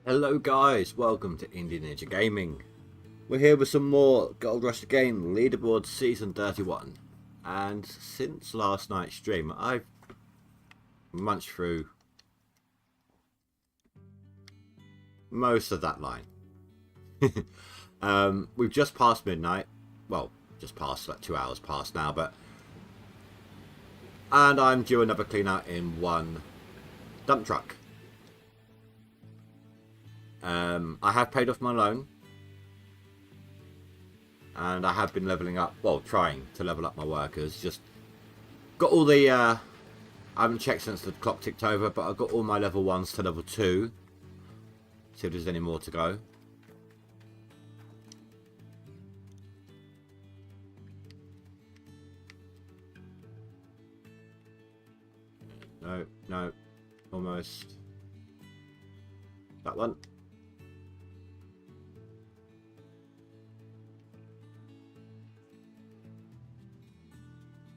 Hello guys, welcome to Indie Ninja Gaming. We're here with some more GoldRush the Game Leaderboards Season 31. And since last night's stream, I've munched through most of that line. We've just passed midnight. Well, just passed, like 2 hours past now, but... And I'm due another clean out in one dump truck. I have paid off my loan. And I have been leveling up, well, trying to level up my workers. Just got all the, I haven't checked since the clock ticked over, but I've got all my level 1s to level 2. See if there's any more to go. No, almost. That one.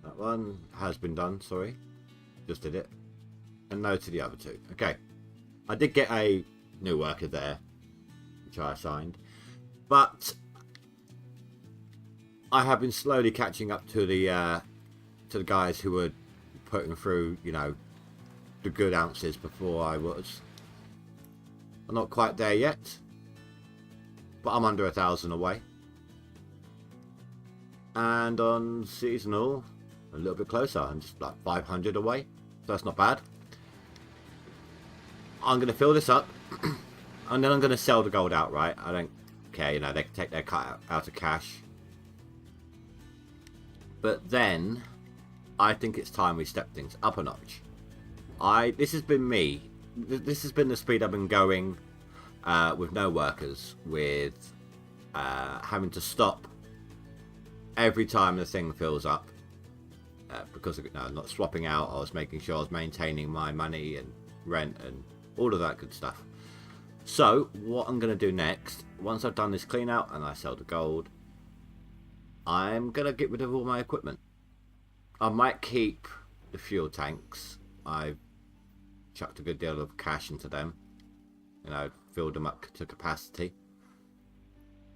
That one has been done, sorry. Just did it. And no to the other two. Okay. I did get a new worker there, which I assigned. But I have been slowly catching up to the guys who were putting through, you know, the good ounces before I was. I'm not quite there yet, but I'm under 1,000 away. And on seasonal, a little bit closer. I'm just like 500 away, so that's not bad. I'm going to fill this up, and then I'm going to sell the gold outright. I don't care, you know, they can take their cut out of cash. But then, I think it's time we step things up a notch. This has been me. This has been the speed I've been going with no workers, with having to stop every time the thing fills up. Because of, no, not swapping out, I was making sure I was maintaining my money and rent and all of that good stuff. So, what I'm going to do next, once I've done this clean out and I sell the gold, I'm going to get rid of all my equipment. I might keep the fuel tanks. I've chucked a good deal of cash into them. You know, filled them up to capacity.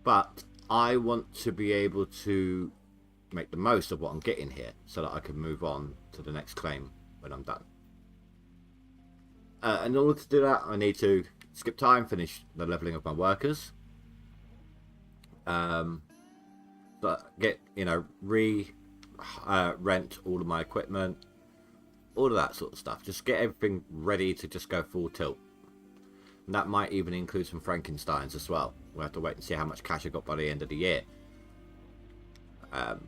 But I want to be able to make the most of what I'm getting here so that I can move on to the next claim when I'm done. In order to do that, I need to skip time, finish the leveling of my workers. But get, you know, rent all of my equipment, all of that sort of stuff. Just get everything ready to just go full tilt. And that might even include some Frankensteins as well. We'll have to wait and see how much cash I got by the end of the year.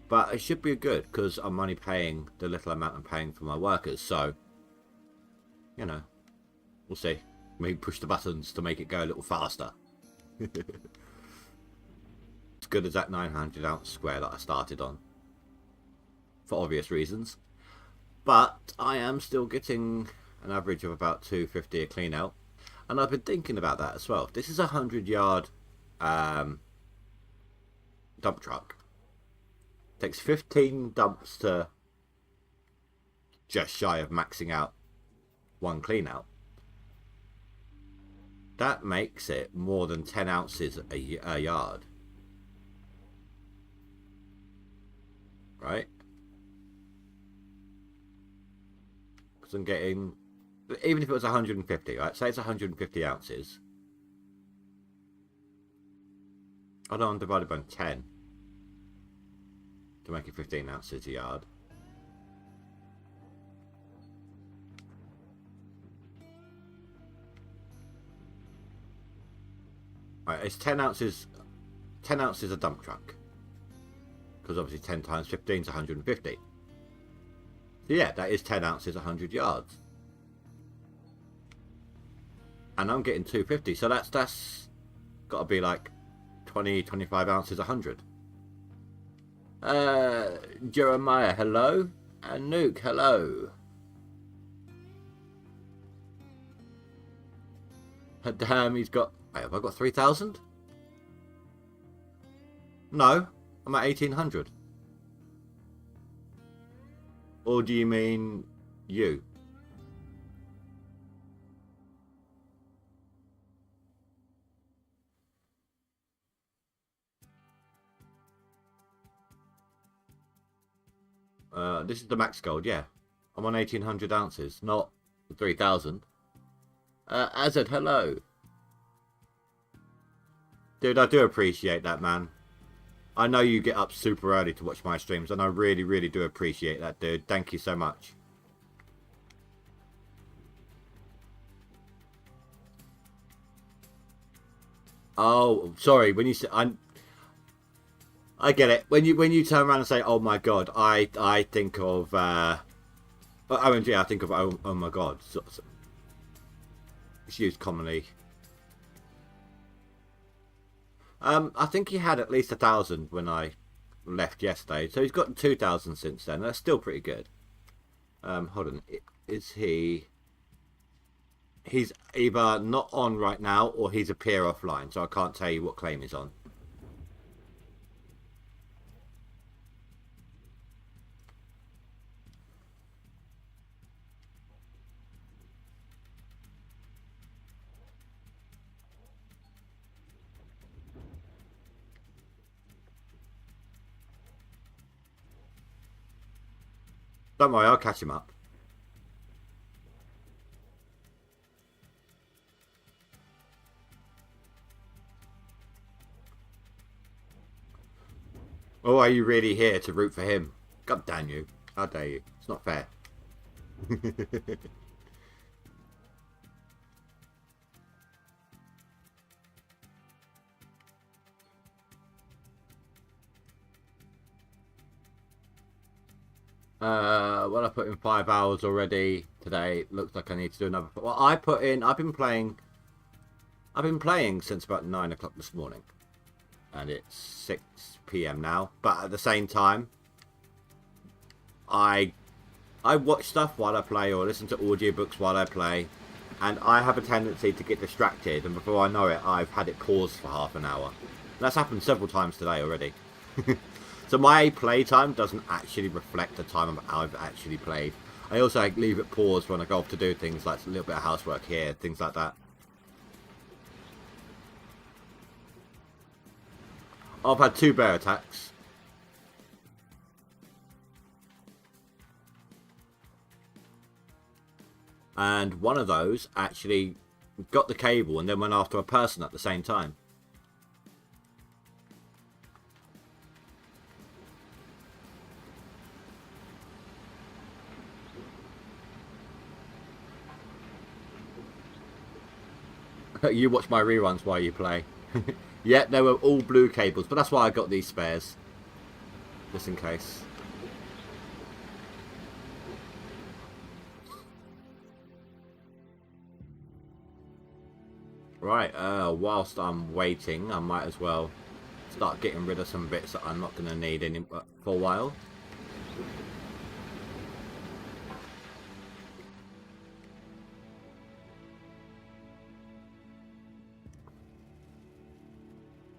But it should be good because I'm only paying the little amount I'm paying for my workers. So, you know, we'll see. Maybe push the buttons to make it go a little faster. As good as that 900 ounce square that I started on. For obvious reasons. But I am still getting an average of about 250 a clean out. And I've been thinking about that as well. This is a 100-yard dump truck. Takes 15 dumps to just shy of maxing out one clean out. That makes it more than 10 ounces a yard. Right? Because I'm getting, even if it was 150, right? Say it's 150 ounces. I don't divide it by 10. To make it 15 ounces a yard. Right, it's 10 ounces. 10 ounces a dump truck. Because obviously 10 times 15 is 150. So yeah, that is 10 ounces 100 yards. And I'm getting 250, so that's got to be like 25 ounces 100. Jeremiah, hello. And Nuke, hello. Damn, he's got... Wait, have I got 3,000? No, I'm at 1,800. Or do you mean you? This is the max gold, yeah. I'm on 1800 ounces, not 3000. Azad, hello. Dude, I do appreciate that, man. I know you get up super early to watch my streams, and I really, really do appreciate that, dude. Thank you so much. Oh, sorry. When you say I get it. When you turn around and say, "Oh my god," I think of OMG. I think of oh my god. It's used commonly. I think he had at least 1,000 when I left yesterday, so he's got 2,000 since then. That's still pretty good. Hold on. Is he? He's either not on right now or he's appear offline, so I can't tell you what claim he's on. Don't worry, I'll catch him up. Or are you really here to root for him? God damn you. How dare you. It's not fair. Well, I put in 5 hours already today. Looks like I need to do another. Well, I've been playing since about 9 o'clock this morning. And it's 6 PM now. But at the same time, I watch stuff while I play or listen to audiobooks while I play. And I have a tendency to get distracted. And before I know it, I've had it paused for half an hour. That's happened several times today already. So my playtime doesn't actually reflect the time I've actually played. I also leave it paused when I go off to do things like a little bit of housework here, things like that. I've had 2 bear attacks. And one of those actually got the cable and then went after a person at the same time. You watch my reruns while you play. Yeah, they were all blue cables, but that's why I got these spares. Just in case. Right, whilst I'm waiting, I might as well start getting rid of some bits that I'm not going to need for a while.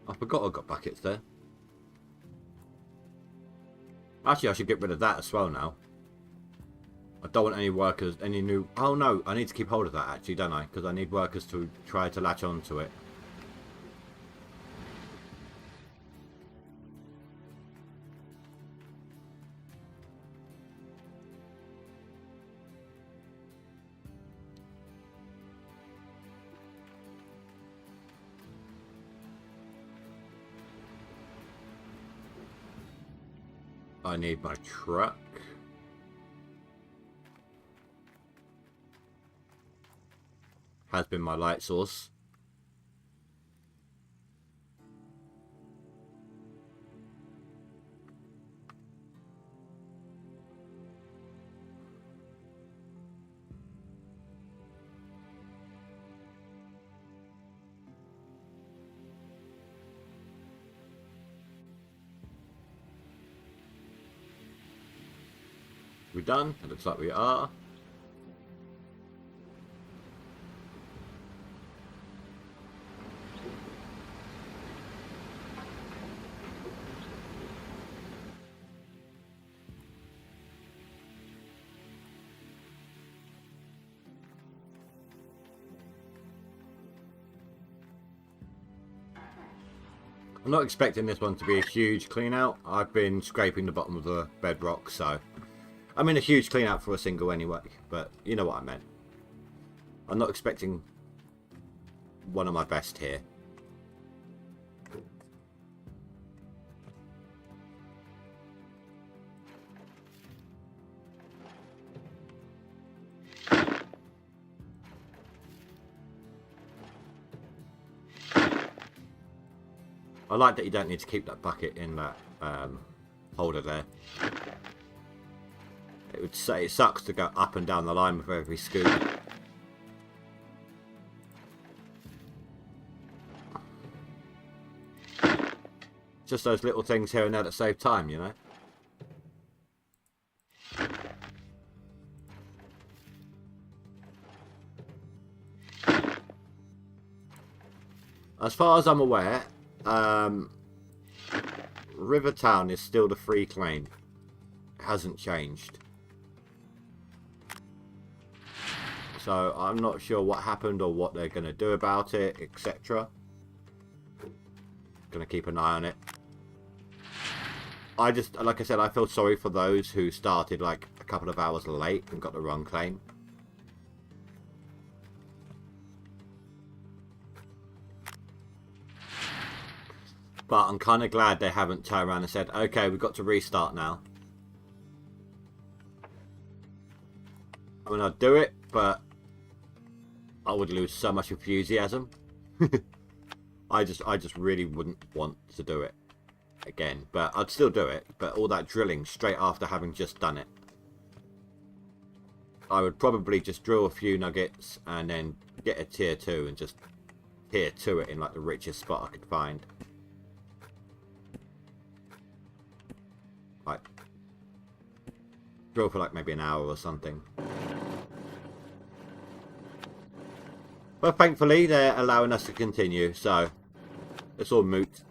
I forgot I got buckets there. Actually, I should get rid of that as well now. I don't want any workers, any new... Oh no, I need to keep hold of that actually, don't I? Because I need workers to try to latch onto it. I need my truck. Has been my light source. We done? It looks like we are. I'm not expecting this one to be a huge clean out. I've been scraping the bottom of the bedrock, so I mean, a huge clean out for a single anyway, but you know what I meant. I'm not expecting one of my best here. I like that you don't need to keep that bucket in that holder there. It would say it sucks to go up and down the line with every scoop. Just those little things here and there that save time, you know. As far as I'm aware, Rivertown is still the free claim. It hasn't changed. So I'm not sure what happened or what they're going to do about it, etc. Going to keep an eye on it. I just, like I said, I feel sorry for those who started like a couple of hours late and got the wrong claim. But I'm kind of glad they haven't turned around and said, okay, we've got to restart now. I mean, I'd do it, but I would lose so much enthusiasm. I just really wouldn't want to do it again. But I'd still do it. But all that drilling straight after having just done it. I would probably just drill a few nuggets and then get a tier 2 and just tier 2 it in like the richest spot I could find. Like, drill for like maybe an hour or something. But thankfully they're allowing us to continue, so it's all moot.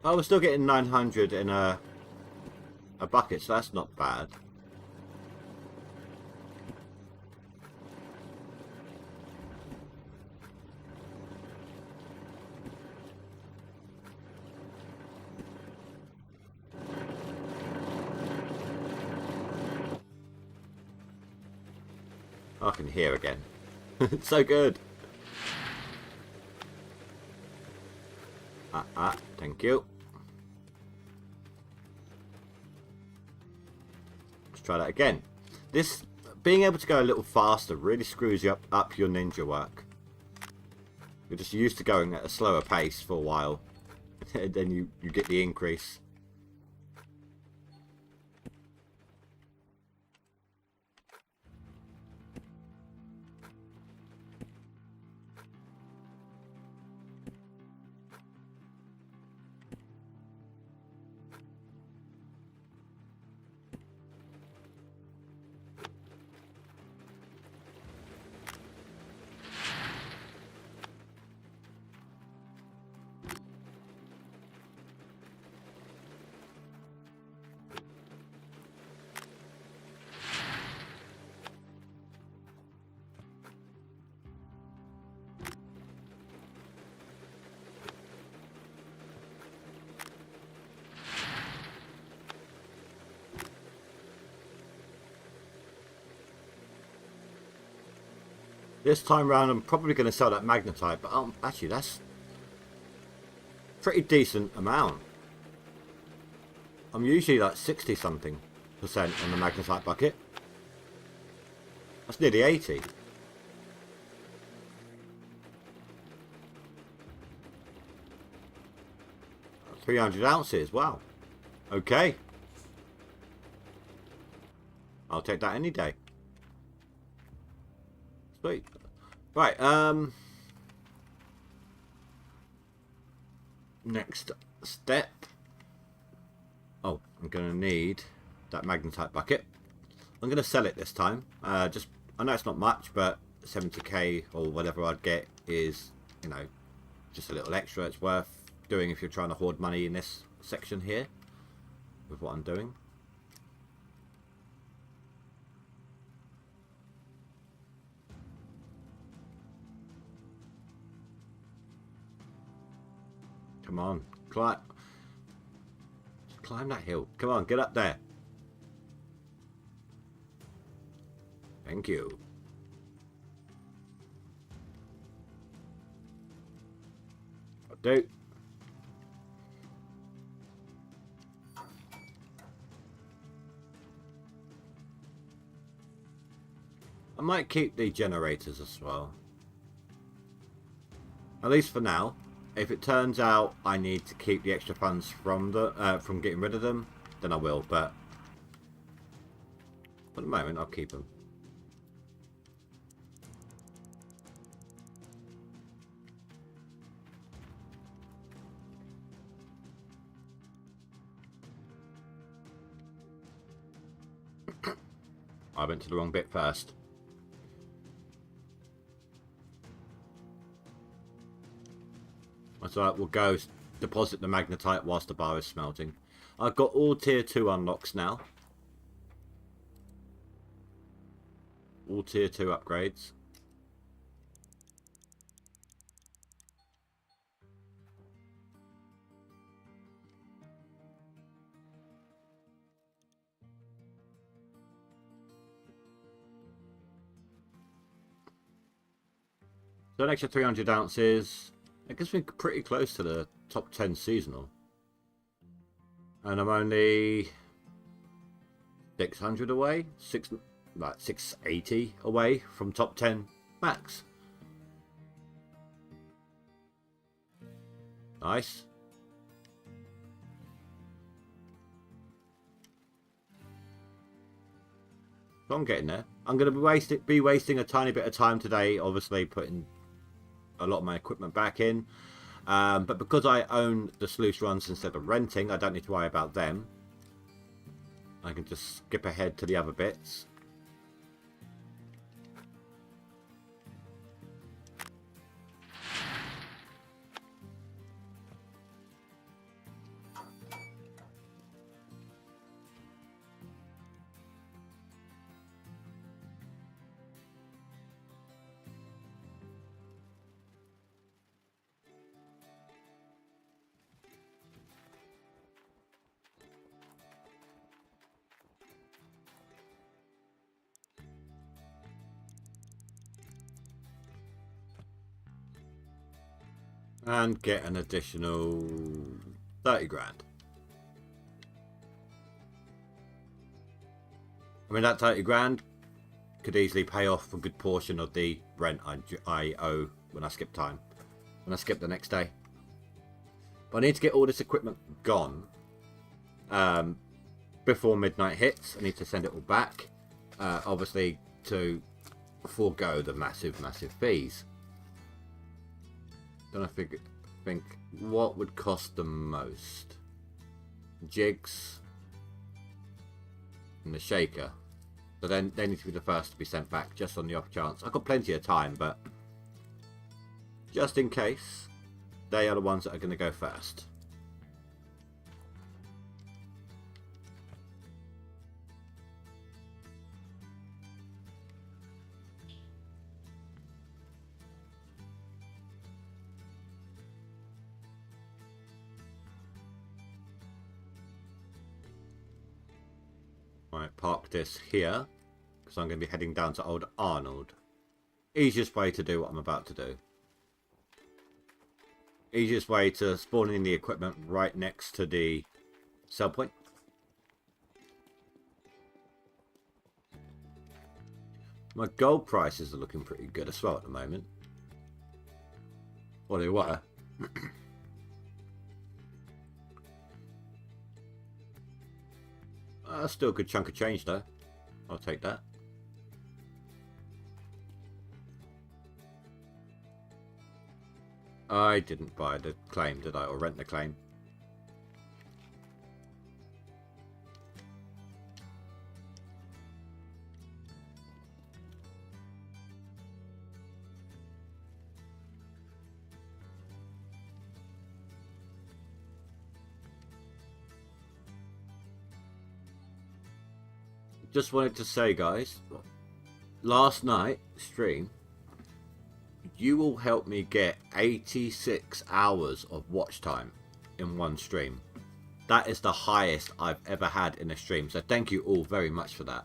Oh, we're still getting 900 in a bucket, so that's not bad. I can hear again. It's so good. Thank you. Let's try that again. This being able to go a little faster really screws you up your ninja work. You're just used to going at a slower pace for a while, and then you get the increase. This time round I'm probably going to sell that magnetite, but actually that's pretty decent amount. I'm usually like 60 something % on the magnetite bucket. That's nearly 80. $300 ounces, wow. Okay. I'll take that any day. Sweet. Right, next step. Oh, I'm gonna need that magnetite bucket. I'm gonna sell it this time. Just, I know it's not much, but 70k or whatever I'd get is, you know, just a little extra. It's worth doing if you're trying to hoard money in this section here with what I'm doing. Come on, climb that hill. Come on, get up there. Thank you. I'll do. I might keep the generators as well. At least for now. If it turns out I need to keep the extra funds from from getting rid of them, then I will. But for the moment, I'll keep them. I went to the wrong bit first. That's right, we'll go deposit the magnetite whilst the bar is smelting. I've got all tier 2 unlocks now. All tier 2 upgrades. So an extra 300 ounces. I guess we're pretty close to the top 10 seasonal. And I'm only 600 away, like 680 away from top 10 max. Nice. So I'm getting there. I'm going to be wasting a tiny bit of time today, obviously putting a lot of my equipment back in, but because I own the sluice runs instead of renting, I don't need to worry about them. I can just skip ahead to the other bits. And get an additional 30 grand. I mean, that 30 grand could easily pay off a good portion of the rent I owe when I skip time. When I skip the next day. But I need to get all this equipment gone before midnight hits. I need to send it all back. Obviously, to forego the massive fees. Then I think what would cost the most? Jigs and the shaker. So then they need to be the first to be sent back, just on the off chance. I've got plenty of time, but just in case, they are the ones that are going to go first. Right, park this here, because I'm going to be heading down to Old Arnold. Easiest way to do what I'm about to do. Easiest way to spawn in the equipment right next to the sell point. My gold prices are looking pretty good as well at the moment. Well, they were. Still a good chunk of change though. I'll take that. I didn't buy the claim, did I? Or rent the claim? Just wanted to say, guys, last night stream, you all helped me get 86 hours of watch time in one stream. That is the highest I've ever had in a stream, so thank you all very much for that.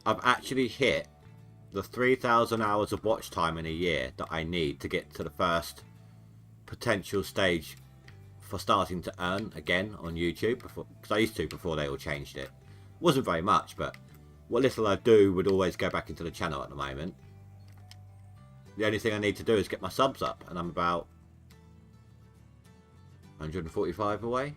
I've actually hit the 3,000 hours of watch time in a year that I need to get to the first potential stage for starting to earn again on YouTube, because I used to before they all changed it. Wasn't very much, but what little I do would always go back into the channel at the moment. The only thing I need to do is get my subs up, and I'm about 145 away.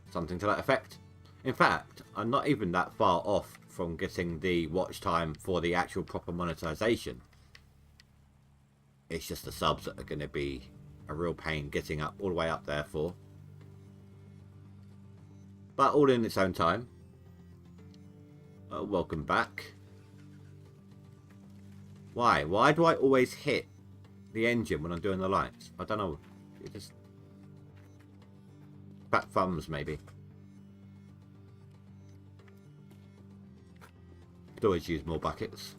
Something to that effect. In fact, I'm not even that far off from getting the watch time for the actual proper monetization. It's just the subs that are going to be a real pain getting up all the way up there for. But all in its own time. Welcome back. Why? Why do I always hit the engine when I'm doing the lights? I don't know. It just... fat thumbs, maybe. Could always use more buckets.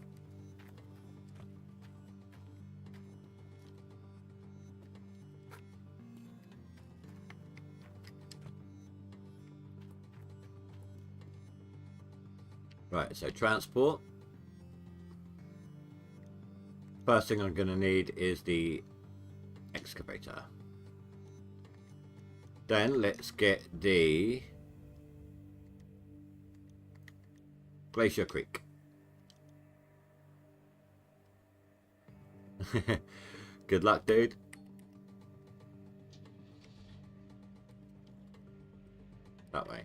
Right, so transport. First thing I'm going to need is the excavator. Then let's get the Glacier Creek. Good luck, dude. That way.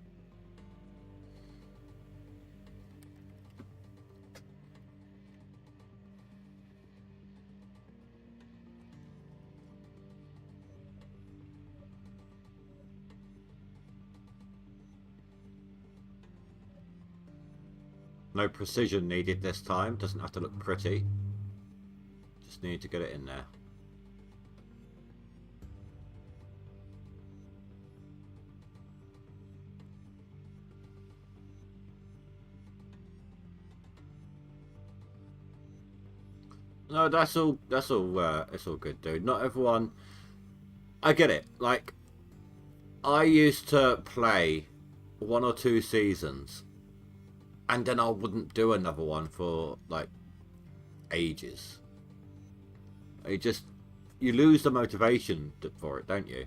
No precision needed this time. Doesn't have to look pretty. Just need to get it in there. No, that's all. It's all good, dude. Not everyone. I get it. Like, I used to play 1 or 2 seasons, and then I wouldn't do another one for like ages. You lose the motivation for it, don't you?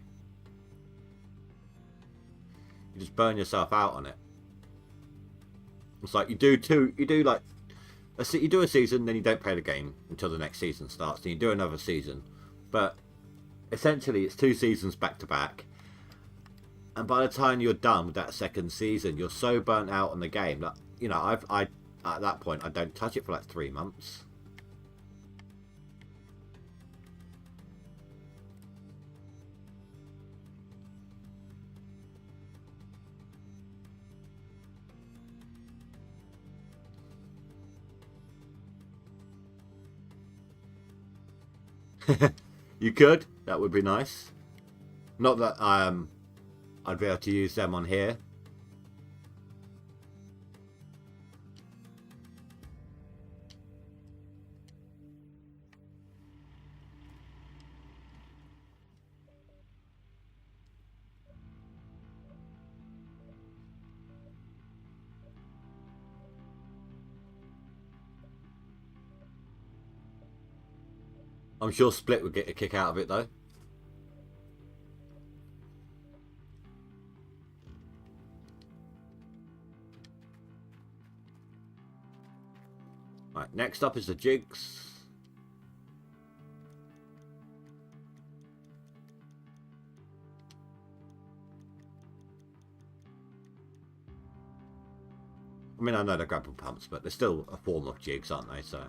You just burn yourself out on it. It's like you do a season, then you don't play the game until the next season starts, then you do another season. But essentially it's 2 seasons back to back, and by the time you're done with that second season, you're so burnt out on the game that, you know, I at that point I don't touch it for like 3 months. You could. That would be nice. Not that I'd be able to use them on here. I'm sure Split would get a kick out of it, though. Right, next up is the jigs. I mean, I know they're grapple pumps, but they're still a form of jigs, aren't they? So.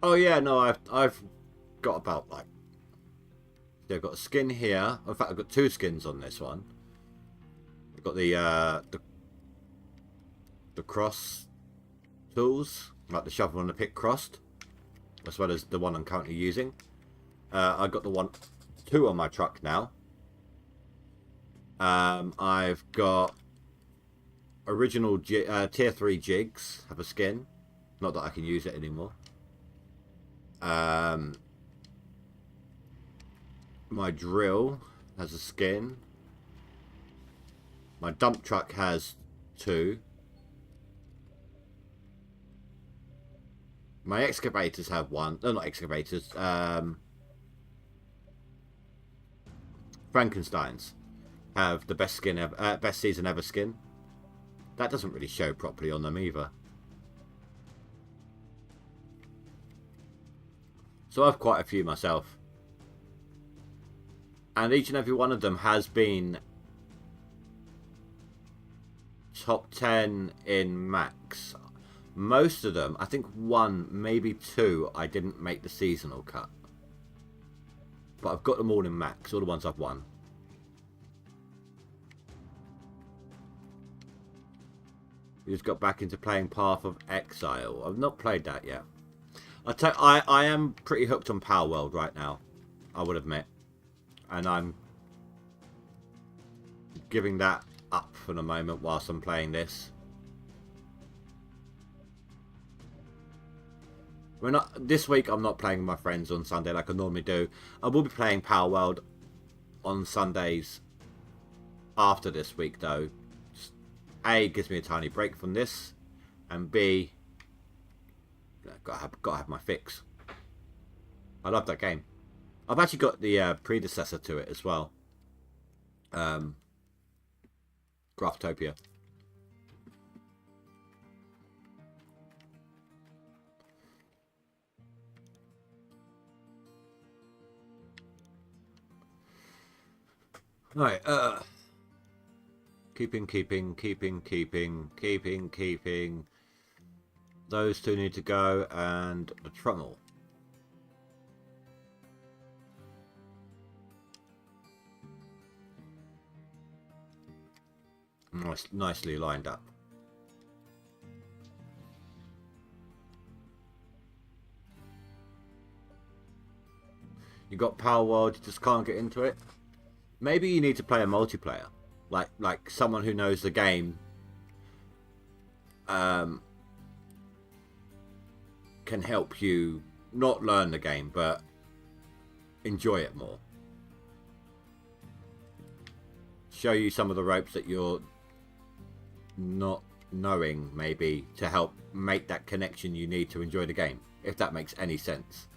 Oh yeah, no, I've got about like, I've got a skin here. In fact, I've got 2 skins on this one. I've got the cross tools, like the shovel and the pick crossed, as well as the one I'm currently using. I've got the 2 on my truck now. I've got original tier 3 jigs have a skin. Not that I can use it anymore. My drill has a skin. My dump truck has 2. My excavators have 1. No, not excavators. Frankensteins have the best skin ever, best season ever skin. That doesn't really show properly on them either. So I have quite a few myself. And each and every one of them has been top 10 in max. Most of them, I think 1, maybe 2, I didn't make the seasonal cut. But I've got them all in max, all the ones I've won. We just got back into playing Path of Exile. I've not played that yet. I am pretty hooked on Power World right now, I would admit. And I'm giving that up for the moment whilst I'm playing this. This week I'm not playing with my friends on Sunday like I normally do. I will be playing Power World on Sundays after this week though. A, gives me a tiny break from this, and B, gotta have my fix. I love that game. I've actually got the predecessor to it as well. Craftopia. Right, keeping. Those 2 need to go, and the trommel. Nicely lined up. You got Power World, you just can't get into it. Maybe you need to play a multiplayer, like someone who knows the game. Can help you not learn the game, but enjoy it more. Show you some of the ropes that you're not knowing, maybe, to help make that connection you need to enjoy the game, if that makes any sense.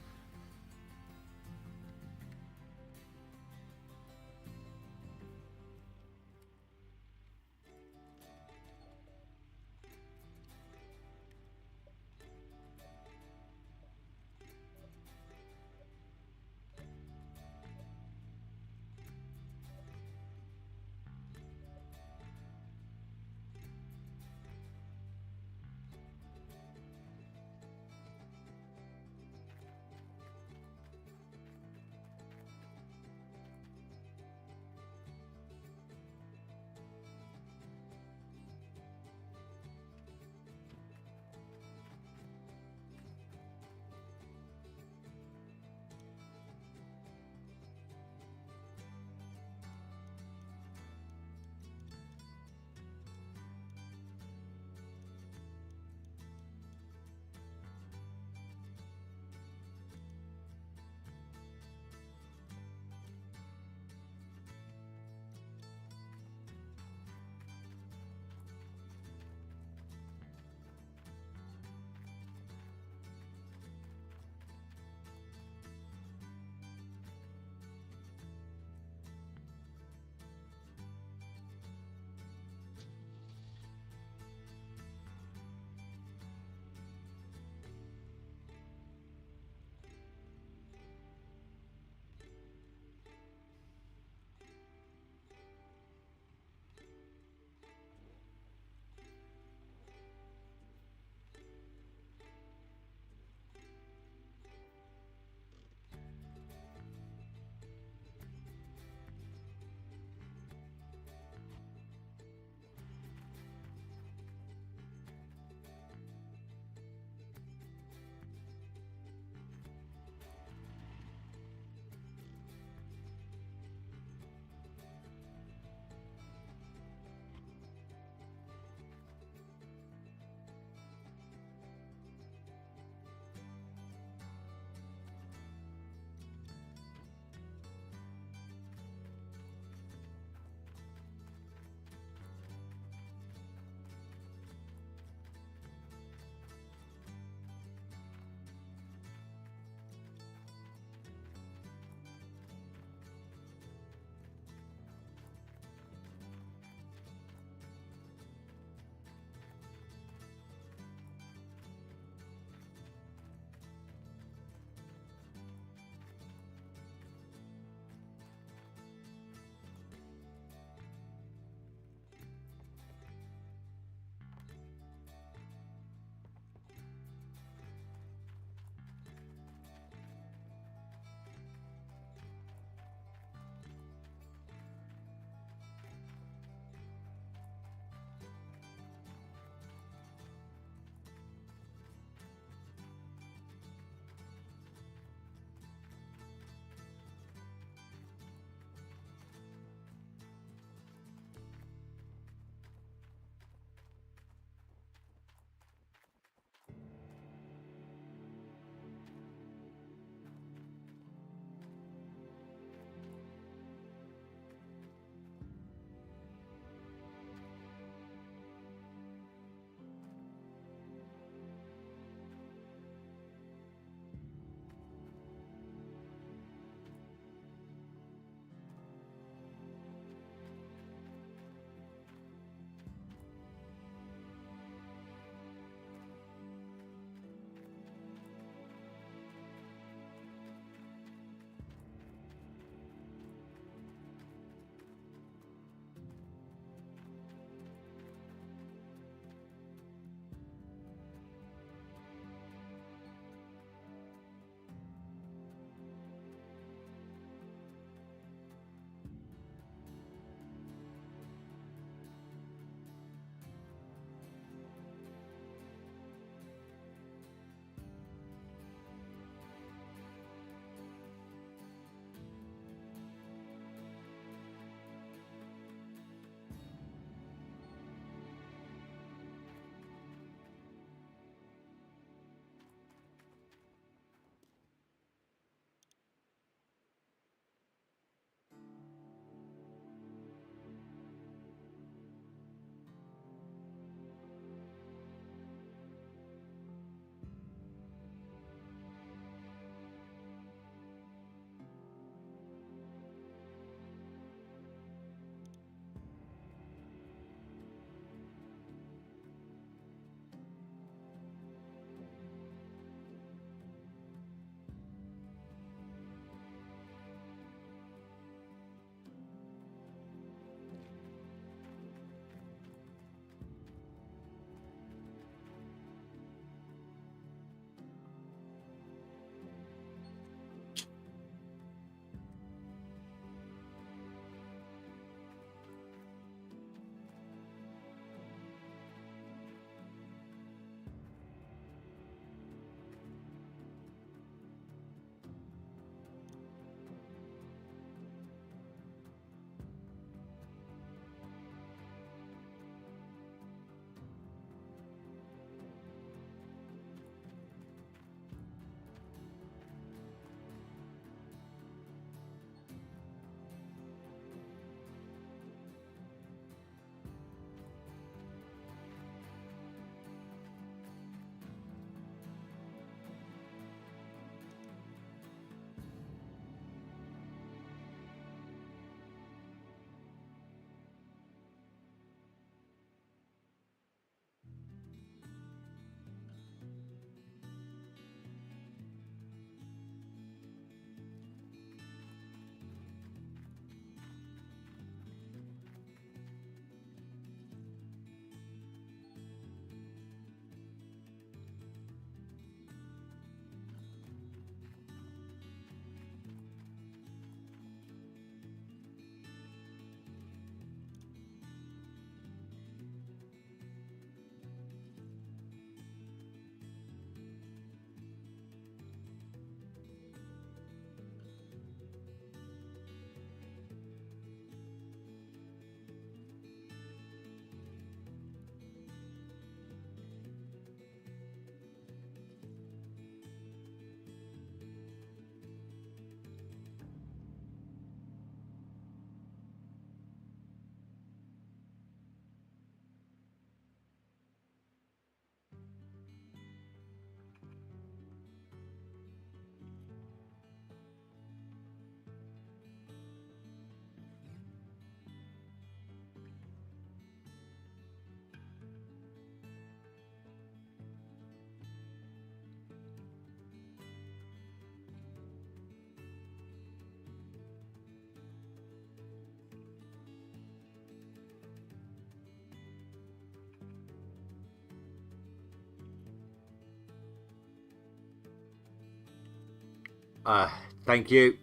Thank you.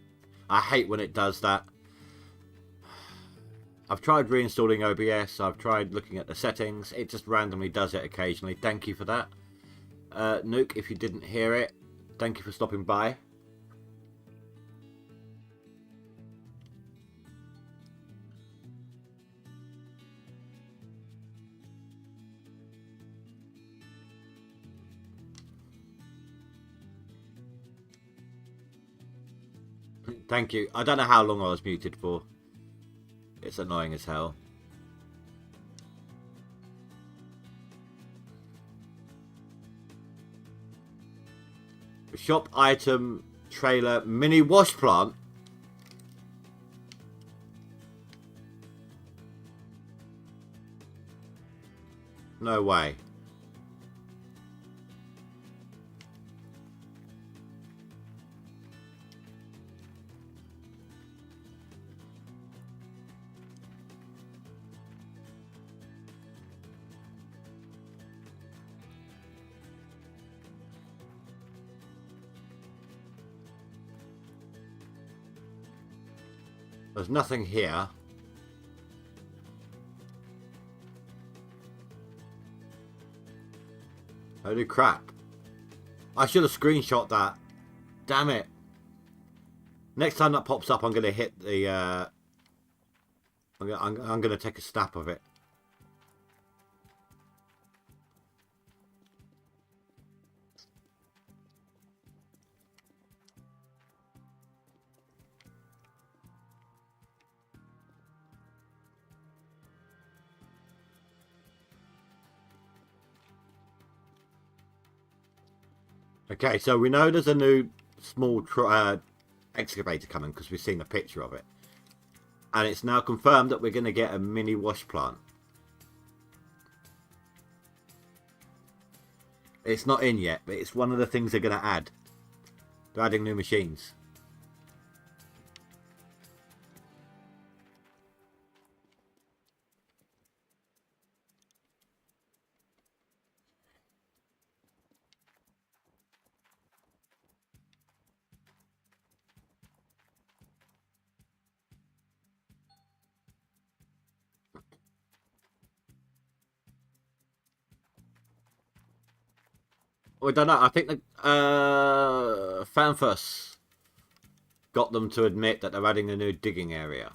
I hate when it does that. I've tried reinstalling OBS. I've tried looking at the settings. It just randomly does it occasionally. Thank you for that. Nuke, if you didn't hear it, thank you for stopping by. Thank you. I don't know how long I was muted for. It's annoying as hell. Shop item trailer mini wash plant. No way. There's nothing here. Holy crap. I should have screenshot that. Damn it. Next time that pops up, I'm going to hit the... I'm going to take a snap of it. Okay, so we know there's a new small excavator coming because we've seen a picture of it. And it's now confirmed that we're going to get a mini wash plant. It's not in yet, but it's one of the things they're going to add. They're adding new machines. We don't know. I think that Fanfuss got them to admit that they're adding a new digging area.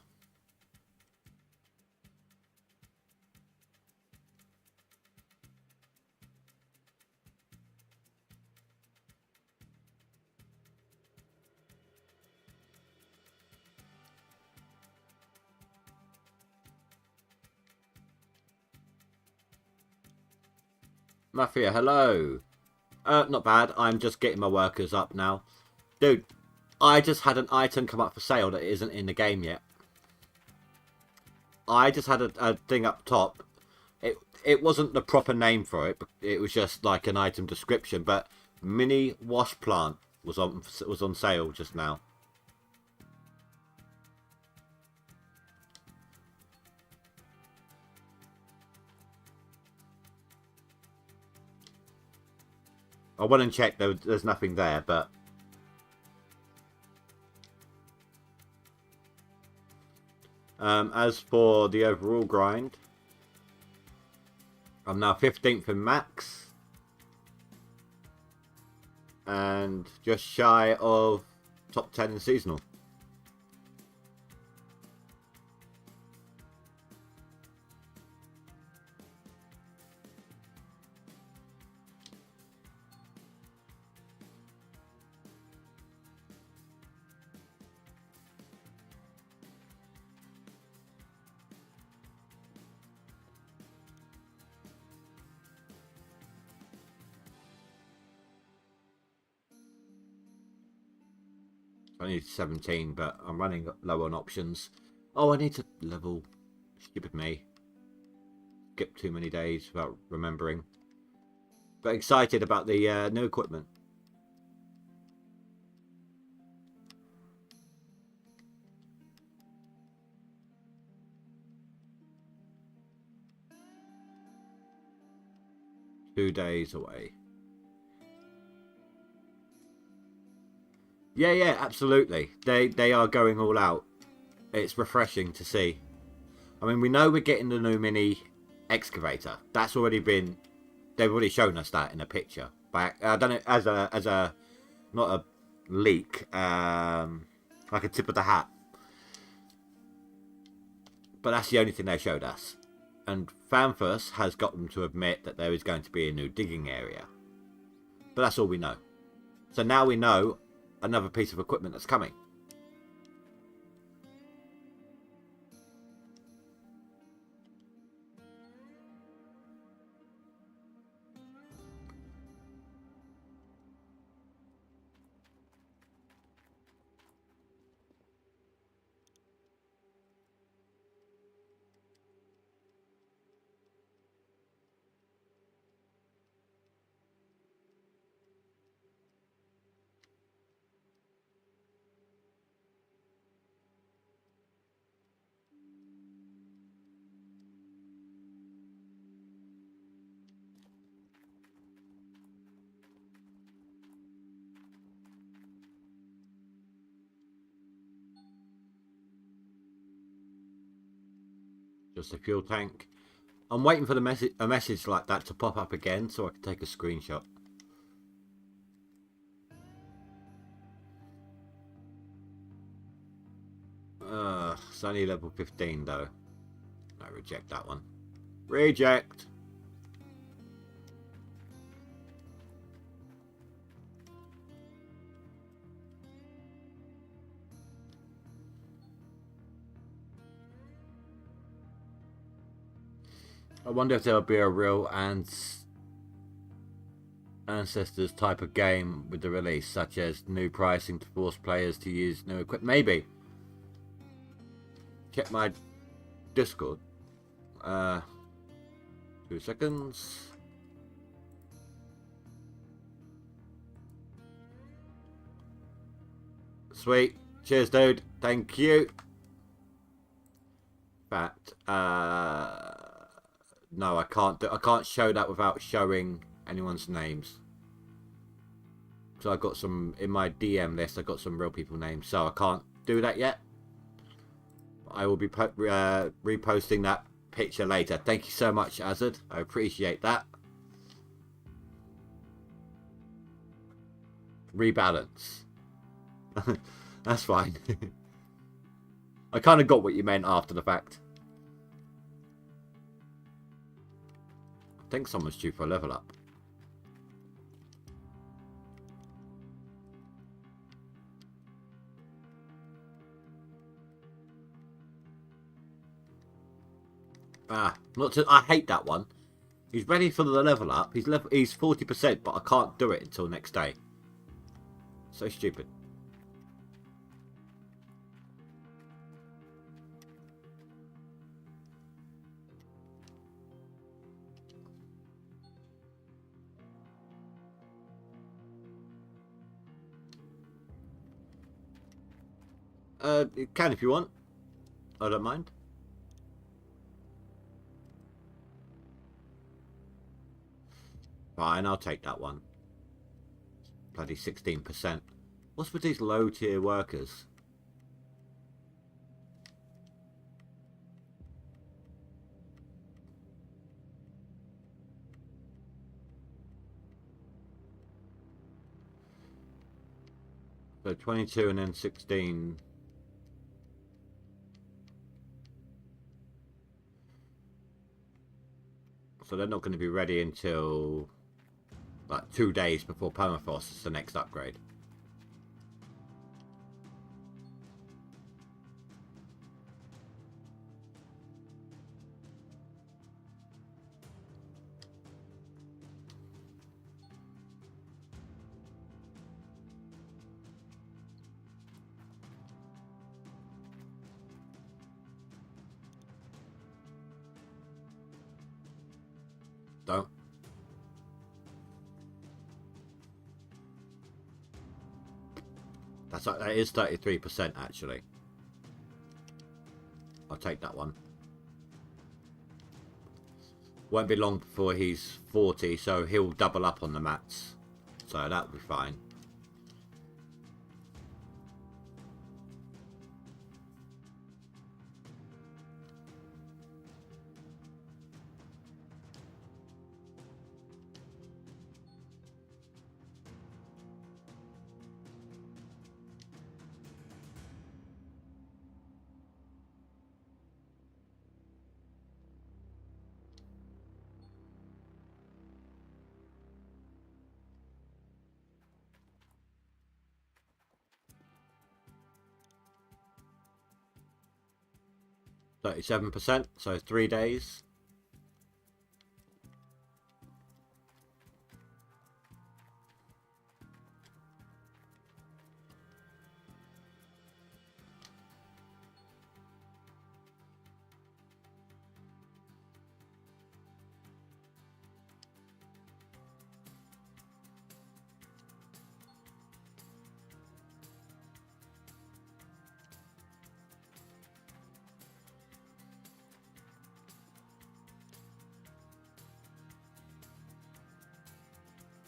Mafia, hello. Not bad. I'm just getting my workers up now. Dude, I just had an item come up for sale that isn't in the game yet. I just had a thing up top. It wasn't the proper name for it. It was just like an item description. But mini wash plant was on sale just now. I went and checked. There's nothing there, but as for the overall grind, I'm now 15th in max and just shy of top 10 in seasonal. I need 17, but I'm running low on options. Oh, I need to level. Stupid me. Skip too many days without remembering. But excited about the new equipment. $2 days away. Yeah, absolutely. They are going all out. It's refreshing to see. I mean, we know we're getting the new mini excavator. That's already been. They've already shown us that in a picture. But I don't know, as a not a leak, like a tip of the hat. But that's the only thing they showed us. And Fanfuss has got them to admit that there is going to be a new digging area. But that's all we know. So now we know another piece of equipment that's coming. Just a fuel tank. I'm waiting for a message like that to pop up again so I can take a screenshot. It's only level 15 though. No, reject that one. Reject! I wonder if there'll be a real Ancestors type of game with the release, such as new pricing to force players to use new equipment. Maybe. Check my Discord. 2 seconds. Sweet. Cheers, dude. Thank you. In fact, no, I can't show that without showing anyone's names. So I got some in my DM list. I got some real people names, so I can't do that yet. I will be reposting that picture later. Thank you so much, Azad. I appreciate that. Rebalance. That's fine. I kind of got what you meant after the fact. I think someone's due for a level up. I hate that one. He's ready for the level up. He's 40%, but I can't do it until next day. So stupid. You can if you want. I don't mind. Fine, I'll take that one. Bloody 16%. What's with these low tier workers? So 22 and then 16. So they're not going to be ready until like 2 days before Permafrost is the next upgrade. Don't. That is 33% actually. I'll take that one. Won't be long before he's 40, so he'll double up on the mats. So that'll be fine. 37%, so 3 days.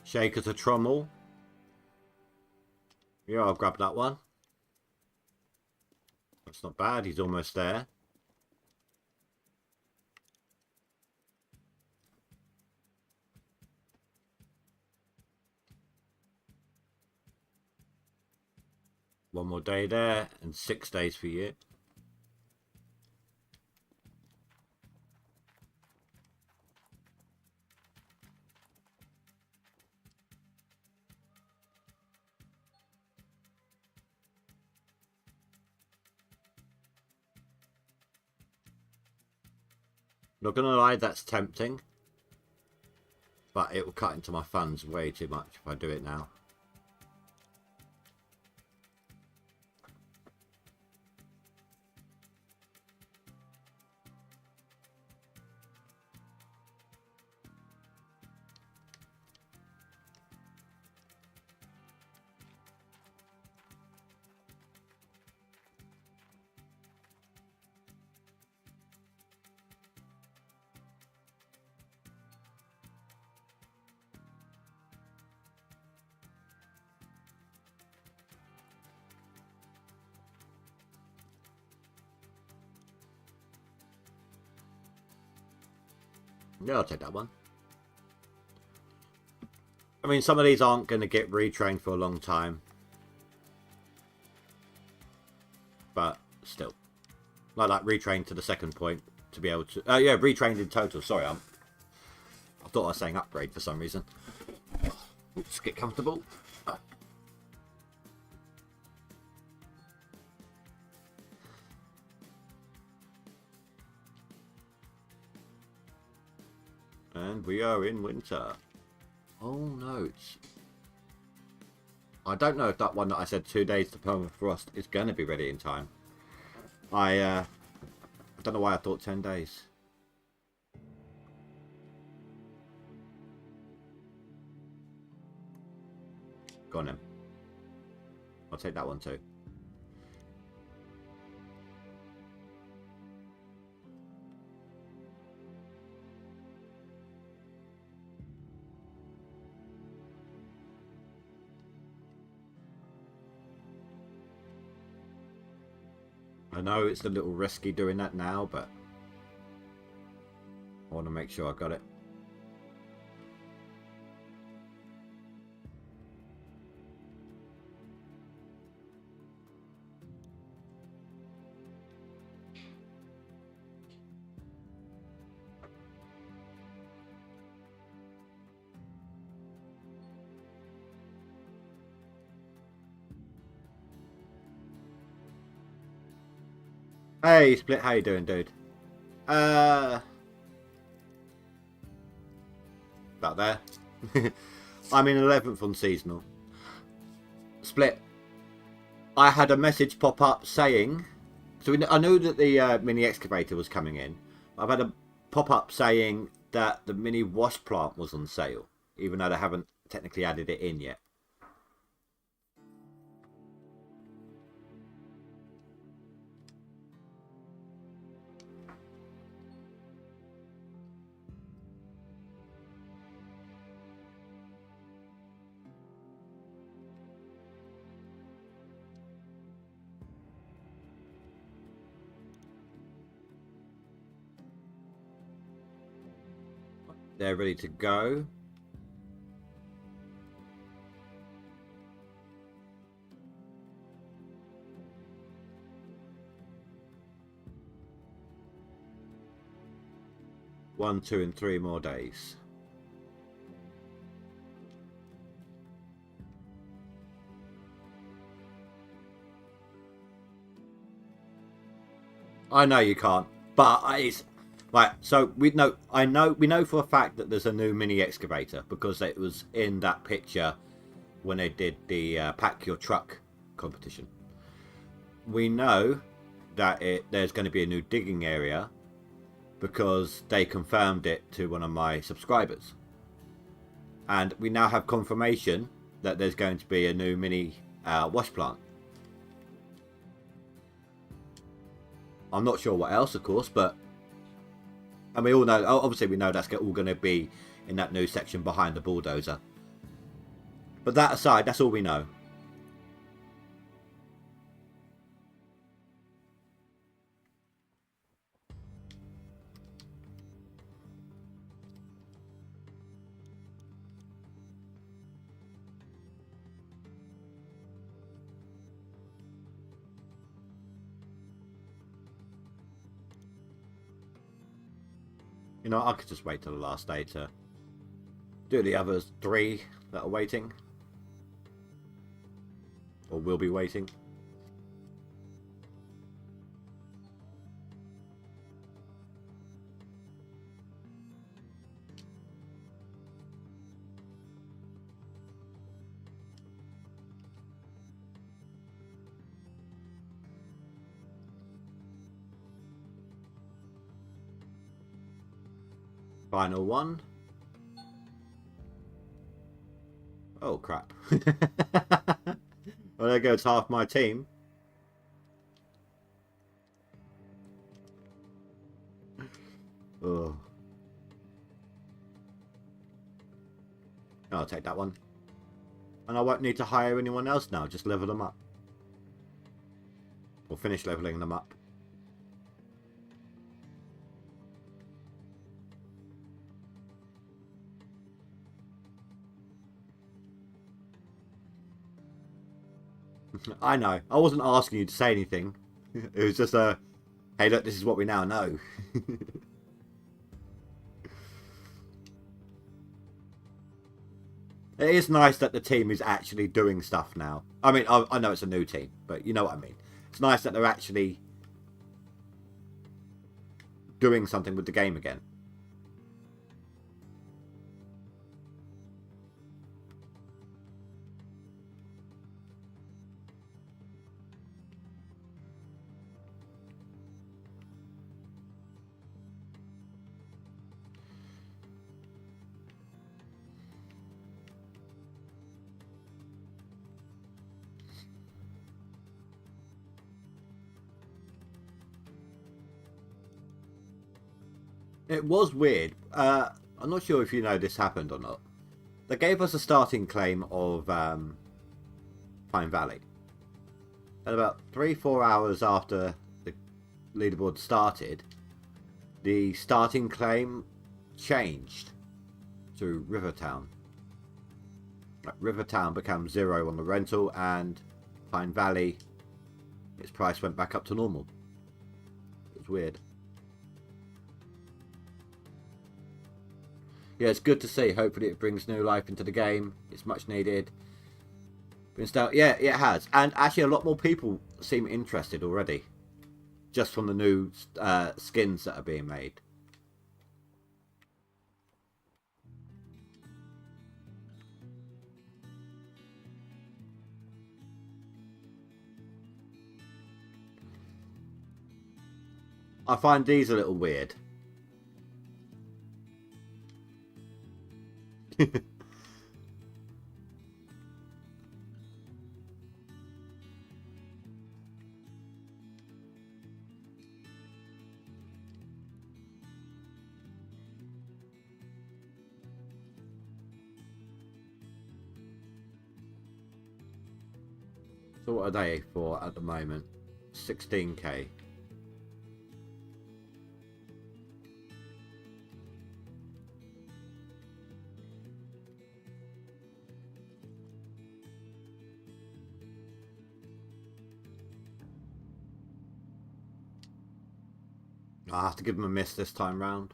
Shake as a trommel. Yeah, I'll grab that one. That's not bad, he's almost there. One more day there, and 6 days for you. Not gonna lie, that's tempting. But it will cut into my funds way too much if I do it now. Yeah, I'll take that one. I mean, some of these aren't going to get retrained for a long time. But still. Like retrained to the second point to be able to... yeah, retrained in total. Sorry, I thought I was saying upgrade for some reason. Let's get comfortable. And we are in winter. Oh no, I don't know if that one that I said 2 days to permafrost is going to be ready in time. I don't know why I thought 10 days. Go on then. I'll take that one too. I know it's a little risky doing that now, but I want to make sure I got it. Hey, Split, how you doing, dude? About there. I'm in 11th on seasonal. Split, I had a message pop up saying... So I knew that the mini excavator was coming in. I've had a pop up saying that the mini wash plant was on sale, even though they haven't technically added it in yet. They're ready to go. One, 2, and 3 more days. I know you can't. But it's right. So we know. We know for a fact that there's a new mini excavator because it was in that picture when they did the pack your truck competition. We know that there's going to be a new digging area because they confirmed it to one of my subscribers. And we now have confirmation that there's going to be a new mini wash plant. I'm not sure what else, of course, but and we all know, obviously we know that's all going to be in that new section behind the bulldozer. But that aside, that's all we know. You know, I could just wait till the last day to do the other 3 that are waiting. Or will be waiting. Final one. Oh crap. Well, there goes half my team. Oh. I'll take that one. And I won't need to hire anyone else now, just level them up. Or finish leveling them up. I know. I wasn't asking you to say anything. It was just a, hey look, this is what we now know. It is nice that the team is actually doing stuff now. I mean, I know it's a new team, but you know what I mean. It's nice that they're actually doing something with the game again. It was weird. I'm not sure if you know this happened or not. They gave us a starting claim of Pine Valley. And about 3-4 hours after the leaderboard started, the starting claim changed to Rivertown. Rivertown became 0 on the rental, and Pine Valley, its price went back up to normal. It was weird. Yeah, it's good to see. Hopefully it brings new life into the game. It's much needed. Yeah, it has. And actually a lot more people seem interested already. Just from the new skins that are being made. I find these a little weird. So what are they for at the moment? 16k. I have to give them a miss this time round.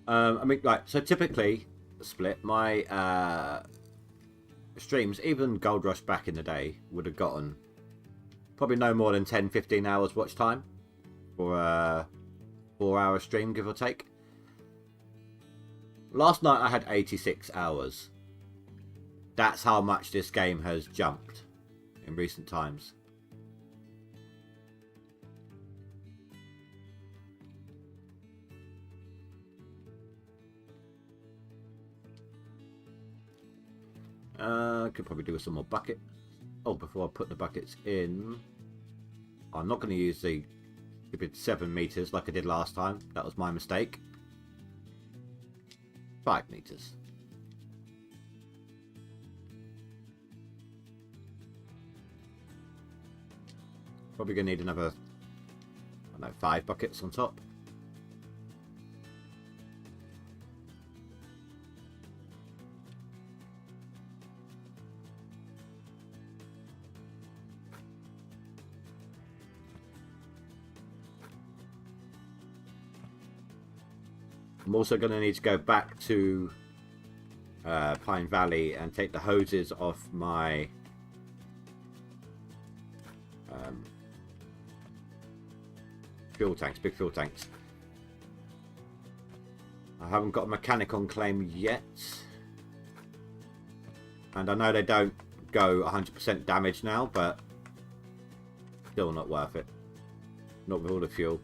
I mean, right. So typically, split my streams, even GoldRush back in the day, would have gotten probably no more than 10-15 hours watch time for a 4-hour stream, give or take. Last night I had 86 hours. That's how much this game has jumped in recent times. Could probably do with some more buckets. Oh, before I put the buckets in, I'm not going to use the stupid 7 meters like I did last time. That was my mistake. 5 meters. Probably going to need another, I don't know, 5 buckets on top. I'm also going to need to go back to Pine Valley and take the hoses off my fuel tanks, big fuel tanks. I haven't got a mechanic on claim yet, and I know they don't go 100% damage now, but still not worth it. Not with all the fuel.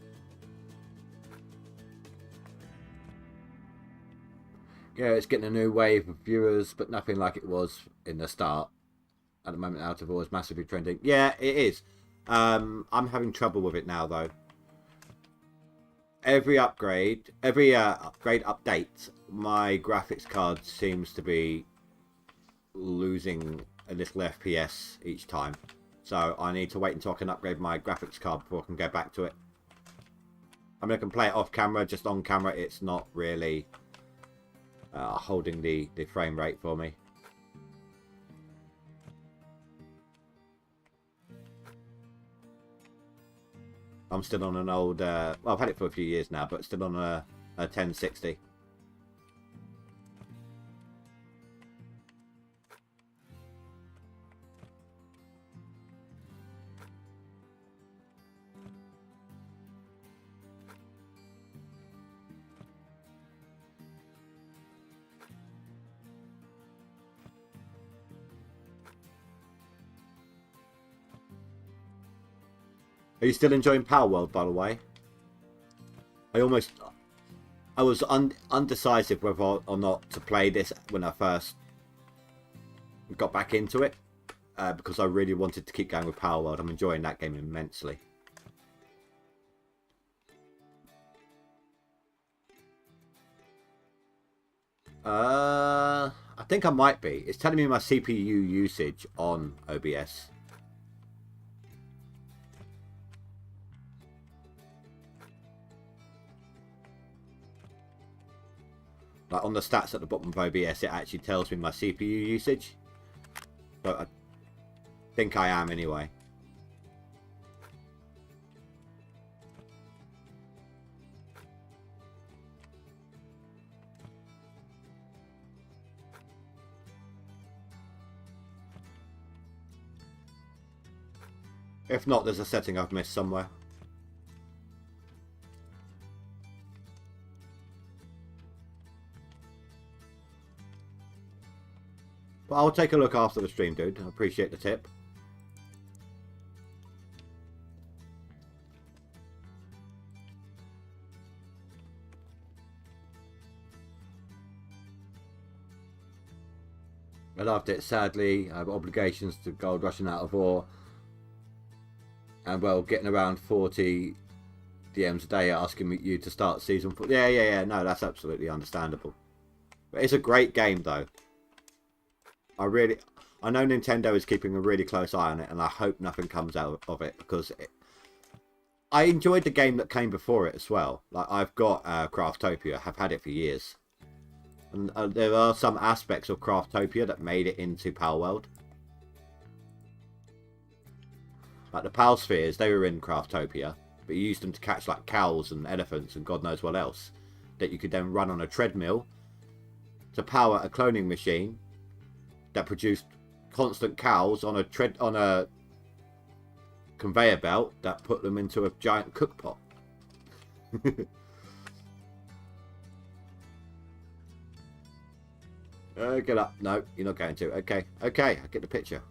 Yeah, it's getting a new wave of viewers, but nothing like it was in the start. At the moment, Out of All is massively trending. Yeah, it is. I'm having trouble with it now, though. Every upgrade update, my graphics card seems to be losing a little FPS each time. So I need to wait until I can upgrade my graphics card before I can go back to it. I mean, I can play it off camera, just on camera it's not really holding the frame rate for me. I'm still on an old, well, I've had it for a few years now, but still on a 1060. Are you still enjoying Power World, by the way? I was undecisive whether or not to play this when I first got back into it, because I really wanted to keep going with Power World. I'm enjoying that game immensely. I think I might be. It's telling me my CPU usage on OBS. Like on the stats at the bottom of OBS, it actually tells me my CPU usage. But I think I am anyway. If not, there's a setting I've missed somewhere. But I'll take a look after the stream, dude. I appreciate the tip. I loved it. Sadly, I have obligations to GoldRush and Out of All. And, well, getting around 40 DMs a day asking you to start Season 4. Yeah. No, that's absolutely understandable. But it's a great game, though. I know Nintendo is keeping a really close eye on it, and I hope nothing comes out of it, because I enjoyed the game that came before it as well. Like, I've got Craftopia, have had it for years, and there are some aspects of Craftopia that made it into Power World. Like the Pal Spheres, they were in Craftopia, but you used them to catch like cows and elephants and God knows what else. that you could then run on a treadmill to power a cloning machine that produced constant cows on a conveyor belt that put them into a giant cook pot. Get up. No, you're not going to. Okay, okay, I get the picture.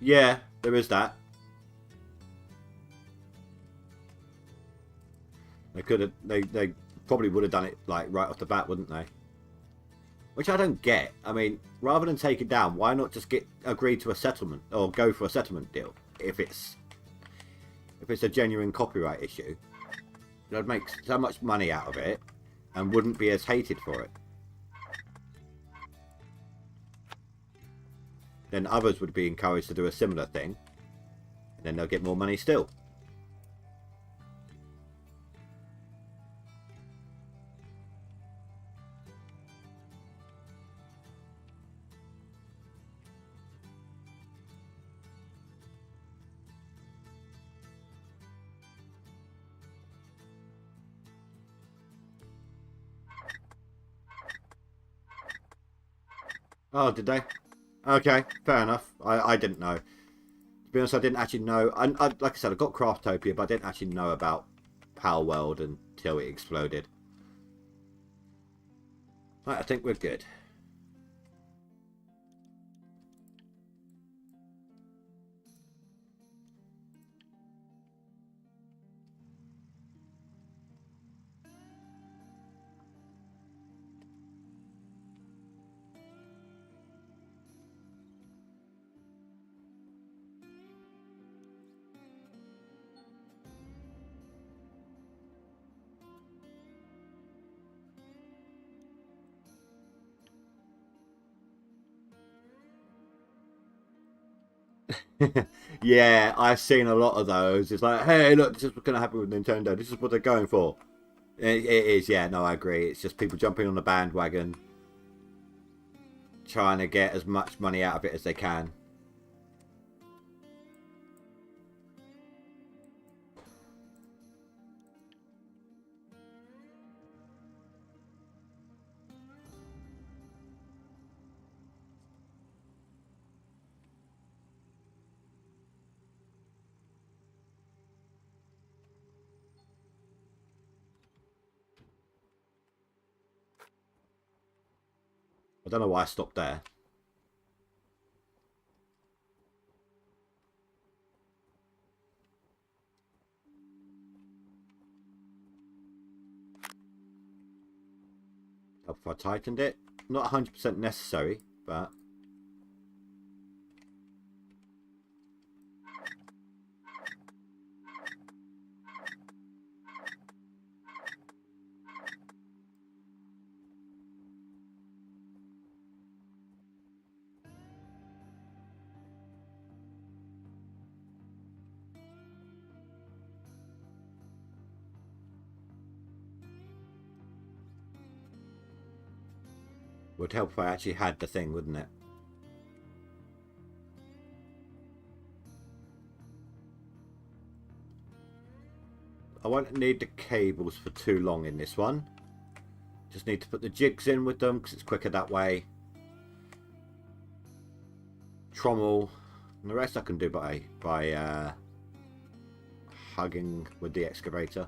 Yeah, there is that. They could have. They probably would have done it like right off the bat, wouldn't they? Which I don't get. I mean, rather than take it down, why not just agree to a settlement or go for a settlement deal if it's a genuine copyright issue? They'd make so much money out of it and wouldn't be as hated for it. Then others would be encouraged to do a similar thing, and then they'll get more money still. Oh, did they? Okay, fair enough. I didn't know. To be honest, I didn't actually know. Like I said, I got Craftopia, but I didn't actually know about Power World until it exploded. Right, I think we're good. Yeah, I've seen a lot of those. It's like, hey, look, this is what's going to happen with Nintendo. This is what they're going for. It is, yeah, no, I agree. It's just people jumping on the bandwagon, trying to get as much money out of it as they can. I don't know why I stopped there. If I tightened it, not 100% necessary, but would help if I actually had the thing, wouldn't it? I won't need the cables for too long in this one. Just need to put the jigs in with them because it's quicker that way. Trommel, and the rest I can do by hugging with the excavator.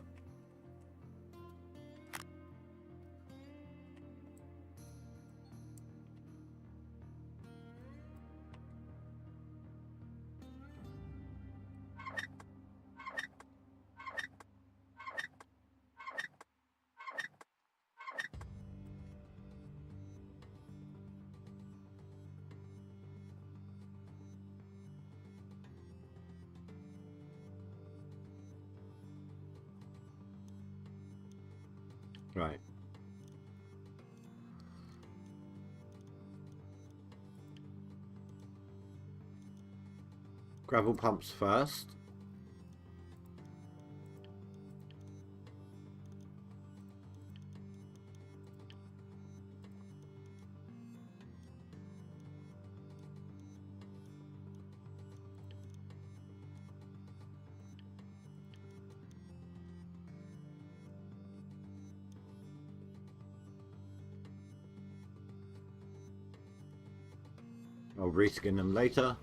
Right. Gravel pumps first. I'll reskin them later.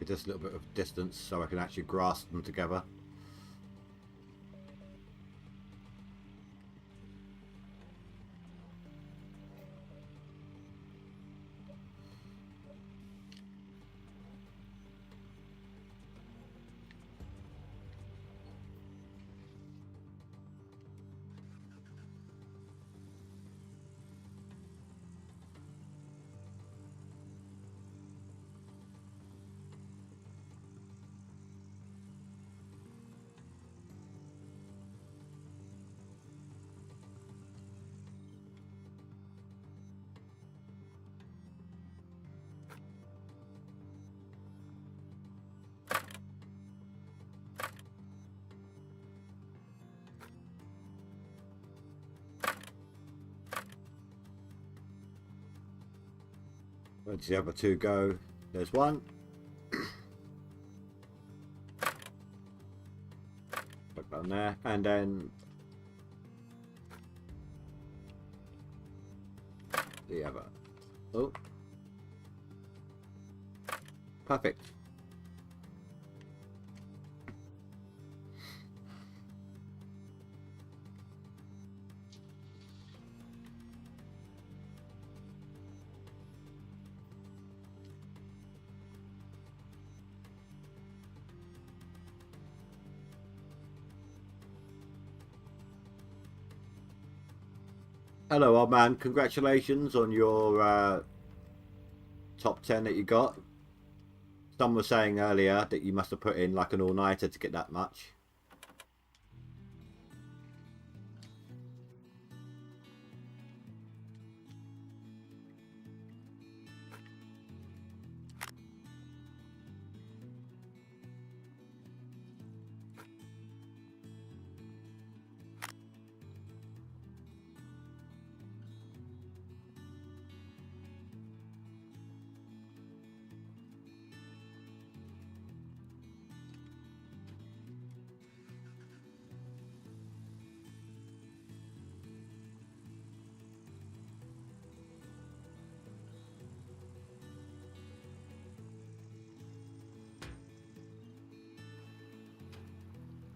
Just a little bit of distance so I can actually grasp them together. Where does the other two go? There's one. Put that on there, and then the other. Oh, perfect. Hello, old man. Congratulations on your top 10 that you got. Someone was saying earlier that you must have put in like an all-nighter to get that much.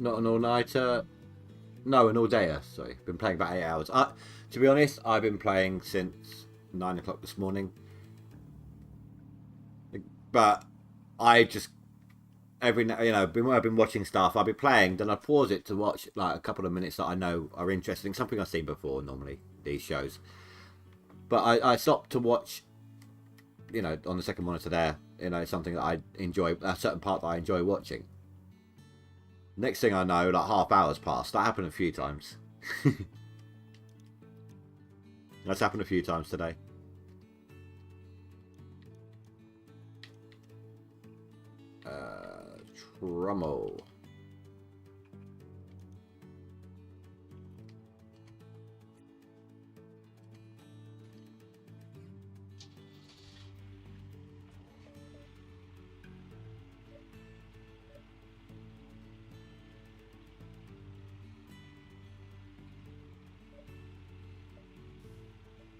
Not an all-nighter. No, an all-dayer. Sorry, been playing about 8 hours. To be honest, I've been playing since 9 o'clock this morning. But I just I've been watching stuff. I'll be playing, then I pause it to watch like a couple of minutes that I know are interesting. Something I've seen before normally these shows. But I stopped to watch. On the second monitor there. Something that I enjoy. A certain part that I enjoy watching. Next thing I know, like half hour's passed. That happened a few times. That's happened a few times today. Trummel.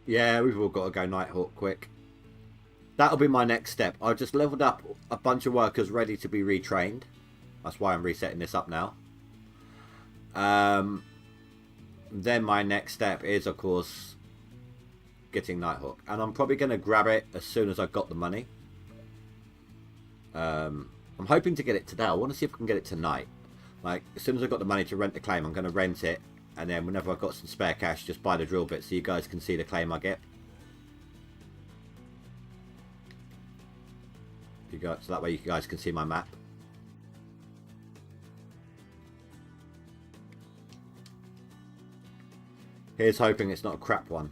Yeah, we've all got to go Nighthawk quick. That'll be my next step. I've just leveled up a bunch of workers ready to be retrained. That's why I'm resetting this up now. Then my next step is, of course, getting Nighthawk. And I'm probably going to grab it as soon as I've got the money. I'm hoping to get it today. I want to see if I can get it tonight. Like, as soon as I've got the money to rent the claim, I'm going to rent it. And then whenever I've got some spare cash, just buy the drill bit so you guys can see the claim I get. So that way you guys can see my map. Here's hoping it's not a crap one.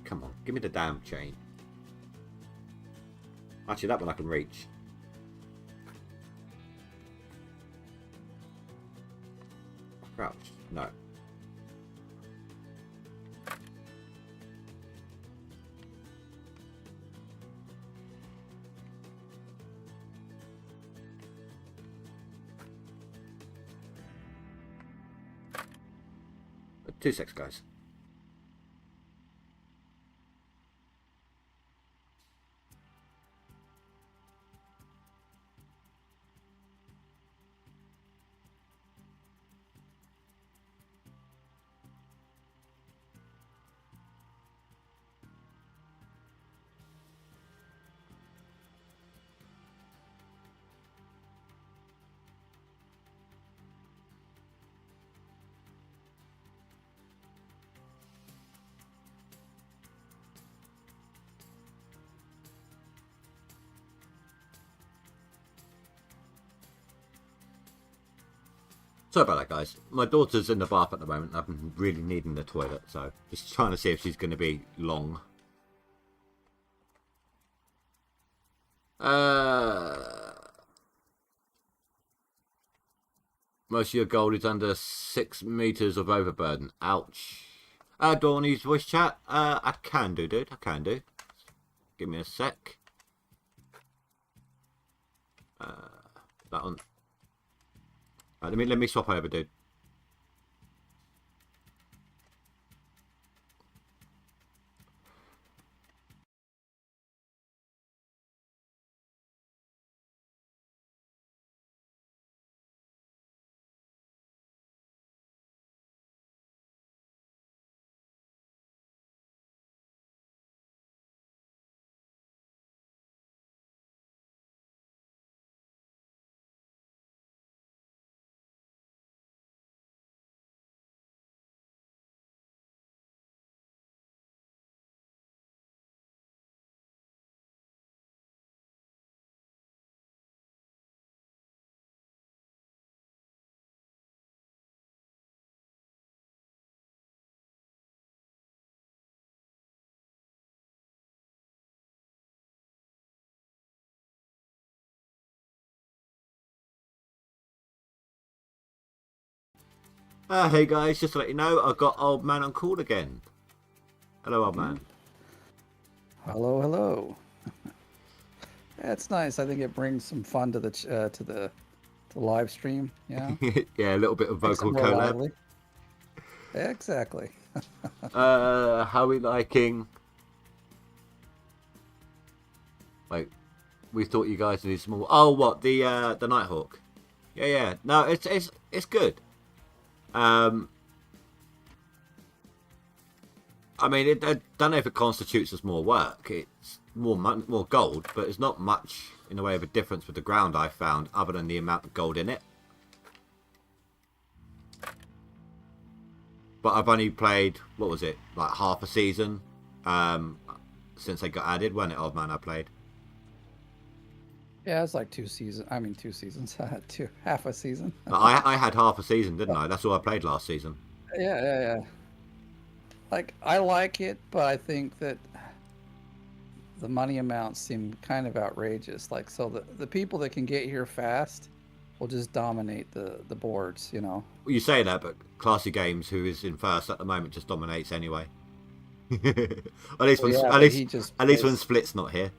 Come on, give me the damn chain. Actually, that one I can reach. crouch? No. Two secs, guys. Sorry about that, guys. My daughter's in the bath at the moment. I've been really needing the toilet, so just trying to see if she's going to be long. Most of your gold is under 6 meters of overburden. Ouch. Dorney's voice chat. I can do, dude. I can do. Give me a sec. That one. Right, let me swap over, dude. Hey guys, just to let you know, I've got old man on call again. Hello, old man. Hello, hello. That's nice. I think it brings some fun to the live stream. Yeah. Yeah, a little bit of vocal collab. Exactly. How are we liking? Wait, we thought you guys needed some more. Oh, what the Nighthawk? Yeah. No, it's good. I mean, I don't know if it constitutes as more work. It's more gold, but it's not much in the way of a difference with the ground I found, other than the amount of gold in it. But I've only played, what was it, like half a season since they got added. When it, old man, I played. Yeah, it's like 2 seasons. I mean, 2 seasons. Half a season. I had half a season, didn't I? That's all I played last season. Yeah. Like, I like it, but I think that the money amounts seem kind of outrageous. Like, so the people that can get here fast will just dominate the boards, you know. Well, you say that, but Classy Games, who is in first at the moment, just dominates anyway. at least when Split's not here.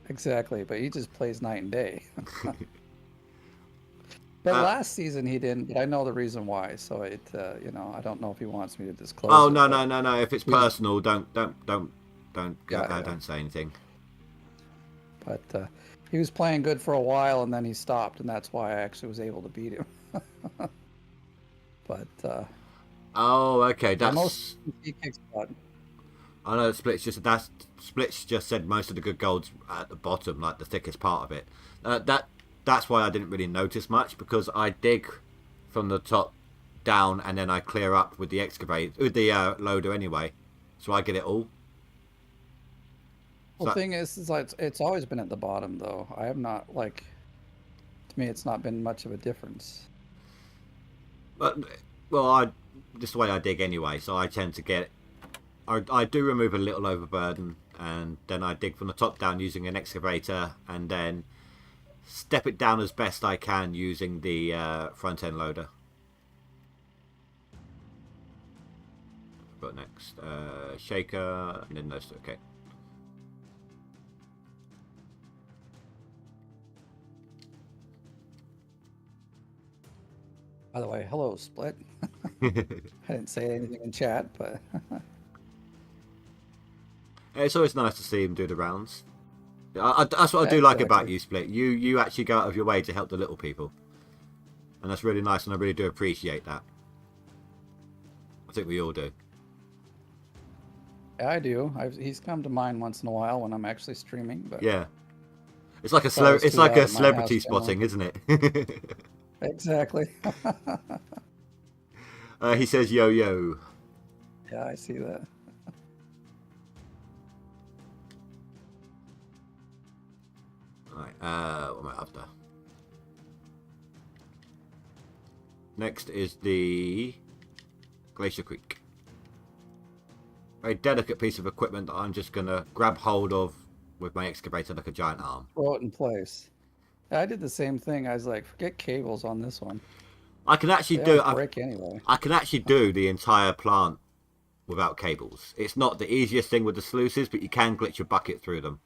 Exactly, but he just plays night and day. But last season he didn't. But I know the reason why. So it, you know, I don't know if he wants me to disclose. Oh no. If it's personal, don't say anything. But he was playing good for a while, and then he stopped, and that's why I actually was able to beat him. But oh, okay, that's. Most he kicks butt. I know Split's just said most of the good gold's at the bottom, like the thickest part of it. That's why I didn't really notice much, because I dig from the top down and then I clear up with the loader anyway, so I get it all. Well, the thing is like it's always been at the bottom though. I have not to me it's not been much of a difference. But well, just the way I dig anyway, so I tend to get. I do remove a little overburden, and then I dig from the top down using an excavator, and then step it down as best I can using the front end loader. Got next? Shaker, and then those two. Okay. By the way, hello, Split. I didn't say anything in chat, but It's always nice to see him do the rounds. That's what I do like about you, Split. You actually go out of your way to help the little people, and that's really nice, and I really do appreciate that. I think we all do. Yeah, I do. He's come to mine once in a while when I'm actually streaming. But yeah, it's like a celebrity spotting, isn't it? Exactly. He says yo yo. Yeah, I see that. Right, what am I after? Next is the Glacier Creek. Very delicate piece of equipment that I'm just going to grab hold of with my excavator like a giant arm. Throw it in place. I did the same thing. I was like, forget cables on this one. I can actually anyway. I can actually do the entire plant without cables. It's not the easiest thing with the sluices, but you can glitch your bucket through them.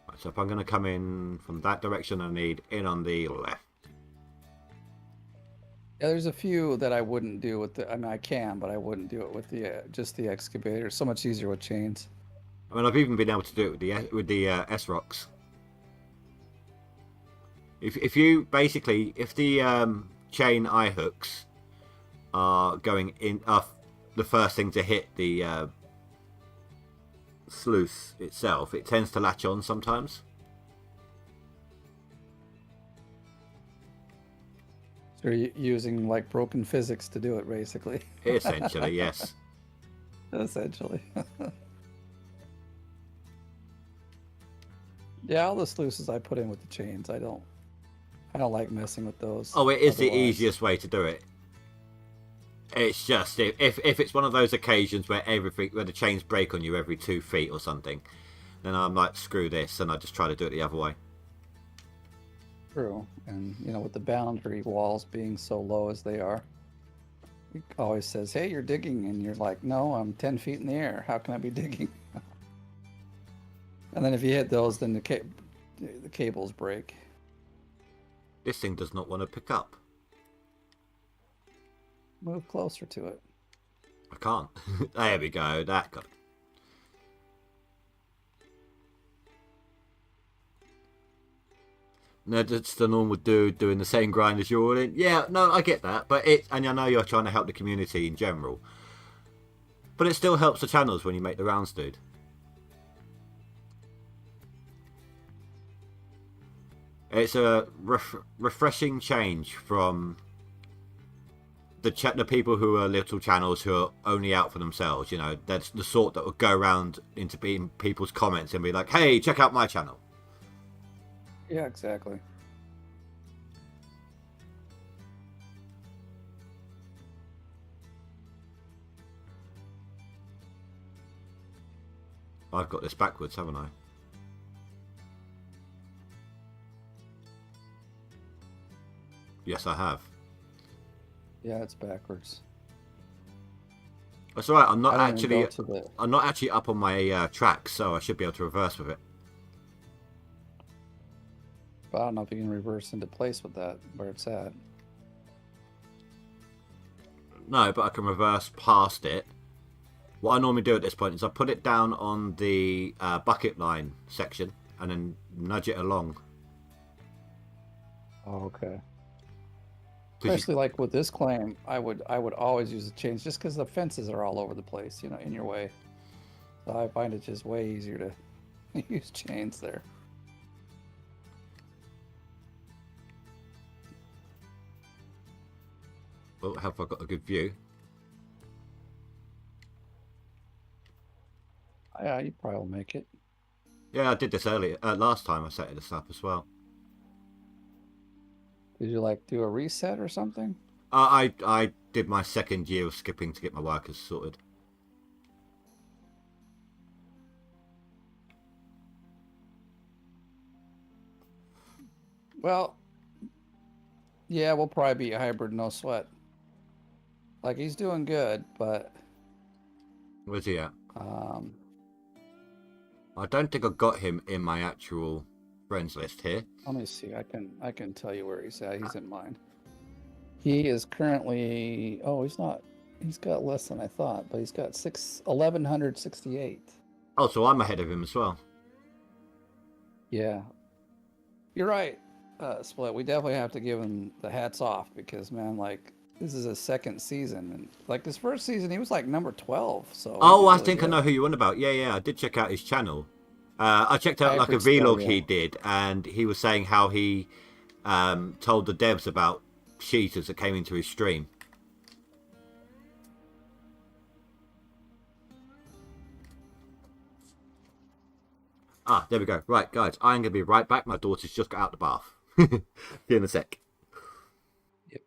Right, so if I'm going to come in from that direction, I need in on the left. Yeah, there's a few that I wouldn't do with the. I mean, I can, but I wouldn't do it with the just the excavator. It's so much easier with chains. I mean, I've even been able to do it with the S-Rocks. If you basically, if the chain eye hooks are going in, the first thing to hit the sluice itself, it tends to latch on sometimes. So you're using like broken physics to do it, basically. Essentially, yes. Essentially. Yeah, all the sluices I put in with the chains. I don't like messing with those. Oh, it is the easiest way to do it. It's just if it's one of those occasions where the chains break on you every 2 feet or something, then I'm like, screw this, and I just try to do it the other way. True, and with the boundary walls being so low as they are, it always says, "Hey, you're digging," and you're like, "No, I'm 10 feet in the air. How can I be digging?" And then if you hit those, then the cables break. This thing does not want to pick up. Move closer to it. I can't. There we go. That got it. No, that's the normal dude doing the same grind as you're in. Yeah, no, I get that, and I know you're trying to help the community in general, but it still helps the channels when you make the rounds, dude. It's a refreshing change from the people who are little channels who are only out for themselves. That's the sort that would go around into people's comments and be like, "Hey, check out my channel." Yeah, exactly. I've got this backwards, haven't I? Yes, I have. Yeah, it's backwards. That's all right. I'm not actually up on my track, so I should be able to reverse with it. But I don't know if you can reverse into place with that where it's at. No, but I can reverse past it. What I normally do at this point is I put it down on the bucket line section and then nudge it along. Oh, okay. Especially like with this claim, I would always use the chains just because the fences are all over the place, in your way. So I find it just way easier to use chains there. Well, have I got a good view? Yeah, you probably will make it. Yeah, I did this earlier. Last time I set this up as well. Did you do a reset or something? I did my second year of skipping to get my workers sorted. Well, yeah, we'll probably be a hybrid, no sweat. Like he's doing good, but Where's he at? um, I don't think I got him in my actual friends list here. let me see. I can tell you where he's at. He's in mine. He is currently. Oh, he's not. He's got less than I thought, but he's got 1168. Oh, so I'm ahead of him as well. Yeah, you're right. Split. We definitely have to give him the hats off because man, like this is his second season, and like his first season, he was like number 12. So he Oh, did I really think I good. know who you're on about. Yeah, yeah, I did check out his channel. I checked out like a Hybrid Still, vlog yeah. he did, and he was saying how he told the devs about cheaters that came into his stream. Ah, there we go. Right, guys, I'm going to be right back. My daughter's just got out the bath. See you in a sec. Yep.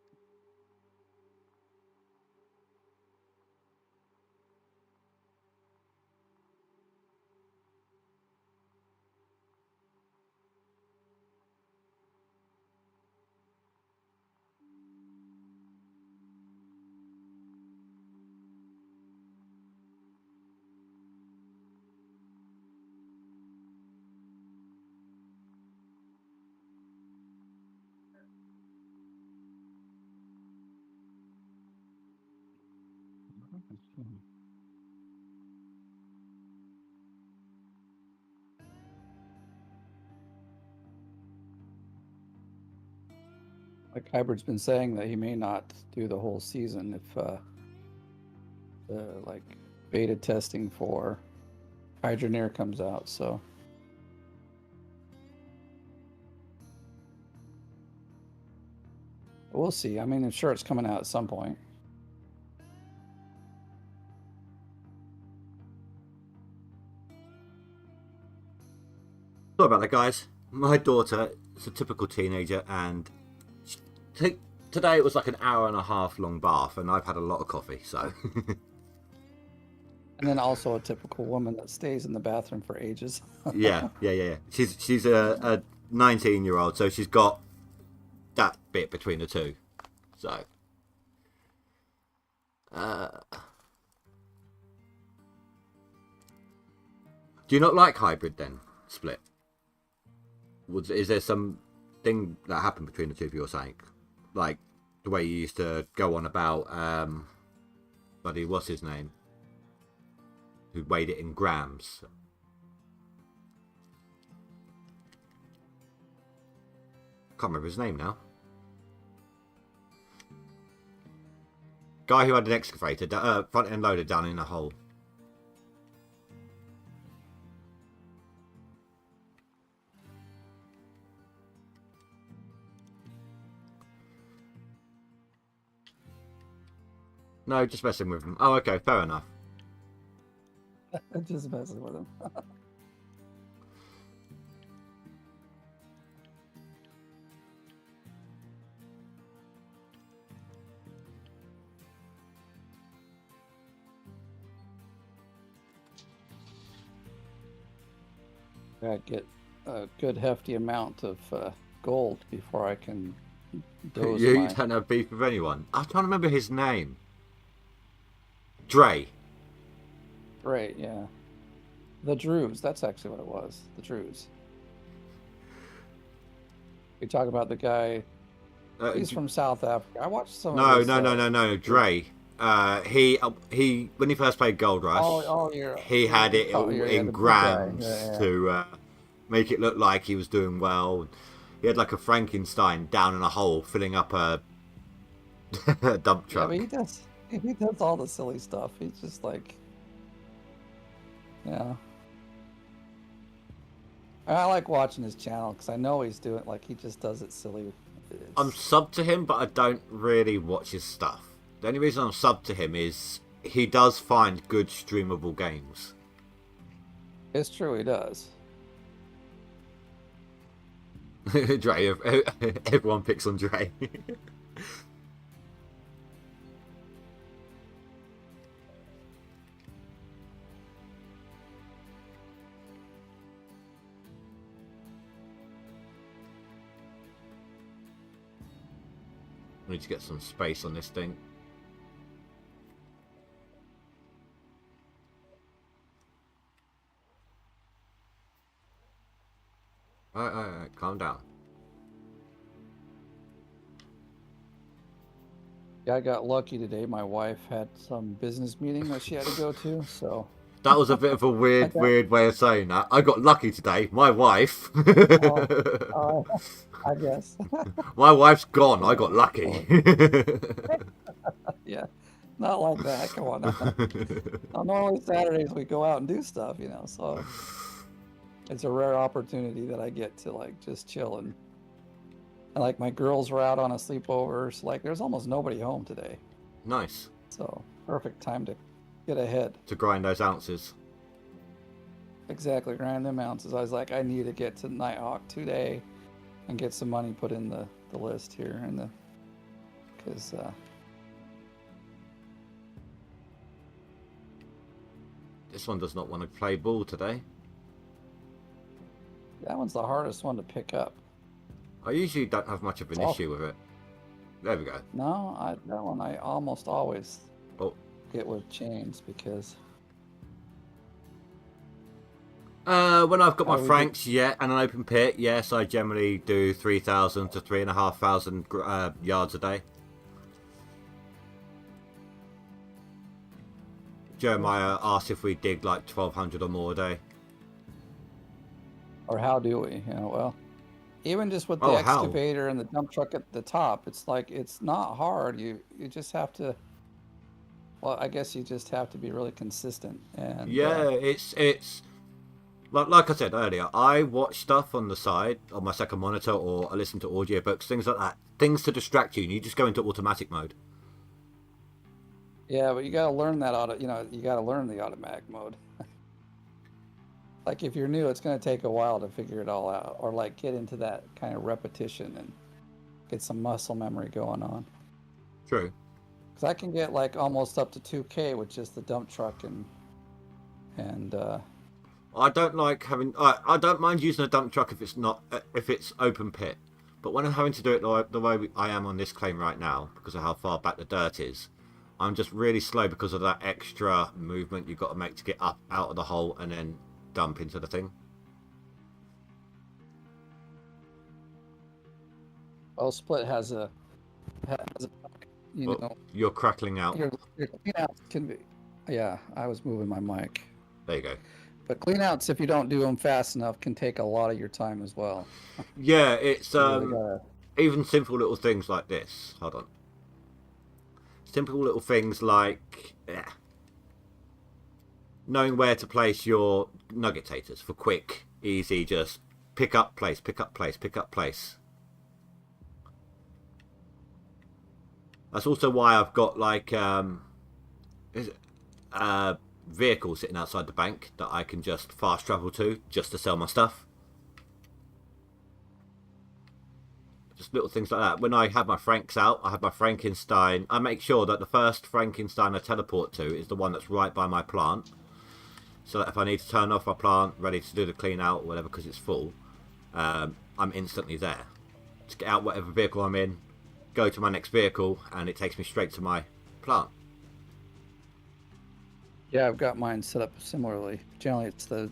Like Hybrid's been saying that he may not do the whole season if the like beta testing for Hydroneer comes out. So we'll see. I mean, I'm sure it's coming out at some point. Sorry about that, guys. My daughter is a typical teenager, and today it was like an hour and a half long bath, and I've had a lot of coffee, so. And then also a typical woman that stays in the bathroom for ages. Yeah. She's a 19-year-old, so she's got that bit between the two. So. Do you not like Hybrid then, Split? Is there some thing that happened between the two of you or something? Like the way you used to go on about, buddy, what's his name? Who weighed it in grams? Can't remember his name now. Guy who had an excavator, front end loader down in a hole. No, just messing with him. Oh, okay, fair enough. Just messing with him. I get a good hefty amount of gold before I can dose You my. don't have beef with anyone. I can't remember his name. Dre. Right, yeah. The Drews. That's actually what it was. The Drews. We talk about the guy. He's from South Africa. I watched some of his. No. Dre. He when he first played Gold Rush, he had it yeah, in the big guy. grams to make it look like he was doing well. He had like a Frankenstein down in a hole, filling up a dump Yeah, truck. but he does all the silly stuff. He's just like, yeah. I like watching his channel because I know he's doing like he just does it silly. I'm subbed to him, but I don't really watch his stuff. The only reason I'm subbed to him is he does find good streamable games. It's true, he does. Dre, everyone picks on Dre. I need to get some space on this thing. Alright, calm down. Yeah, I got lucky today. My wife had some business meeting that she had to go to, so That was a bit of a I weird, got. weird way of saying that. I got lucky today. My wife. Oh, I guess. My wife's gone. I got So, lucky. so yeah, not like that. Come on now. Normally Saturdays we go out and do stuff, so it's a rare opportunity that I get to like just chill and like my girls were out on a sleepover. So like there's almost nobody home today. Nice. So perfect time to get ahead. To grind those ounces. Exactly, grind them ounces. I was like, I need to get to Nighthawk today and get some money put in the list here because This one does not want to play ball today. that one's the hardest one to pick up. I usually don't have much of an issue with it. There we go. No, that one I almost always Oh. get with chains because When I've got my we franks, yeah, and an open pit, yes, I generally do 3,000 to 3,500 yards a day. Jeremiah asked if we dig like 1,200 or more a day. or how do we? Well, even just with the Oh, how? excavator and the dump truck at the top, it's like it's not hard. You just have to. Well, I guess you just have to be really consistent and. Yeah, it's like I said earlier. I watch stuff on the side on my second monitor, or I listen to audiobooks, things like that. Things to distract you, and you just go into automatic mode. Yeah, but you gotta learn that you gotta learn the automatic mode. Like if you're new, it's gonna take a while to figure it all out, or like get into that kind of repetition and get some muscle memory going on. True. Because I can get like almost up to 2K with just the dump truck and I don't like having. I don't mind using a dump truck if it's open pit, but when I'm having to do it the way I am on this claim right now, because of how far back the dirt is, I'm just really slow because of that extra movement you've got to make to get up out of the hole and then dump into the thing. well, Split has a You're crackling out. your cleanouts can be. Yeah, I was moving my mic. There you go. But cleanouts, if you don't do them fast enough, can take a lot of your time as well. Yeah, it's You really gotta. even simple little things like this. Hold on. Simple little things like knowing where to place your nugget taters for quick, easy, just pick up, place, pick up, place, pick up, place. That's also why I've got like vehicle sitting outside the bank that I can just fast travel to just to sell my stuff. Just little things like that. When I have my Franks out, I have my Frankenstein. I make sure that the first Frankenstein I teleport to is the one that's right by my plant. So that if I need to turn off my plant, ready to do the clean out or whatever because it's full, I'm instantly there. Just get out whatever vehicle I'm in, go to my next vehicle, and it takes me straight to my plant. Yeah, I've got mine set up similarly. Generally, it's the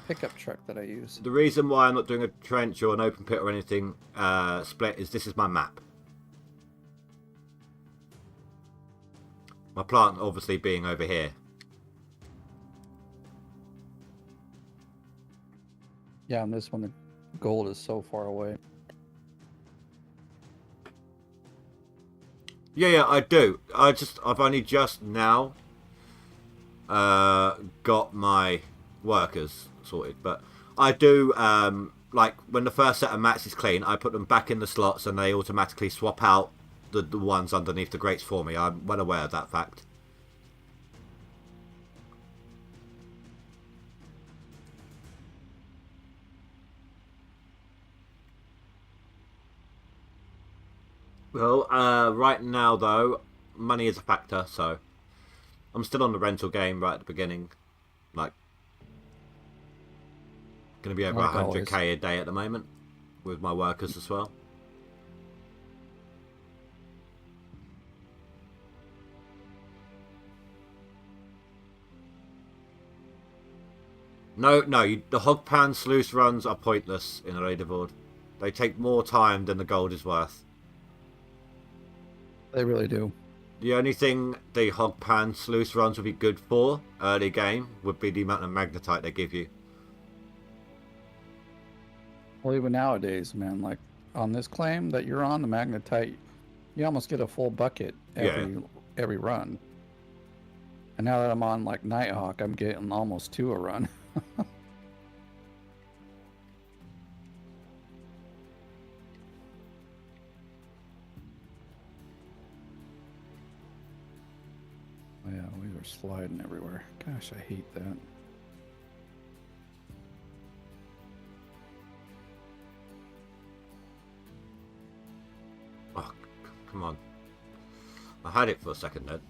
pickup truck that I use. The reason why I'm not doing a trench or an open pit or anything split is this is my map. My plant obviously being over here. Yeah, on this one, the gold is so far away. Yeah, I do. I've only just now got my workers sorted, but I do like when the first set of mats is clean, I put them back in the slots and they automatically swap out the ones underneath the grates for me. I'm well aware of that fact. Well, right now though, money is a factor, so I'm still on the rental game right at the beginning. Like, going to be over Like 100k a day at the moment with my workers as well. No, the hog pan sluice runs are pointless in a leaderboard. They take more time than the gold is worth. They really do. The only thing the hog pan sluice runs would be good for early game would be the amount of magnetite they give you. Well, even nowadays, man, like on this claim that you're on, the magnetite, you almost get a full bucket every run. And now that I'm on like Nighthawk, I'm getting almost 2 a run. Oh, yeah, we were sliding everywhere. Gosh, I hate that. Oh, come on. I had it for a second then.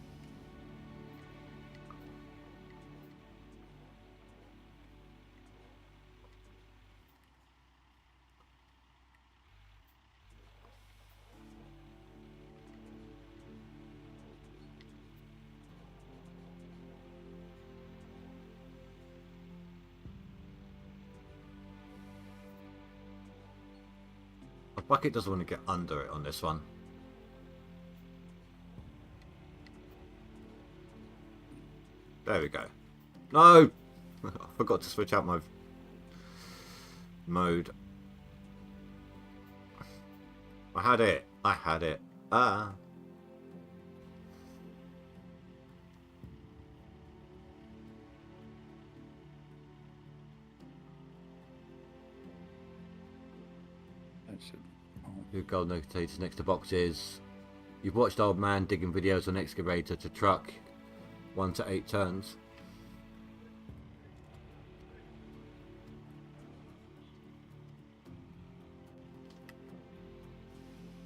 The bucket doesn't want to get under it on this one. There we go. No! I forgot to switch out my mode. I had it. Ah. That should. Your gold notators next to boxes. You've watched old man digging videos on excavator to truck 1 to 8 turns.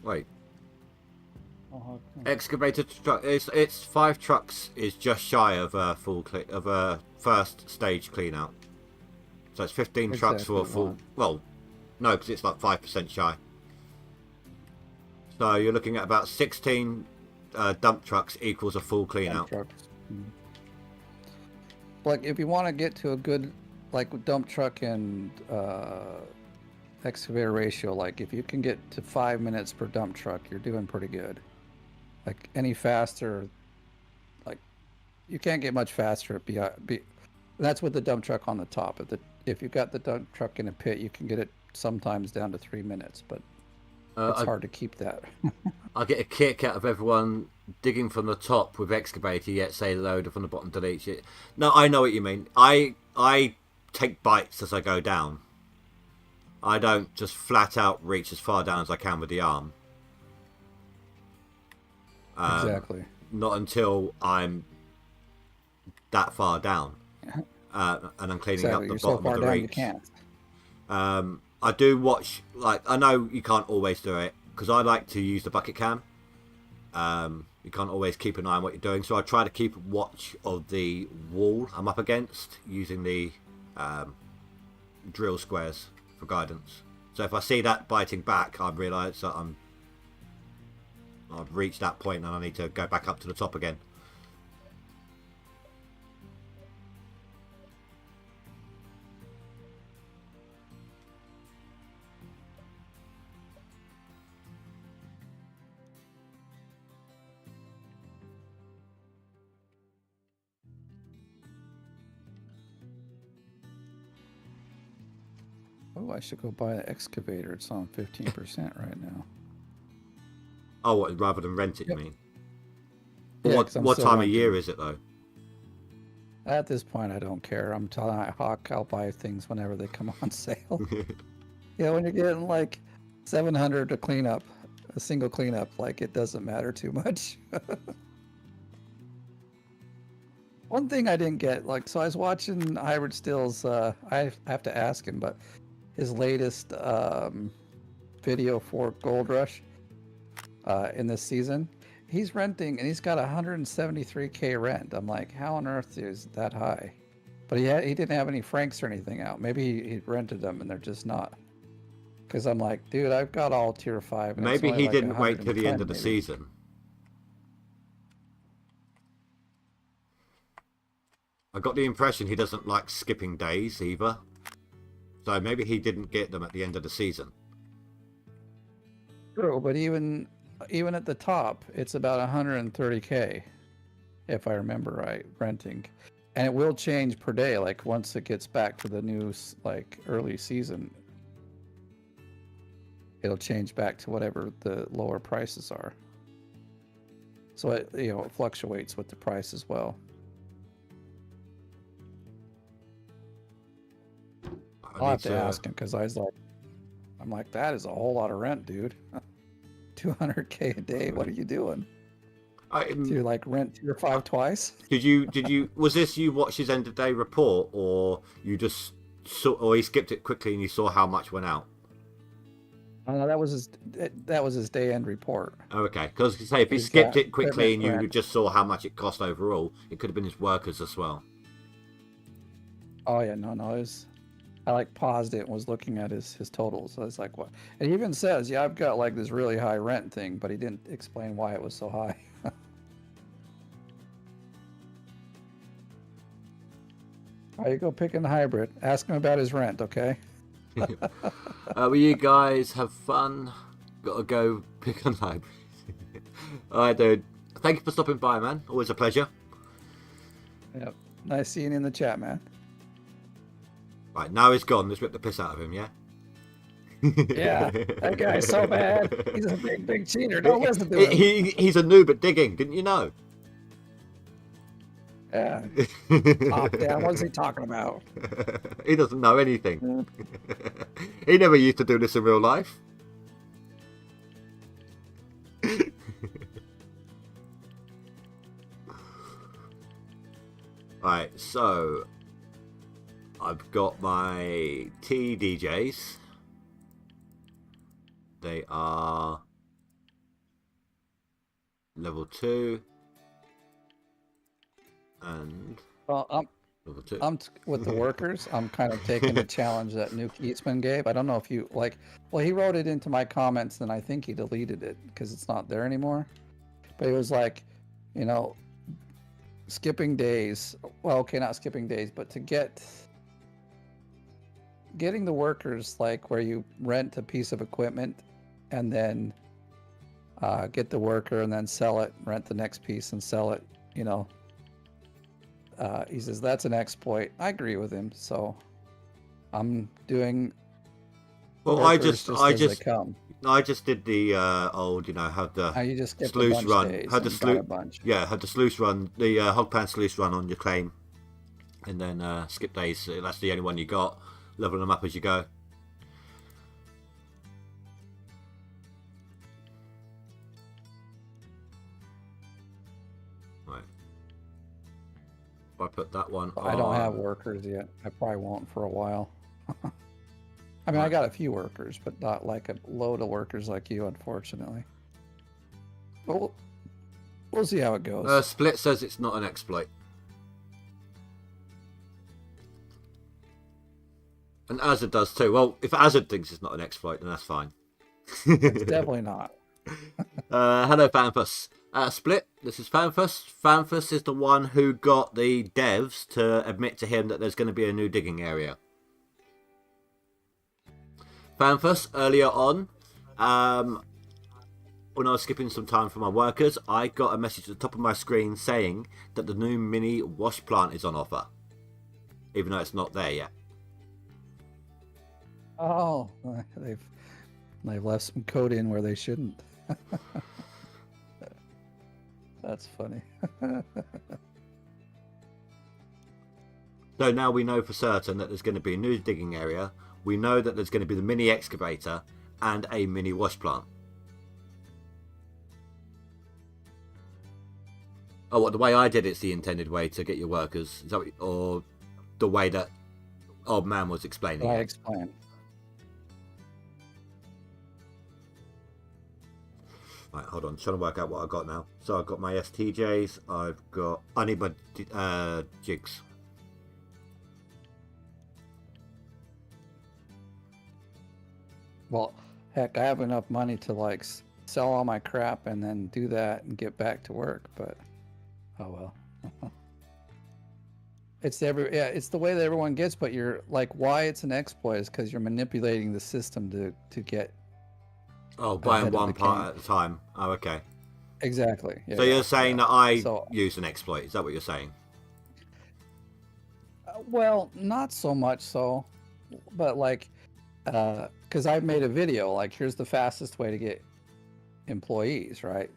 Wait. Oh, Excavator to truck. It's 5 trucks is just shy of a first stage clean out. So it's 15 trucks for a full. Well, no, because it's like 5% shy. So you're looking at about 16 dump trucks equals a full clean out. Like if you want to get to a good like dump truck and excavator ratio, like if you can get to 5 minutes per dump truck, you're doing pretty good. Like any faster, like you can't get much faster. That's with the dump truck on the top. If you've got the dump truck in a pit, you can get it sometimes down to 3 minutes, but it's hard to keep that. I get a kick out of everyone digging from the top with excavator, yet say loader from the bottom deletes it. No, I know what you mean. I take bites as I go down. I don't just flat out reach as far down as I can with the arm. Exactly. Not until I'm that far down, and I'm cleaning up the You're bottom so far of the down reach. you can't. I do watch, like, I know you can't always do it because I like to use the bucket cam. You can't always keep an eye on what you're doing, so I try to keep watch of the wall I'm up against using the drill squares for guidance. So if I see that biting back, I realise that I've reached that point and I need to go back up to the top again. Oh, I should go buy the excavator. It's on 15% right now. Oh, what, rather than rent it, you mean? Yeah, What time of year is it, though? At this point, I don't care. I'm telling Hawk, I'll buy things whenever they come on sale. Yeah, when you're getting like 700 to clean up, a single cleanup, like it doesn't matter too much. One thing I didn't get, like, so I was watching Hybrid Stills. I have to ask him, but his latest video for GoldRush in this season, he's renting and he's got 173K rent. I'm like, how on earth is that high? But he didn't have any Franks or anything out. Maybe he rented them and they're just not. Because I'm like, dude, I've got all tier 5. And Maybe he like didn't wait till the end of the season. I got the impression he doesn't like skipping days either. So maybe he didn't get them at the end of the season. True, but even at the top, it's about 130K, if I remember right, renting. And it will change per day, like once it gets back to the new like early season. It'll change back to whatever the lower prices are. So it, you know, it fluctuates with the price as well. I'll have to ask him because I'm like, that is a whole lot of rent, dude. 200K a day. What are you doing? Do you like rent Tier 5 twice? Did you? Was this you watched his end of day report, or you just saw, or he skipped it quickly and you saw how much went out? Oh, no, that was his day end report. Oh, okay, because say if he skipped it quickly and you just saw how much it cost overall, it could have been his workers as well. Oh yeah, no, I like paused it and was looking at his totals. So it's like, what? And he even says, yeah, I've got like this really high rent thing, but he didn't explain why it was so high. All right, you go pick in the hybrid. Ask him about his rent, okay? Will you guys have fun? Gotta go pick a hybrid. All right, dude. Thank you for stopping by, man. Always a pleasure. Yep. Nice seeing you in the chat, man. Right, now he's gone. Let's rip the piss out of him, yeah? Yeah, that guy's so bad. He's a big cheater. Don't listen to him. He's a noob at digging. Didn't you know? Yeah. Top down. What's he talking about? He doesn't know anything. He never used to do this in real life. Right, so I've got my TDJs. They are level 2 and well, level 2. With the workers. I'm kind of taking the challenge that Nuke Eastman gave. I don't know if you like. Well, he wrote it into my comments, and I think he deleted it because it's not there anymore. But it was like, you know, skipping days. Well, okay, not skipping days, but to getting the workers, like where you rent a piece of equipment and then get the worker and then sell it, rent the next piece and sell it, you know. He says that's an exploit. I agree with him, so I'm doing. Well, I just did the old, you know, had the you just sluice run, had the sluice, bunch. yeah, had the sluice run, the hogpan sluice run on your claim, and then skip days. So that's the only one you got. Leveling them up as you go. Right. If I put that one on... I don't have workers yet. I probably won't for a while. I mean, I got a few workers, but not like a load of workers like you, unfortunately. But we'll see how it goes. Split says it's not an exploit. And Azad does too. Well, if Azad thinks it's not an exploit, then that's fine. It's definitely not. Hello, Fanfuss. Split, this is Fanfuss. Fanfuss is the one who got the devs to admit to him that there's going to be a new digging area. Fanfuss, earlier on, when I was skipping some time for my workers, I got a message at the top of my screen saying that the new mini wash plant is on offer. Even though it's not there yet. Oh, they've left some code in where they shouldn't. That's funny. So now we know for certain that there's going to be a new digging area. We know that there's going to be the mini excavator and a mini wash plant. Oh, what, the way I did it's the intended way to get your workers? Is that what, or the way that Old Man was explaining? I explained. Right, hold on. I'm trying to work out what I've got now. So I've got my STJs. I need my jigs. Well, heck, I have enough money to like sell all my crap and then do that and get back to work, but oh well. it's the way that everyone gets, but you're like, why it's an exploit is because you're manipulating the system to get Oh, buying ahead of the one part game. at a time. Oh, okay. Exactly. So Yeah. you're saying Yeah. that I So, use an exploit? Is that what you're saying? well, not so much so, but like, because I've made a video like, here's the fastest way to get employees, right?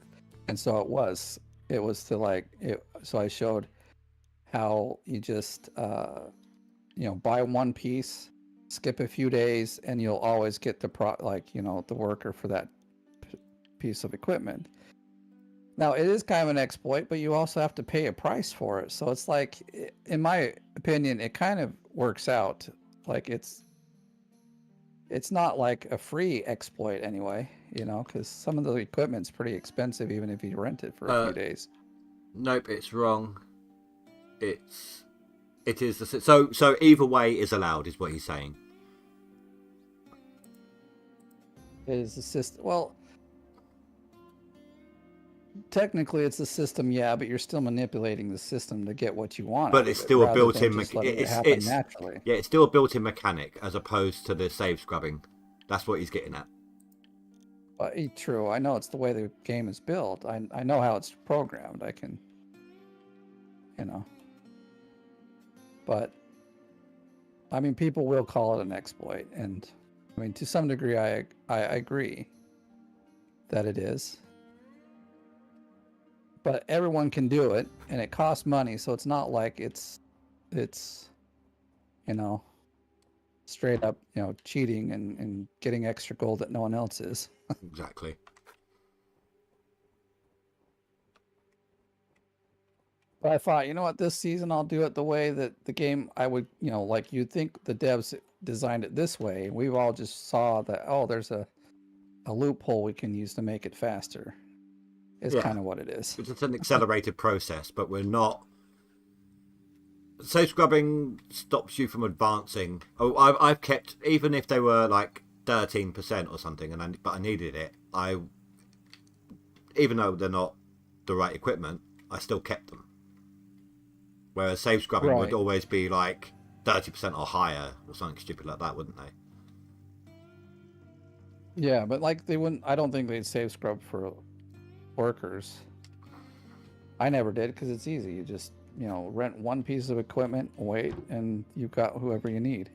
And so it was to like it. So I showed how you just buy one piece, skip a few days, and you'll always get the worker for that piece of equipment. Now it is kind of an exploit, but you also have to pay a price for it. So it's like, in my opinion, it kind of works out. Like it's not like a free exploit anyway, because some of the equipment's pretty expensive even if you rent it for a Uh, few days. nope, it's wrong. It is so either way is allowed, is what he's saying. It is the system. Well, technically it's the system, yeah, but you're still manipulating the system to get what you want But out it's of it still a rather than built-in. just letting it happen It's naturally. yeah, it's still a built-in mechanic as opposed to the save scrubbing. That's what he's getting at. But true, I know it's the way the game is built. I know how it's programmed. I can, you know. But I mean, people will call it an exploit, and I mean, to some degree, I agree that it is. But everyone can do it, and it costs money, so it's not like it's you know straight up cheating and getting extra gold that no one else is. Exactly. But I thought, you know what, this season I'll do it the way that the game I would, like you'd think the devs designed it this way. We've all just saw that, oh, there's a loophole we can use to make it faster. Is Yeah, kind of what it is. it's an accelerated process, but we're not. Save scrubbing stops you from advancing. Oh, I've kept, even if they were like 13% or something, but I needed it. Even though they're not the right equipment, I still kept them. Whereas save scrubbing would Right. always be like 30% or higher or something stupid like that, wouldn't they? Yeah, but like they wouldn't. I don't think they'd save scrub for workers. I never did because it's easy. You just rent one piece of equipment, wait, and you've got whoever you need.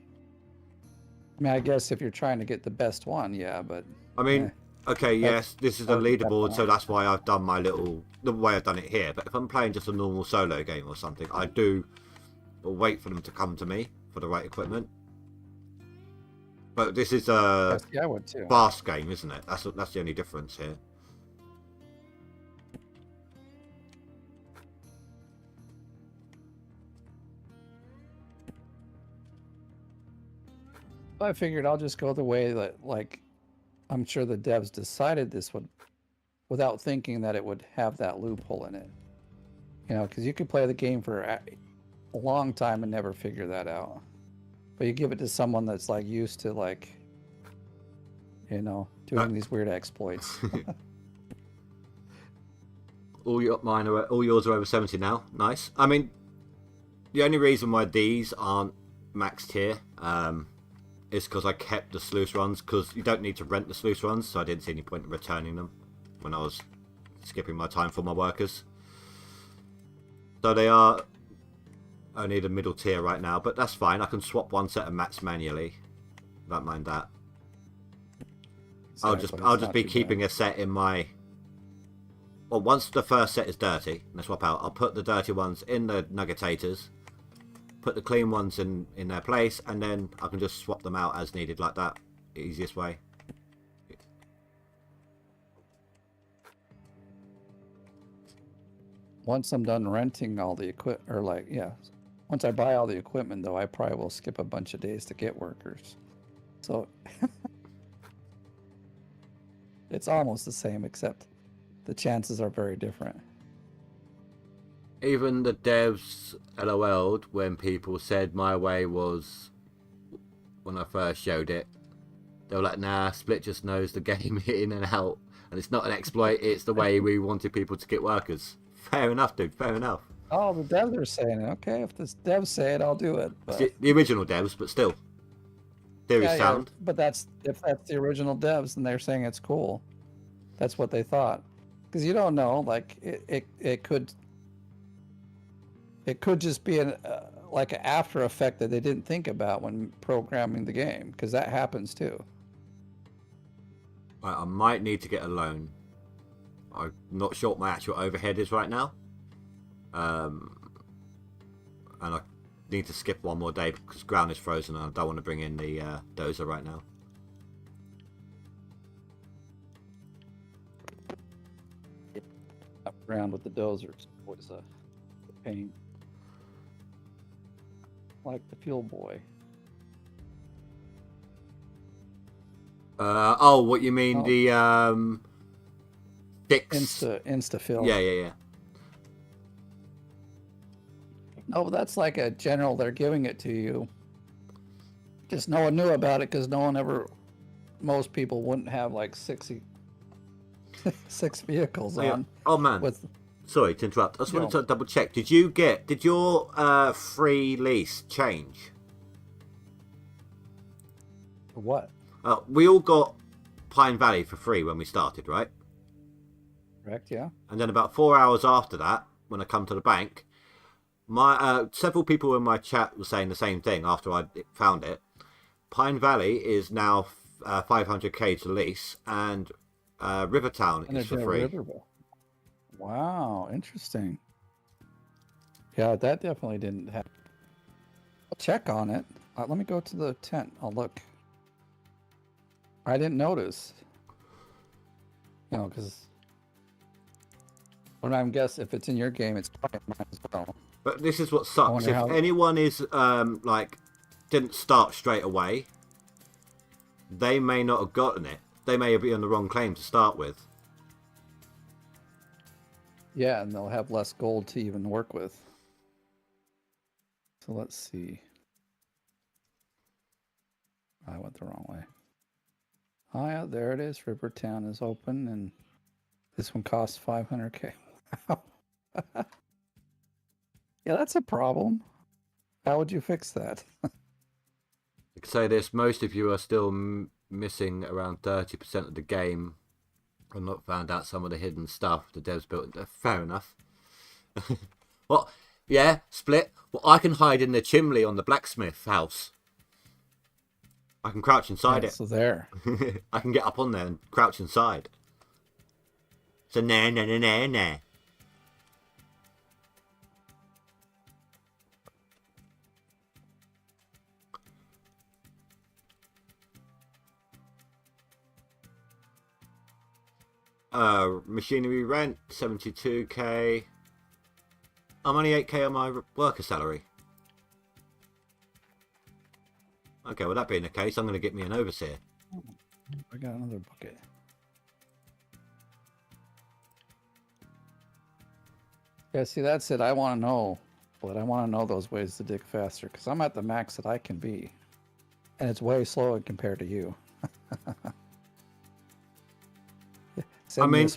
I mean, I guess if you're trying to get the best one, yeah, but I eh, mean, okay, yes, this is a that would depend leaderboard, on so it. that's why I've done the way I've done it here. But if I'm playing just a normal solo game or something, I do wait for them to come to me for the right equipment. But this is a Yes, yeah, I would too. fast game, isn't it? That's the only difference here. I figured I'll just go the way that, like, I'm sure the devs decided this would, without thinking that it would have that loophole in it. Because you could play the game for a long time and never figure that out. But you give it to someone that's like used to doing these weird exploits. All yours are over 70 now. Nice. I mean, the only reason why these aren't maxed here is because I kept the sluice runs, because you don't need to rent the sluice runs, so I didn't see any point in returning them when I was skipping my time for my workers. So they are only the middle tier right now, but that's fine. I can swap one set of mats manually. Don't mind that. Exactly, I'll it's just not be too keeping bad. a set in my. Well, once the first set is dirty, and I swap out, I'll put the dirty ones in the nuggetators, put the clean ones in their place, and then I can just swap them out as needed like that. Easiest way. Once I'm done renting all the once I buy all the equipment, though, I probably will skip a bunch of days to get workers. So it's almost the same, except the chances are very different. Even the devs LOL'd when people said my way was, when I first showed it, they were like, nah, Split just knows the game in and out, and it's not an exploit, it's the way we wanted people to get workers. Fair enough, dude, fair enough. Oh, the devs are saying it. Okay, if the devs say it, I'll do it. It's But the original devs, but still, theory's yeah, yeah. sound. But if that's the original devs, and they're saying it's cool. That's what they thought. Because you don't know, like it could just be like an after effect that they didn't think about when programming the game, because that happens too. I might need to get a loan. I'm not sure what my actual overhead is right now. And I need to skip one more day because ground is frozen and I don't want to bring in the dozer right now. Up around with the dozers. What is a pain? Like the fuel boy. Oh, what you mean? Oh. The fix? Insta fill. Yeah. No, but that's like a general. They're giving it to you. Just no one knew about it because no one ever. Most people wouldn't have like 6 vehicles on. Oh man. With Sorry to interrupt. I just wanted to double check. Did your free lease change? what? We all got Pine Valley for free when we started, right? Correct. Yeah. And then about 4 hours after that, when I come to the bank, my several people in my chat were saying the same thing after I found it. Pine Valley is now 500k to lease, and Rivertown is for free. Wow, interesting. Yeah, that definitely didn't happen. I'll check on it. Let me go to the tent. I'll look. I didn't notice. You know, because when I'm guessing if it's in your game, it's probably mine as well. But this is what sucks. If anyone is like didn't start straight away, they may not have gotten it. They may be on the wrong claim to start with. Yeah, and they'll have less gold to even work with. So let's see. I went the wrong way. Oh yeah, there it is. Rivertown is open, and this one costs 500k. Wow. Yeah, that's a problem. How would you fix that? I could say this: most of you are still missing around 30% of the game, and not found out some of the hidden stuff the devs built. Fair enough. What? Yeah, split. Well, I can hide in the chimney on the blacksmith house. I can crouch inside it. So there. I can get up on there and crouch inside. So nah. Machinery rent 72k. I'm only 8k on my worker salary. Okay, well that being the case, I'm going to get me an overseer. I got another bucket. Yeah, see, that's it. I want to know, but I want to know those ways to dig faster because I'm at the max that I can be, and it's way slower compared to you. Send me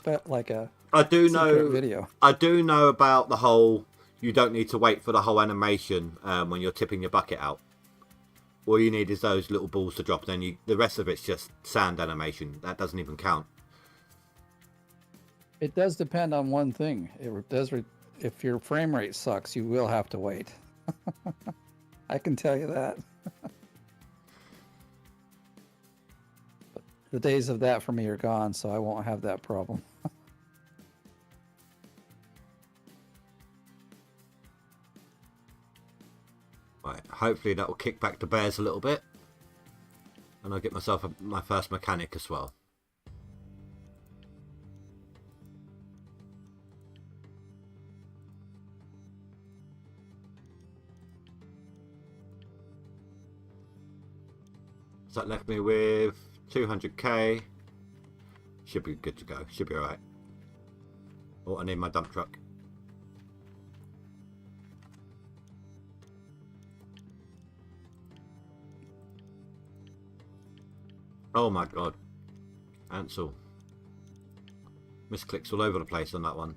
I do know video. I do know about the whole. You don't need to wait for the whole animation when you're tipping your bucket out. All you need is those little balls to drop. Then the rest of it's just sand animation. That doesn't even count. It does depend on one thing. It does. If your frame rate sucks, you will have to wait. I can tell you that. The days of that for me are gone, so I won't have that problem. Right, hopefully that will kick back the bears a little bit. And I'll get myself my first mechanic as well. So that left me with 200k. Should be good to go. Should be alright. Oh, I need my dump truck. Oh my god. Ansel. Misclicks all over the place on that one.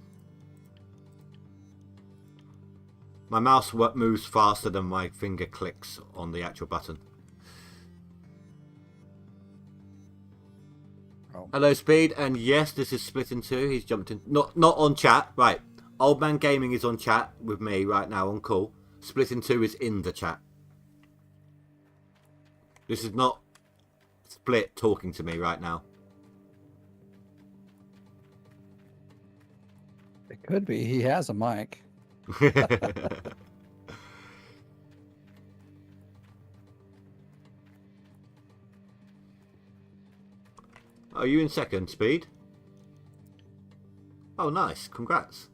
My mouse moves faster than my finger clicks on the actual button. Oh. Hello, Speed, and yes, this is split in two. He's jumped in. Not on chat, right? Old Man Gaming is on chat with me right now on call. Split in two is in the chat. This is not Split talking to me right now. It could be. He has a mic. Are you in second, Speed? Oh, nice. Congrats.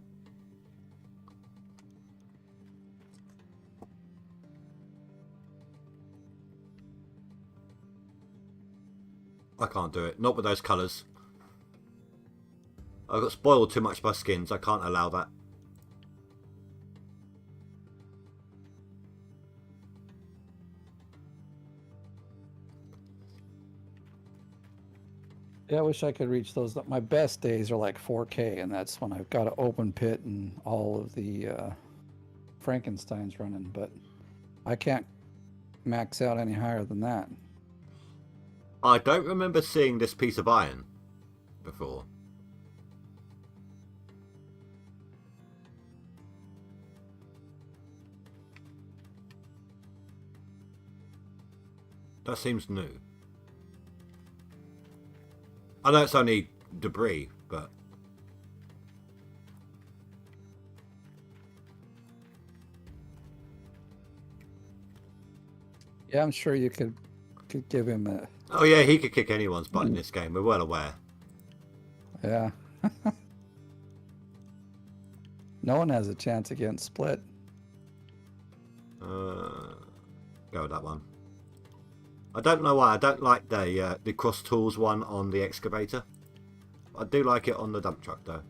I can't do it. Not with those colours. I got spoiled too much by skins. I can't allow that. Yeah, I wish I could reach those. My best days are like 4K, and that's when I've got an open pit and all of the Frankenstein's running, but I can't max out any higher than that. I don't remember seeing this piece of iron before. That seems new. I know it's only debris, but... Yeah, I'm sure you could give him a... Oh yeah, he could kick anyone's butt in this game. We're well aware. Yeah. No one has a chance against Split. Go with that one. I don't know why. I don't like the cross tools one on the excavator. I do like it on the dump truck though.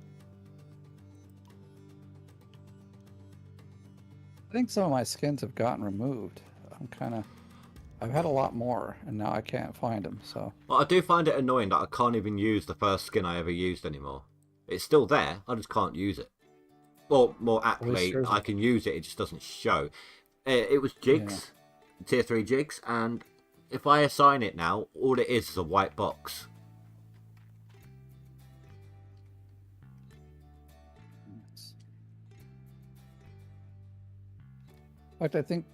I think some of my skins have gotten removed. I've had a lot more, and now I can't find them, so... Well, I do find it annoying that I can't even use the first skin I ever used anymore. It's still there, I just can't use it. Well, more aptly, I can use it, it just doesn't show. It was jigs, yeah. Tier 3 jigs, and if I assign it now, all it is a white box. In fact, I think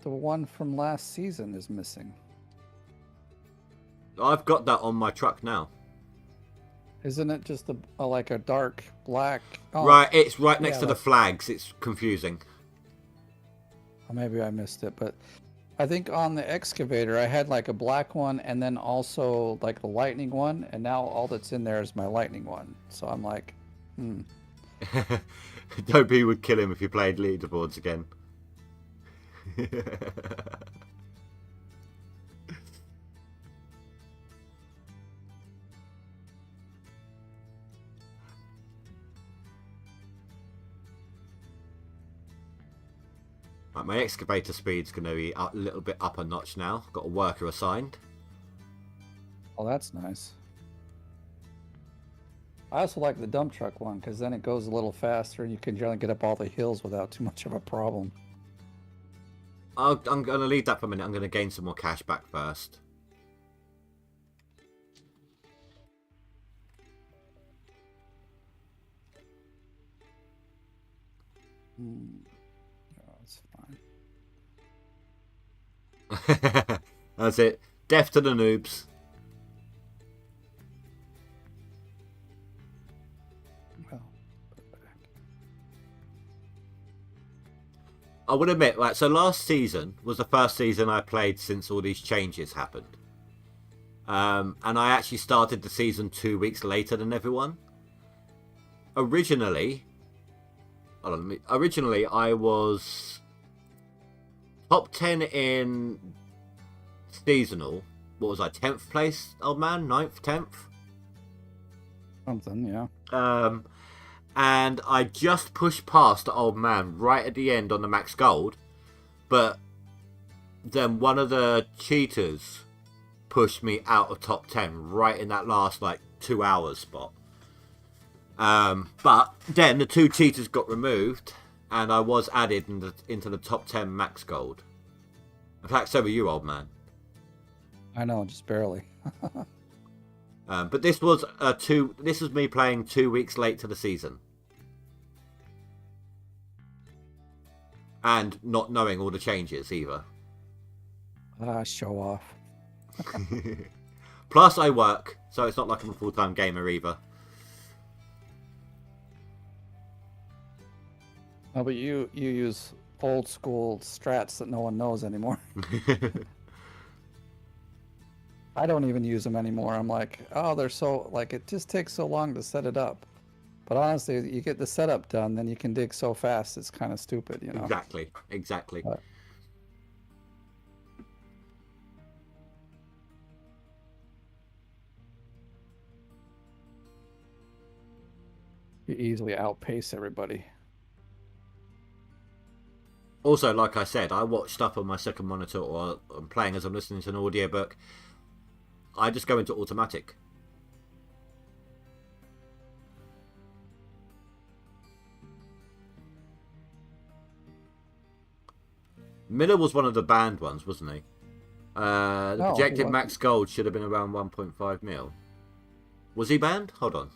the one from last season is missing. I've got that on my truck now. Isn't it just like a dark black? Oh, right, it's right next to the flags. It's confusing. Maybe I missed it, but I think on the excavator I had like a black one and then also like the lightning one, and now all that's in there is my lightning one. So I'm like, Dobie would kill him if he played leaderboards again. Right, my excavator speed's going to be a little bit up a notch now. Got a worker assigned. Oh, that's nice. I also like the dump truck one because then it goes a little faster and you can generally get up all the hills without too much of a problem. I'm going to leave that for a minute. I'm going to gain some more cash back first. Oh, that's fine. That's it. Death to the noobs. Well, I would admit, right, so last season was the first season I played since all these changes happened. And I actually started the season 2 weeks later than everyone. Originally, I was top 10 in seasonal. What was I, 10th place, old man? 9th, 10th? Something, yeah. And I just pushed past the old man right at the end on the max gold, but then one of the cheaters pushed me out of top 10 right in that last 2 hours spot. But then the 2 cheaters got removed, and I was added into the top 10 max gold. In fact, so were you, old man. I know, just barely. But this was This was me playing 2 weeks late to the season, and not knowing all the changes either. Show off. Plus, I work, so it's not like I'm a full-time gamer either. Oh, but you use old school strats that no one knows anymore. I don't even use them anymore. I'm like, oh, they're so, like, it just takes so long to set it up. But honestly, you get the setup done, then you can dig so fast. It's kind of stupid, you know. Exactly. You easily outpace everybody. Also, like I said, I watch stuff on my second monitor, or I'm playing as I'm listening to an audiobook. I just go into automatic. Miller was one of the banned ones, wasn't he? The No, projected he max gold should have been around 1.5 mil. Was he banned? Hold on.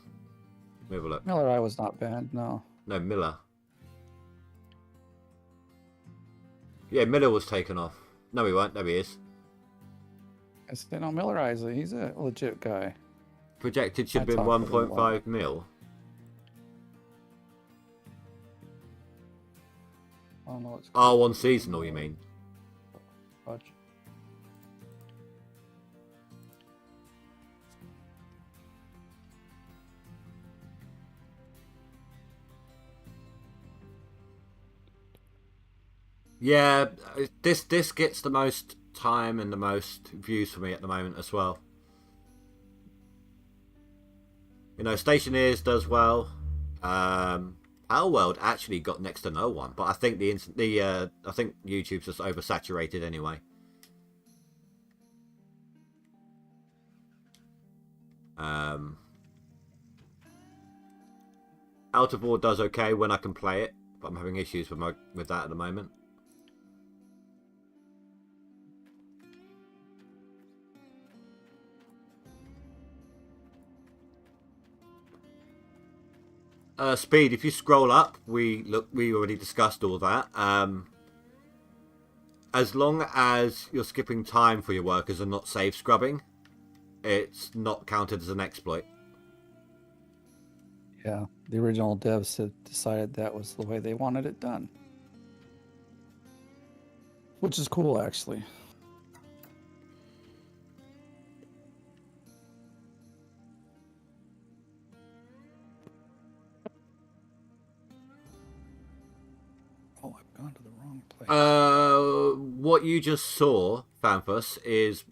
Let me have a look. Miller I was not banned, no. No, Miller. Yeah, Miller was taken off. No, he weren't. There he is. I said, no, Miller Isley, he's a legit guy. Projected should have been talked to him a lot. 1.5 mil. Oh, no, it's Oh, on seasonal, you mean? Fudge. Yeah, this gets the most time and the most views for me at the moment as well. You know, Stationeers does well. Our World actually got next to no one, but I think I think YouTube's just oversaturated anyway. Out of War does okay when I can play it, but I'm having issues with that at the moment. Speed, if you scroll up, we already discussed all that. As long as you're skipping time for your workers and not save scrubbing, it's not counted as an exploit. Yeah, the original devs had decided that was the way they wanted it done. Which is cool, actually. Oh, I've gone to the wrong place. What you just saw, Fanfus, is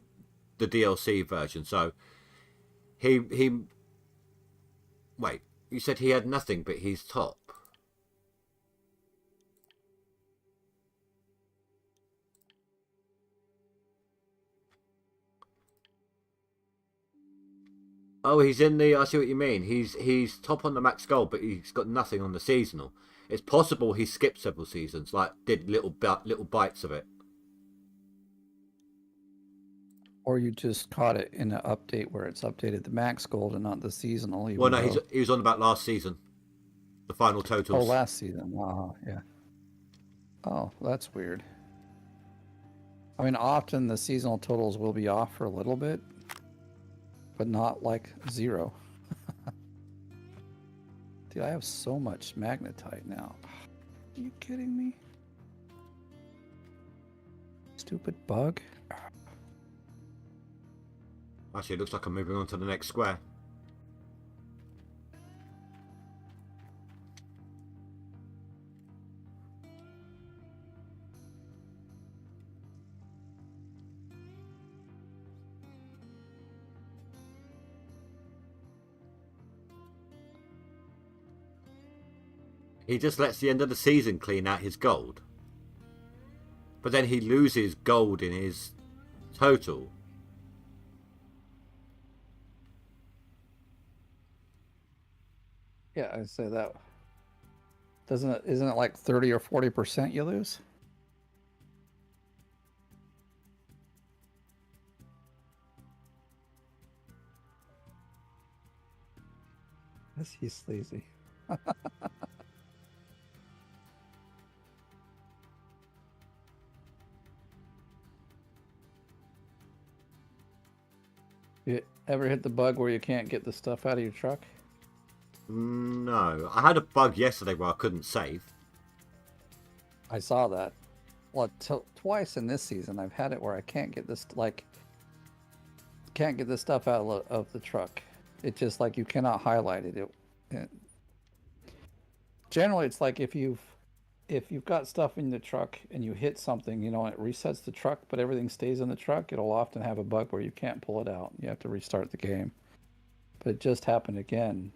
the DLC version. So he wait, you said he had nothing, but he's top. Oh, he's in the. I see what you mean. He's top on the max gold, but he's got nothing on the seasonal. It's possible he skipped several seasons, like did little bites of it. Or you just caught it in an update where it's updated the max gold and not the seasonal. Well, no, he was on about last season, the final totals. Oh, last season. Oh, yeah. Oh, that's weird. I mean, often the seasonal totals will be off for a little bit, but not like 0. Dude, I have so much magnetite now. Are you kidding me? Stupid bug. Actually, it looks like I'm moving on to the next square. He just lets the end of the season clean out his gold. But then he loses gold in his total. Yeah, I say that. Isn't it like 30 or 40% you lose? Yes, he's sleazy. You ever hit the bug where you can't get the stuff out of your truck? No. I had a bug yesterday where I couldn't save. I saw that. Well, twice in this season, I've had it where I can't get this can't get the stuff out of the truck. It's just like you cannot highlight it. Generally, it's like if you've got stuff in the truck and you hit something, and it resets the truck, but everything stays in the truck, it'll often have a bug where you can't pull it out. You have to restart the game. But it just happened again,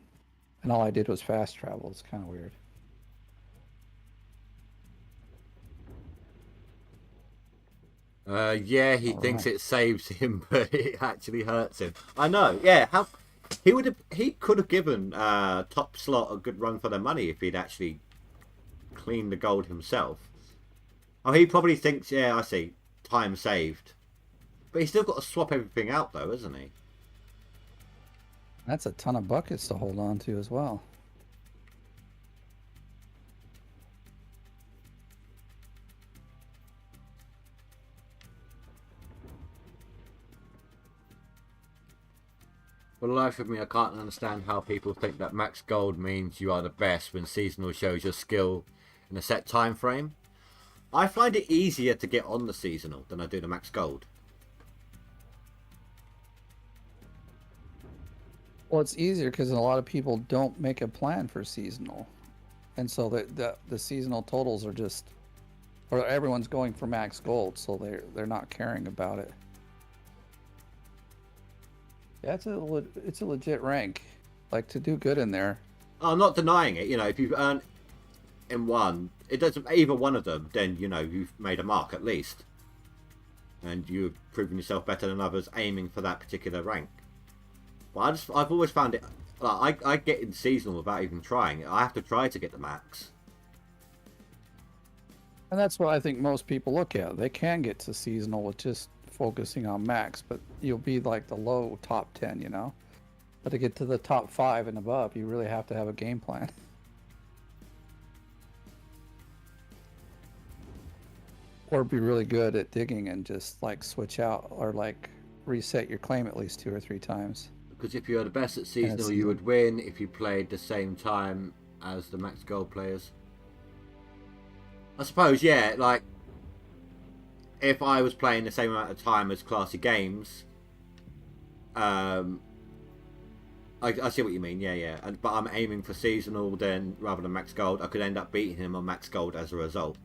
and all I did was fast travel. It's kind of weird. Yeah, he All thinks right. it saves him, but it actually hurts him. I know. Yeah, how he could have given top slot a good run for their money if he'd actually cleaned the gold himself. Oh, he probably thinks, yeah, I see, time saved, but he's still got to swap everything out though, isn't he? That's a ton of buckets to hold on to as well. For the life of me, I can't understand how people think that max gold means you are the best when seasonal shows your skill in a set time frame. I find it easier to get on the seasonal than I do the max gold. Well, it's easier because a lot of people don't make a plan for seasonal, and so the seasonal totals are just, or everyone's going for max gold, so they're not caring about it. Yeah, it's a legit rank. Like, to do good in there. I'm not denying it. If you've earned in one, it doesn't either one of them, then you've made a mark at least, and you've proven yourself better than others aiming for that particular rank. But I've always found it. Like, I get in seasonal without even trying. I have to try to get the max. And that's what I think most people look at. They can get to seasonal with just focusing on max, but you'll be like the low top 10. But to get to the top 5 and above, you really have to have a game plan. Or be really good at digging and just like switch out or like reset your claim at least 2 or 3 times. Because if you were the best at And seasonal, it's you would win if you played the same time as the max gold players. I suppose, yeah, like, if I was playing the same amount of time as Classy Games, I see what you mean, yeah. But I'm aiming for seasonal then rather than max gold. I could end up beating him on max gold as a result.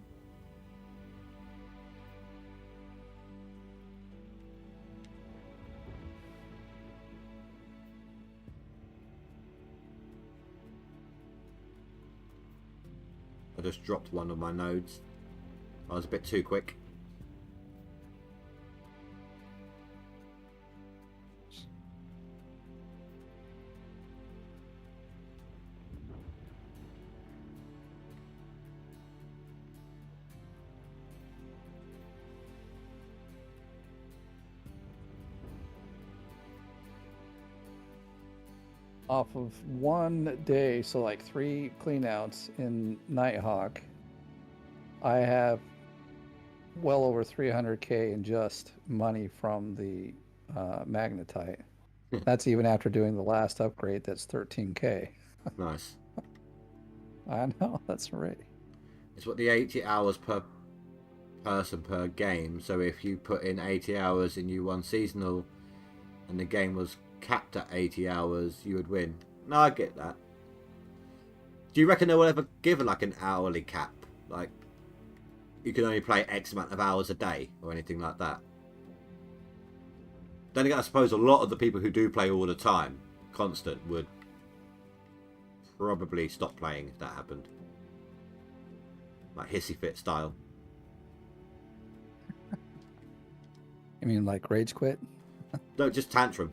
I just dropped one of my nodes. I was a bit too quick. off of one day, so like 3 cleanouts in Nighthawk, I have well over 300k in just money from the magnetite. That's even after doing the last upgrade. That's 13k. Nice. I know, that's right. It's what the 80 hours per person per game. So if you put in 80 hours and you won seasonal and the game was capped at 80 hours, you would win. No, I get that. Do you reckon they will ever give like an hourly cap? Like, you can only play X amount of hours a day or anything like that? Then again, I suppose a lot of the people who do play all the time, constant, would probably stop playing if that happened. Like hissy fit style. You mean like rage quit? No, just tantrum.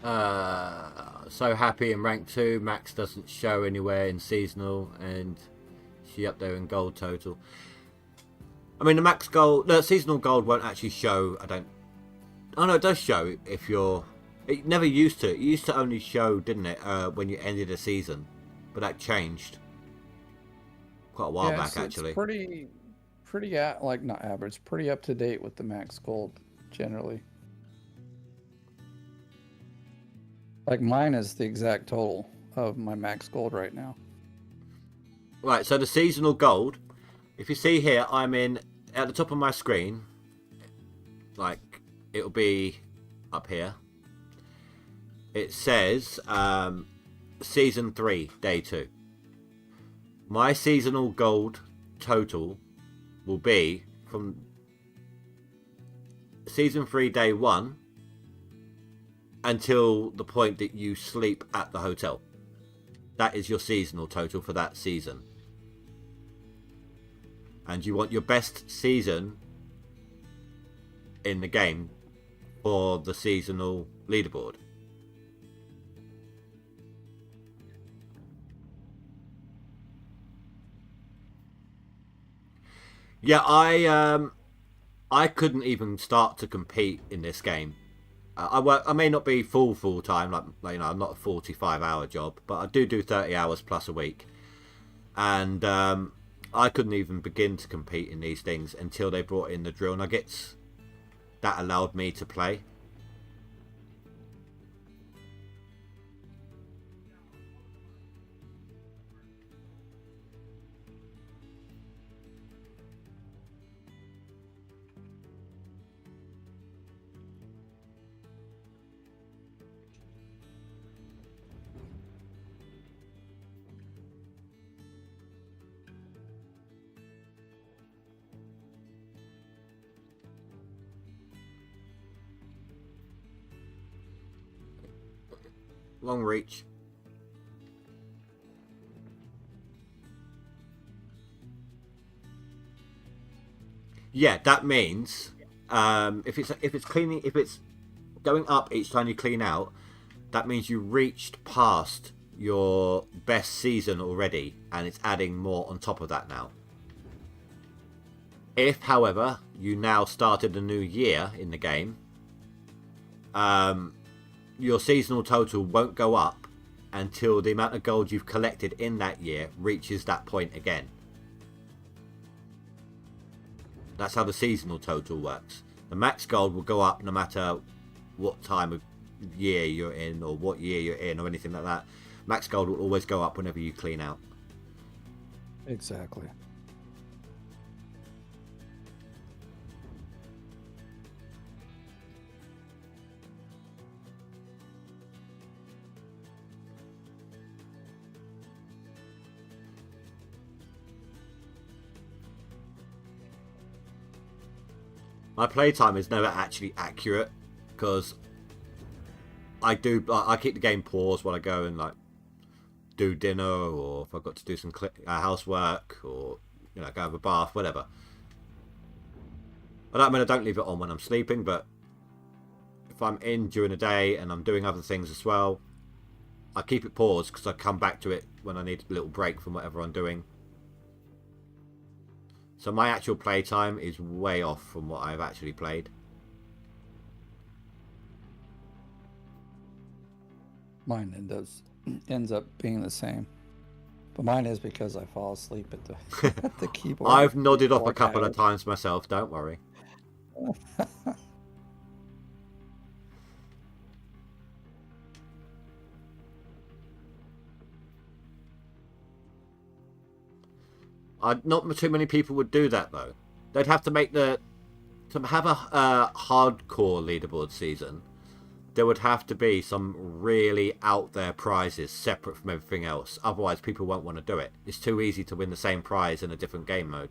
So happy in rank 2. Max doesn't show anywhere in seasonal, and she up there in gold total. I mean, the max gold, the seasonal gold won't actually show. I don't. Oh no, it does show if you're. It never used to. It used to only show, didn't it, when you ended a season, but that changed quite a while Yeah, back it's actually. pretty like not average, pretty up to date with the max gold generally. Like mine is the exact total of my max gold right now. Right, so the seasonal gold. If you see here, I'm in at the top of my screen. Like it'll be up here. It says season 3, day 2. My seasonal gold total will be from season 3, day 1 until the point that you sleep at the hotel. That is your seasonal total for that season. And you want your best season in the game for the seasonal leaderboard. Yeah, I couldn't even start to compete in this game. I work. I may not be full time, like I'm not a 45-hour job, but I do 30 hours plus a week, and I couldn't even begin to compete in these things until they brought in the drill nuggets. That allowed me to play. Long reach. Yeah, that means if it's cleaning, if it's going up each time you clean out, that means you reached past your best season already, and it's adding more on top of that now. If, however, you now started a new year in the game, your seasonal total won't go up until the amount of gold you've collected in that year reaches that point again. That's how the seasonal total works. The max gold will go up no matter what time of year you're in or what year you're in or anything like that. Max gold will always go up whenever you clean out. Exactly. My playtime is never actually accurate because I keep the game paused while I go and like do dinner, or if I've got to do some housework, or go have a bath, whatever. I don't leave it on when I'm sleeping, but if I'm in during the day and I'm doing other things as well, I keep it paused because I come back to it when I need a little break from whatever I'm doing. So my actual playtime is way off from what I've actually played. Mine ends up being the same. But mine is because I fall asleep at the at the keyboard. I've nodded off a couple of times myself, don't worry. Not too many people would do that though. They'd have to have a hardcore leaderboard season. There would have to be some really out there prizes separate from everything else. Otherwise, people won't want to do it. It's too easy to win the same prize in a different game mode.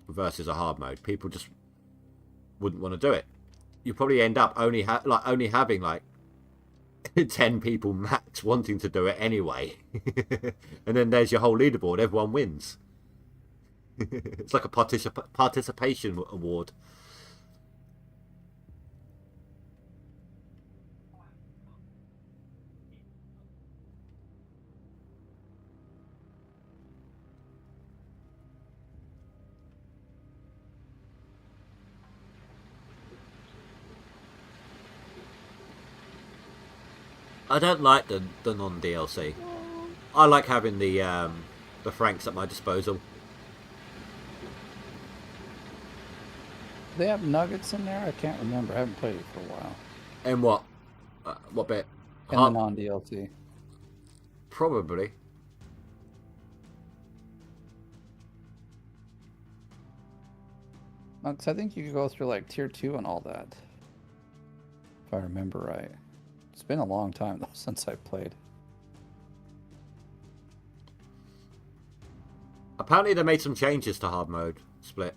Versus a hard mode, people just wouldn't want to do it. You probably end up only having like 10 people max wanting to do it anyway. And then there's your whole leaderboard. Everyone wins. It's like a participation award. I don't like the non DLC. I like having the Franks at my disposal. They have nuggets in there? I can't remember. I haven't played it for a while. And what? What bit? In the non-DLC. Probably. Because I think you could go through like tier 2 and all that. If I remember right. It's been a long time though since I played. Apparently they made some changes to hard mode split.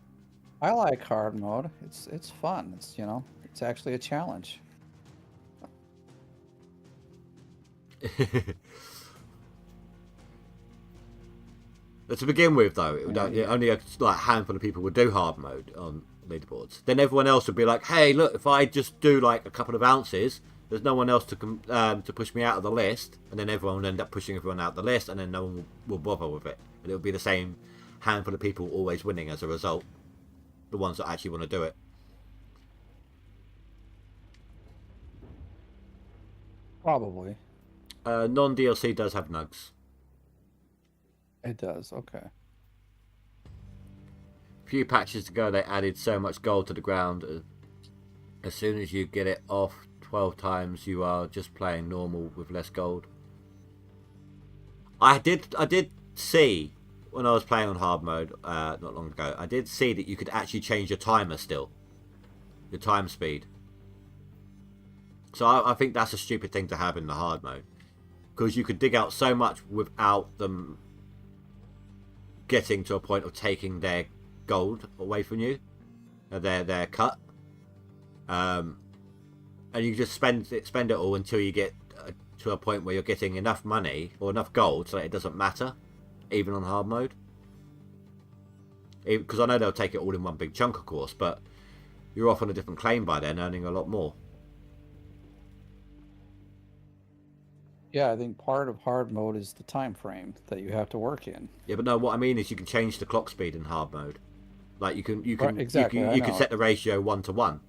I like hard mode. It's fun. It's, you know, it's actually a challenge. To begin with, though, only a handful of people would do hard mode on leaderboards. Then everyone else would be like, "Hey, look! If I just do like a couple of ounces, there's no one else to push me out of the list." And then everyone would end up pushing everyone out of the list, and then no one will bother with it. And it would be the same handful of people always winning as a result. The ones that actually want to do it. Probably. Non-DLC does have nugs. It does, okay. A few patches ago, they added so much gold to the ground. As soon as you get it off 12 times, you are just playing normal with less gold. I did see, when I was playing on hard mode not long ago, I did see that you could actually change your timer still. Your time speed. So I think that's a stupid thing to have in the hard mode. Because you could dig out so much without them getting to a point of taking their gold away from you, their cut, and you just spend it all until you get to a point where you're getting enough money or enough gold so that it doesn't matter, even on hard mode. Because I know they'll take it all in one big chunk, of course, but you're off on a different claim by then, earning a lot more. Yeah, I think part of hard mode is the time frame that you have to work in. Yeah, but no, what I mean is you can change the clock speed in hard mode. Like you can exactly, you can set the ratio 1-to-1,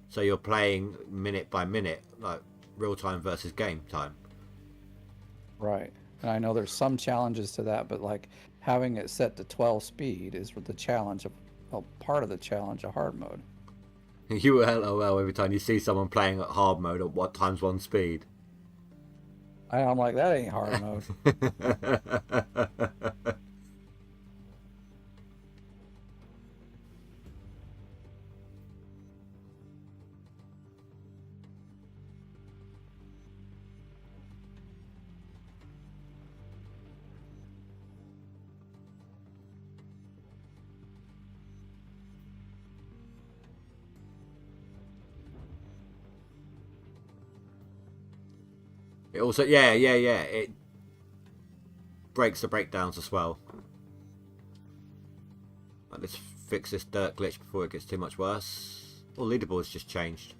so you're playing minute by minute, like real time versus game time. Right, and I know there's some challenges to that, but like having it set to 12 speed is the challenge of, well, part of the challenge of hard mode. You will LOL every time you see someone playing at hard mode at what times 1 speed. I'm like, that ain't hard mode. It also, yeah, it breaks the breakdowns as well. Like, let's fix this dirt glitch before it gets too much worse. Well, leaderboards just changed.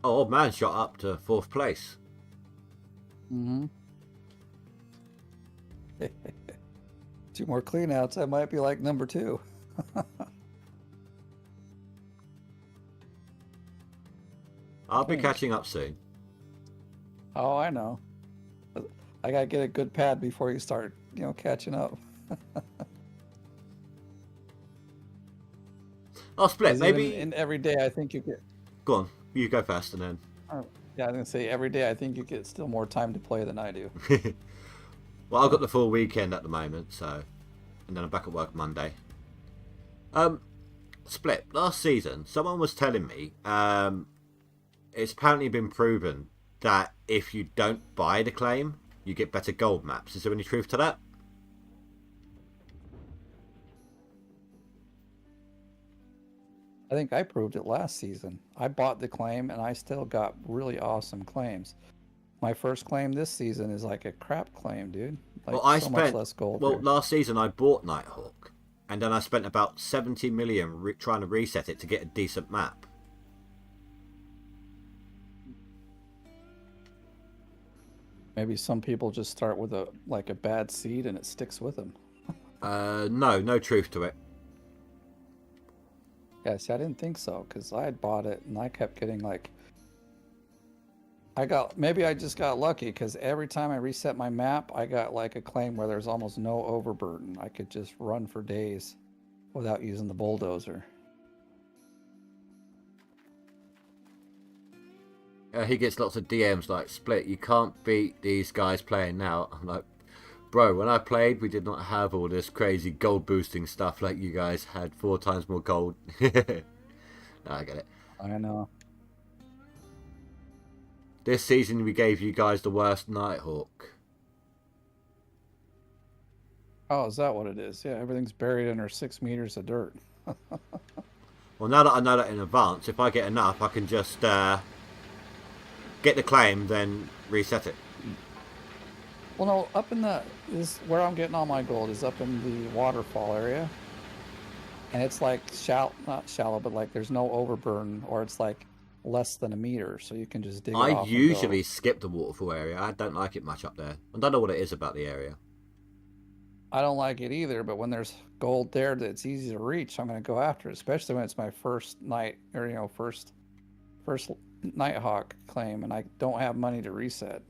Oh, old man shot up to 4th place. Mm-hmm. 2 more cleanouts, I might be like number 2. I'll be catching up soon. Oh, I know. I gotta get a good pad before you start, catching up. I'll split, maybe. In every day, I think you get. Go on, you go first, and then. Yeah, I was gonna say every day. I think you get still more time to play than I do. Well, I've got the full weekend at the moment, so, and then I'm back at work Monday. Split. Last season, someone was telling me, it's apparently been proven that if you don't buy the claim, you get better gold maps. Is there any truth to that? I think I proved it last season. I bought the claim and I still got really awesome claims. My first claim this season is like a crap claim, dude. Well, Like so much less gold well, here. last season I bought Nighthawk, and then I spent about 70 million trying to reset it to get a decent map. Maybe some people just start with a bad seed and it sticks with them. No, no truth to it. Yeah, see, I didn't think so because I had bought it and I kept getting like maybe I just got lucky because every time I reset my map, I got like a claim where there's almost no overburden. I could just run for days without using the bulldozer. He gets lots of DMs like, Split, you can't beat these guys playing now. I'm like, bro, when I played, we did not have all this crazy gold boosting stuff like you guys had 4 times more gold. No, I get it. I know. This season we gave you guys the worst Nighthawk. Oh, is that what it is? Yeah, everything's buried under 6 meters of dirt. Well, now that I know that in advance, if I get enough, I can just get the claim, then reset it. Well, no, up in is where I'm getting all my gold is up in the waterfall area, and it's like not shallow, but like there's no overburden, or it's like less than a meter, so you can just dig it I off. usually skip the waterfall area. I don't like it much up there. I don't know what it is about the area. I don't like it either, but when there's gold there that's easy to reach, I'm going to go after it, especially when it's my first night or first Nighthawk claim, and I don't have money to reset.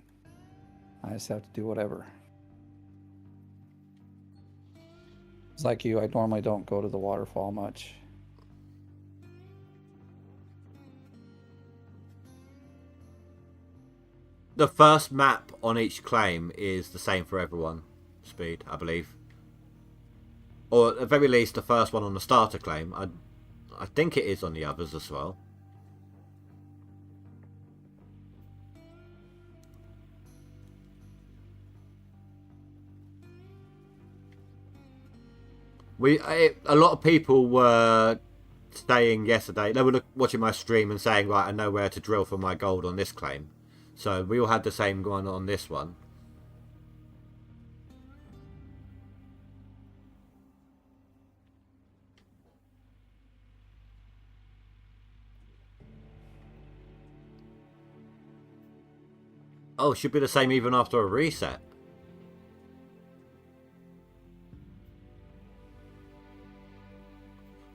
I just have to do whatever. It's like you, I normally don't go to the waterfall much. The first map on each claim is the same for everyone. Speed, I believe. Or at the very least, the first one on the starter claim. I think it is on the others as well. A lot of people were saying yesterday, they were watching my stream and saying, right, I know where to drill for my gold on this claim. So we all had the same one on this one. Oh, it should be the same even after a reset.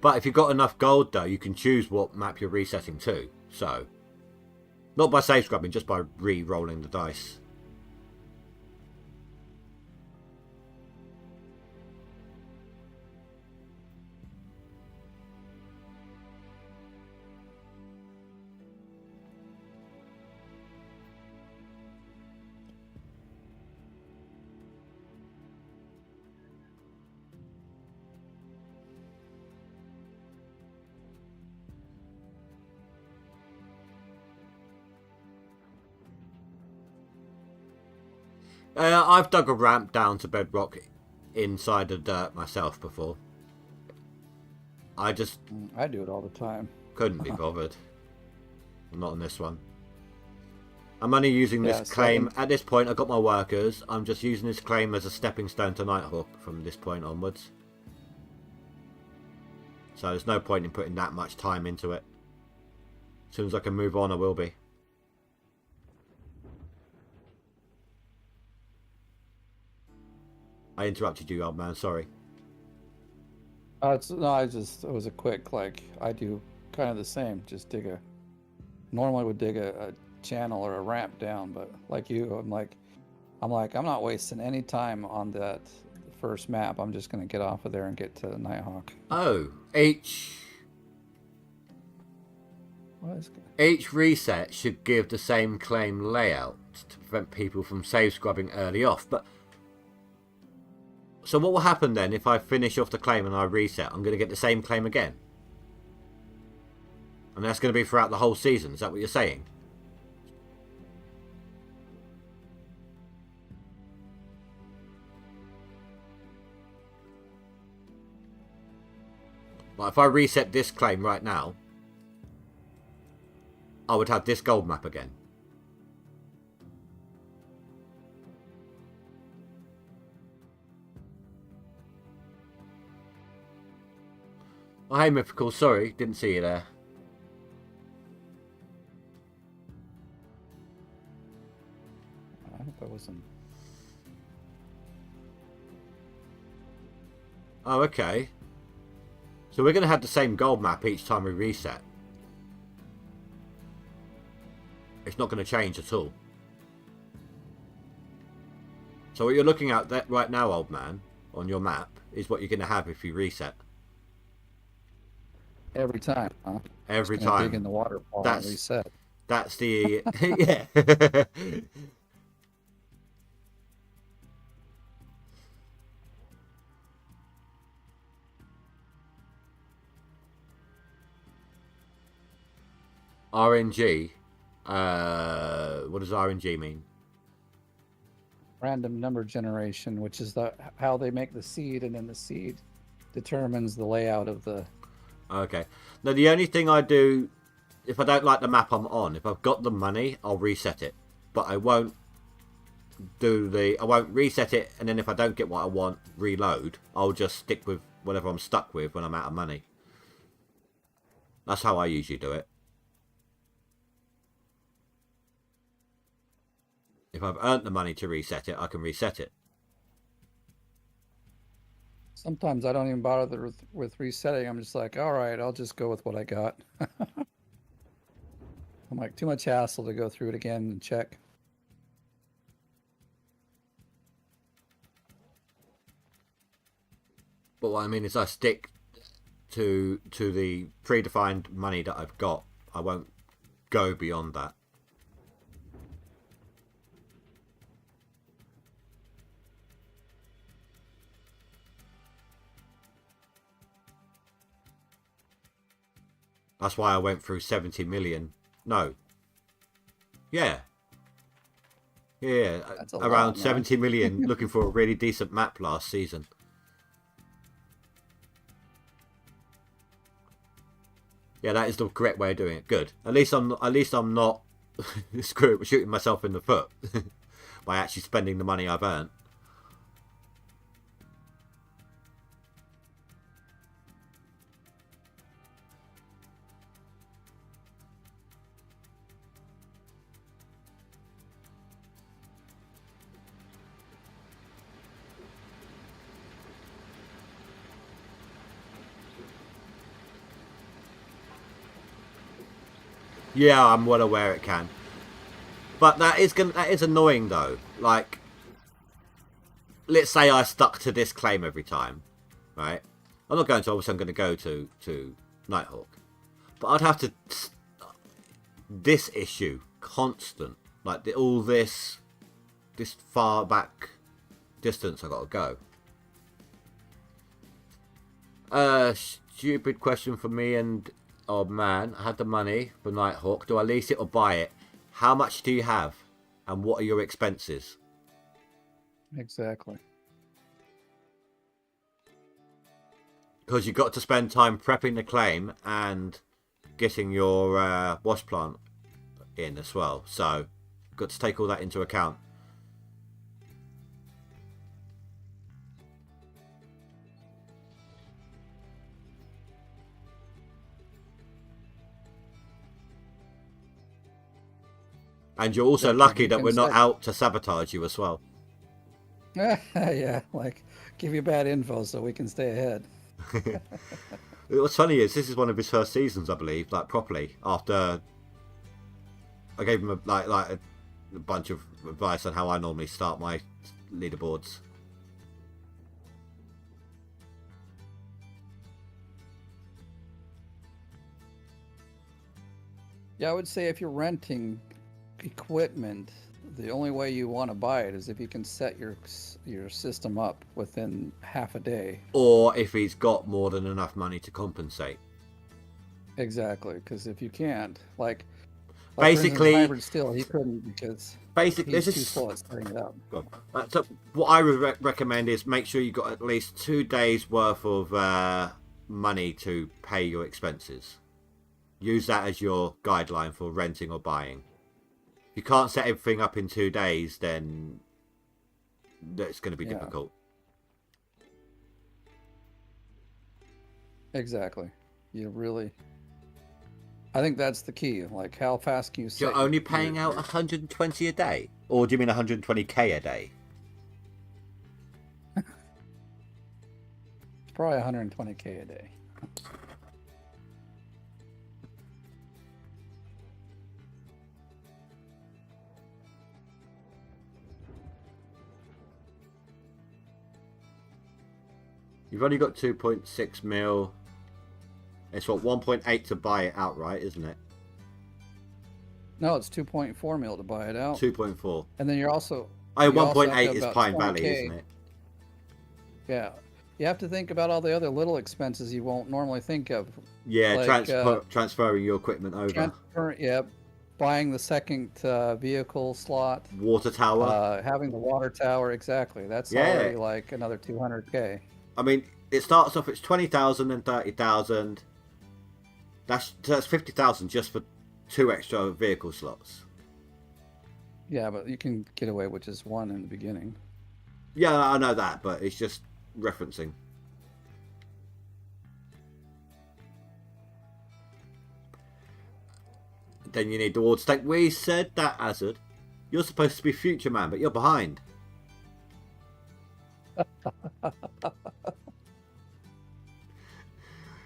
But if you've got enough gold, though, you can choose what map you're resetting to. So, not by save scrubbing, just by re-rolling the dice. I've dug a ramp down to bedrock inside the dirt myself before. I do it all the time. Couldn't be bothered. Not on this one. I'm only using this claim. At this point, I've got my workers. I'm just using this claim as a stepping stone to Nighthawk from this point onwards. So there's no point in putting that much time into it. As soon as I can move on, I will be. I interrupted you, old man. Sorry. It was a quick, like, I do kind of the same. Just normally would dig a channel or a ramp down, but like you, I'm like, I'm not wasting any time on that first map. I'm just going to get off of there and get to Nighthawk. Oh, each reset should give the same claim layout to prevent people from save scrubbing early off, but so what will happen then if I finish off the claim and I reset? I'm going to get the same claim again. And that's going to be throughout the whole season. Is that what you're saying? Like if I reset this claim right now, I would have this gold map again. Oh, hey, Mythical. Sorry, didn't see you there. I hope I wasn't. Oh, okay. So we're going to have the same gold map each time we reset. It's not going to change at all. So what you're looking at that right now, old man, on your map, is what you're going to have if you reset. Every time, huh? Every Just gonna time. dig in the waterfall and reset. That's the... yeah. RNG. What does RNG mean? Random number generation, which is how they make the seed, and then the seed determines the layout of the... Okay. Now, the only thing I do, if I don't like the map I'm on, if I've got the money, I'll reset it. But I won't I won't reset it, and then if I don't get what I want, reload. I'll just stick with whatever I'm stuck with when I'm out of money. That's how I usually do it. If I've earned the money to reset it, I can reset it. Sometimes I don't even bother with resetting. I'm just like, all right, I'll just go with what I got. I'm like, too much hassle to go through it again and check. But what I mean is I stick to the predefined money that I've got. I won't go beyond that. That's why I went through 70 million. No. Yeah. Yeah. Around 70 million looking for a really decent map last season. Yeah, that is the correct way of doing it. Good. At least I'm not shooting myself in the foot by actually spending the money I've earned. Yeah, I'm well aware it can. But that is annoying though. Like, let's say I stuck to this claim every time, right? I'm not going to. Obviously, I'm going to go to Nighthawk, but I'd have to this issue constant, like all this far back distance I got to go. Stupid question for me and. Oh man, I had the money for Nighthawk. Do I lease it or buy it? How much do you have? And what are your expenses? Exactly. Because you've got to spend time prepping the claim and getting your wash plant in as well. So, you've got to take all that into account. And you're also lucky that we're not out to sabotage you as well. Yeah, like give you bad info so we can stay ahead. What's funny is this is one of his first seasons, I believe, like properly. After I gave him a bunch of advice on how I normally start my leaderboards. Yeah, I would say if you're renting equipment, the only way you want to buy it is if you can set your system up within half a day. Or if he's got more than enough money to compensate. Exactly, because if you can't, like basically, hybrid steel, he couldn't because basically he's too slow at setting it up. So what I would recommend is make sure you've got at least 2 days worth of money to pay your expenses. Use that as your guideline for renting or buying. If you can't set everything up in 2 days, then that's going to be difficult. Exactly. You really... I think that's the key. Like, how fast can you set... You're only paying out 120 a day? Or do you mean 120k a day? It's probably 120k a day. You've only got 2.6 mil. It's what, 1.8 to buy it outright, isn't it? No, it's 2.4 mil to buy it out. 2.4. And then you're also... Oh, 1.8 is Pine Valley, isn't it? Yeah. You have to think about all the other little expenses you won't normally think of. Yeah, like, transferring your equipment over. Buying the second vehicle slot. Water tower. Having the water tower, exactly. That's already like another 200k. I mean, it starts off, it's 20,000 and 30,000. That's 50,000 just for 2 extra vehicle slots. Yeah, but you can get away with just 1 in the beginning. Yeah, I know that, but it's just referencing. Then you need the ward stake. We said that, Azad. You're supposed to be future man, but you're behind.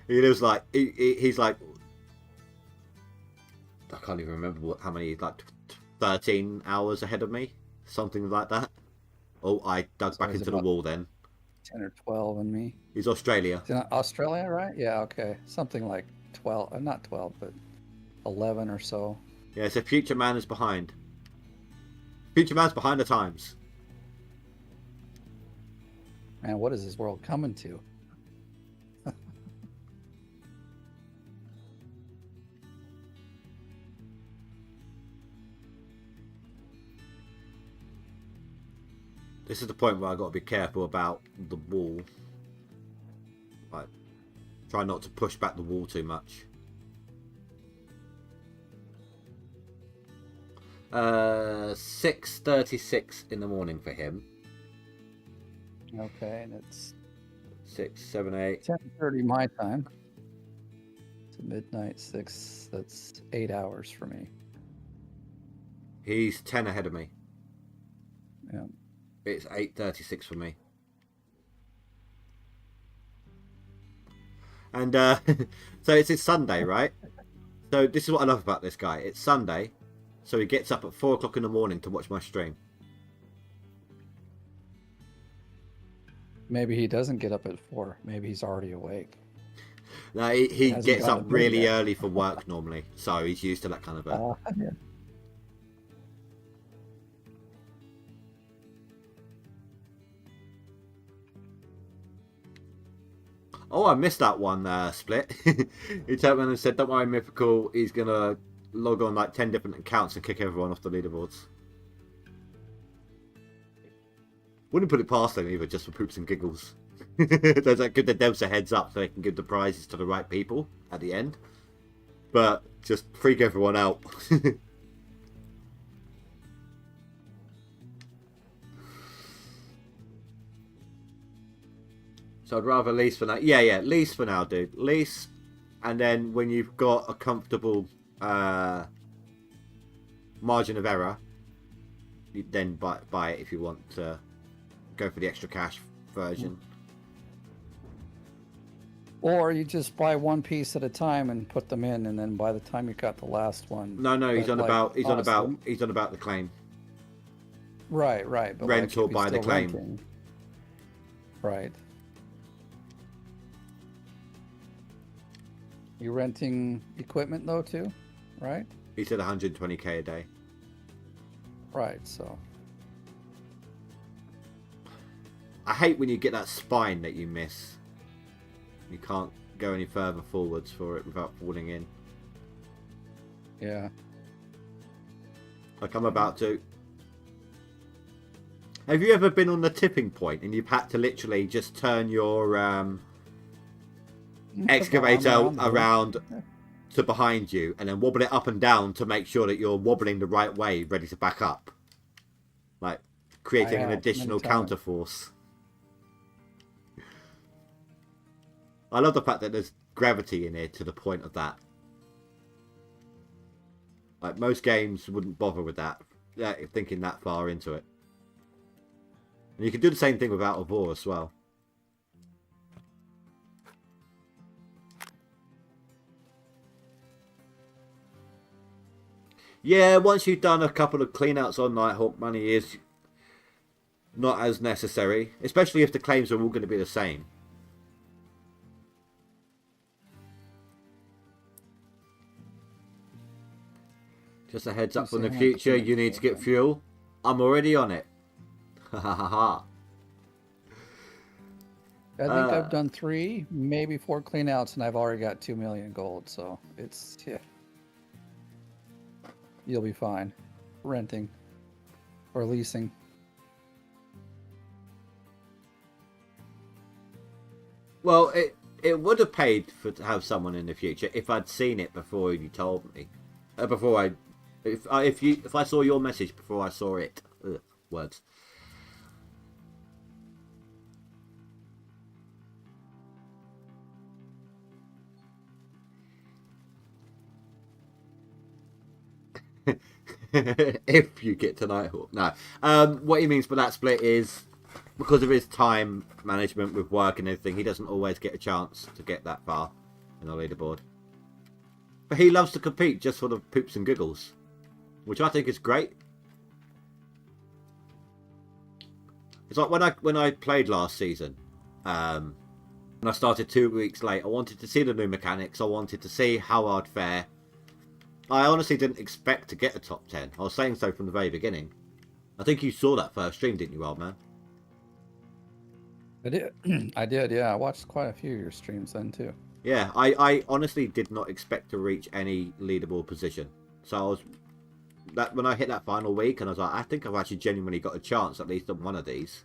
He lives like he's like, I can't even remember how many, like 13 hours ahead of me, something like that. Oh, I dug back into the wall then. 10 or 12 in me. He's Australia. Is it Australia, right? Yeah, okay. Something like 12, not 12, but 11 or so. Yeah, so future man is behind. Future man's behind the times. Man, what is this world coming to? This is the point where I got to be careful about the wall. Like, try not to push back the wall too much. 6:36 in the morning for him. Okay, and it's 6, 7, 8. 10:30 my time. It's midnight 6. That's 8 hours for me. He's 10 ahead of me. Yeah. It's 8:36 for me. And so it's Sunday, right? So this is what I love about this guy. It's Sunday, so he gets up at 4 o'clock in the morning to watch my stream. Maybe he doesn't get up at 4. Maybe he's already awake. No, he gets up really early for work normally, so he's used to that kind of yeah. Oh, I missed that one split. He turned around and said, don't worry, Mythical, he's going to log on like 10 different accounts and kick everyone off the leaderboards. Wouldn't put it past them either, just for poops and giggles. There's like, give the devs a heads up so they can give the prizes to the right people at the end. But just freak everyone out. So I'd rather lease for now. Yeah, lease for now, dude. Lease, and then when you've got a comfortable margin of error, you then buy it if you want to go for the extra cash version. Or you just buy one piece at a time and put them in, and then by the time you got the last one. No, he's on about the claim. Right. But rental by the claim. Renting. Right. You renting equipment though too, right? He said 120k a day. Right, so. I hate when you get that spine that you miss. You can't go any further forwards for it without falling in. Yeah. Like I'm about to. Have you ever been on the tipping point and you've had to literally just turn your excavator Arm around to behind you, and then wobble it up and down to make sure that you're wobbling the right way, ready to back up. Like, creating an additional counterforce. I love the fact that there's gravity in here to the point of that. Like, most games wouldn't bother with that, thinking that far into it. And you can do the same thing with Out of War as well. Yeah, once you've done a couple of cleanouts on Nighthawk, money is not as necessary, especially if the claims are all going to be the same. Just a heads up, in the future, you need to get fuel. I'm already on it. Ha ha ha ha. I think I've done 3, maybe 4 cleanouts, and I've already got 2 million gold. So it's, yeah, you'll be fine. Renting or leasing. Well, it would have paid to have someone in the future if I'd seen it before you told me. If I saw your message before I saw it. Ugh, words. If you get to Nighthawk. No. What he means by that split is because of his time management with work and everything, he doesn't always get a chance to get that far in the leaderboard. But he loves to compete just for the poops and giggles, which I think is great. It's like when I played last season, and I started 2 weeks late. I wanted to see the new mechanics. I wanted to see how I'd fare. I honestly didn't expect to get a top 10. I was saying so from the very beginning. I think you saw that first stream, didn't you, old man? I did. I did, yeah. I watched quite a few of your streams then, too. Yeah, I honestly did not expect to reach any leaderboard position. So when I hit that final week, and I was like, I think I've actually genuinely got a chance at least on one of these.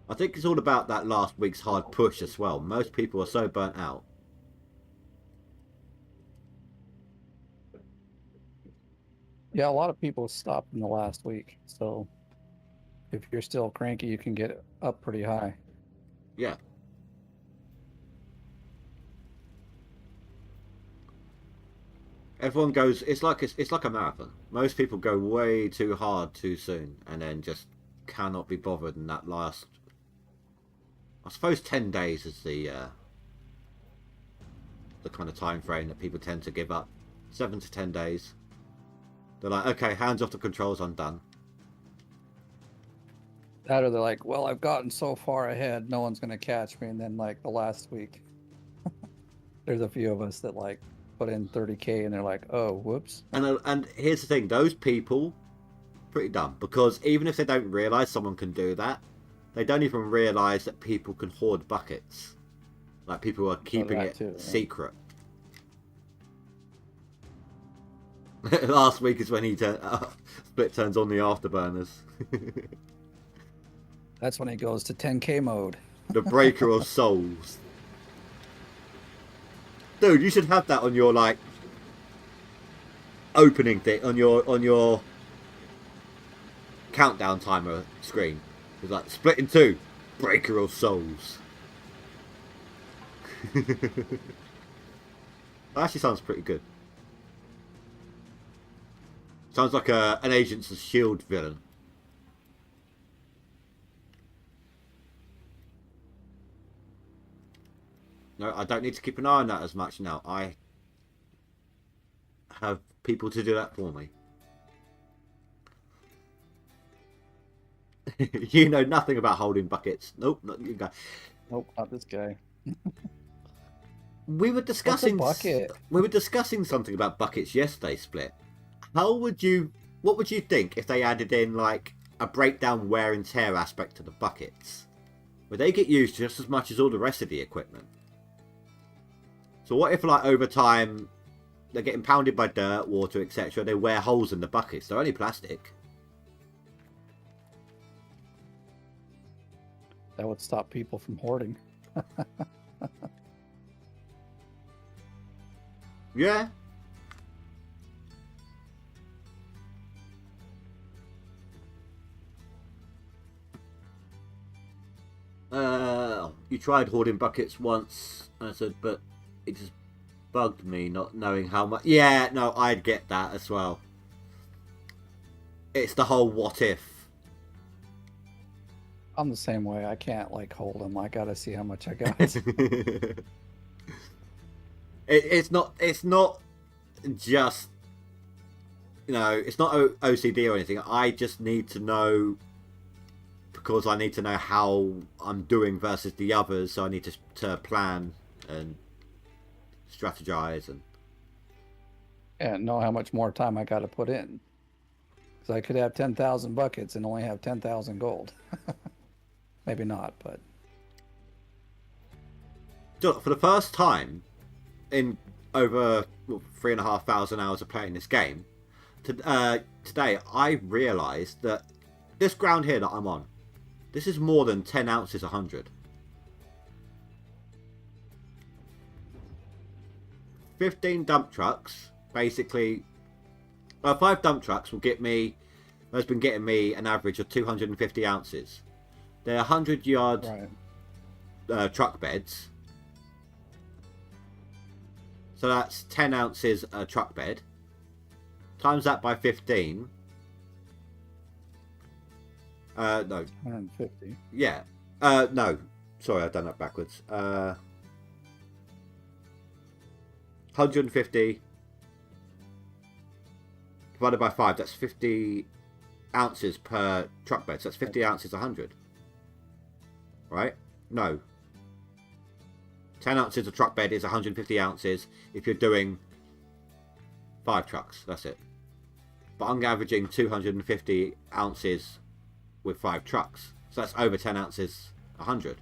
I think it's all about that last week's hard push as well. Most people are so burnt out. Yeah, a lot of people stopped in the last week. So if you're still cranky, you can get up pretty high. Yeah. Everyone goes. It's like a marathon. Most people go way too hard too soon, and then just cannot be bothered in that last. I suppose 10 days is the kind of time frame that people tend to give up. 7 to 10 days. They're like, okay, hands off the controls, I'm done. That or they're like, well, I've gotten so far ahead, no one's going to catch me. And then, like, the last week, there's a few of us that, like, put in 30K and they're like, oh, whoops. And here's the thing, those people, pretty dumb. Because even if they don't realise someone can do that, they don't even realise that people can hoard buckets. Like, people are keeping it secret. Last week is when he Split turns on the afterburners. That's when he goes to 10K mode. The Breaker of Souls. Dude, you should have that on your, like, opening thing, on your countdown timer screen. It's like, split in 2, Breaker of Souls. That actually sounds pretty good. Sounds like an Agents of S.H.I.E.L.D. villain. No, I don't need to keep an eye on that as much now. I have people to do that for me. You know nothing about holding buckets. Nope, not you guys. Nope, not this guy. We were discussing bucket? We were discussing something about buckets yesterday, Split. What would you think if they added in, like, a breakdown wear and tear aspect to the buckets? Would they get used just as much as all the rest of the equipment? So what if, like, over time, they're getting pounded by dirt, water, etc. They wear holes in the buckets. They're only plastic. That would stop people from hoarding. Yeah. You tried hoarding buckets once, and I said, but it just bugged me not knowing how much. Yeah, no, I'd get that as well. It's the whole what if. I'm the same way. I can't like hold them. I gotta see how much I got. It's not just, you know, it's not OCD or anything. I just need to know, because I need to know how I'm doing versus the others, so I need to plan and strategize And know how much more time I got to put in. Because I could have 10,000 buckets and only have 10,000 gold. Maybe not, but... So for the first time in over 3,500 hours of playing this game, today I realised that this ground here that I'm on, this is more than 10 ounces 100. 15 dump trucks, basically, 5 dump trucks has been getting me an average of 250 ounces. They're 100-yard truck beds. So that's 10 ounces a truck bed. Times that by 15. No. 150. Yeah. No. Sorry, I've done that backwards. 150 divided by 5. That's 50 ounces per truck bed. So that's 50 ounces 100. Right? No. 10 ounces a truck bed is 150 ounces if you're doing 5 trucks. That's it. But I'm averaging 250 ounces with 5 trucks. So that's over 10 ounces 100.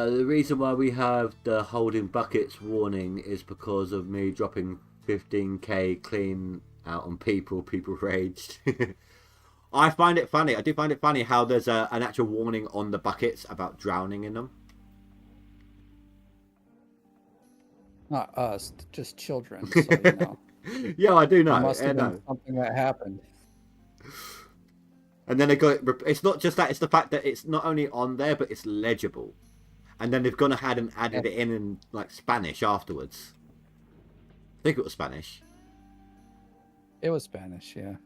The reason why we have the holding buckets warning is because of me dropping 15k clean out on people. People raged. I find it funny. I do find it funny how there's an actual warning on the buckets about drowning in them. Not us, just children. So, you know. Yeah, I do know. It must have been something that happened. And then they got it. It's not just that. It's the fact that it's not only on there, but it's legible. And then they've gone ahead and added it in like Spanish afterwards. I think it was Spanish. It was Spanish, yeah.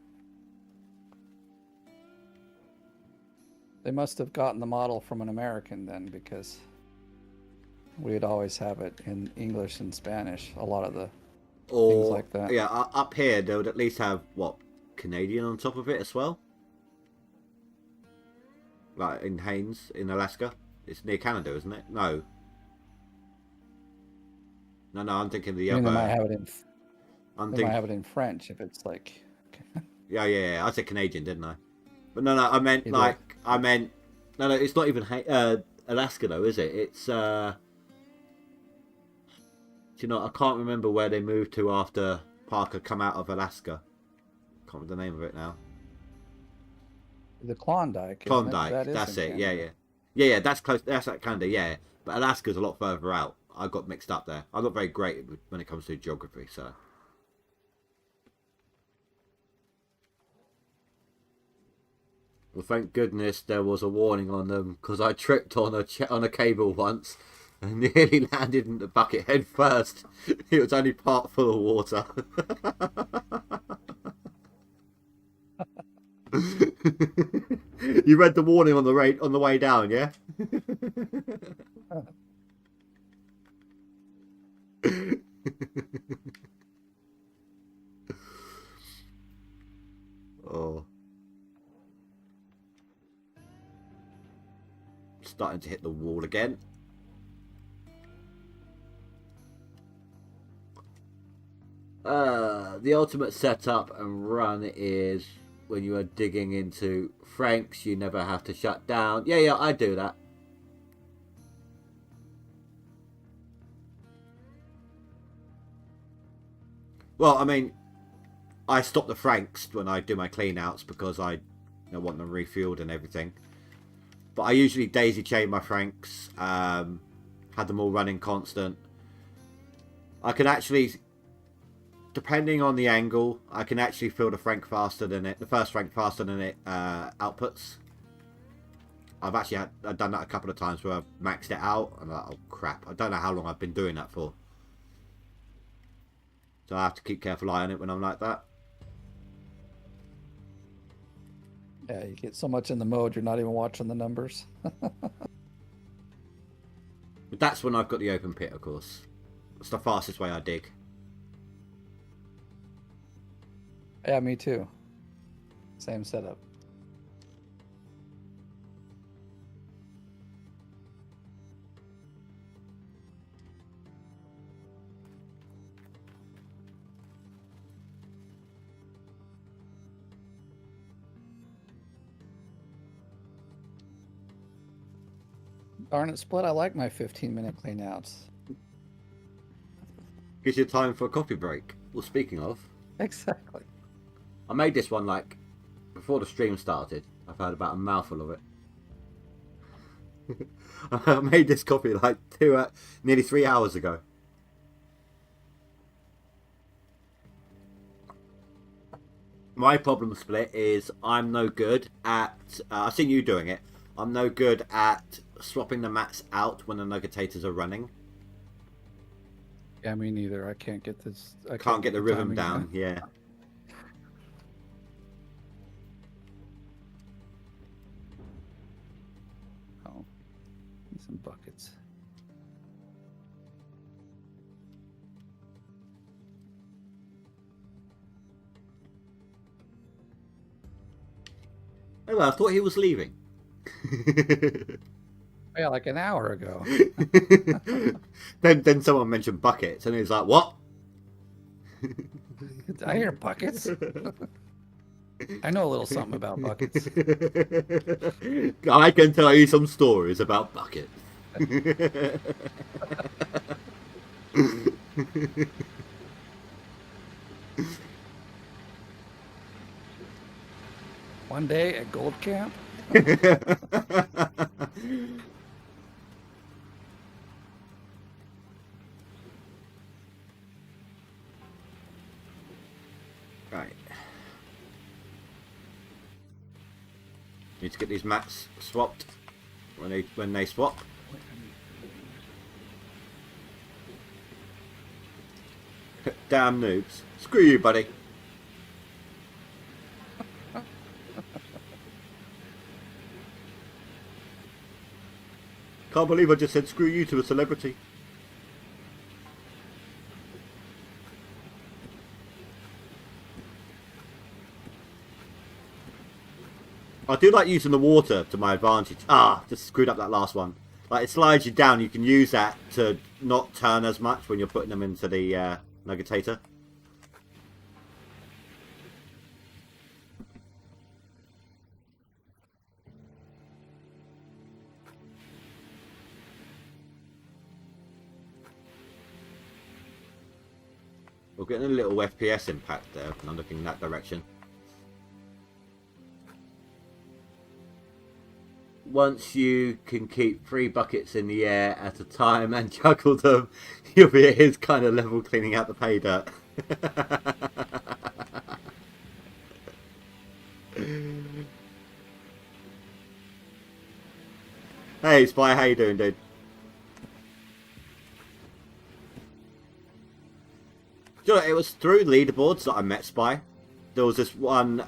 They must have gotten the model from an American then, because we'd always have it in English and Spanish. A lot of the things like that. Yeah, up here they would at least have what, Canadian on top of it as well. Like in Haines in Alaska. It's near Canada, isn't it? No. No, I'm thinking the other. They might have it in. Might have it in French if it's like. Yeah. I said Canadian, didn't I? But no, I meant no. It's not even Alaska though, is it? It's you know, I can't remember where they moved to after Parker come out of Alaska. Can't remember the name of it now. The Klondike. Klondike, that's it. Yeah. That's close. That's at Canada. Yeah, but Alaska's a lot further out. I got mixed up there. I'm not very great when it comes to geography, so. Well, thank goodness there was a warning on them, because I tripped on a cable once and nearly landed in the bucket head first. It was only part full of water. You read the warning on the way down, yeah? Oh. Starting to hit the wall again. The ultimate setup and run is when you are digging into Franks, you never have to shut down. Yeah, I do that. Well, I mean, I stop the Franks when I do my clean outs because I want them refueled and everything. But I usually daisy chain my Franks, had them all running constant. I can actually, depending on the angle, I can actually fill the Frank faster than it, the first Frank faster than it outputs. I've actually I've done that a couple of times where I've maxed it out and I'm like, oh crap, I don't know how long I've been doing that for. So I have to keep careful eye on it when I'm like that. Yeah, you get so much in the mode, you're not even watching the numbers. But that's when I've got the open pit, of course. It's the fastest way I dig. Yeah, me too. Same setup. Darn it, Split, I like my 15-minute cleanouts. Gives you time for a coffee break. Well, speaking of, Exactly. I made this one like before the stream started. I've had about a mouthful of it. I made this coffee like nearly 3 hours ago. My problem, Split, is I'm no good at... I've seen you doing it. I'm no good at swapping the mats out when the nuggetators are running. Yeah, me neither. I can't get this. I Can't get the rhythm timing down, yeah. Oh, need some buckets. Oh, well, I thought he was leaving. Yeah, like an hour ago. Then someone mentioned buckets, and he's like, "What?" I hear buckets. I know a little something about buckets. I can tell you some stories about buckets. One day at Gold Camp. Right. Need to get these mats swapped when they swap. Damn noobs. Screw you, buddy. Can't believe I just said screw you to a celebrity. I do like using the water to my advantage. Just screwed up that last one. Like, it slides you down. You can use that to not turn as much when you're putting them into the nuggetator. We're getting a little FPS impact there when I'm looking in that direction. Once you can keep 3 buckets in the air at a time and juggle them, you'll be at his kind of level cleaning out the pay dirt. Hey Spy, how you doing, dude? Do you know, it was through Leaderboards that I met Spy. There was this one,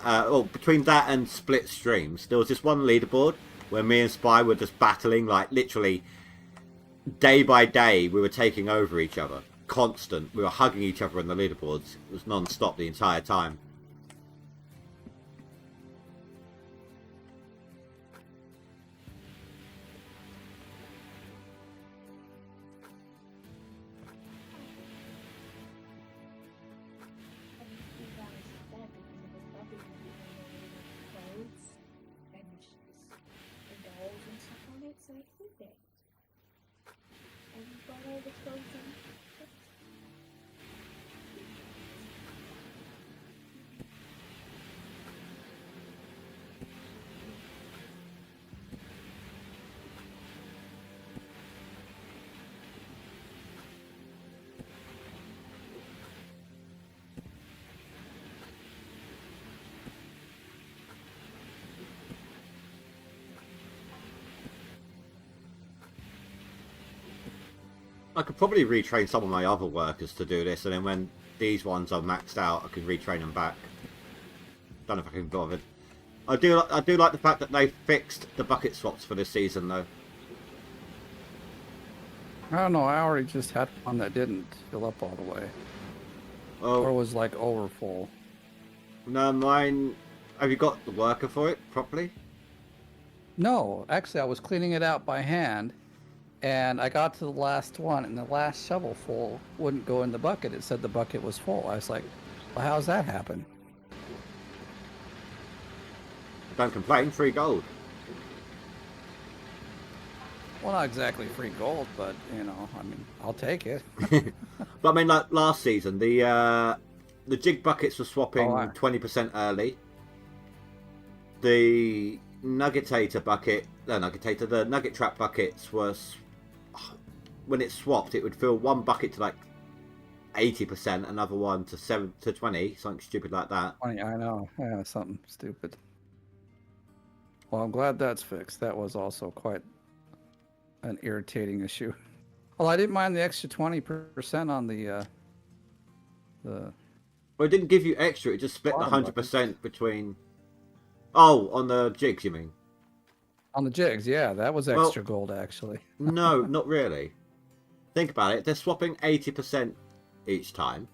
between that and Split Streams, there was this one Leaderboard where me and Spy were just battling, like, literally, day by day, we were taking over each other. Constant. We were hugging each other in the Leaderboards. It was non-stop the entire time. I could probably retrain some of my other workers to do this, and then when these ones are maxed out, I can retrain them back. Don't know if I can be bothered. I do like the fact that they fixed the bucket swaps for this season, though. I don't know. I already just had one that didn't fill up all the way, or Oh, was like over full. no, mine. Have you got the worker for it properly? No, actually, I was cleaning it out by hand, and I got to the last one, and the last shovelful wouldn't go in the bucket. It said the bucket was full. I was like, well, how's that happen? Don't complain. Free gold. Well, not exactly free gold, but, you know, I mean, I'll take it. But I mean, like last season, the jig buckets were swapping Oh, I- 20% early. The nuggetator bucket, no nuggetator, the nugget trap buckets was, when it swapped, it would fill one bucket to like 80%, another one to 7 to 20, something stupid like that. Funny, I know. Yeah, something stupid. Well, I'm glad that's fixed. That was also quite an irritating issue. Well, I didn't mind the extra 20% on the Well, it didn't give you extra; it just split the Bottom 100% between. Oh, on the jigs, you mean? on the jigs. Yeah, that was Well- extra gold actually. No, not really. Think about it. They're swapping 80% each time.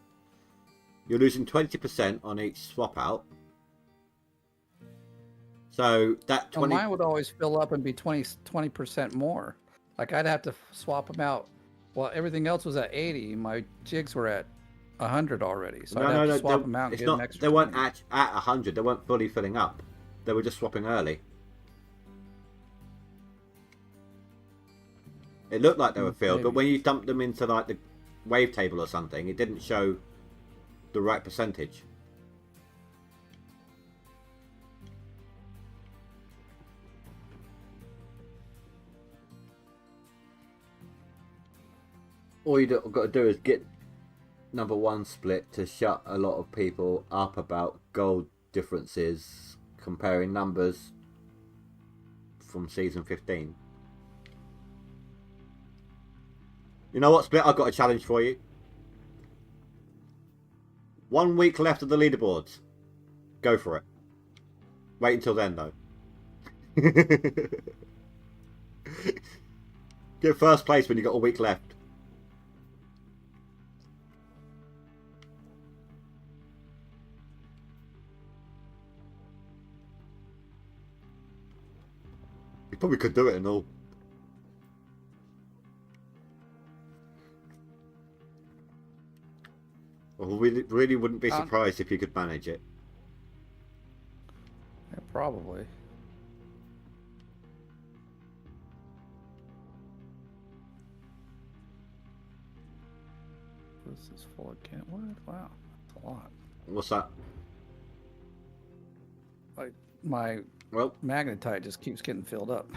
You're losing 20% on each swap out. So that Well, 20. mine would always fill up and be 20% more. Like I'd have to swap them out. Well, everything else was at 80. My jigs were at 100 already, so I'd have to swap them out and It's get not. an extra. They weren't 20. at 100. They weren't fully filling up. They were just swapping early. It looked like they were filled, but Maybe. when you dumped them into like the wave table or something, it didn't show the right percentage. All you got to do is get number one split to shut a lot of people up about gold differences comparing numbers from season 15. You know what, Split? I've got a challenge for you. 1 week left of the leaderboards. Go for it. Wait until then, though. Get first place when you got a week left. You probably could do it and all. Well, we really wouldn't be surprised if you could manage it. Yeah, probably. This is full again. What? Wow, that's a lot. What's that? Like my Well, magnetite just keeps getting filled up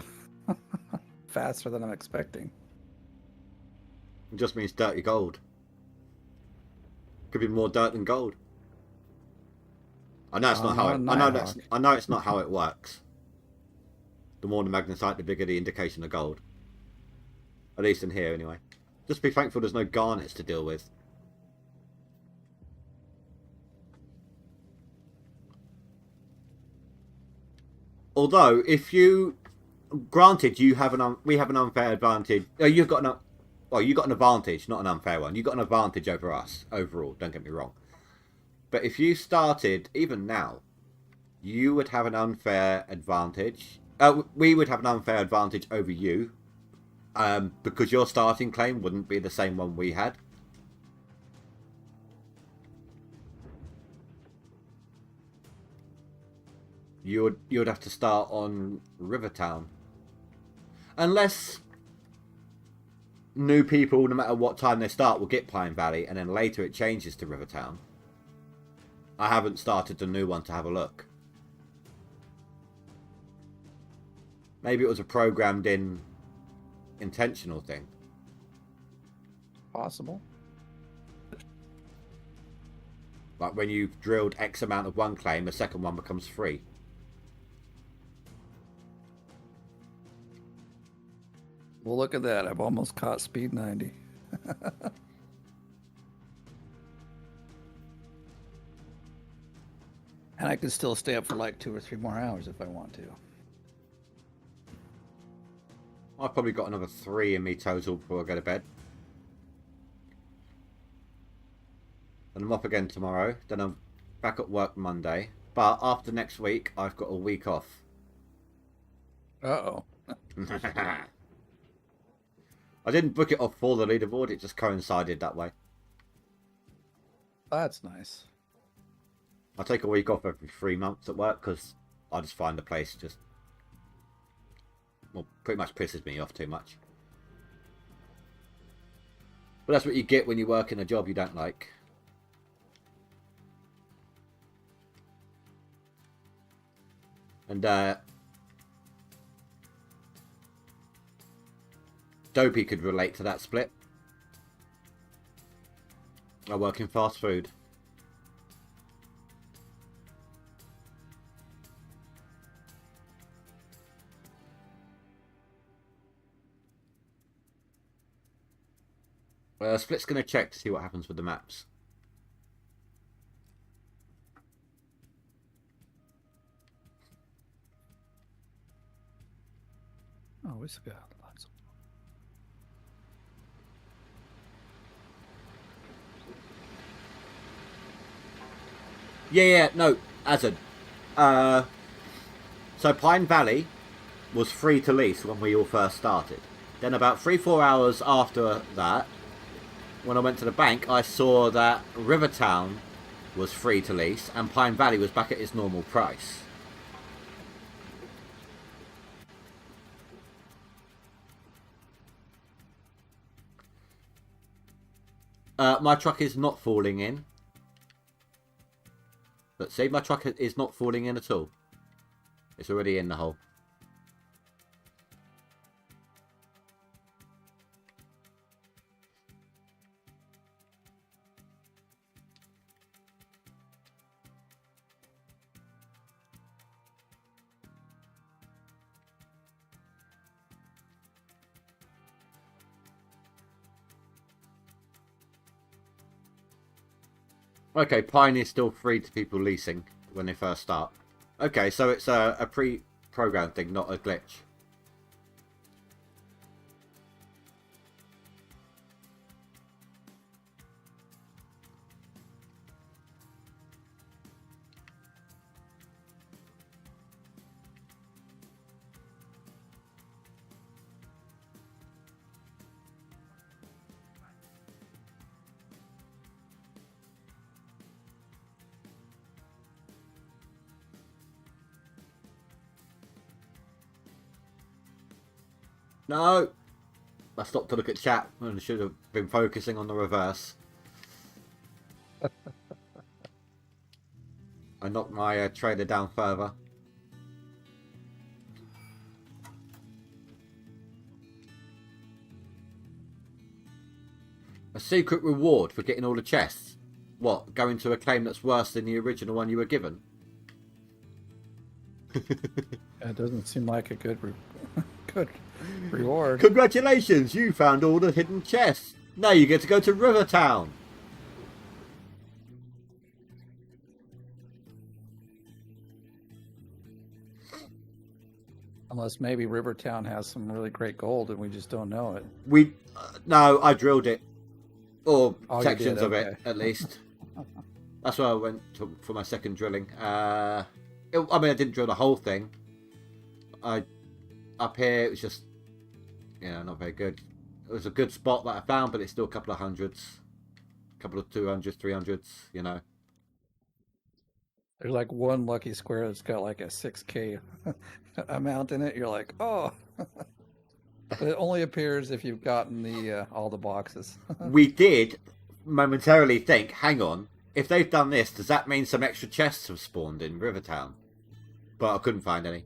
faster than I'm expecting. it just means dirty gold. Could be more dirt than gold. I know it's not how it. I know it's not how it works. The more the magnetite, the bigger the indication of gold. At least in here, anyway. Just be thankful there's no garnets to deal with. Although, if you, granted, you have we have an unfair advantage. You've got an, well, you got an advantage, not an unfair one. You got an advantage over us overall. Don't get me wrong. But if you started even now, you would have an unfair advantage. We would have an unfair advantage over you, because your starting claim wouldn't be the same one we had. You would have to start on Rivertown, unless new people, no matter what time they start, will get Pine Valley, and then later it changes to Rivertown. I haven't started the new one to have a look. Maybe it was a programmed in intentional thing. Possible. Like when you've drilled X amount of one claim, the second one becomes free. Well, look at that. I've almost caught speed 90. And I could still stay up for like 2 or 3 more hours if I want to. I've probably got another 3 in me total before I go to bed. Then I'm off again tomorrow. Then I'm back at work Monday. But after next week, I've got a week off. Uh-oh. I didn't book it off for the leaderboard. It just coincided that way. That's nice. I take a week off every 3 months at work because I just find the place just, well, pretty much pisses me off too much. But that's what you get when you work in a job you don't like. And Dopey could relate to that split. I work in fast food. Split's going to check to see what happens with the maps. Oh, it's got lots of... Yeah, no, Azad. So Pine Valley was free to lease when we all first started. Then about 3-4 hours after that, when I went to the bank, I saw that Rivertown was free to lease and Pine Valley was back at its normal price. My truck is not falling in. But see, my truck is not falling in at all. It's already in the hole. Okay, Pine is still free to people leasing when they first start. Okay, so it's a pre-programmed thing, not a glitch. No! I stopped to look at chat and should have been focusing on the reverse. I knocked my trader down further. A secret reward for getting all the chests. What, going to a claim that's worse than the original one you were given? That doesn't seem like a good reward. Congratulations, you found all the hidden chests. Now you get to go to Rivertown. Unless maybe Rivertown has some really great gold and we just don't know it. No, I drilled it. Or Oh, sections of okay. it, at least. That's where I went for my second drilling. I mean, I didn't drill the whole thing. Up here, it was just, not very good. It was a good spot that I found, but it's still a couple of hundreds. A couple of 200s, 300s, There's like one lucky square that's got like a 6K amount in it. You're like, oh. But it only appears if you've gotten the all the boxes. We did momentarily think, hang on, if they've done this, does that mean some extra chests have spawned in Rivertown? But I couldn't find any.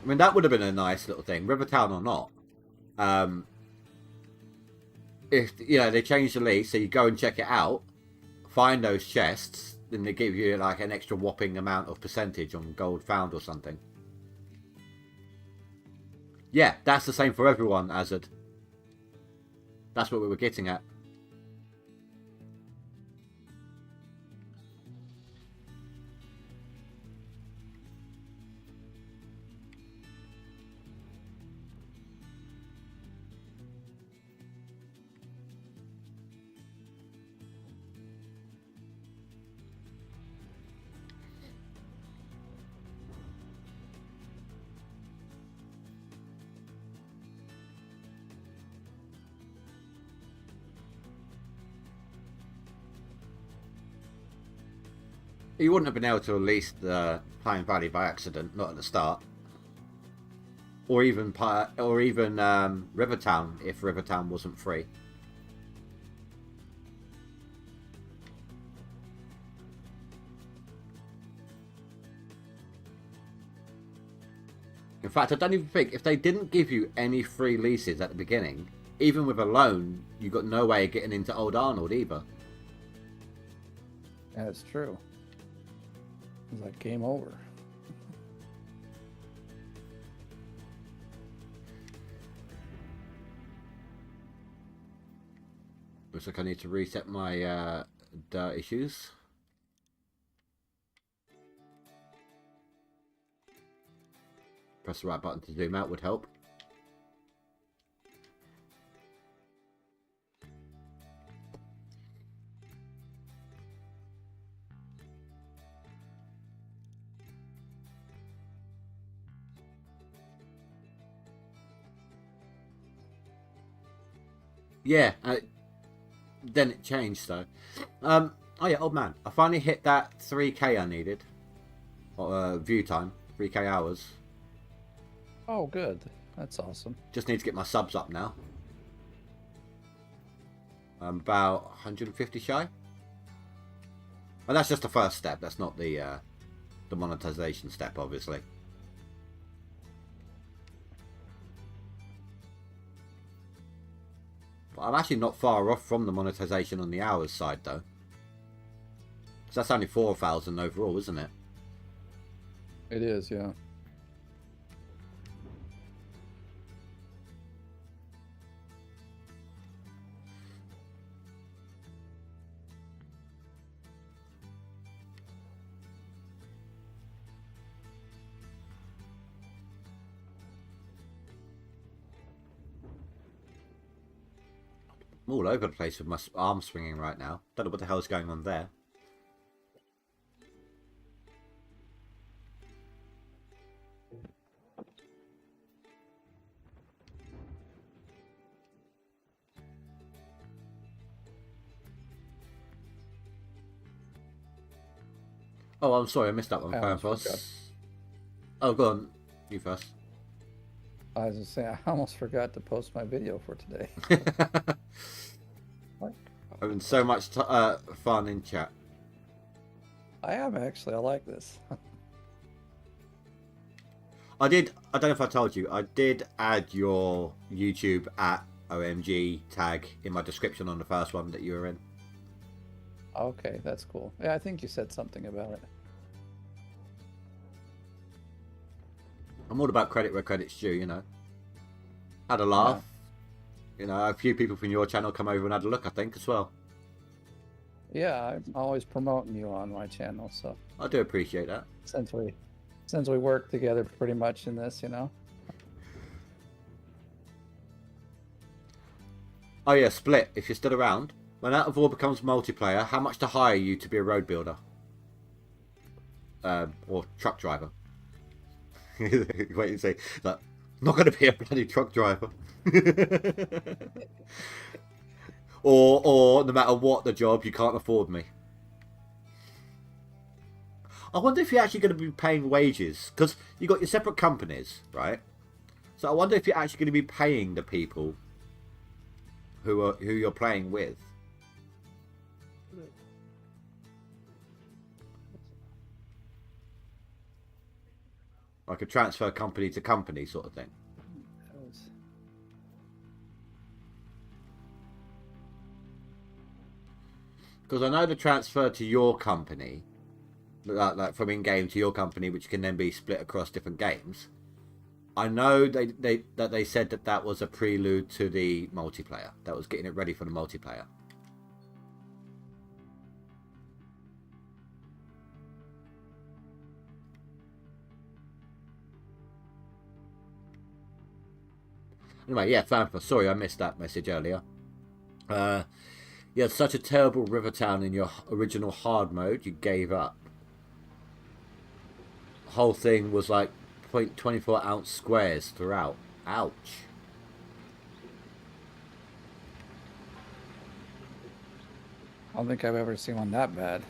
I mean, that would have been a nice little thing, Rivertown or not. If they change the lease, so you go and check it out find those chests, then they give you like an extra whopping amount of percentage on gold found or something. Yeah, that's the same for everyone, Azad. That's what we were getting at. You wouldn't have been able to release the Pine Valley by accident, not at the start. Or even Rivertown, if Rivertown wasn't free. In fact, I don't even think, if they didn't give you any free leases at the beginning, even with a loan, you got no way of getting into Old Arnold either. That's true. It's like game over. Looks like I need to reset my dirt issues. Press the right button to zoom out would help. Yeah, then it changed though. Oh yeah, old man. I finally hit that 3k I needed. View time, 3k hours. Oh, good. That's awesome. Just need to get my subs up now. I'm about 150 shy. And that's just the first step. That's not the monetization step, obviously. But I'm actually not far off from the monetization on the hours side, though. Because that's only 4,000 overall, isn't it? It is, yeah. I'm all over the place with my arm swinging right now. Don't know what the hell's going on there. Oh, I'm sorry, I missed that one, Firefox. Oh, go on. You first. I was just saying, I almost forgot to post my video for today. Having so much fun in chat. I am actually. I like this. I don't know if I told you, I did add your YouTube at OMG tag in my description on the first one that you were in. Okay, that's cool. Yeah, I think you said something about it. I'm all about credit where credit's due, you know. Had a laugh. Yeah. You know, a few people from your channel come over and had a look, I think, as well. Yeah, I'm always promoting you on my channel, so. I do appreciate that. Since we work together pretty much in this, you know. Oh yeah, Split, if you're still around. When Out of War becomes multiplayer, how much to hire you to be a road builder? Or truck driver? Wait and see. Like, I'm not going to be a bloody truck driver. or no matter what the job, you can't afford me. I wonder if you're actually going to be paying wages. Because you got your separate companies, right? So I wonder if you're actually going to be paying the people who you're playing with. Like a transfer company to company sort of thing. Because I know the transfer to your company, like from in-game to your company, which can then be split across different games. I know they said that was a prelude to the multiplayer. That was getting it ready for the multiplayer. Anyway, yeah, Thampa, sorry I missed that message earlier. You had such a terrible river town in your original hard mode, you gave up. The whole thing was like 0.24-ounce squares throughout. Ouch. I don't think I've ever seen one that bad.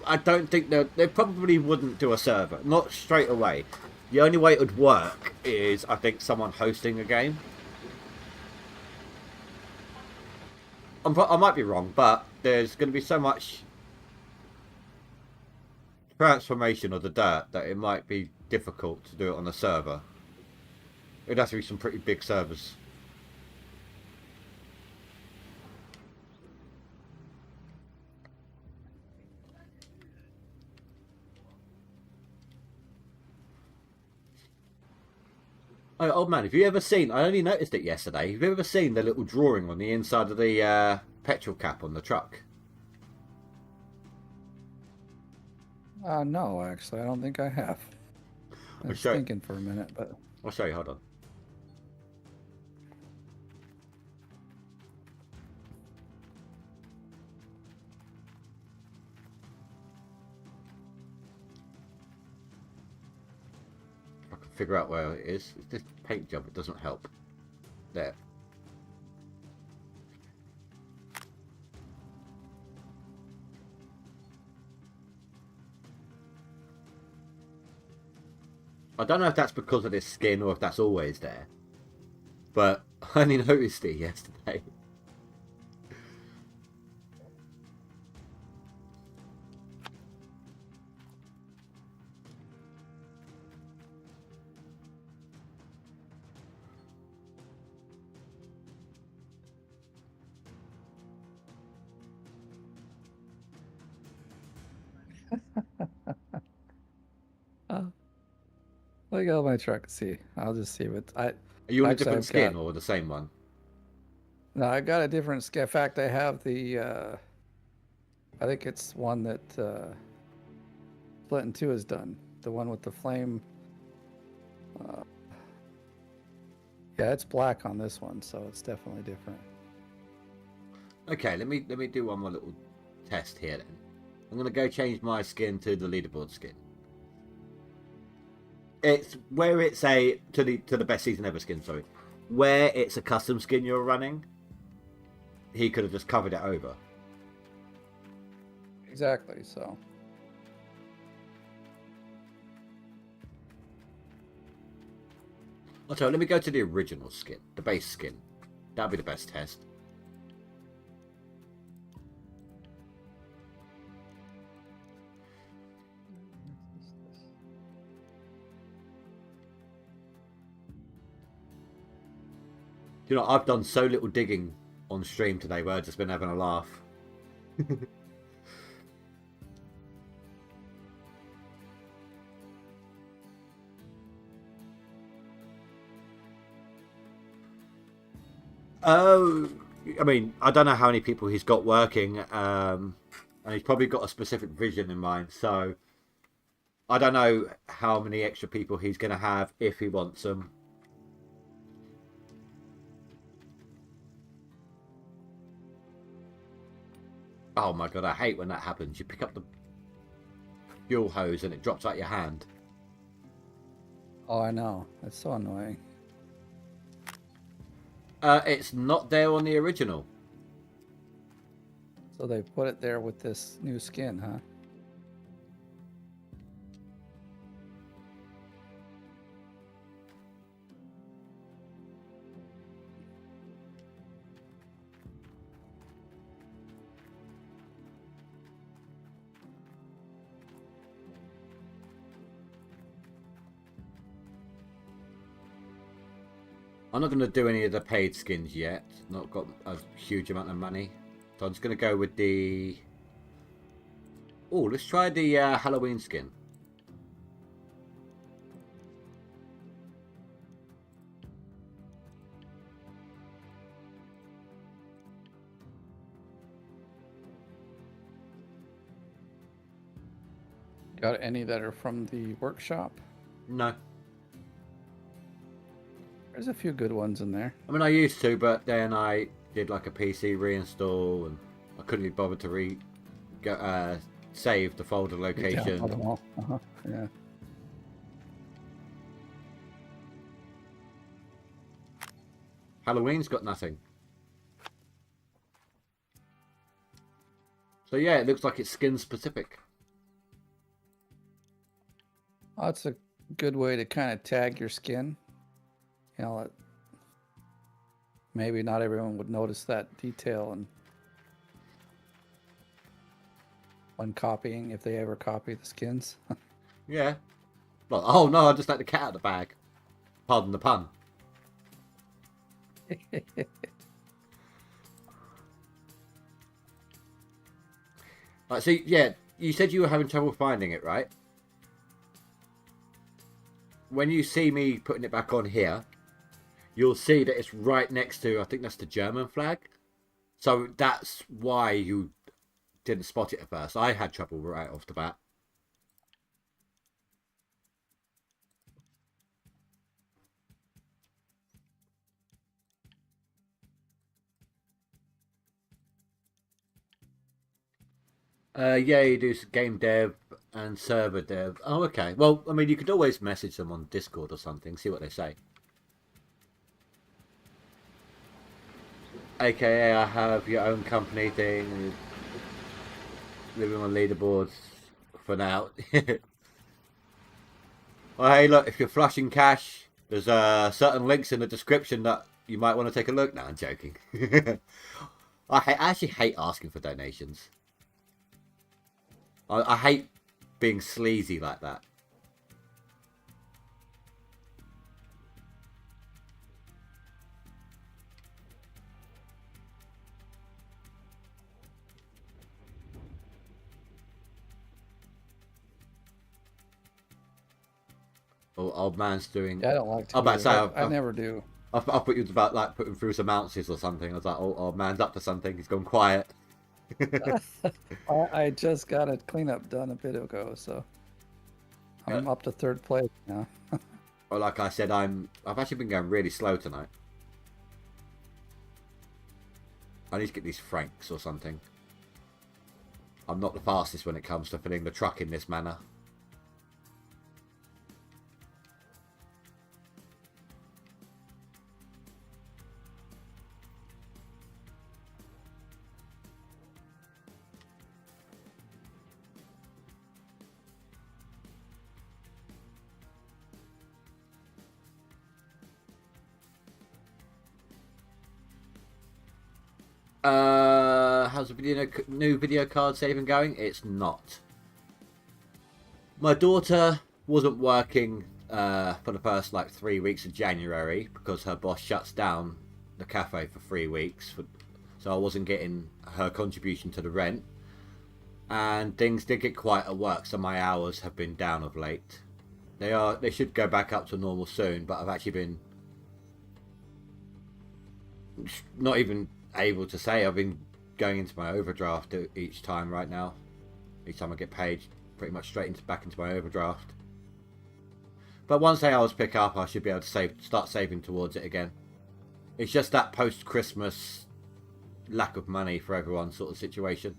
I don't think they probably wouldn't do a server. Not straight away. The only way it would work is, I think, someone hosting a game. I might be wrong, but there's going to be so much transformation of the dirt that it might be difficult to do it on a server. It'd have to be some pretty big servers. Oh, old man, have you ever seen... I only noticed it yesterday. Have you ever seen the little drawing on the inside of the petrol cap on the truck? No, actually, I don't think I have. I was thinking for a minute, but... I'll show you, hold on. I can figure out where it is. It's this paint job, it doesn't help. There. I don't know if that's because of this skin or if that's always there. But I only noticed it yesterday. Let me go to my truck and see. I'll just see what I. Are you on a different skin or the same one? No, I got a different skin. In fact, I have the. I think it's one that Split 2 has done. The one with the flame. Yeah, it's black on this one, so it's definitely different. Okay, let me do one more little test here then. I'm gonna go change my skin to the leaderboard skin. It's where it's a to the best season ever skin. Sorry, where it's a custom skin you're running. He could have just covered it over. Exactly. So. So let me go to the original skin, the base skin. That'll be the best test. You know, I've done so little digging on stream today where I've just been having a laugh. Oh, I mean, I don't know how many people he's got working, and he's probably got a specific vision in mind. So I don't know how many extra people he's going to have if he wants them. Oh my god, I hate when that happens. You pick up the fuel hose and it drops out your hand. Oh, I know. That's so annoying. It's not there on the original. So they put it there with this new skin, huh? I'm not going to do any of the paid skins yet. Not got a huge amount of money. So I'm just going to go with the... Oh, let's try the Halloween skin. Got any that are from the workshop? No. There's a few good ones in there. I mean, I used to, but then I did like a PC reinstall, and I couldn't be bothered to save the folder location. Download them all. Yeah. Halloween's got nothing. So yeah, it looks like it's skin specific. Oh, it's a good way to kind of tag your skin. You know, maybe not everyone would notice that detail and when copying, if they ever copy the skins. Yeah. Well, oh no, I just let the cat out of the bag. Pardon the pun. Right, so yeah, you said you were having trouble finding it, right? When you see me putting it back on here, you'll see that it's right next to, I think that's the German flag. So that's why you didn't spot it at first. I had trouble right off the bat. Yeah, you do game dev and server dev. Oh, okay. Well, I mean, you could always message them on Discord or something, see what they say. AKA, I have your own company thing, living on leaderboards for now. Well, hey, look, if you're flushing cash, there's certain links in the description that you might want to take a look. No, I'm joking. I actually hate asking for donations. I hate being sleazy like that. Oh, old man's doing... Yeah, I don't like to. I'm about to say, I never do. I thought you was about like putting through some ounces or something. I was like, oh, old man's up to something. He's gone quiet. I just got a cleanup done a bit ago, so I'm up to third place now. Well, like I said, I've actually been going really slow tonight. I need to get these francs or something. I'm not the fastest when it comes to filling the truck in this manner. How's the new video card saving going? It's not. My daughter wasn't working for the first like 3 weeks of January because her boss shuts down the cafe for 3 weeks, so I wasn't getting her contribution to the rent, and things did get quiet at work, so my hours have been down of late. They should go back up to normal soon, but I've actually been not even able to say. I've been going into my overdraft each time right now. Each time I get paid, pretty much straight back into my overdraft. But once the hours pick up, I should be able to start saving towards it again. It's just that post-Christmas lack of money for everyone sort of situation.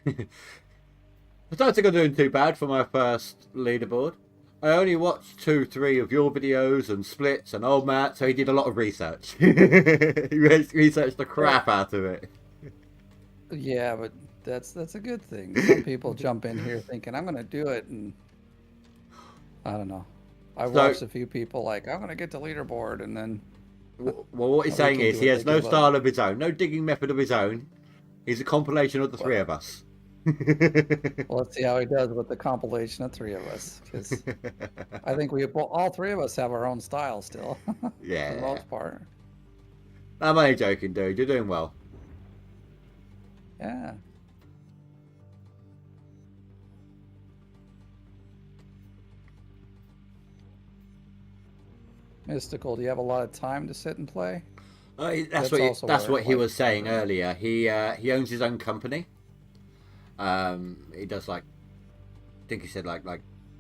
I don't think I'm doing too bad for my first leaderboard. I only watched 2-3 of your videos and splits and old Matt, so he did a lot of research. He researched the crap out of it. Yeah, but that's a good thing. Some people jump in here thinking I'm gonna do it, and I don't know. I've So, watched a few people like, I'm gonna get to leaderboard, and then well, what he's a week saying is into he it they has no give up. style of his own, no digging method of his own. He's a compilation of the three Well, of us. well, let's see how he does with the compilation of three of us, because I think all three of us have our own style still, for the Yeah. most part. I'm only joking, dude. You're doing well. Yeah. Mystical, do you have a lot of time to sit and play? That's also That's what what I he like was saying wondering. earlier. He owns his own company. He does like I think he said like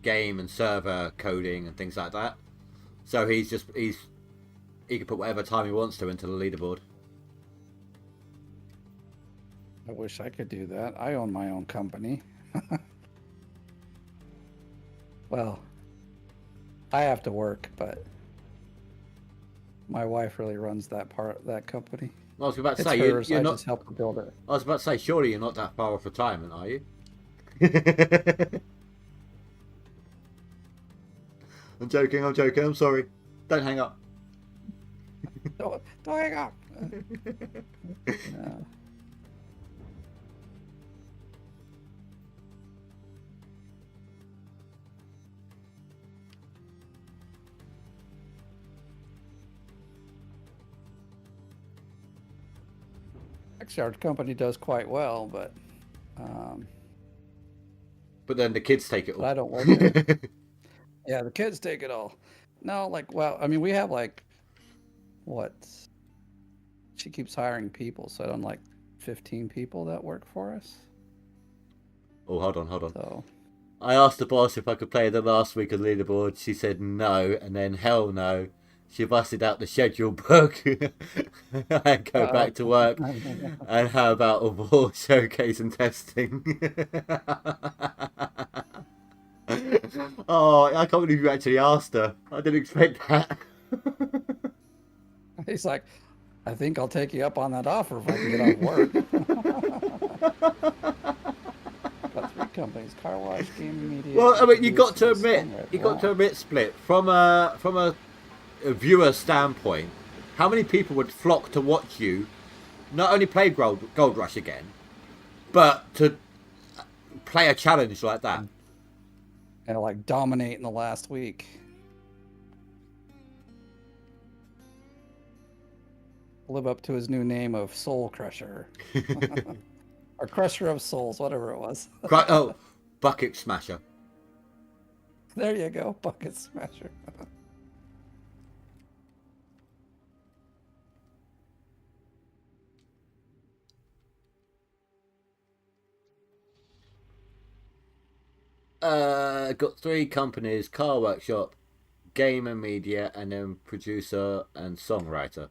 game and server coding and things like that. So he can put whatever time he wants to into the leaderboard. I wish I could do that. I own my own company. Well, I have to work, but my wife really runs that company. I was about to It's say hers. you're I not. just help her build it. I was about to say surely you're not that far off retirement, are you? I'm joking. I'm joking. I'm sorry. Don't hang up. Don't hang up. No. Actually, our company does quite well, um, But then the kids take it but all. I don't work there. Yeah, the kids take it all. No, like, well, I mean, we have like what? She keeps hiring people, so I don't like 15 people that work for us. Oh, hold on, hold on. So I asked the boss if I could play the last week of leaderboard. She said no, and then hell no. She busted out the schedule book. I go uh, back to work. And how about a war showcase and testing? Oh, I can't believe you actually asked her. I didn't expect that. he's like, I think I'll take you up on that offer if I can get off work. Got three companies: car wash, gaming media, Well, I and mean, producing a songwriter. you got to Wow. admit, Split, from a viewer standpoint, how many people would flock to watch you not only play Gold Rush again, but to play a challenge like that? And like dominate in the last week. Live up to his new name of Soul Crusher. Or Crusher of Souls, whatever it was. Oh, Bucket Smasher. There you go, Bucket Smasher. Got three companies: car workshop, game and media, and then producer and songwriter.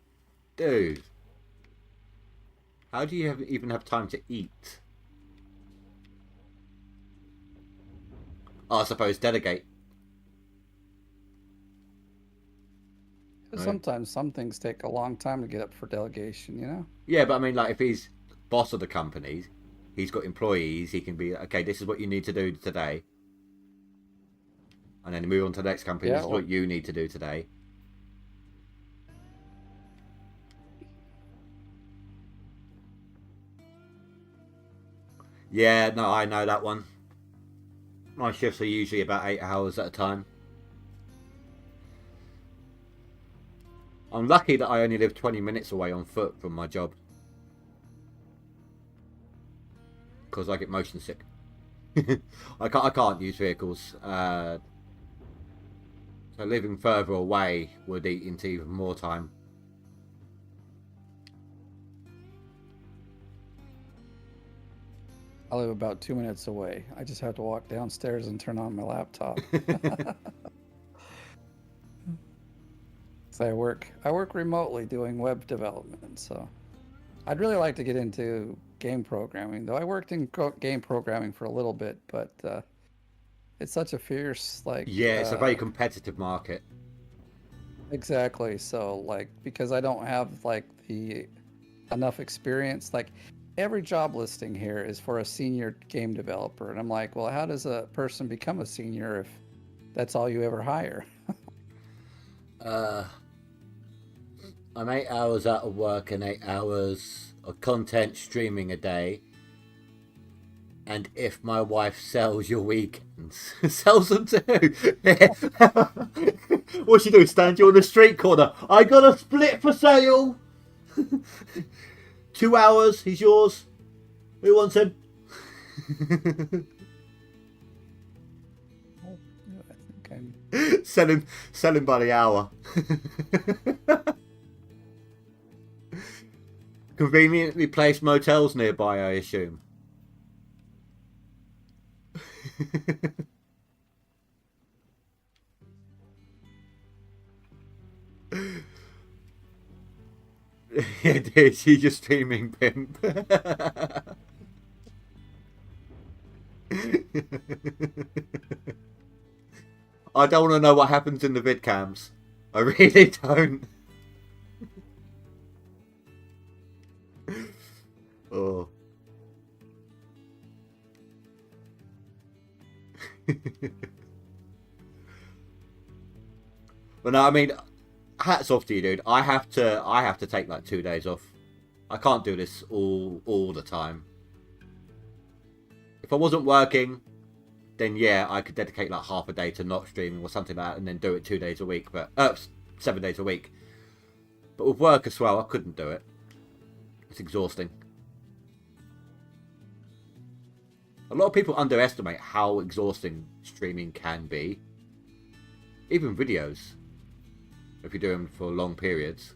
Dude, how do you even have time to eat? Oh, I suppose delegate. Right? Sometimes some things take a long time to get up for delegation, you know? Yeah, but I mean, like, if he's boss of the company, he's got employees. He can be okay. This is what you need to do today, and then move on to the next company. Yeah, This is well, what you need to do today. Yeah, no, I know that one. My shifts are usually about 8 hours at a time. I'm lucky that I only live 20 minutes away on foot from my job because I get motion sick. I can't use vehicles. So living further away would eat into even more time. I live about 2 minutes away. I just have to walk downstairs and turn on my laptop. So I work remotely doing web development, so I'd really like to get into game programming, though I worked in game programming for a little bit, but it's such a fierce, Yeah, it's a very competitive market. exactly. So like, because I don't have like the enough experience, like every job listing here is for a senior game developer, and I'm like, well, how does a person become a senior if that's all you ever hire. I'm 8 hours out of work and 8 hours of content streaming a day. And if my wife sells your weekends, sells them too. What's she doing? Stand you on the street corner. I got a split for sale. 2 hours. He's yours. Who wants him? I think I'm... Sell him by the hour. Conveniently placed motels nearby, I assume. Yeah, dude, she's just streaming pimp. I don't want to know what happens in the vid cams. I really don't. Oh. But no, I mean, hats off to you, dude. I have to take like 2 days off. I can't do this all the time. If I wasn't working, then yeah, I could dedicate like half a day to not streaming or something like that, and then do it 2 days a week. But 7 days a week. But with work as well, I couldn't do it. It's exhausting. A lot of people underestimate how exhausting streaming can be. Even videos, if you do them for long periods.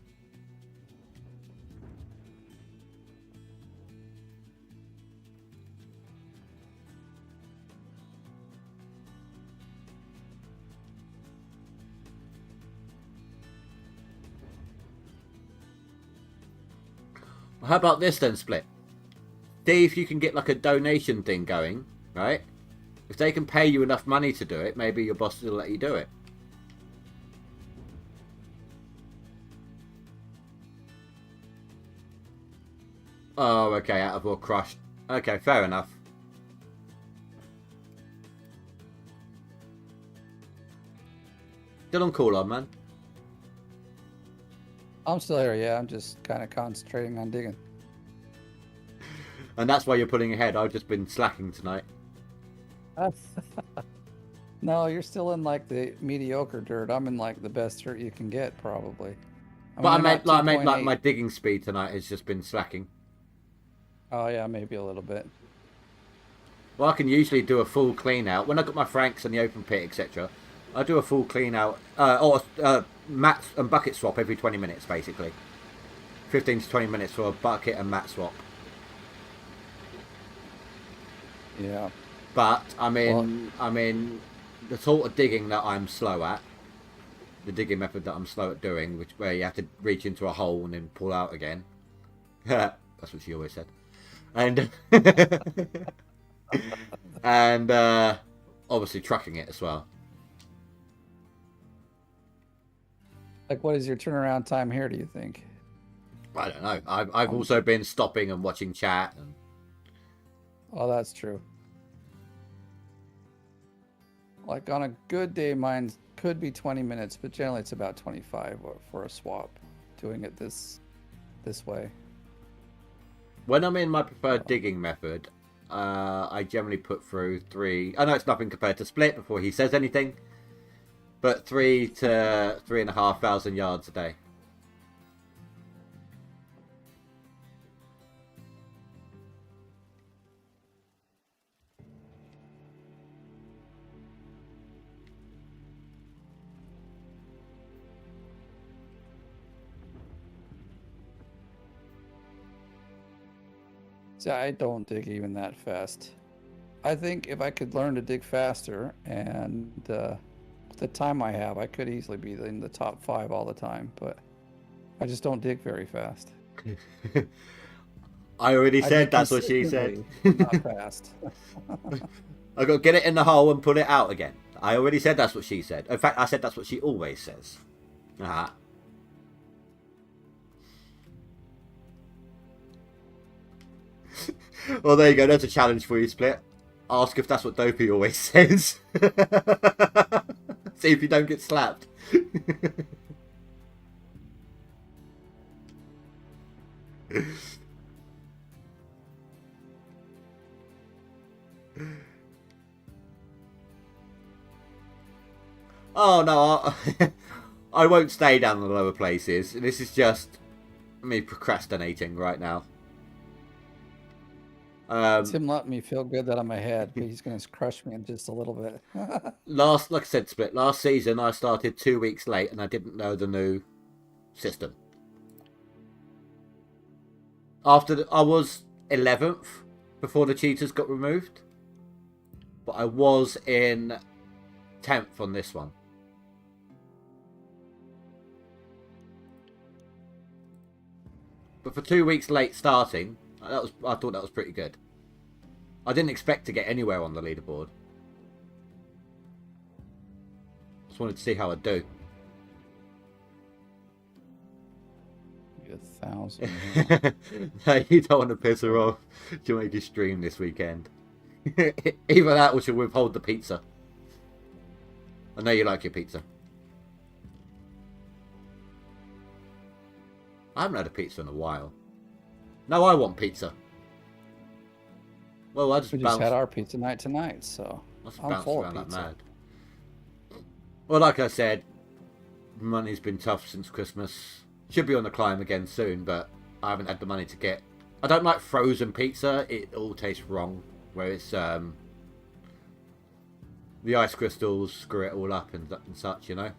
Well, how about this then, Split? See if you can get like a donation thing going, right? If they can pay you enough money to do it, maybe your boss will let you do it. Oh, okay, out of all crushed. Okay, fair enough. Still on call on, man. I'm still here, yeah. I'm just kind of concentrating on digging. And that's why you're pulling ahead. I've just been slacking tonight. No, you're still in like the mediocre dirt. I'm in like the best dirt you can get, probably. But I meant like 2.8. my digging speed tonight has just been slacking. Oh yeah, maybe a little bit. Well, I can usually do a full clean out when I got my franks and the open pit, etc. I do a full clean out or mat and bucket swap every 20 minutes, basically. 15 to 20 minutes for a bucket and mat swap. Yeah. But I mean, the sort of digging that I'm slow at, the digging method that I'm slow at doing, which where you have to reach into a hole and then pull out again. That's what she always said. And and obviously trucking it as well. Like, what is your turnaround time here, do you think? I don't know. I've also been stopping and watching chat. And... Oh, that's true. Like, on a good day, mine could be 20 minutes, but generally it's about 25 for a swap, doing it this way. When I'm in my preferred digging method, I generally put through 3... I know it's nothing compared to Split before he says anything, but 3 to 3,500 yards a day. See, I don't dig even that fast. I think if I could learn to dig faster and the time I have, I could easily be in the top 5 all the time, but I just don't dig very fast. I already said that's what she said. Not fast. I got to get it in the hole and pull it out again. I already said that's what she said. In fact, I said that's what she always says. Ah. Well, there you go. There's a challenge for you, Split. Ask if that's what Dopey always says. See if you don't get slapped. Oh no, I won't stay down the lower places. This is just me procrastinating right now. It's him letting me feel good that I'm ahead, but he's going to crush me in just a little bit. Like I said, Split, last season I started 2 weeks late and I didn't know the new system. I was 11th before the cheaters got removed, but I was in 10th on this one. But for 2 weeks late starting, I thought that was pretty good. I didn't expect to get anywhere on the leaderboard. Just wanted to see how I'd do. 1,000. No, you don't want to piss her off. She'll make you stream this weekend. Either that or she'll withhold the pizza. I know you like your pizza. I haven't had a pizza in a while. No, I want pizza. Well, I just We just had our pizza night tonight, so I'm full of pizza. Mad. Well, like I said, money's been tough since Christmas. Should be on the climb again soon, but I haven't had the money to get. I don't like frozen pizza. It all tastes wrong. Where it's the ice crystals screw it all up and such, you know.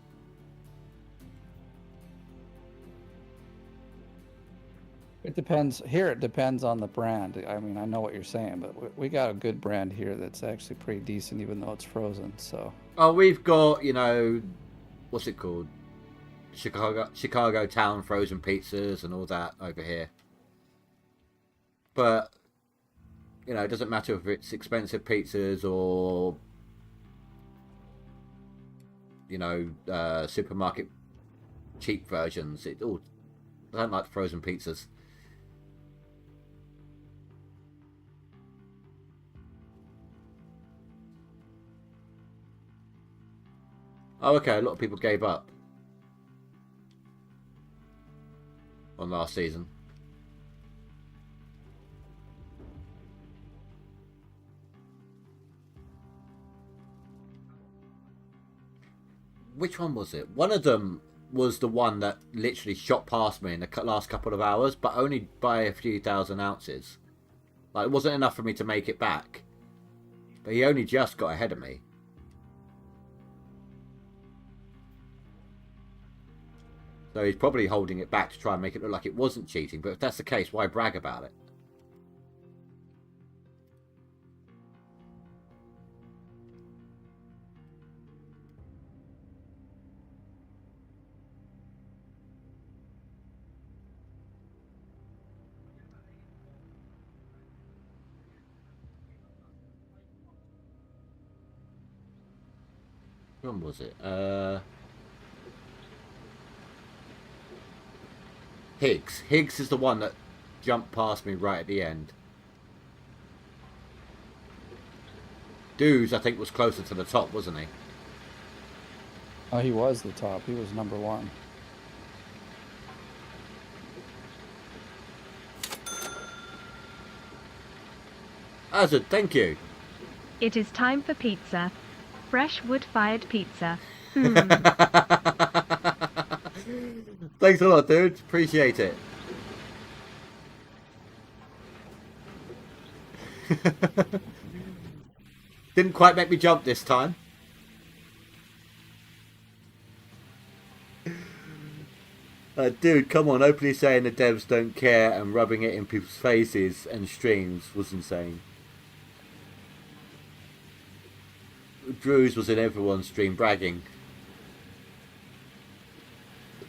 It depends. Here it depends on the brand. I mean, I know what you're saying, but we got a good brand here that's actually pretty decent, even though it's frozen. So. Oh, we've got, you know, what's it called? Chicago Town frozen pizzas and all that over here. But, you know, it doesn't matter if it's expensive pizzas or, you know, supermarket cheap versions. I don't like frozen pizzas. Oh, okay, a lot of people gave up on last season. Which one was it? One of them was the one that literally shot past me in the last couple of hours, but only by a few thousand ounces. Like, it wasn't enough for me to make it back. But he only just got ahead of me. So he's probably holding it back to try and make it look like it wasn't cheating. But if that's the case, why brag about it? When was it? Higgs. Higgs is the one that jumped past me right at the end. Dews, I think, was closer to the top, wasn't he? Oh, he was the top. He was number one. Azad, thank you. It is time for pizza. Fresh wood-fired pizza. Thanks a lot, dude. Appreciate it. Didn't quite make me jump this time. Dude, come on. Openly saying the devs don't care and rubbing it in people's faces and streams was insane. Drew's was in everyone's stream bragging.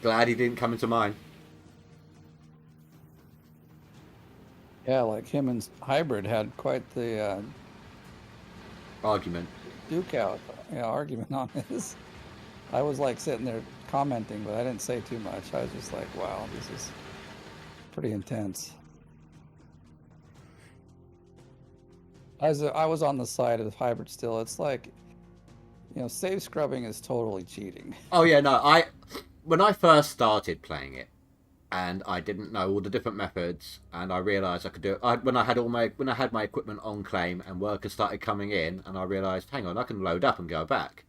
Glad he didn't come into mine. Yeah, like him and Hybrid had quite the Argument. duke out, argument on this. I was like sitting there commenting, but I didn't say too much. I was just like, wow, this is pretty intense. I was on the side of Hybrid still. It's like, You know, save scrubbing is totally cheating. Oh yeah, no, when I first started playing it, and I didn't know all the different methods, and I realised I could do it. When I had my equipment on claim and workers started coming in, and I realised, hang on, I can load up and go back.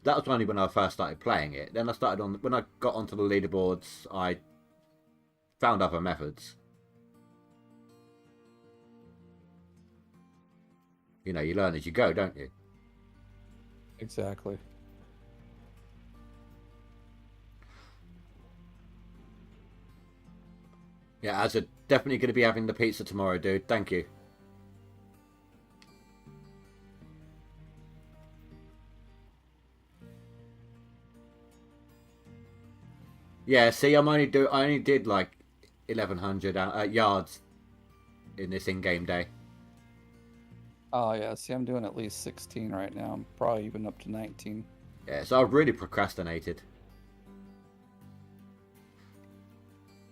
That was only when I first started playing it. Then when I got onto the leaderboards, I found other methods. You know, you learn as you go, don't you? Exactly. Yeah, Azza, definitely going to be having the pizza tomorrow, dude. Thank you. Yeah, see, I only did like 1,100 yards in this in-game day. Oh yeah, see, I'm doing at least 16 right now. I'm probably even up to 19. Yeah, so I've really procrastinated.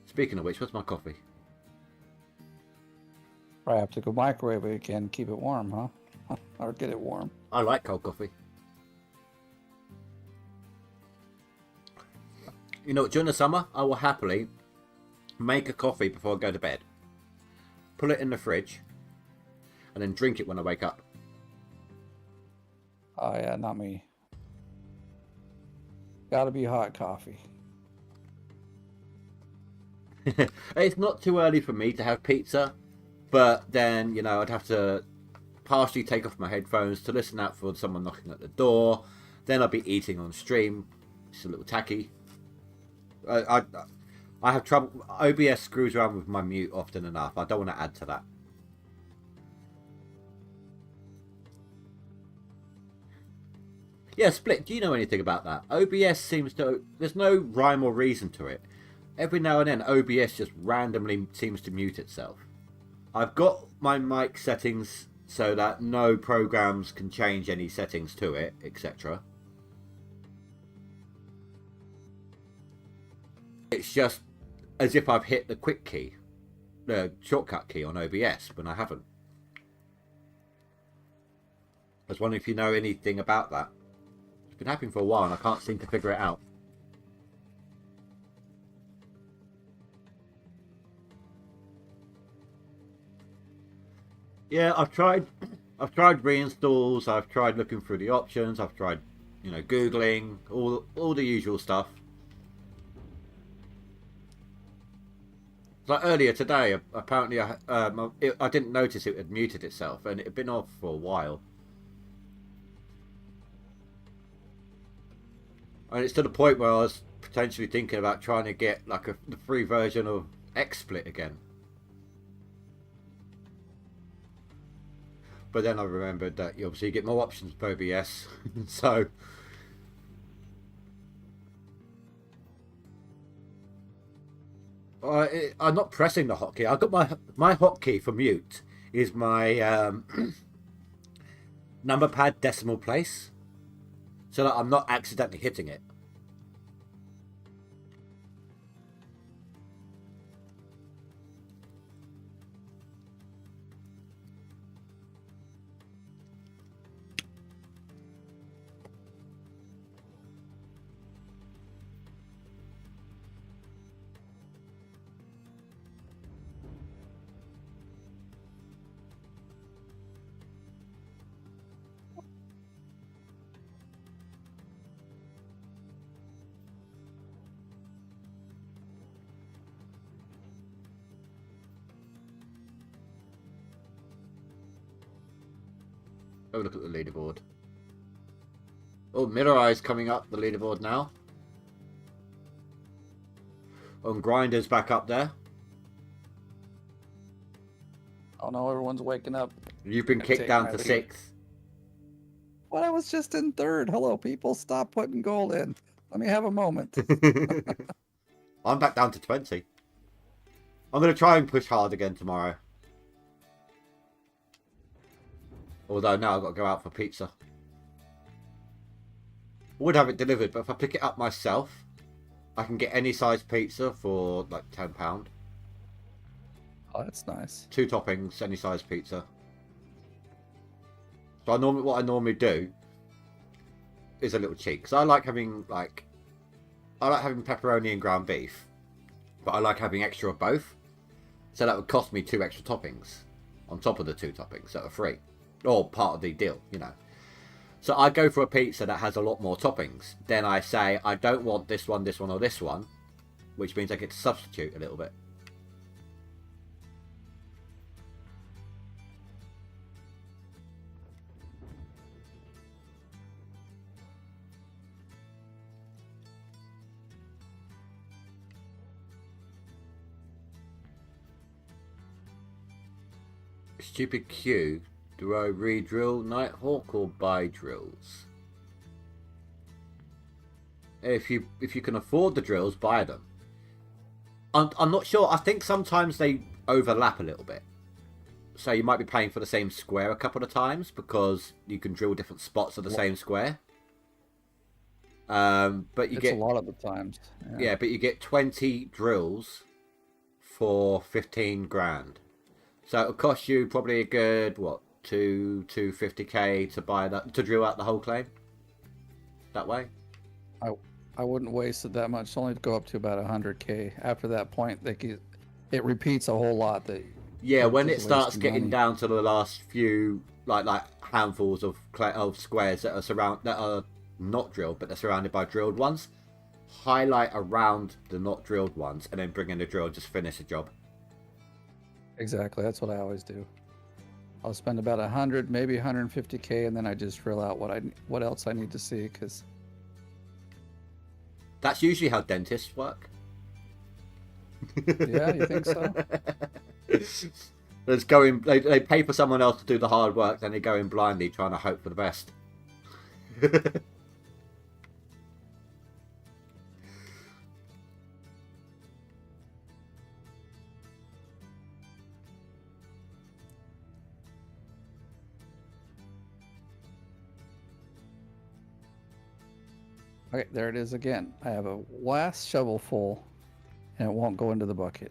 Speaking of which, what's my coffee? Probably have to go microwave it again, keep it warm, huh? Or get it warm. I like cold coffee. You know, during the summer, I will happily make a coffee before I go to bed. Put it in the fridge. And then drink it when I wake up. Oh yeah, not me. Gotta be hot coffee. It's not too early for me to have pizza. But then, you know, I'd have to partially take off my headphones to listen out for someone knocking at the door. Then I'd be eating on stream. It's a little tacky. I have trouble. OBS screws around with my mute often enough. I don't want to add to that. Yeah, Split, do you know anything about that? OBS seems to... There's no rhyme or reason to it. Every now and then, OBS just randomly seems to mute itself. I've got my mic settings so that no programs can change any settings to it, etc. It's just as if I've hit the quick key, the shortcut key on OBS, when I haven't. I was wondering if you know anything about that. It's been happening for a while and I can't seem to figure it out. Yeah, I've tried reinstalls, I've tried looking through the options, I've tried, you know, Googling, all the usual stuff. Like earlier today, apparently I didn't notice it had muted itself and it had been off for a while. And it's to the point where I was potentially thinking about trying to get like the free version of XSplit again. But then I remembered that you obviously get more options for OBS. So... I'm not pressing the hotkey. I've got my hotkey for mute is my number pad decimal place, so that I'm not accidentally hitting it. Have a look at the leaderboard. Oh, Mirror Eye's coming up the leaderboard now. And Grinder's back up there. Oh no, everyone's waking up. You've been kicked down to 6th. What? I was just in 3rd. Hello, people. Stop putting gold in. Let me have a moment. I'm back down to 20. I'm going to try and push hard again tomorrow. Although now I've got to go out for pizza. I would have it delivered, but if I pick it up myself, I can get any size pizza for like £10. Oh, that's nice. 2 toppings, any size pizza. So what I normally do is a little cheat because I like having pepperoni and ground beef, but I like having extra of both. So that would cost me 2 extra toppings on top of the 2 toppings that are free, or part of the deal, you know. So I go for a pizza that has a lot more toppings. Then I say I don't want this one, or this one, which means I get to substitute a little bit. Stupid Q. Do I re-drill Nighthawk or buy drills? If you can afford the drills, buy them. I'm not sure. I think sometimes they overlap a little bit. So you might be paying for the same square a couple of times because you can drill different spots of the same square. But you get a lot of the times. Yeah, but you get 20 drills for 15 grand. So it'll cost you probably a good, what, 250k to buy that, to drill out the whole claim? That way? I wouldn't waste it that much. It's only to go up to about 100k. After that point, it repeats a whole lot. Yeah, when it starts getting down to the last few, like handfuls of squares that are not drilled, but they're surrounded by drilled ones, highlight around the not drilled ones, and then bring in the drill, just finish the job. Exactly, that's what I always do. I'll spend about 100, maybe 150k, and then I just drill out what else I need to see, because that's usually how dentists work. Yeah, you think so? They pay for someone else to do the hard work, then they go in blindly trying to hope for the best. Okay, there it is again. I have a last shovel full, and it won't go into the bucket.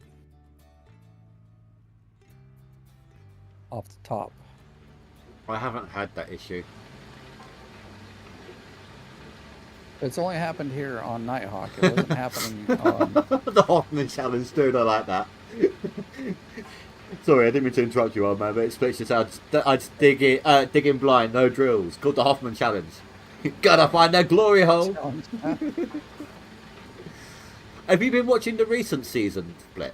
Off the top. I haven't had that issue. It's only happened here on Nighthawk. It wasn't happening on... The Hoffman challenge, dude. I like that. Sorry, I didn't mean to interrupt you, old man, but it's just I'd dig in blind, no drills. Called the Hoffman challenge. Gotta find that glory hole. Have you been watching the recent season split?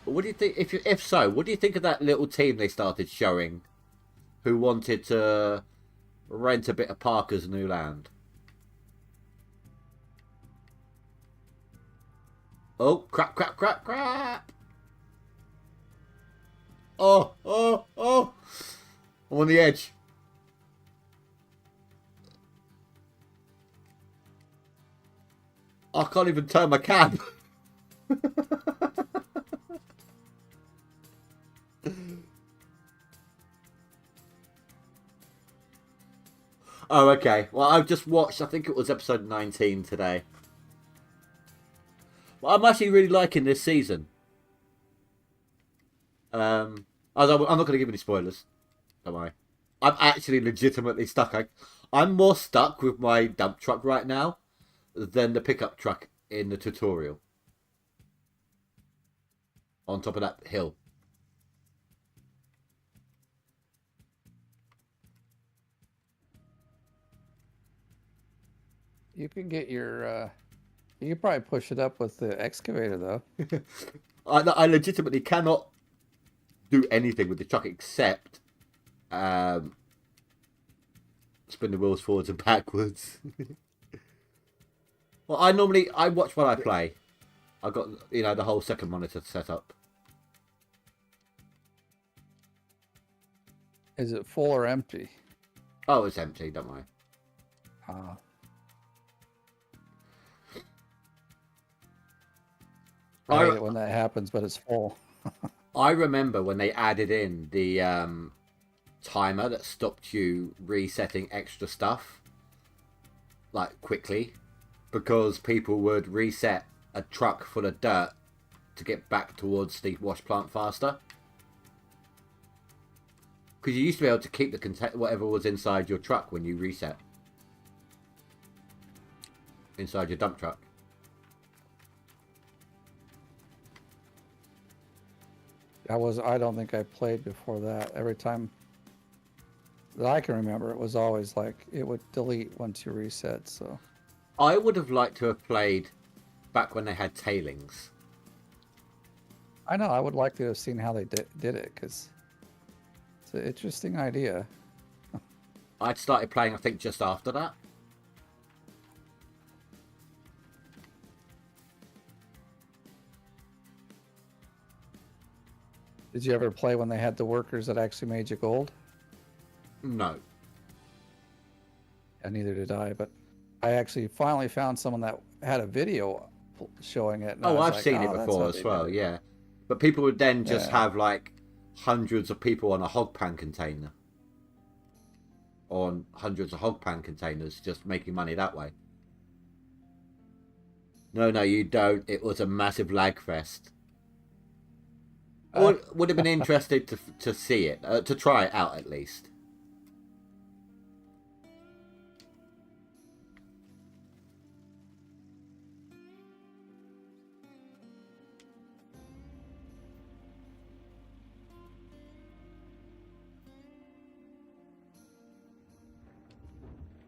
What do you think? If so, what do you think of that little team they started showing, who wanted to rent a bit of Parker's new land? Oh, crap, crap, crap, crap! Oh, oh, oh! I'm on the edge. I can't even turn my cab. Oh, okay. Well, I've just watched, I think it was episode 19 today. Well, I'm actually really liking this season. I'm not going to give any spoilers. Don't worry. I'm actually legitimately stuck. I'm more stuck with my dump truck right now than the pickup truck in the tutorial. On top of that hill. You can get your... you can probably push it up with the excavator, though. I legitimately cannot do anything with the truck except spin the wheels forwards and backwards. Well, I watch while I play. I've got, the whole second monitor set up. Is it full or empty? Oh, it's empty, don't worry. I hate it when that happens, but it's full. I remember when they added in the timer that stopped you resetting extra stuff, like, quickly, because people would reset a truck full of dirt to get back towards the wash plant faster. Because you used to be able to keep the whatever was inside your truck when you reset. inside your dump truck. I don't think I played before that. Every time that I can remember, it was always like it would delete once you reset. So I would have liked to have played back when they had tailings. I know I would like to have seen how they did it, because it's an interesting idea. I'd started playing, I think, just after that. Did you ever play when they had the workers that actually made you gold? No. And neither did I, but I actually finally found someone that had a video showing it. And I Oh, was I've like, seen oh, it that's before how as they well, did it. yeah. But people would then just Yeah. have like hundreds of people on a hog pan container. On hundreds of hog pan containers, just making money that way. No, you don't. It was a massive lag fest. Would have been interested to see it, to try it out at least.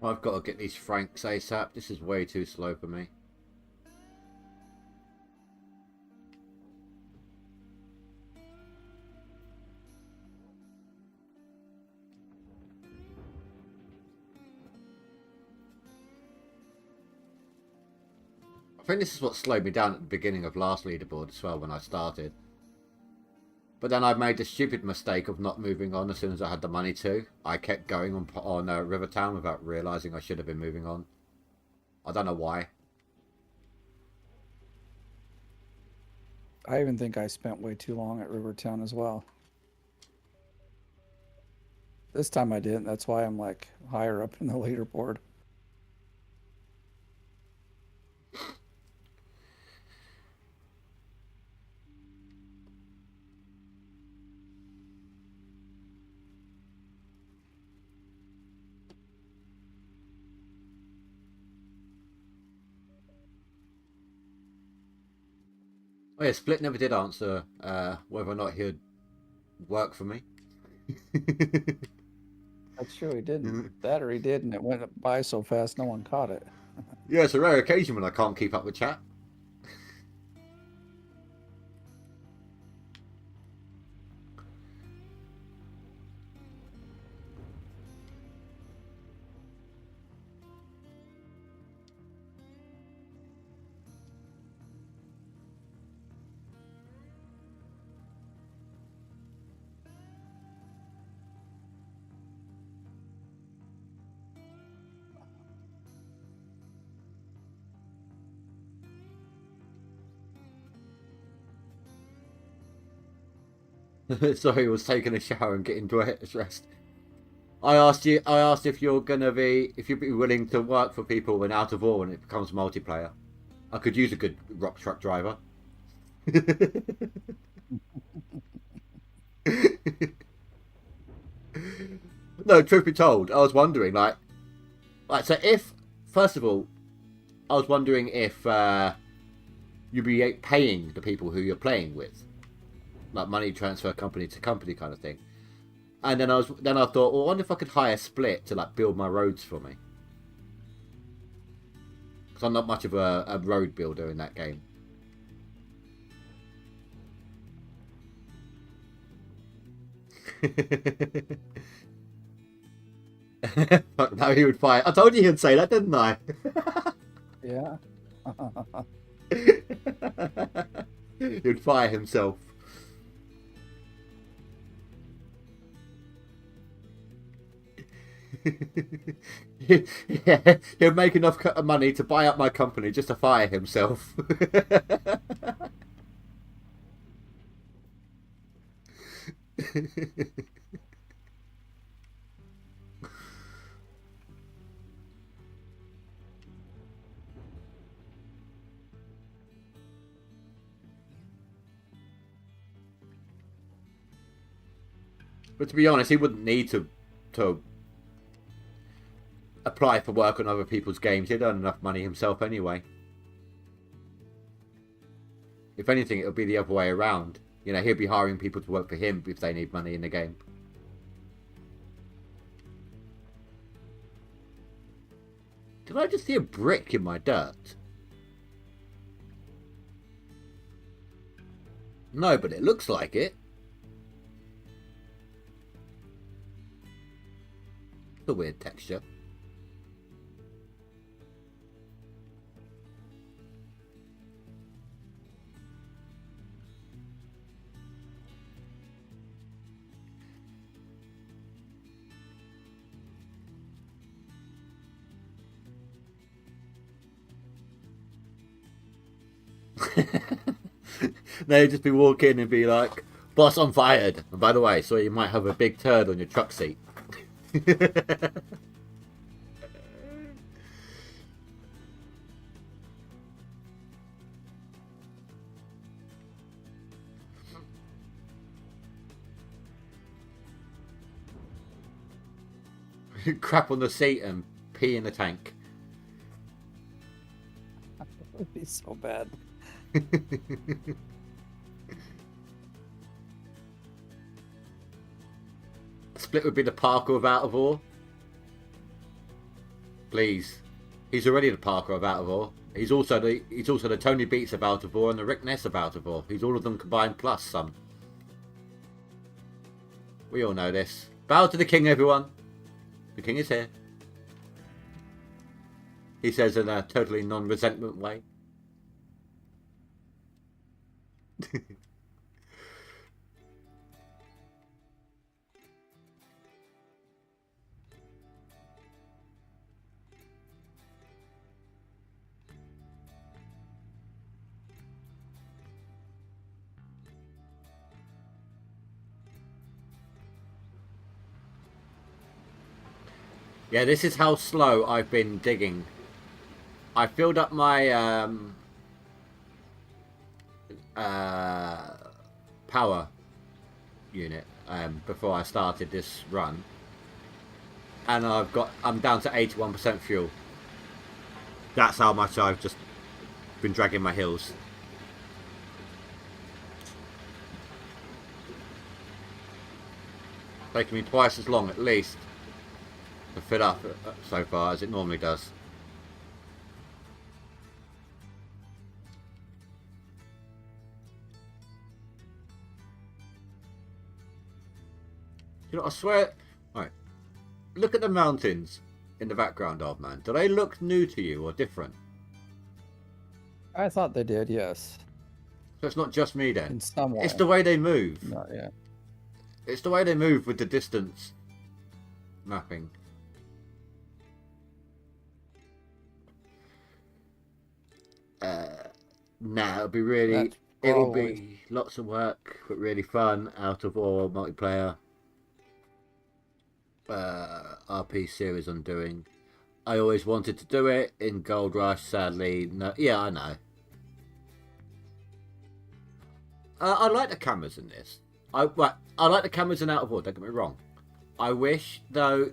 I've got to get these franks ASAP. This is way too slow for me. I think this is what slowed me down at the beginning of last leaderboard as well when I started. But then I made the stupid mistake of not moving on as soon as I had the money to. I kept going on Rivertown without realising I should have been moving on. I don't know why. I even think I spent way too long at Rivertown as well. This time I didn't. That's why I'm like higher up in the leaderboard. Oh yeah, Split never did answer whether or not he'd work for me. That's true, he didn't. That or he did, and it went by so fast no one caught it. Yeah, it's a rare occasion when I can't keep up with chat. Sorry, I was taking a shower and getting dressed. I asked if you'd be willing to work for people when out of war when it becomes multiplayer. I could use a good rock truck driver. No, truth be told, I was wondering, so if, first of all, I was wondering if you'd be paying the people who you're playing with, like money transfer company to company kind of thing. And then I thought, well, I wonder if I could hire Split to like build my roads for me, because I'm not much of a road builder in that game. Fuck, now he would fire. I told you he'd say that, didn't I? Yeah. He'd fire himself. Yeah, he'll make enough money to buy up my company just to fire himself. But to be honest, he wouldn't need to apply for work on other people's games. He'd earn enough money himself anyway. If anything, it'll be the other way around. You know, he'll be hiring people to work for him if they need money in the game. Did I just see a brick in my dirt? No, but it looks like it. It's a weird texture. They'd just be walking and be like, "Boss, I'm fired." And by the way, so you might have a big turd on your truck seat. Crap on the seat and pee in the tank. That would be so bad. Split would be the Parker of Out of Ore. Please. He's already the Parker of Out of Ore. He's also the Tony Beats of Out of Ore and the Rick Ness of Out of Ore. He's all of them combined plus some. We all know this. Bow to the king, everyone. The king is here. He says in a totally non-resentment way. Yeah, this is how slow I've been digging. I filled up my power unit before I started this run, and I'm down to 81% fuel. That's how much I've just been dragging my heels. Taking me twice as long at least to fill up so far as it normally does. You know, I swear. Alright. Look at the mountains in the background, old man. Do they look new to you or different? I thought they did, yes. So it's not just me then. In some way. It's the way they move. Not yet. It's the way they move with the distance mapping. Nah, it'll be really. It will be lots of work, but really fun. Out of all multiplayer. RP series I'm doing. I always wanted to do it in GoldRush, sadly no. Yeah, I know. I like the cameras in this. I like the cameras in Out of Ore, don't get me wrong. I wish though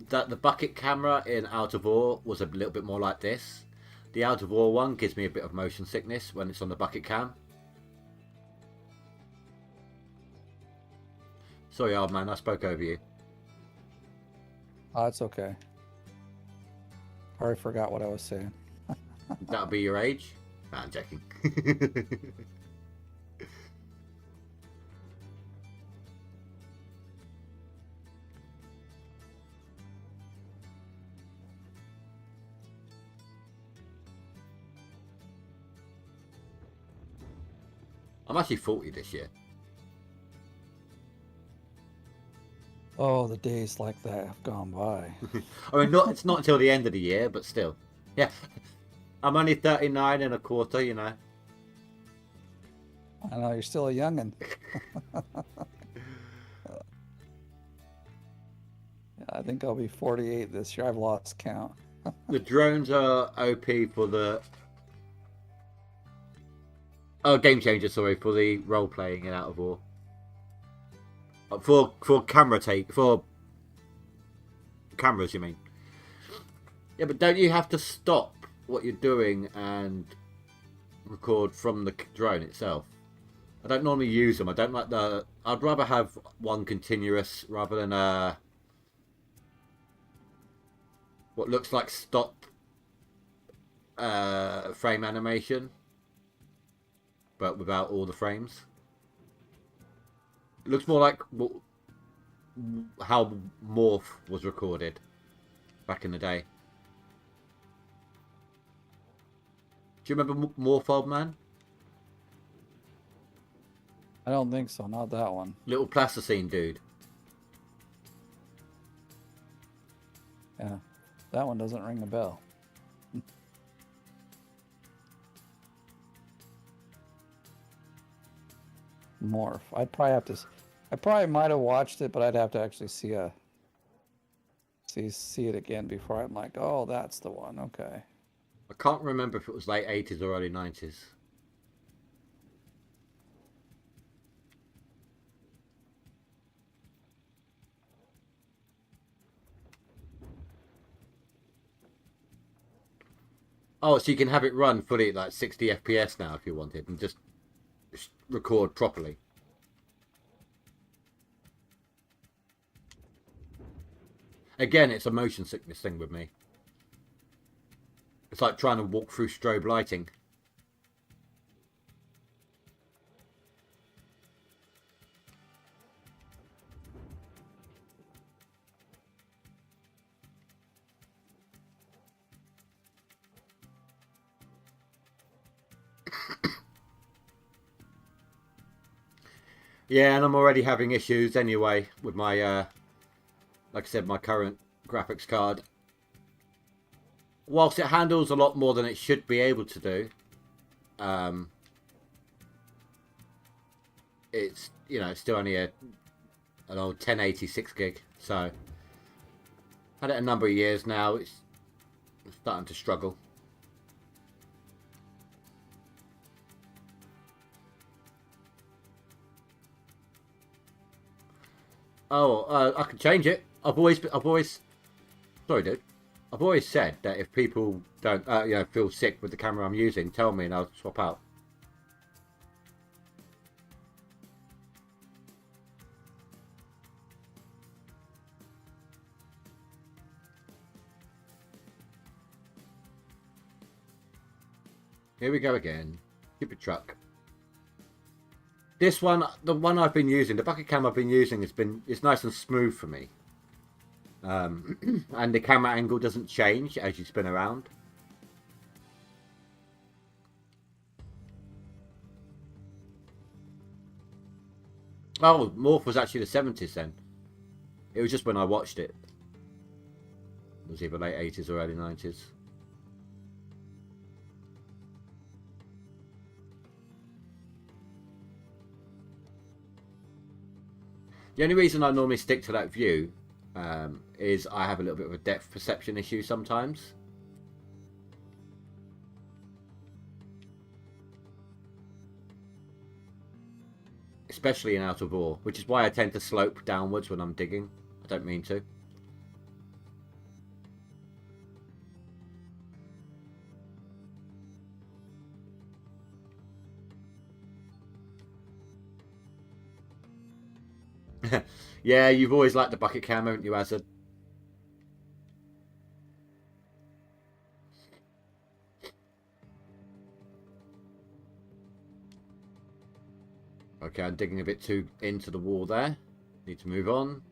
that the bucket camera in Out of Ore was a little bit more like this. The Out of Ore one gives me a bit of motion sickness when it's on the bucket cam. Sorry old man, I spoke over you. Oh, it's okay. I already forgot what I was saying. That'll be your age? Nah, I'm joking. I'm actually 40 this year. Oh, the days like that have gone by. I mean, it's not until the end of the year, but still. Yeah. I'm only 39 and a quarter, you know. I know, you're still a youngin'. I think I'll be 48 this year. I've lost count. The drones are OP for the... Oh, game changer, sorry, for the role-playing in Out of Ore. For camera take, for cameras, you mean? Yeah, but don't you have to stop what you're doing and record from the drone itself? I don't normally use them. I don't like the... I'd rather have one continuous rather than what looks like stop frame animation, but without all the frames. It looks more like how Morph was recorded back in the day. Do you remember Morph, old man? I don't think so. Not that one. Little plasticine dude. Yeah, that one doesn't ring a bell. Morph. I'd probably have to. I probably might have watched it, but I'd have to actually see it again before I'm like, oh, that's the one. Okay. I can't remember if it was late 80s or early 90s. Oh, so you can have it run fully at like 60 FPS now if you wanted, and just record properly. Again, it's a motion sickness thing with me. It's like trying to walk through strobe lighting. Yeah, and I'm already having issues anyway with my, like I said, my current graphics card. Whilst it handles a lot more than it should be able to do, it's, you know, it's still only an old 1080 6 gig. So, had it a number of years now, it's starting to struggle. Oh, I can change it. I've always, sorry, dude. I've always said that if people don't, you know, feel sick with the camera I'm using, tell me and I'll swap out. Here we go again. Stupid truck. This one, the one I've been using, the bucket cam I've been using, it's nice and smooth for me. And the camera angle doesn't change as you spin around. Oh, Morph was actually the 70s then. It was just when I watched it. It was either late 80s or early 90s. The only reason I normally stick to that view is I have a little bit of a depth perception issue sometimes. Especially in out of ore, which is why I tend to slope downwards when I'm digging. I don't mean to. Yeah, you've always liked the bucket cam, haven't you, Azad? Okay, I'm digging a bit too into the wall there. Need to move on.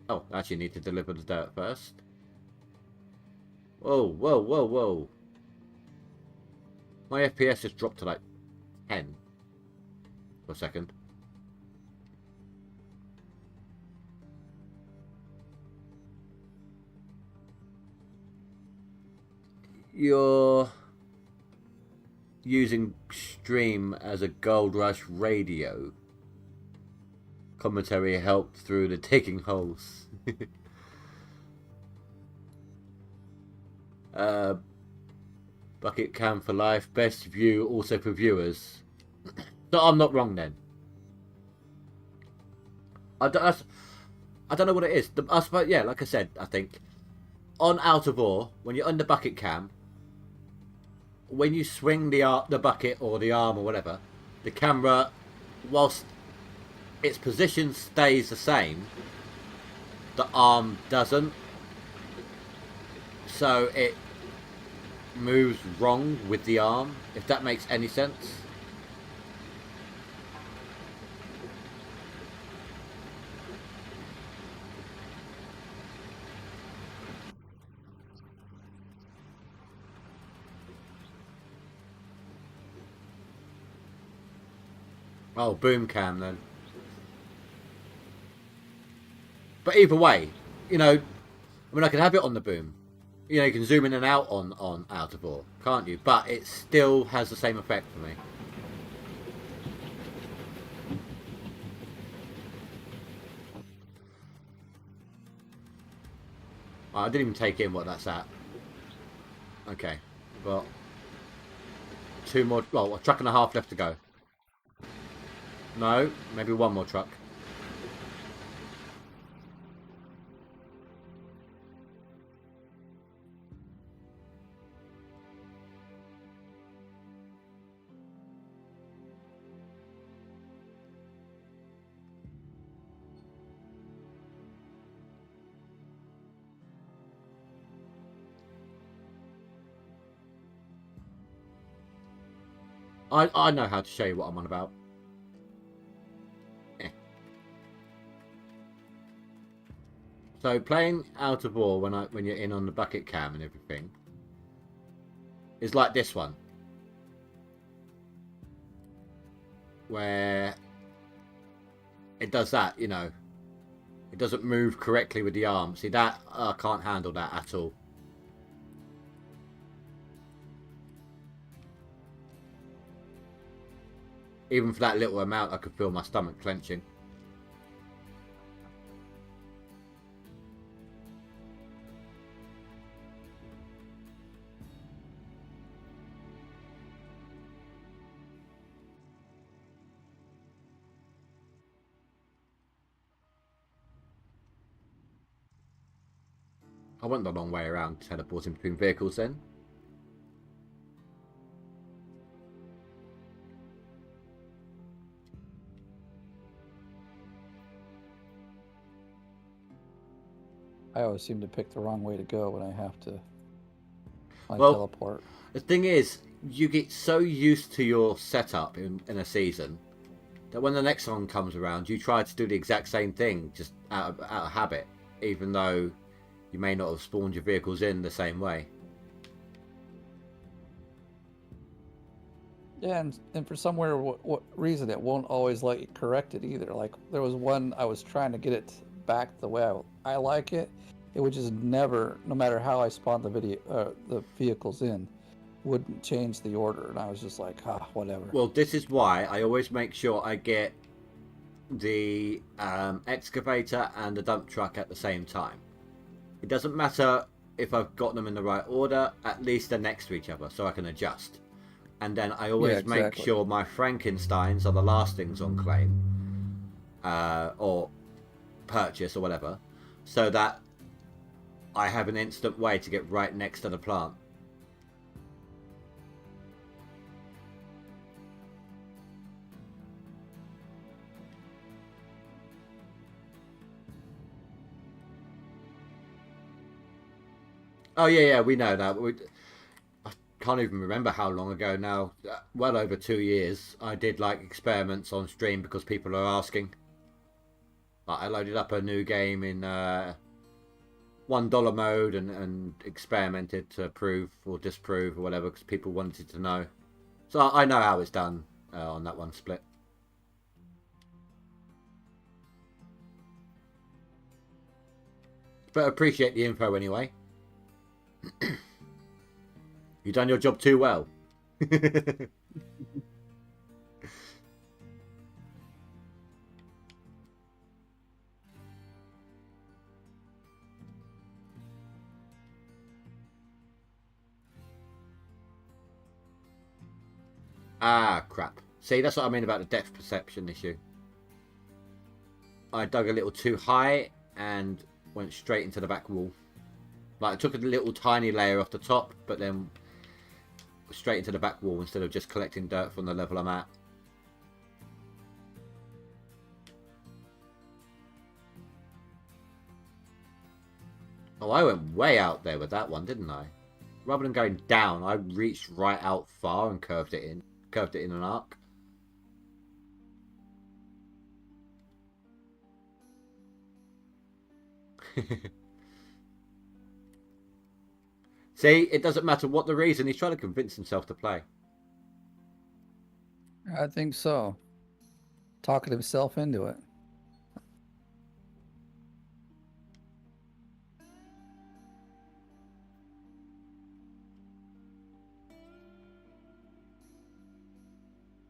Oh, actually need to deliver the dirt first. Whoa, whoa, whoa, whoa. My FPS just dropped to like 10 for a second. You're using stream as a GoldRush radio. Commentary helped through the digging holes. Bucket cam for life. Best view also for viewers. So I'm not wrong then. I don't know what it is. I suppose, yeah, like I said, I think on out of ore, when you're under bucket cam, when you swing the bucket or the arm or whatever, the camera, whilst its position stays the same, the arm doesn't. So it moves wrong with the arm, if that makes any sense. Oh, boom cam then. But either way, you know, I mean, I can have it on the boom. You know, you can zoom in and out on out of ore, can't you? But it still has the same effect for me. Oh, I didn't even take in what that's at. Okay, well, 2 more. Well, a truck and a half left to go. No, maybe 1 more truck. I know how to show you what I'm on about. So playing out of ore when you're in on the bucket cam and everything is like this one, where it does that. You know, it doesn't move correctly with the arm. See that? I can't handle that at all. Even for that little amount, I could feel my stomach clenching. I went the long way around teleporting between vehicles then. I always seem to pick the wrong way to go when I have to teleport. The thing is, you get so used to your setup in a season that when the next one comes around, you try to do the exact same thing just out of habit, even though you may not have spawned your vehicles in the same way. Yeah, and for somewhere, what reason it won't always let you correct it either. Like there was one I was trying to get it back the way I like it. It would just never, no matter how I spawned the vehicles in, wouldn't change the order, and I was just like, whatever. Well, this is why I always make sure I get the excavator and the dump truck at the same time. It doesn't matter if I've got them in the right order, at least they're next to each other so I can adjust. And then I always make sure my Frankensteins are the last things on claim or purchase or whatever, so that I have an instant way to get right next to the plant. Oh yeah, we know that. I can't even remember how long ago now. Well over 2 years. I did like experiments on stream because people are asking. I loaded up a new game in $1 mode and experimented to prove or disprove or whatever because people wanted to know. So I know how it's done on that one split. But appreciate the info anyway. You've done your job too well. Ah, crap. See, that's what I mean about the depth perception issue. I dug a little too high and went straight into the back wall. Like, I took a little tiny layer off the top, but then straight into the back wall instead of just collecting dirt from the level I'm at. Oh, I went way out there with that one, didn't I? Rather than going down, I reached right out far and curved it in an arc. See, it doesn't matter what the reason, he's trying to convince himself to play. I think so. Talking himself into it.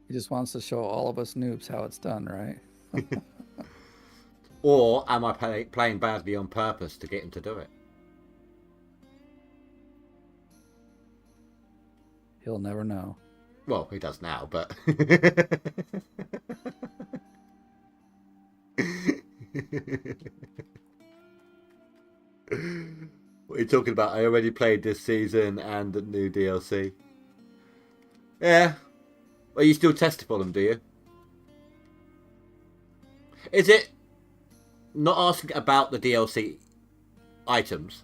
He just wants to show all of us noobs how it's done, right? Or am I playing badly on purpose to get him to do it? He'll never know. Well, he does now, but... What are you talking about? I already played this season and the new DLC. Yeah. Well, you still test for them, do you? Is it not asking about the DLC items?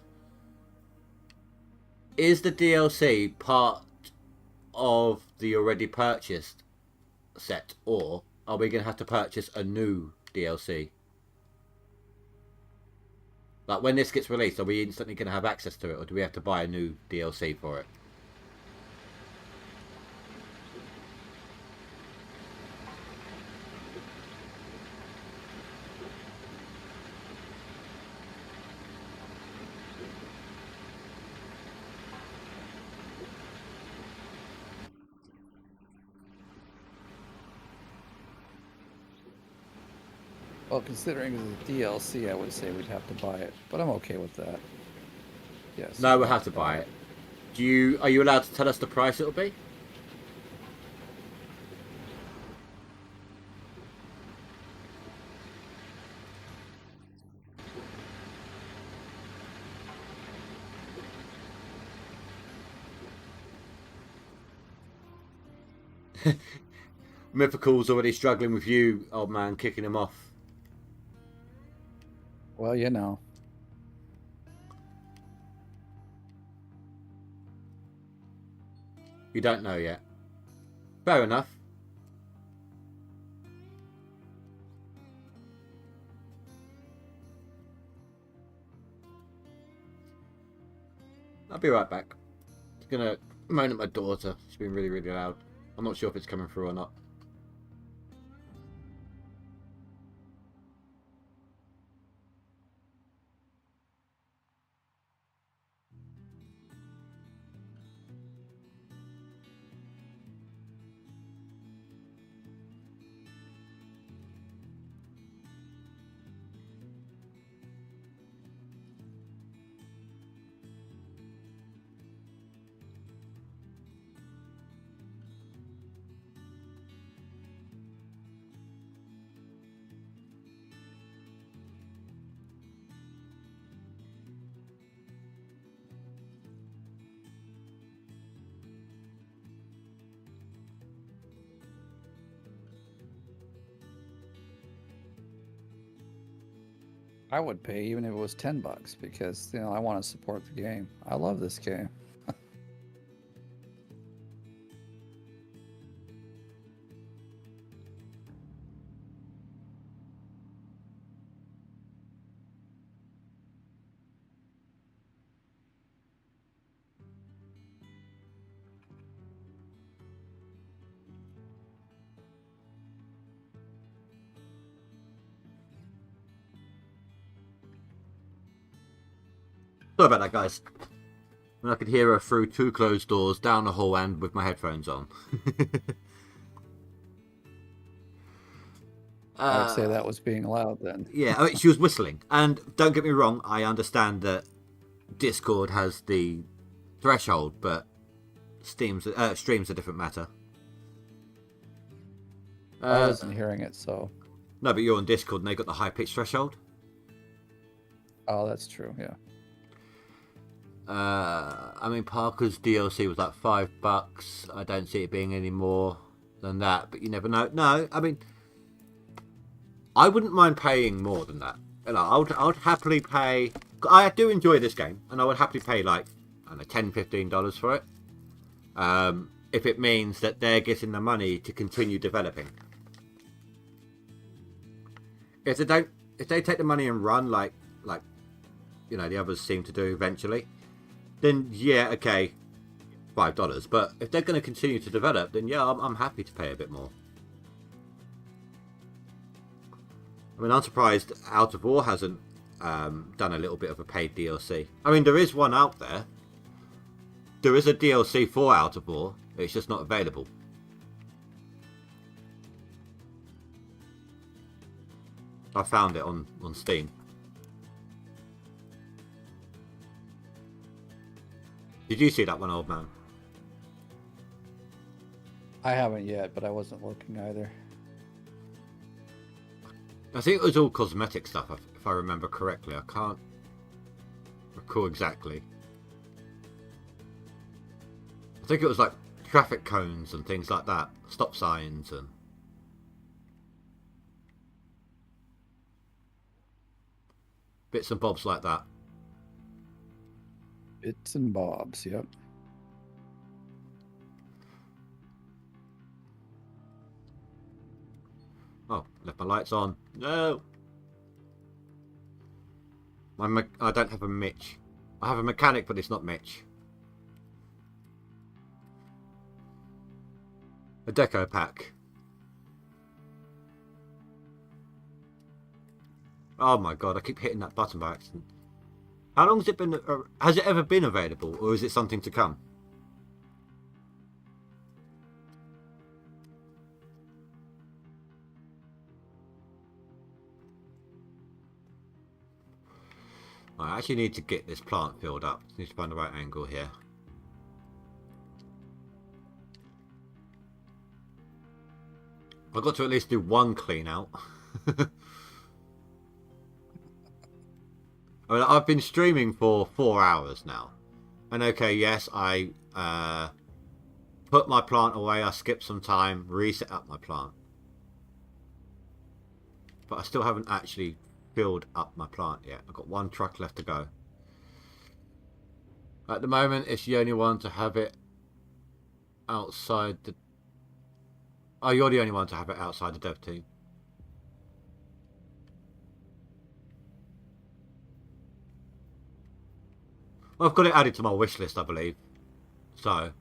Is the DLC part of the already purchased set, or are we going to have to purchase a new DLC? Like, when this gets released, are we instantly going to have access to it, or do we have to buy a new DLC for it? Well, considering it's a DLC, I would say we'd have to buy it, but I'm okay with that. Yes. No, we'll have to buy it. Are you allowed to tell us the price it'll be? Mythical's already struggling with you, old man, kicking him off. Well, you know. You don't know yet. Fair enough. I'll be right back. Just gonna moan at my daughter. She's been really, really loud. I'm not sure if it's coming through or not. I would pay even if it was $10 because, you know, I want to support the game. I love this game. Sorry about that, guys. I could hear her through 2 closed doors, down the hall, and with my headphones on. I'd say that was being loud then. Yeah, I mean, she was whistling. And don't get me wrong, I understand that Discord has the threshold, but streams a different matter. I wasn't hearing it, so... No, but you're on Discord and they got the high pitch threshold. Oh, that's true. Yeah. I mean, Parker's DLC was like $5. I don't see it being any more than that, but you never know. No, I mean, I wouldn't mind paying more than that. You know, I would happily pay. I do enjoy this game, and I would happily pay like, I don't know, $10, $15 for it. If it means that they're getting the money to continue developing. If they take the money and run like you know the others seem to do eventually, then yeah, okay, $5. But if they're going to continue to develop, then yeah, I'm happy to pay a bit more. I mean, I'm surprised Out of War hasn't done a little bit of a paid DLC. I mean, there is one out there. There is a DLC for Out of War. It's just not available. I found it on Steam. Did you see that one, old man? I haven't yet, but I wasn't looking either. I think it was all cosmetic stuff, if I remember correctly. I can't recall exactly. I think it was like traffic cones and things like that. Stop signs and... bits and bobs like that. Bits and bobs, yep. Oh, left my lights on. No! I don't have a Mitch. I have a mechanic, but it's not Mitch. A deco pack. Oh my god, I keep hitting that button by accident. How long has it been... has it ever been available, or is it something to come? I actually need to get this plant filled up. Need to find the right angle here. I've got to at least do one clean out. I mean, I've been streaming for 4 hours now. And okay, yes, I put my plant away, I skipped some time, reset up my plant. But I still haven't actually filled up my plant yet. I've got one truck left to go. At the moment, it's the only one to have it outside the... Oh, you're the only one to have it outside the dev team. Well, I've got it added to my wish list, I believe. So...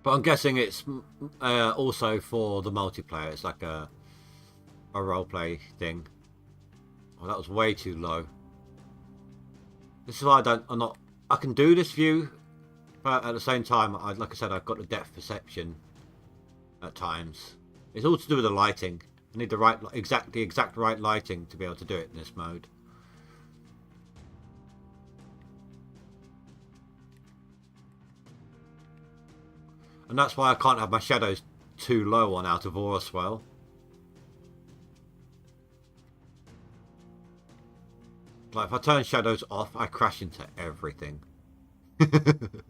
But I'm guessing it's also for the multiplayer. It's like a roleplay thing. Oh, that was way too low. This is why I can do this view, but at the same time, like I said, I've got the depth perception at times. It's all to do with the lighting. I need the exact right lighting to be able to do it in this mode. And that's why I can't have my shadows too low on Out of War as well. Like if I turn shadows off, I crash into everything. And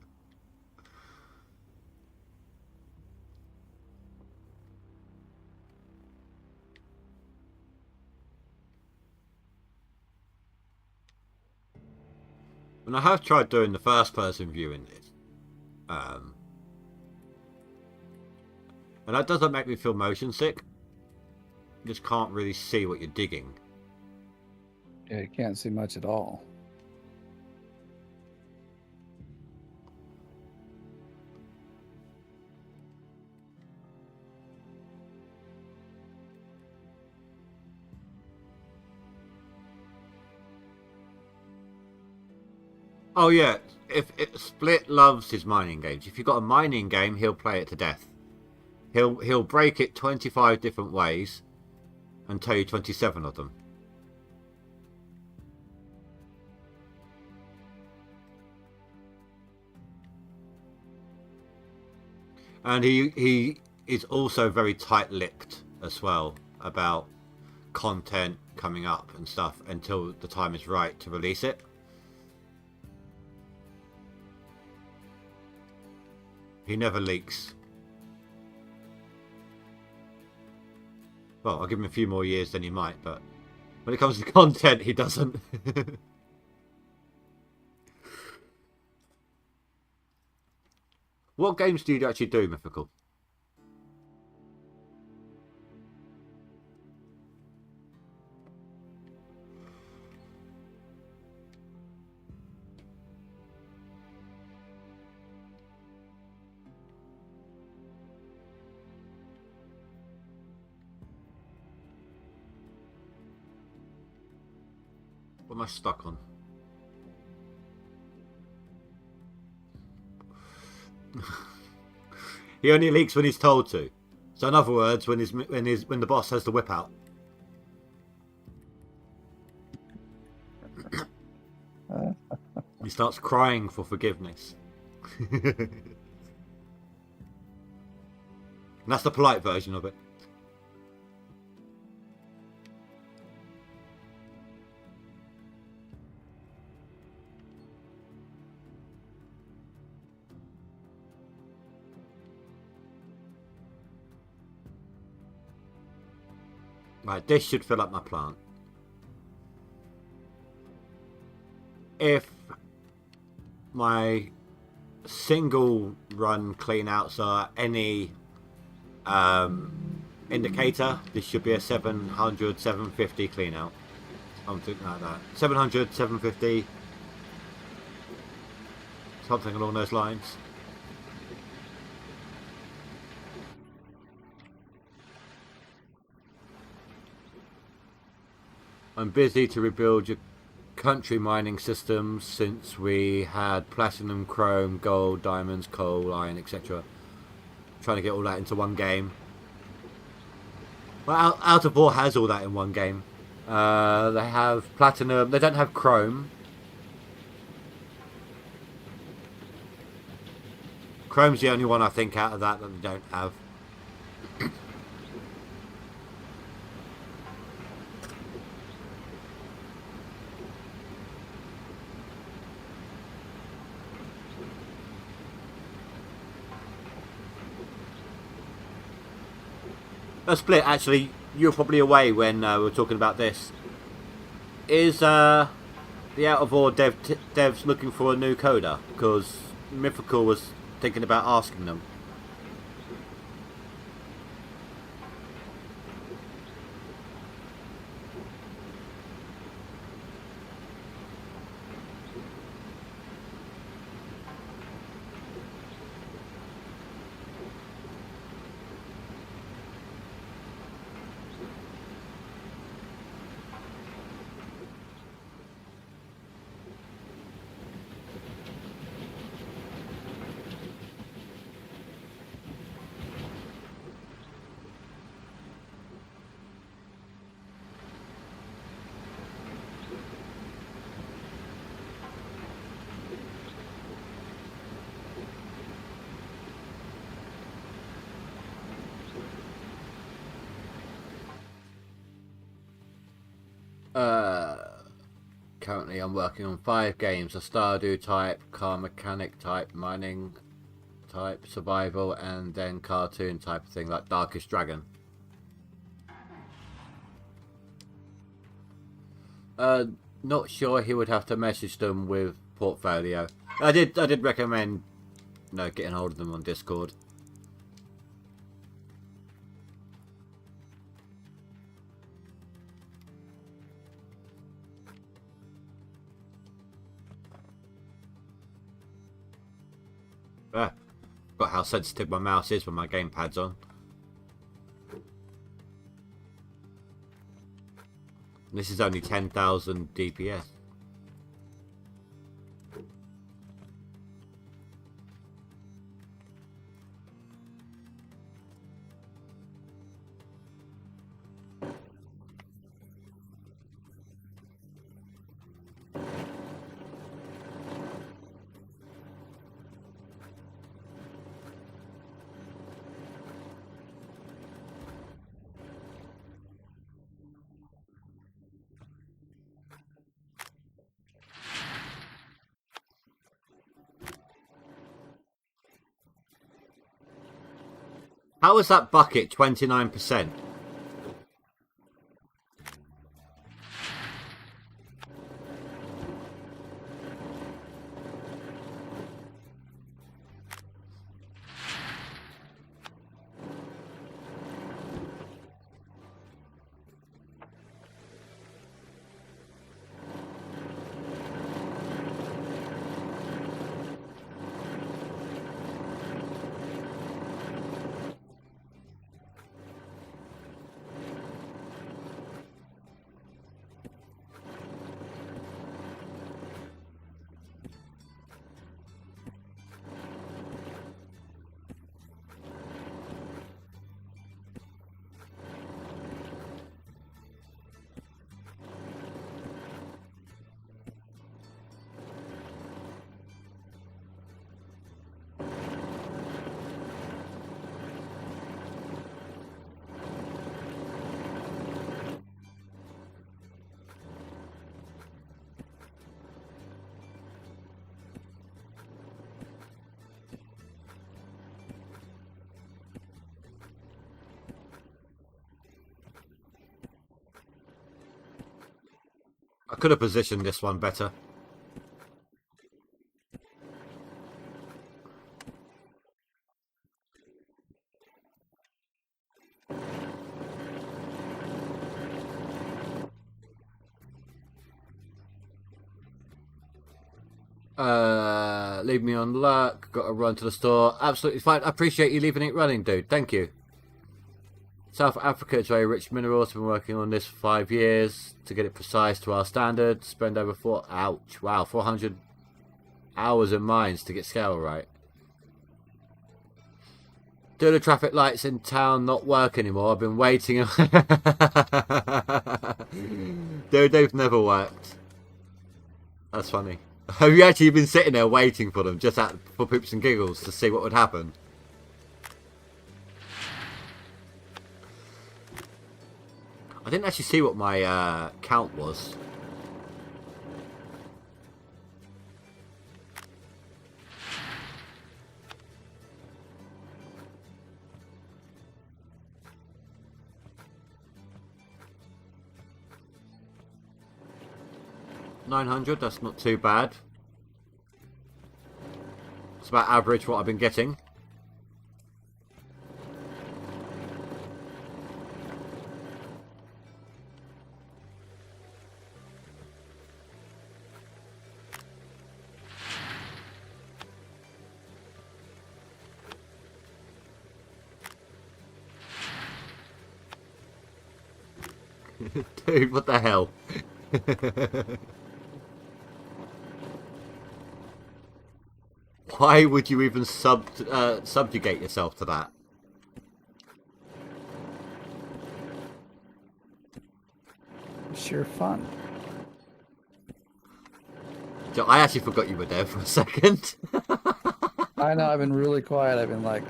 I have tried doing the first person view in this. And that doesn't make me feel motion sick. You just can't really see what you're digging. Yeah, you can't see much at all. Oh yeah, if Split loves his mining games. If you've got a mining game, he'll play it to death. He'll break it 25 different ways and tell you 27 of them. And he is also very tight-lipped as well about content coming up and stuff until the time is right to release it. He never leaks. Well, I'll give him a few more years than he might, but when it comes to content, he doesn't. What games do you actually do, Mythical? What am I stuck on? He only leaks when he's told to. So in other words, when the boss has the whip out. He starts crying for forgiveness. And that's the polite version of it. Right, this should fill up my plant. If my single run clean outs are any indicator, this should be a 700, 750 clean out. Something like that. 700, 750. Something along those lines. I'm busy to rebuild your country mining systems since we had platinum, chrome, gold, diamonds, coal, iron, etc. Trying to get all that into one game. Well, Out of War has all that in one game. They have platinum. They don't have chrome. Chrome's the only one I think out of that they don't have. Split, actually, you were probably away when we were talking about this. Is the Out of War devs looking for a new coder? Because Mythical was thinking about asking them. Currently I'm working on 5 games: a Stardew type, car mechanic type, mining type, survival, and then cartoon type of thing like Darkest Dragon. Not sure. He would have to message them with portfolio. I did recommend getting hold of them on Discord. Got how sensitive my mouse is when my gamepad's on. This is only 10,000 DPS. How is that bucket 29%? I could have positioned this one better. Leave me on lurk. Got to run to the store. Absolutely fine. I appreciate you leaving it running, dude. Thank you. South Africa is very rich minerals. Been working on this for 5 years to get it precise to our standards. Spend over 400 hours in mines to get scale right. Do the traffic lights in town not work anymore? I've been waiting. Dude, they've never worked. That's funny. Have you actually been sitting there waiting for them just for poops and giggles to see what would happen? I didn't actually see what my count was. $900, that's not too bad. It's about average what I've been getting. Dude, what the hell? Why would you even subjugate yourself to that? Sheer fun. I actually forgot you were there for a second. I know, I've been really quiet. I've been like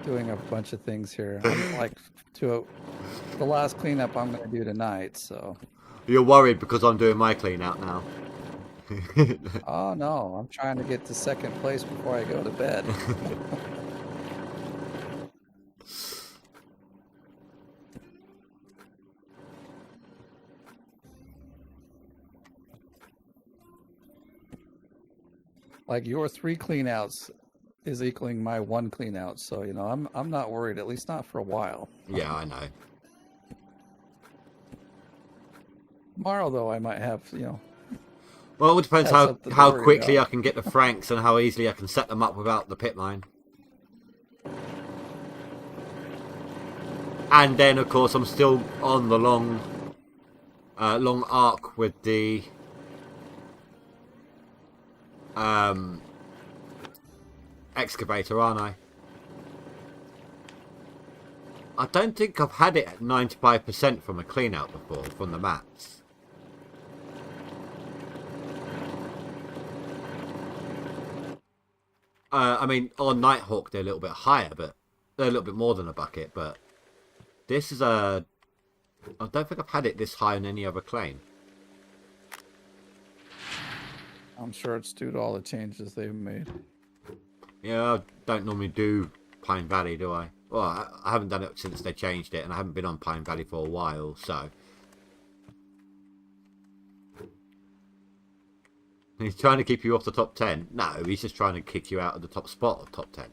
doing a bunch of things here. I'm like the last cleanup I'm going to do tonight, so. You're worried because I'm doing my clean out now. Oh no, I'm trying to get to second place before I go to bed. Like your 3 cleanouts is equaling my 1 cleanout, so you know I'm not worried, at least not for a while. Yeah, I know. Tomorrow though, I might have, you know. Well, it depends That's something to how worry quickly about. I can get the Franks and how easily I can set them up without the pit line. And then, of course, I'm still on the long arc with the excavator, aren't I? I don't think I've had it at 95% from a clean out before from the mats. I mean, on Nighthawk they're a little bit higher, but they're a little bit more than a bucket. But this is I don't think I've had it this high on any other claim. I'm sure it's due to all the changes they've made. Yeah, I don't normally do Pine Valley, do I? Well, I haven't done it since they changed it, and I haven't been on Pine Valley for a while, so. He's trying to keep you off the top 10. No, he's just trying to kick you out of the top spot of top 10.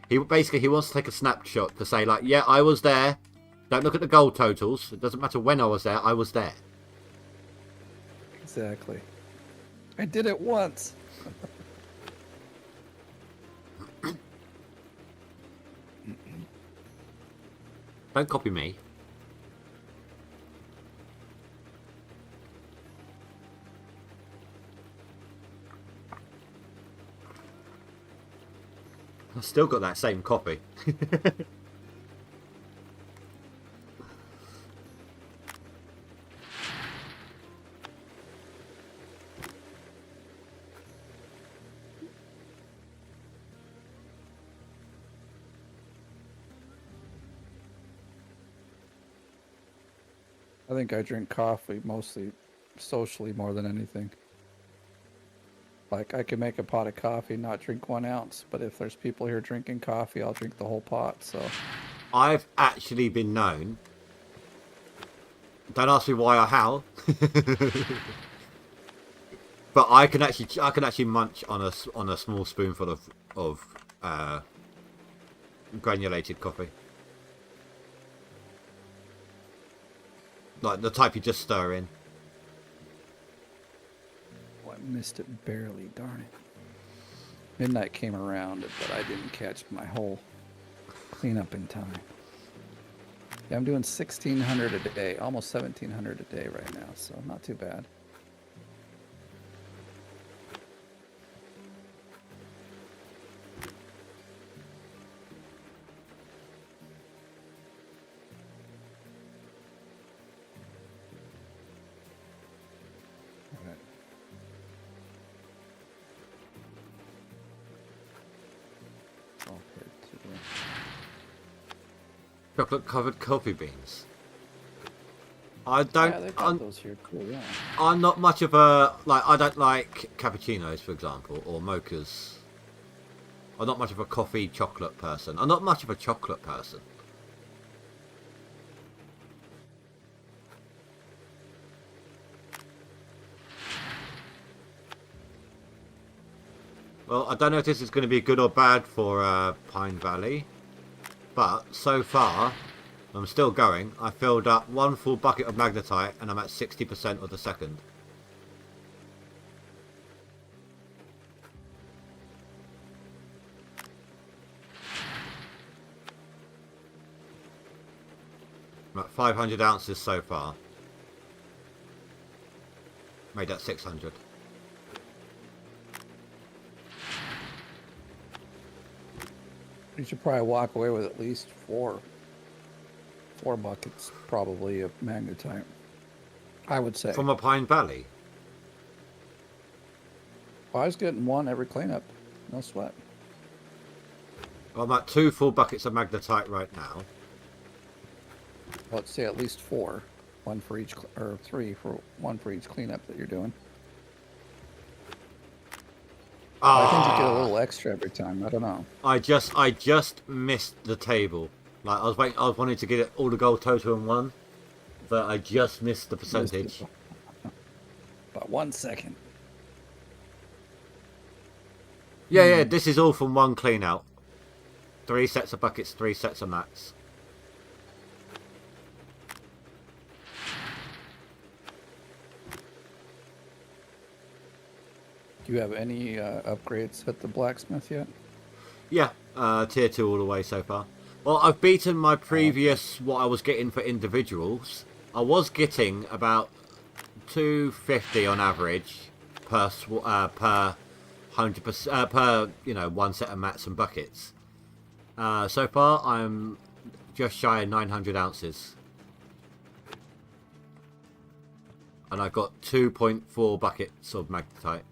He wants to take a snapshot to say, like, yeah, I was there. Don't look at the goal totals. It doesn't matter when I was there. I was there. Exactly. I did it once. Don't copy me. I've still got that same copy. I think I drink coffee mostly socially more than anything. Like, I can make a pot of coffee, not drink 1 ounce, but if there's people here drinking coffee, I'll drink the whole pot, so. I've actually been known. Don't ask me why or how. But I can actually munch on a small spoonful of granulated coffee. Like the type you just stir in. Oh, I missed it barely, darn it. Midnight came around, but I didn't catch my whole cleanup in time. Yeah, I'm doing 1,600 a day, almost 1,700 a day right now, so not too bad. Chocolate covered coffee beans. I don't. Yeah, they've got those here. Cool, yeah. I'm not much of a I don't like cappuccinos, for example, or mochas. I'm not much of a coffee chocolate person. I'm not much of a chocolate person. Well, I don't know if this is going to be good or bad for Pine Valley, but so far, I'm still going. I filled up 1 full bucket of magnetite and I'm at 60% of the second. I'm at 500 ounces so far. Made that 600. You should probably walk away with at least four buckets, probably, of magnetite. I would say. From a Pine Valley? Well, I was getting 1 every cleanup. No sweat. Well, I'm at 2 full buckets of magnetite right now. Let's say at least 4. 1 for each, or 3 for 1 for each cleanup that you're doing. I think you get a little extra every time. I don't know. I just missed the table. Like I was wanting to get all the gold total in one, but I just missed the percentage. About 1 second. Yeah, this is all from 1 clean out. 3 sets of buckets, 3 sets of mats. Do you have any upgrades at the blacksmith yet? Yeah, tier 2 all the way so far. Well, I've beaten my previous, what I was getting for individuals. I was getting about 250 on average per 100%, per 1 set of mats and buckets. So far, I'm just shy of 900 ounces. And I've got 2.4 buckets of magnetite.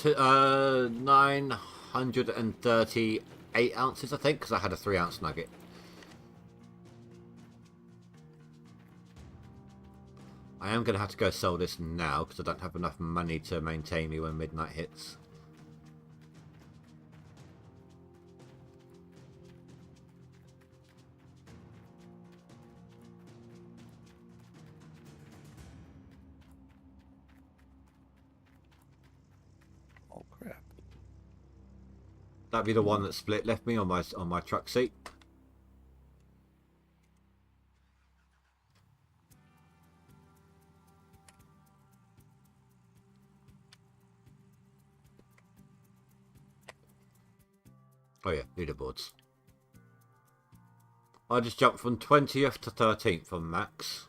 To 938 ounces, I think, because I had a 3 ounce nugget. I am going to have to go sell this now because I don't have enough money to maintain me when midnight hits. Oh crap! That'd be the one that split left me on my truck seat. Oh yeah, leaderboards. I just jumped from 20th to 13th on max.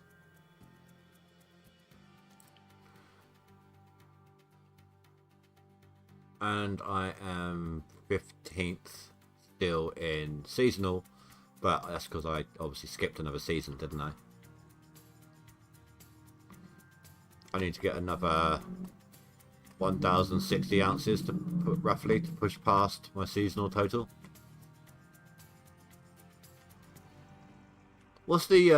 And I am 15th still in seasonal, but that's because I obviously skipped another season, didn't I? I need to get another 1,060 ounces to put roughly to push past my seasonal total. What's the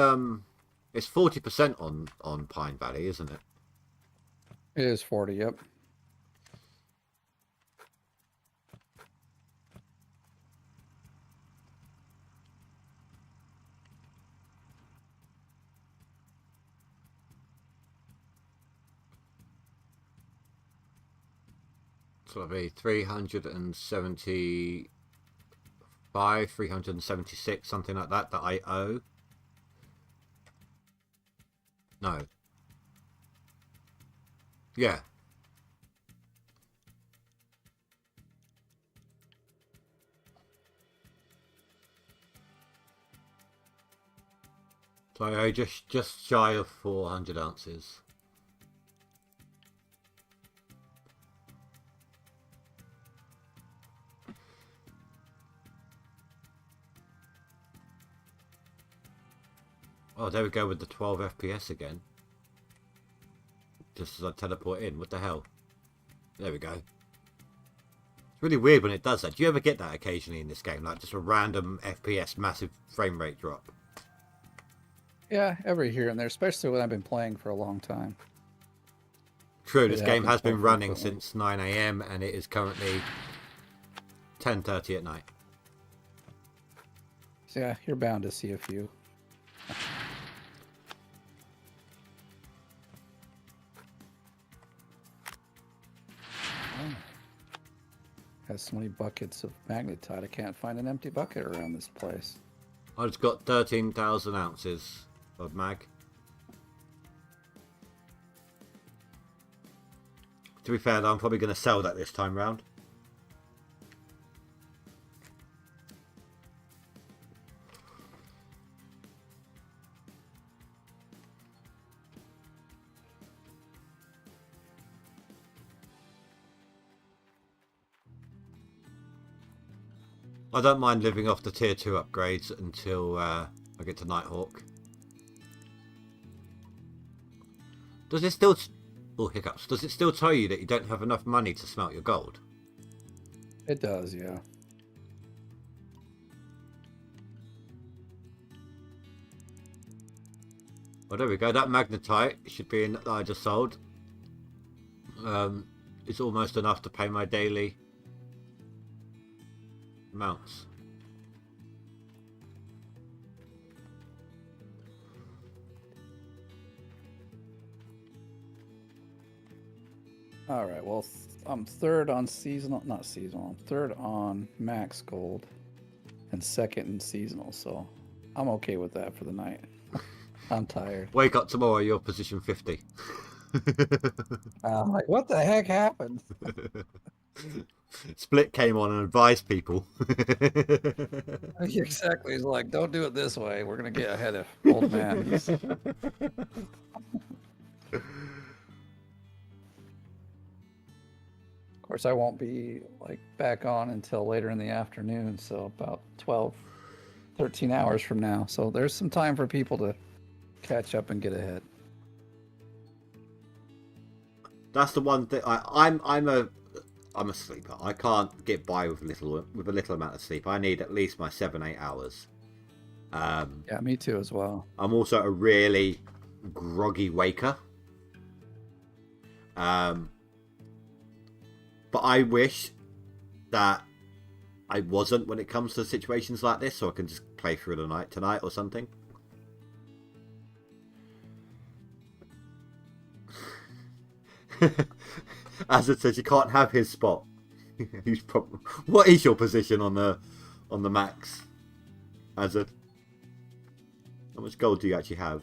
it's 40% on Pine Valley, isn't it? It is 40. Yep. So that'll be 375, 376, something like that I owe. No. Yeah. So I owe just shy of 400 ounces. Oh, there we go with the 12 FPS again. Just as I teleport in. What the hell? There we go. It's really weird when it does that. Do you ever get that occasionally in this game? Like just a random FPS, massive frame rate drop? Yeah, every here and there, especially when I've been playing for a long time. True, this It game has happens been more running frequently. since 9 AM and it is currently 10:30 at night. So yeah, you're bound to see a few. Oh. Has so many buckets of magnetite, I can't find an empty bucket around this place. I just got 13,000 ounces of mag. To be fair though, I'm probably going to sell that this time round. I don't mind living off the tier 2 upgrades until I get to Nighthawk. Does it still... Oh, hiccups. Does it still tell you that you don't have enough money to smelt your gold? It does, yeah. Oh, there we go. That magnetite should be in that I just sold. It's almost enough to pay my daily amounts. All right, well, I'm third on seasonal, not seasonal, I'm third on max gold and second in seasonal, so I'm okay with that for the night. I'm tired. Wake up tomorrow, you're position 50. I'm like, what the heck happened? Split came on and advised people. Exactly. He's like, don't do it this way. We're going to get ahead of old man. Of course, I won't be like back on until later in the afternoon, so about 12, 13 hours from now. So there's some time for people to catch up and get ahead. That's the one thing. I'm a sleeper. I can't get by with a little amount of sleep. I need at least my 7-8 hours. Yeah, me too as well. I'm also a really groggy waker. But I wish that I wasn't when it comes to situations like this, so I can just play through the night tonight or something. As it says, you can't have his spot. What is your position on the max? Hazard. How much gold do you actually have?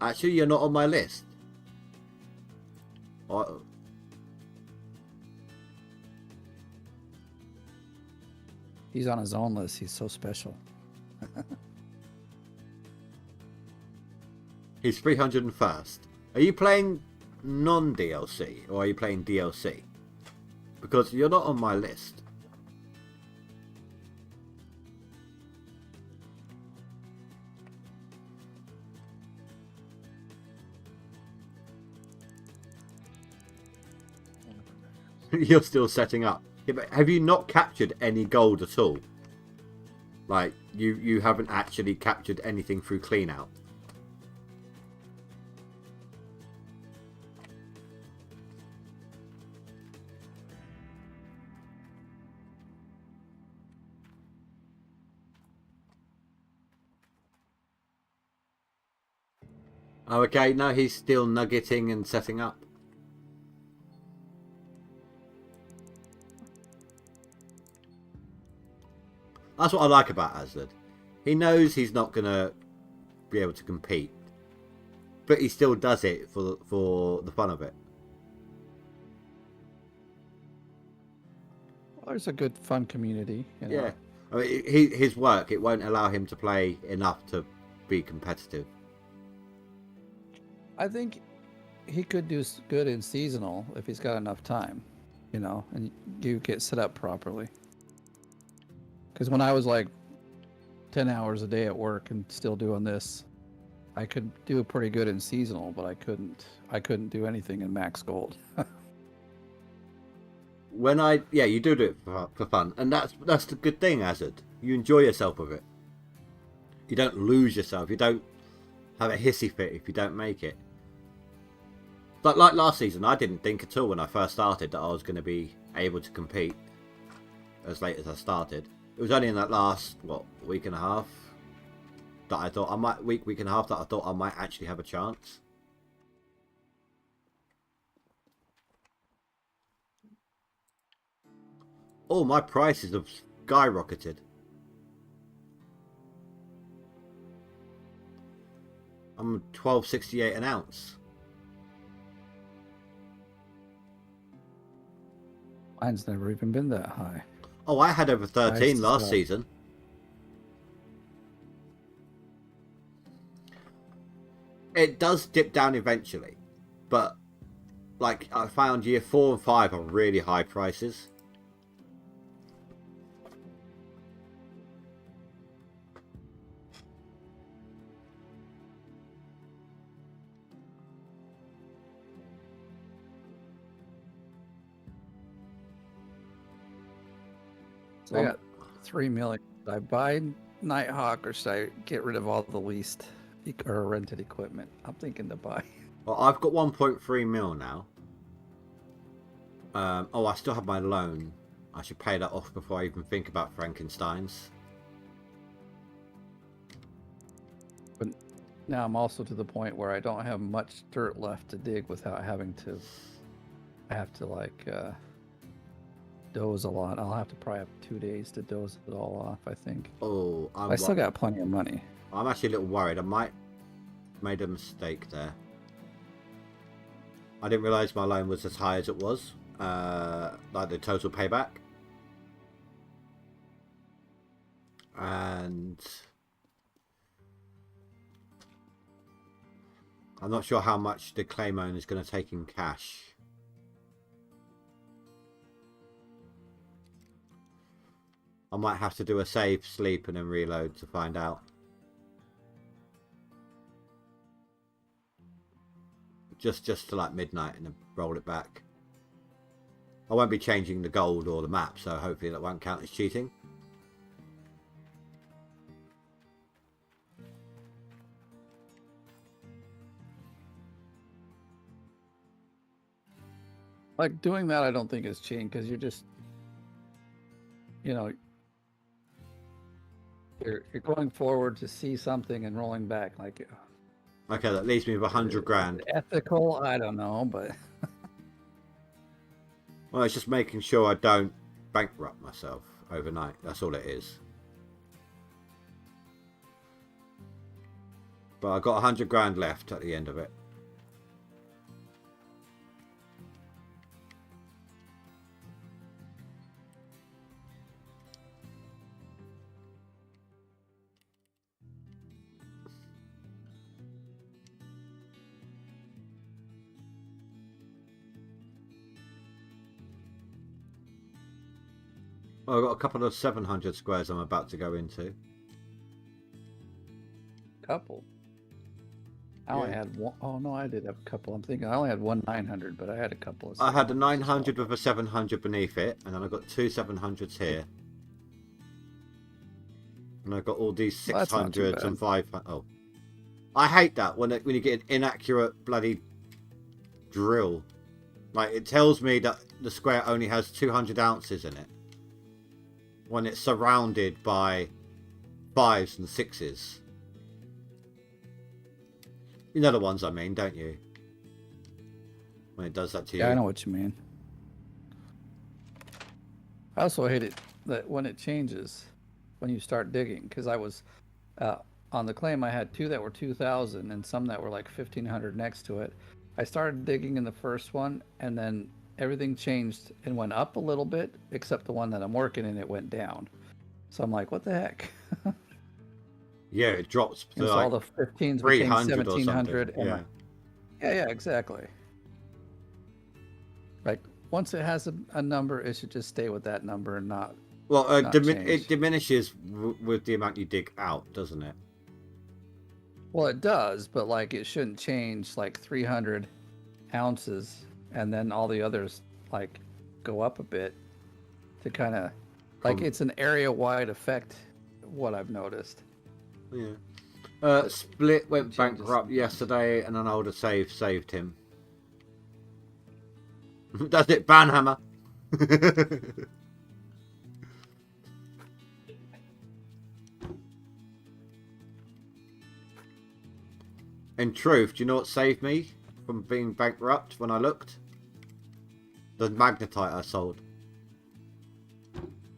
Actually, you're not on my list. He's on his own list. He's so special. He's 301st. Are you playing non-DLC or are you playing DLC? Because you're not on my list. You're still setting up. Yeah, but have you not captured any gold at all? Like, you haven't actually captured anything through clean out? Oh, okay, no, he's still nuggeting and setting up. That's what I like about Aslan. He knows he's not going to be able to compete, but he still does it for the fun of it. Well, there's a good, fun community. You know? Yeah. I mean, his work, it won't allow him to play enough to be competitive. I think he could do good in seasonal if he's got enough time, you know, and you get set up properly. Because when I was like 10 hours a day at work and still doing this, I could do pretty good in seasonal, but I couldn't do anything in max gold. You do it for fun, and that's the good thing, Azad. You enjoy yourself with it. You don't lose yourself. You don't have a hissy fit if you don't make it. But like last season, I didn't think at all when I first started that I was going to be able to compete as late as I started. It was only in that last, week and a half that I thought I might, week and a half that I thought I might actually have a chance. Oh, my prices have skyrocketed. I'm $12.68 an ounce. Mine's never even been that high. Oh, I had over 13 last season. It does dip down eventually, but like I found year 4 and 5 are really high prices. So I got 3 million. Should I buy Nighthawk or should I get rid of all the leased or rented equipment? I'm thinking to buy. Well, I've got 1.3 mil now. I still have my loan. I should pay that off before I even think about Frankenstein's. But now I'm also to the point where I don't have much dirt left to dig without having to. I have to doze a lot. I'll have to probably have 2 days to doze it all off, I think. Oh, I still got plenty of money. I'm actually a little worried. I might made a mistake there. I didn't realise my loan was as high as it was. Like the total payback. And I'm not sure how much the claim owner is going to take in cash. I might have to do a save, sleep, and then reload to find out. Just to like midnight and then roll it back. I won't be changing the gold or the map, so hopefully that won't count as cheating. Like doing that, I don't think is cheating because you're just, you know, you're going forward to see something and rolling back. Like, Okay, that leaves me with 100 grand. ethical? I don't know, but Well, it's just making sure I don't bankrupt myself overnight. That's all it is. But I got 100 grand left at the end of it. Well, I've got a couple of 700 squares I'm about to go into. couple. I only had one. Oh no, I did have a couple. I'm thinking I only had one 900, but I had a couple of. I had a 900 with a 700 beneath it, and then I got two 700s here. And I got all these 600s and 500. Oh, I hate that when you get an inaccurate bloody drill. Like it tells me that the square only has 200 ounces in it, when it's surrounded by 5s and 6s. You know the ones I mean, don't you? When it does that to you. Yeah, I know what you mean. I also hate it that when it changes, when you start digging, because I was on the claim I had two that were 2,000 and some that were like 1,500 next to it. I started digging in the first one, and then everything changed and went up a little bit, except the one that I'm working in, it went down. So I'm like, what the heck? Yeah, it drops to Like, all the 15s became 1,700. Yeah. Yeah, exactly. Like, once it has a number, it should just stay with that number and not. Well, it diminishes with the amount you dig out, doesn't it? Well, it does, but like it shouldn't change like 300 ounces and then all the others like go up a bit to kind of like it's an area-wide effect. What I've noticed. Yeah. Split went bankrupt yesterday, and an older saved him. That's it, Banhammer. In truth, do you know what saved me from being bankrupt when I looked? The magnetite I sold.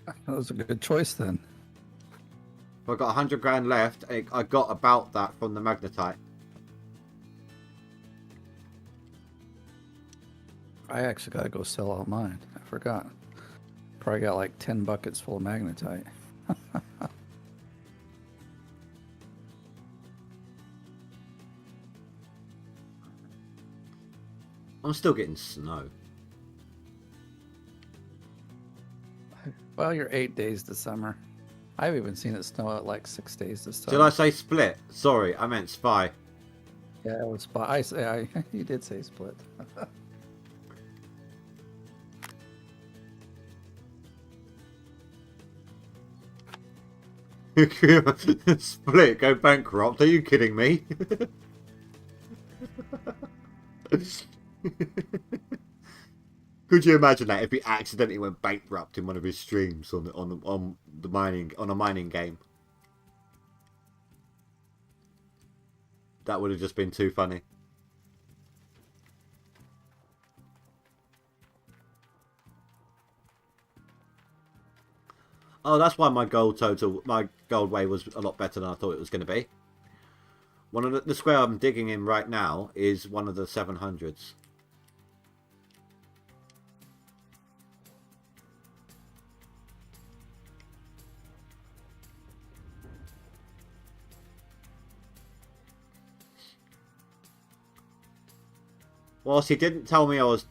That was a good choice then. I got 100 grand left. I got about that from the magnetite. I actually got to go sell out mine. I forgot. Probably got like 10 buckets full of magnetite. I'm still getting snow. Well, you're 8 days to summer. I've even seen it snow at like 6 days this summer. Did I say split? Sorry, I meant spy. Yeah, it was spy. You did say split. Split, go bankrupt. Are you kidding me? Could you imagine that if he accidentally went bankrupt in one of his streams on a mining game? That would have just been too funny. Oh, that's why my gold wave was a lot better than I thought it was going to be. One of the square I'm digging in right now is one of the 700s. Whilst he didn't tell me I was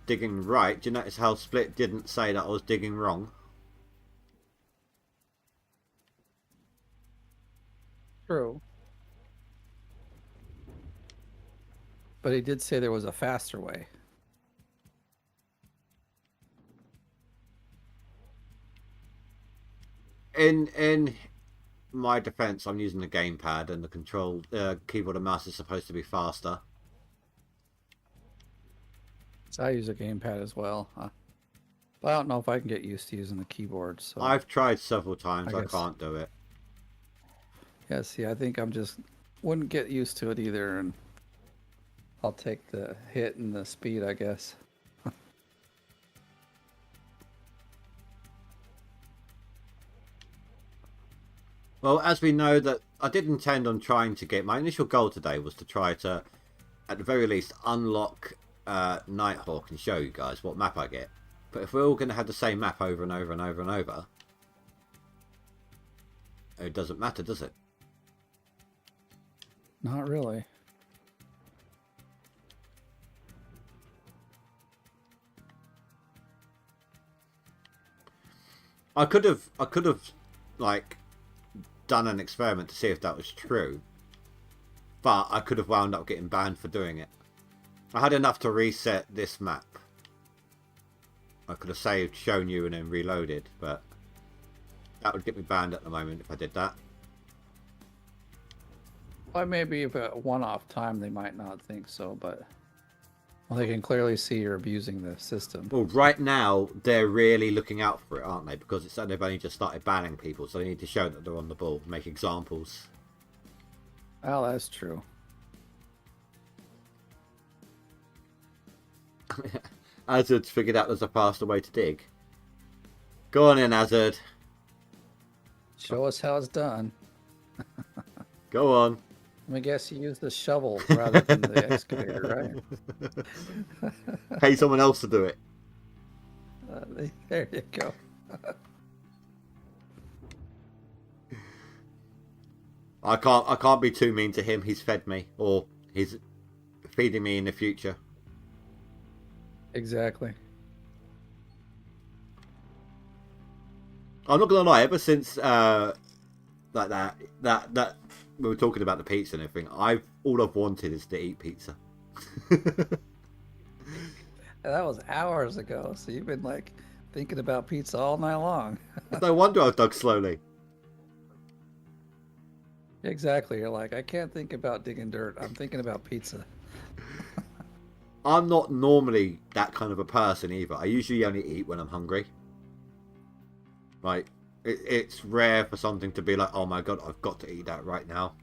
digging right, do you notice how Split didn't say that I was digging wrong? True. But he did say there was a faster way. In my defense, I'm using the gamepad, and the keyboard and mouse is supposed to be faster. I use a gamepad as well. But I don't know if I can get used to using the keyboard. So I've tried several times. I I guess- can't do it. yeah, see, I think I'm just wouldn't get used to it either, and I'll take the hit and the speed, I guess. Well, as we know that I did intend on trying to get... My initial goal today was to try to, at the very least, unlock Nighthawk and show you guys what map I get. But if we're all going to have the same map over and over and over and over, it doesn't matter, does it? Not really. I could have, like, done an experiment to see if that was true, but I could have wound up getting banned for doing it. I had enough to reset this map. I could have saved, shown you, and then reloaded, but that would get me banned at the moment if I did that. Well, maybe if a one-off time they might not think so, but well, they can clearly see you're abusing the system. Well, right now they're really looking out for it, aren't they? Because it's they've only just started banning people, so they need to show that they're on the ball, make examples. Oh, that's true. Hazard's figured out there's a faster way to dig. Go on in, Hazard. Show us how it's done. Go on. Let me guess you use the shovel rather than the excavator, right? Pay someone else to do it. There you go. I can't be too mean to him. He's fed me, or he's feeding me in the future. Exactly. I'm not gonna lie. Ever since like that we were talking about the pizza and everything, all I've wanted is to eat pizza. That was hours ago, so you've been like thinking about pizza all night long. No wonder I've dug slowly. Exactly. You're like, I can't think about digging dirt. I'm thinking about pizza. I'm not normally that kind of a person either. I usually only eat when I'm hungry. Like, it's rare for something to be like, oh my god, I've got to eat that right now.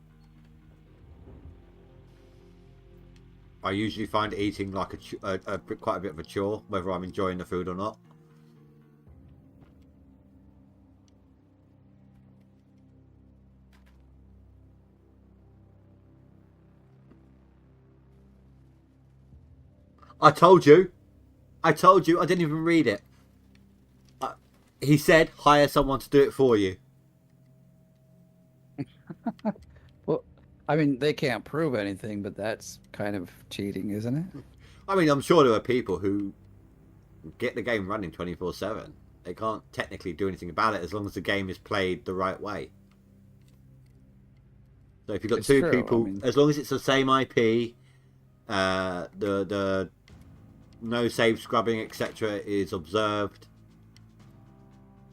I usually find eating like quite a bit of a chore, whether I'm enjoying the food or not. I told you. I didn't even read it. He said, hire someone to do it for you. Well, I mean, they can't prove anything, but that's kind of cheating, isn't it? I mean, I'm sure there are people who get the game running 24/7. They can't technically do anything about it as long as the game is played the right way. So if you've got It's two true, people, I mean- as long as it's the same IP, the no save scrubbing, etc., is observed.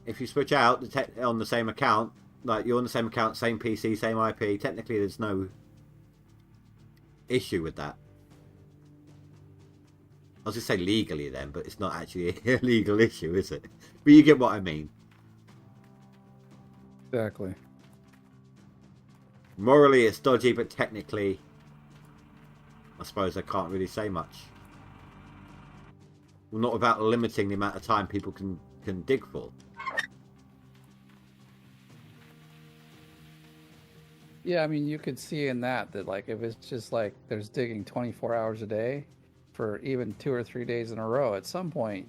If you switch out on the same account, like you're on the same account, same PC, same IP, technically there's no issue with that. I was going to say legally then, but it's not actually a legal issue, is it? But you get what I mean. Exactly. Morally it's dodgy, but technically I suppose I can't really say much. Well, not without limiting the amount of time people can dig for. Yeah, I mean, you could see in that like if it's just like there's digging 24 hours a day for even 2 or 3 days in a row, at some point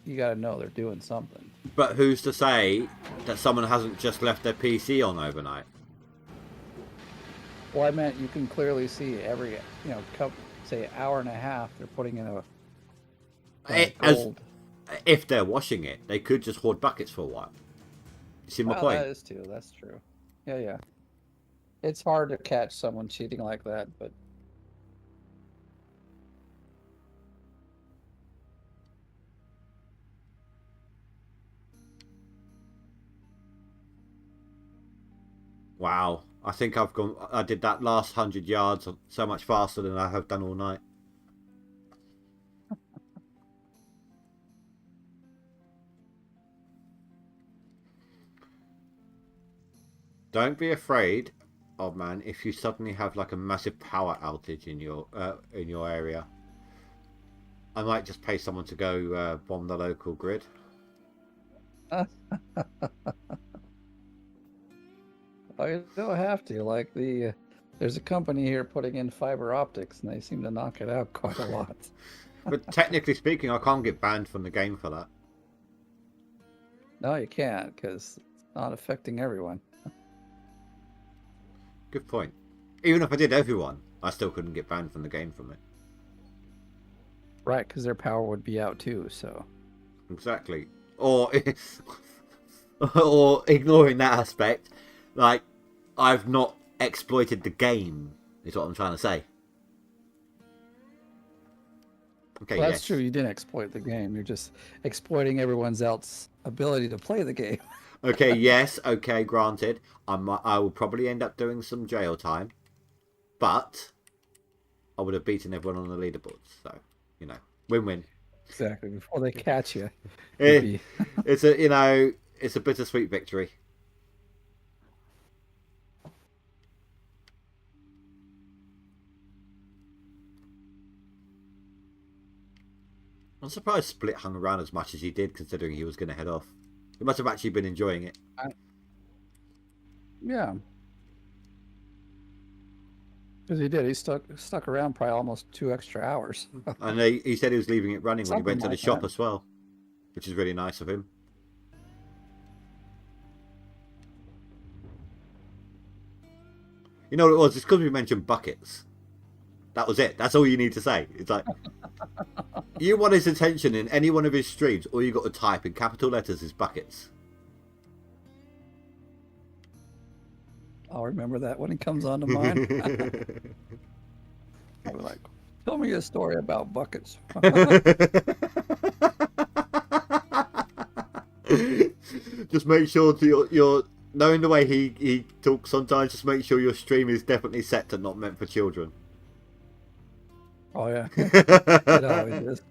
you got to know they're doing something. But who's to say that someone hasn't just left their PC on overnight? Well, I meant you can clearly see every, say hour and a half they're putting in a gold. If they're washing it, they could just hoard buckets for a while. You see my Well, point? that is too. That's true. Yeah. It's hard to catch someone cheating like that, but Wow. I think I did that last 100 yards so much faster than I have done all night. Don't be afraid, old man, if you suddenly have like a massive power outage in your area. I might just pay someone to go bomb the local grid. Oh, you don't have to. Like there's a company here putting in fiber optics, and they seem to knock it out quite a lot. But technically speaking, I can't get banned from the game for that. No, you can't, because it's not affecting everyone. Good point. Even if I did everyone, I still couldn't get banned from the game from it. Right, because their power would be out too. So Exactly. Or or ignoring that aspect, like I've not exploited the game. Is what I'm trying to say. Okay, well, yes. that's true. You didn't exploit the game. You're just exploiting everyone's else ability to play the game. Okay, yes. Okay, granted. I will probably end up doing some jail time, but I would have beaten everyone on the leaderboards. So, you know, win-win. Exactly. Before they catch you, you'd be... It's a bittersweet victory. I'm surprised Split hung around as much as he did, considering he was going to head off. He must have actually been enjoying it. Yeah. Because he did. He stuck around probably almost 2 extra hours. And he said he was leaving it running when he went to the like shop that. as well, which is really nice of him. You know what it was? It's because we mentioned buckets. That was it. That's all you need to say. It's like, you want his attention in any one of his streams, all you got to type in capital letters is buckets. I'll remember that when it comes onto mine. I'll be like, tell me a story about buckets. Just make sure to your knowing the way he talks sometimes, just make sure your stream is definitely set to not meant for children. Oh, yeah. It always is.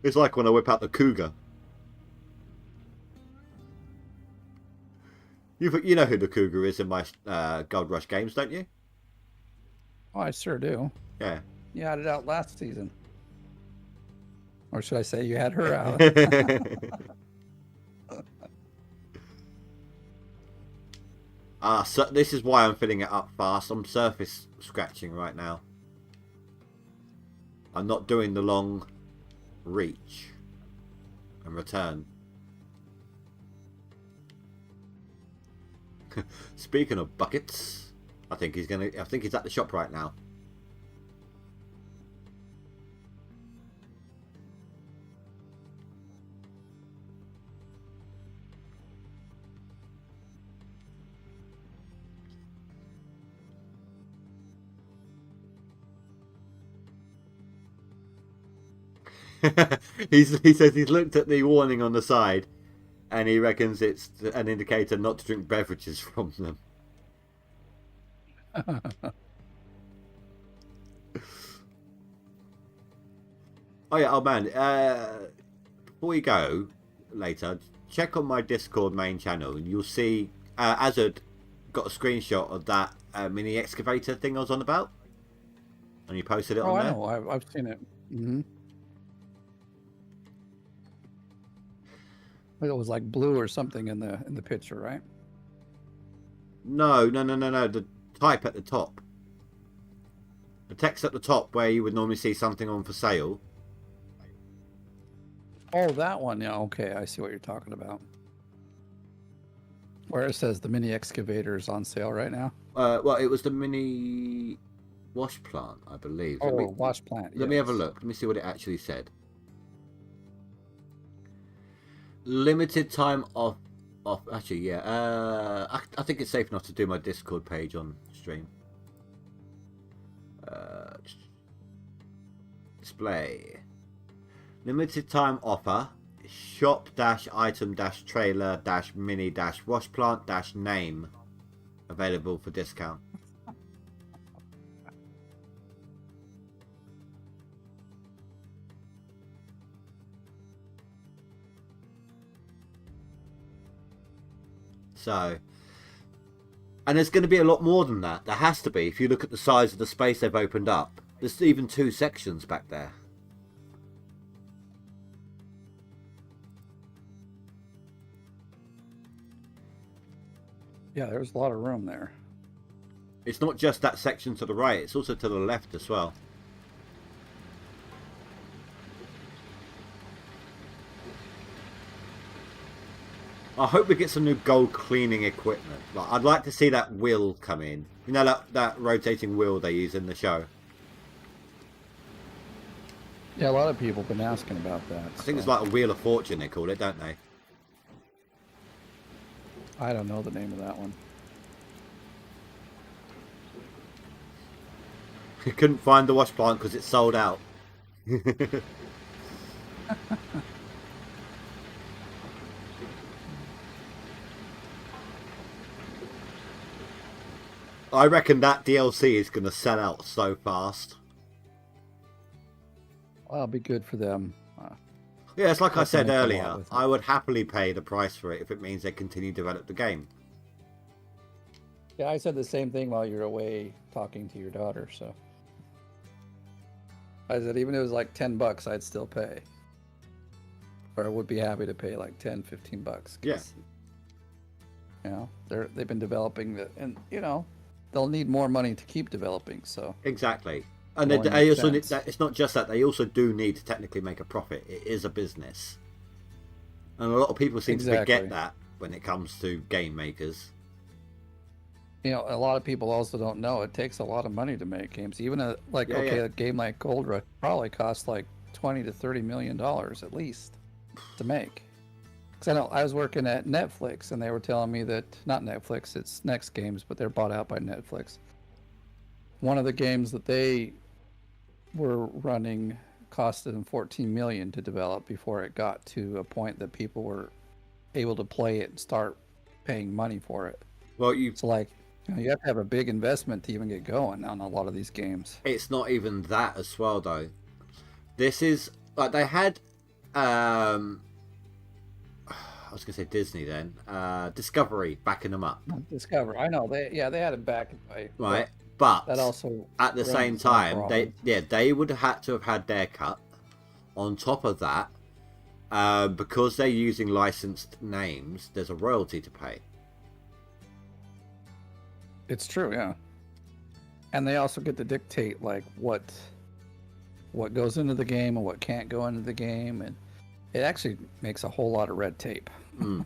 It's like when I whip out the cougar. You know who the cougar is in my GoldRush games, don't you? Oh, I sure do. Yeah. You had it out last season. Or should I say you had her out? So this is why I'm filling it up fast. I'm surface scratching right now. I'm not doing the long reach and return. Speaking of buckets, I think he's at the shop right now. He says he's looked at the warning on the side and he reckons it's an indicator not to drink beverages from them. Oh yeah, oh man, before you go later, check on my Discord main channel and you'll see Azad got a screenshot of that mini excavator thing I was on about, and you posted it on there. Oh, I know, I've seen it. Mm-hmm. It was like blue or something in the picture, right? No. The type at the top. The text at the top where you would normally see something on for sale. Oh, that one. Yeah, okay. I see what you're talking about. Where it says the mini excavator is on sale right now. Well, it was the mini wash plant, I believe. Wash plant. Let me have a look. Let me see what it actually said. Limited time off. Actually, yeah. I think it's safe enough to do my Discord page on stream. Display. Limited time offer. Shop dash item dash trailer dash mini dash wash plant dash name. Available for discount. So, and there's going to be a lot more than that. There has to be. If you look at the size of the space they've opened up, there's even 2 sections back there. Yeah, there's a lot of room there. It's not just that section to the right, it's also to the left as well. I hope we get some new gold cleaning equipment. Like, I'd like to see that wheel come in. You know, that rotating wheel they use in the show? Yeah, a lot of people have been asking about that. I think it's like a Wheel of Fortune they call it, don't they? I don't know the name of that one. You couldn't find the wash plant because it's sold out. I reckon that DLC is going to sell out so fast. Well, it'll be good for them. Yeah, it's like I said Definitely come earlier. out with it. I would happily pay the price for it if it means they continue to develop the game. Yeah, I said the same thing while you were away talking to your daughter, so. I said even if it was like $10, I'd still pay. Or I would be happy to pay like 10, 15 bucks. Yeah. You know, they've been developing the, and you know, they'll need more money to keep developing, so. Exactly. And More they also need, makes sense. it's not just that, they also do need to technically make a profit. It is a business. And a lot of people seem to Exactly. forget that when it comes to game makers. You know, a lot of people also don't know it takes a lot of money to make games. Even a Yeah. a game like GoldRush probably costs like $20 to $30 million at least to make. Because I know I was working at Netflix and they were telling me that not Netflix, it's Next Games, but they're bought out by Netflix. One of the games that they were running costed them $14 million to develop before it got to a point that people were able to play it and start paying money for it. Well, So like, you know, you have to have a big investment to even get going on a lot of these games. it's not even that as well, though. This is like they had I was gonna say Disney then, Discovery backing them up, Discover, I know they had it back by right? But that also at the runs same some time, problems. they would have had to have had their cut. On top of that, because they're using licensed names, there's a royalty to pay. It's true, yeah. And they also get to dictate like what goes into the game and what can't go into the game, and it actually makes a whole lot of red tape. Mm.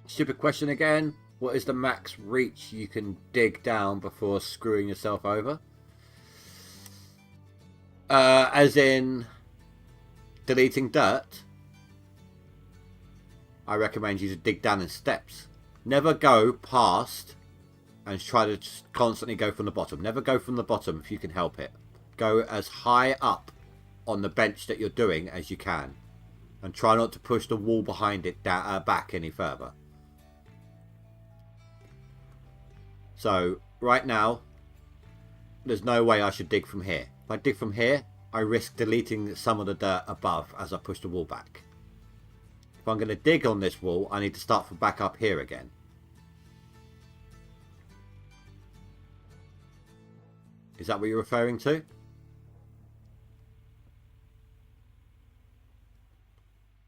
Stupid question again. What is the max reach you can dig down before screwing yourself over? As in deleting dirt? I recommend you to dig down in steps. Never go past and try to just constantly go from the bottom. Never go from the bottom if you can help it. Go as high up on the bench that you're doing as you can. And try not to push the wall behind it back any further. So, right now, there's no way I should dig from here. If I dig from here, I risk deleting some of the dirt above as I push the wall back. If I'm going to dig on this wall, I need to start from back up here again. Is that what you're referring to?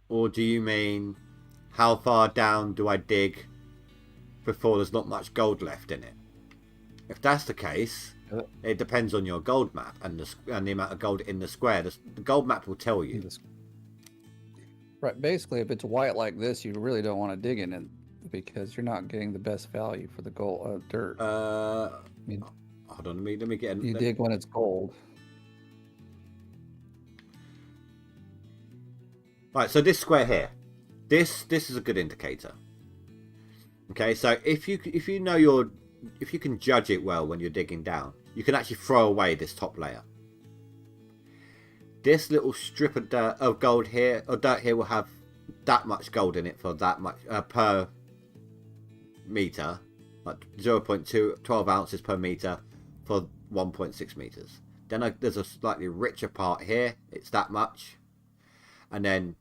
Or do you mean, how far down do I dig before there's not much gold left in it? If that's the case, it depends on your gold map and the amount of gold in the square. The gold map will tell you. Right, basically, if it's white like this, you really don't want to dig in it because you're not getting the best value for the gold dirt. Hold on, let me get. You dig when it's gold. Right, so this square here, this is a good indicator. Okay, so if you know if you can judge it well when you're digging down, you can actually throw away this top layer. This little strip of dirt of gold here, or dirt here, will have that much gold in it for that much per meter, like 12 ounces per meter for 1.6 meters. Then there's a slightly richer part here, it's that much, and then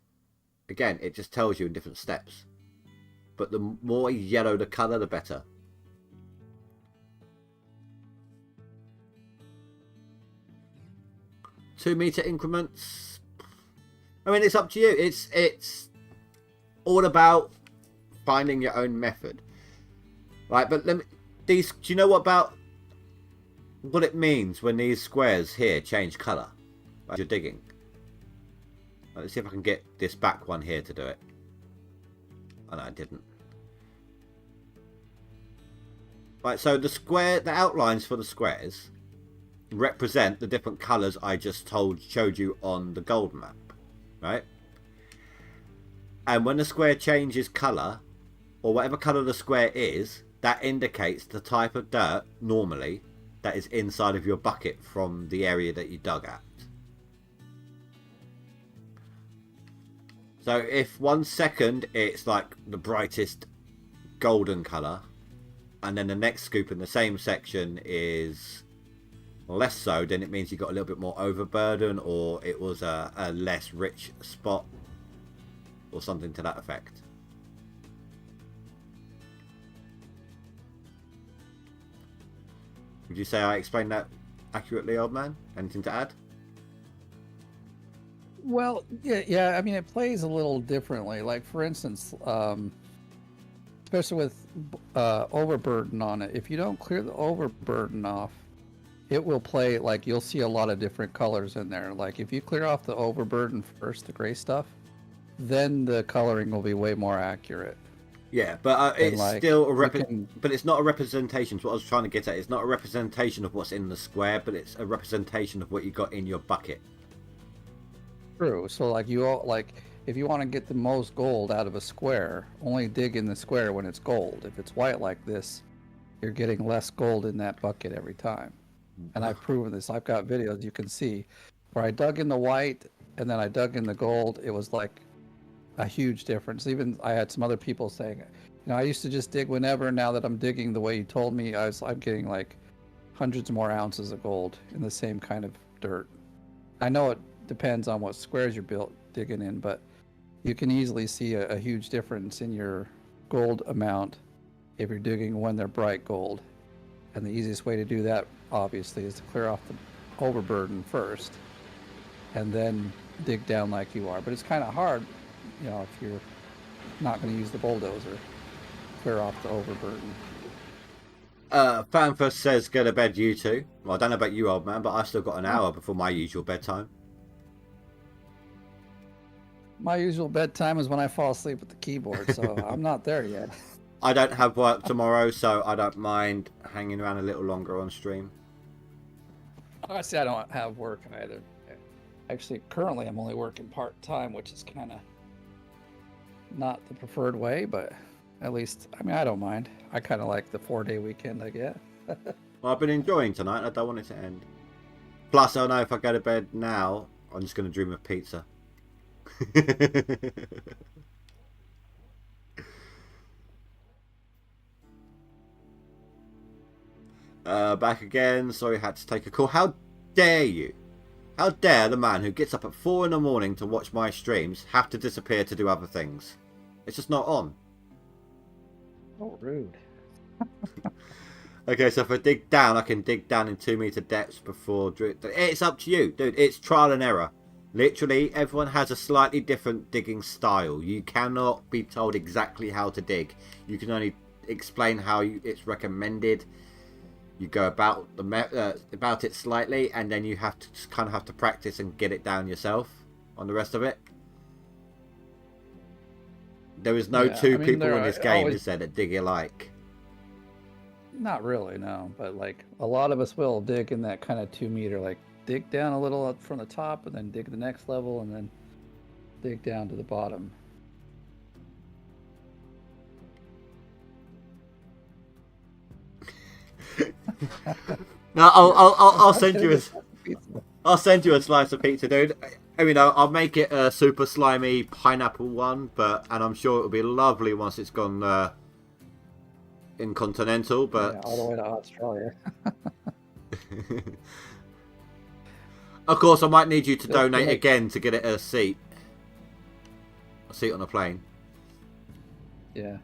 again, it just tells you in different steps. But the more yellow the colour, the better. Two-meter increments. I mean, it's up to you. It's all about finding your own method, right? But do you know what it means when these squares here change colour as you're digging? Let's see if I can get this back one here to do it. Oh no, I didn't. Right, so the outlines for the squares represent the different colours I just showed you on the gold map, right? And when the square changes colour, or whatever colour the square is, that indicates the type of dirt, normally, that is inside of your bucket from the area that you dug at. So if 1 second it's like the brightest golden colour, and then the next scoop in the same section is less so, then it means you got a little bit more overburden, or it was a less rich spot, or something to that effect. Would you say I explained that accurately, old man? Anything to add? Well, yeah. I mean, it plays a little differently. Like, for instance, especially with overburden on it, if you don't clear the overburden off, it will play, like, you'll see a lot of different colors in there. Like, if you clear off the overburden first, the gray stuff, then the coloring will be way more accurate. Yeah, but it's still but it's not a representation. So what I was trying to get at, it's not a representation of what's in the square, but it's a representation of what you got in your bucket. True. So, like, if you want to get the most gold out of a square, only dig in the square when it's gold. If it's white like this, you're getting less gold in that bucket every time. And I've proven this. I've got videos you can see where I dug in the white and then I dug in the gold. It was like a huge difference. Even I had some other people saying, I used to just dig whenever. Now that I'm digging the way you told me, I'm getting like hundreds more ounces of gold in the same kind of dirt. I know it depends on what squares you're digging in, but you can easily see a huge difference in your gold amount if you're digging when they're bright gold. And the easiest way to do that, obviously, is to clear off the overburden first and then dig down like you are. But it's kind of hard, if you're not going to use the bulldozer, clear off the overburden. Fanfus says go to bed, you two. Well, I don't know about you, old man, but I've still got an hour before my usual bedtime. My usual bedtime is when I fall asleep at the keyboard, so I'm not there yet. I don't have work tomorrow, so I don't mind hanging around a little longer on stream. Honestly, I don't have work either. Actually, currently I'm only working part-time, which is kind of not the preferred way, but at least, I don't mind. I kind of like the 4-day weekend I get. Well, I've been enjoying tonight. I don't want it to end. Plus, I know if I go to bed now, I'm just going to dream of pizza. Back again. Sorry, had to take a call. How dare you? How dare the man who gets up at 4 in the morning to watch my streams have to disappear to do other things? It's just not on. Oh, rude. Okay, so if I dig down, I can dig down in 2-meter depths before... It's up to you, dude. It's trial and error. Literally, everyone has a slightly different digging style. You cannot be told exactly how to dig. You can only explain how it's recommended. You go about about it slightly, and then you have to just kind of have to practice and get it down yourself on the rest of it. There is no two people in this game, is there, that dig alike? Not really, no. But like a lot of us will dig in that kind of 2-meter, like dig down a little up from the top, and then dig the next level, and then dig down to the bottom. No, I'll send you a slice of pizza, dude. I'll make it a super slimy pineapple one, and I'm sure it'll be lovely once it's gone in continental. But all the way to Australia. Of course, I might need you to donate again to get it a seat. I see it on a plane. Yeah.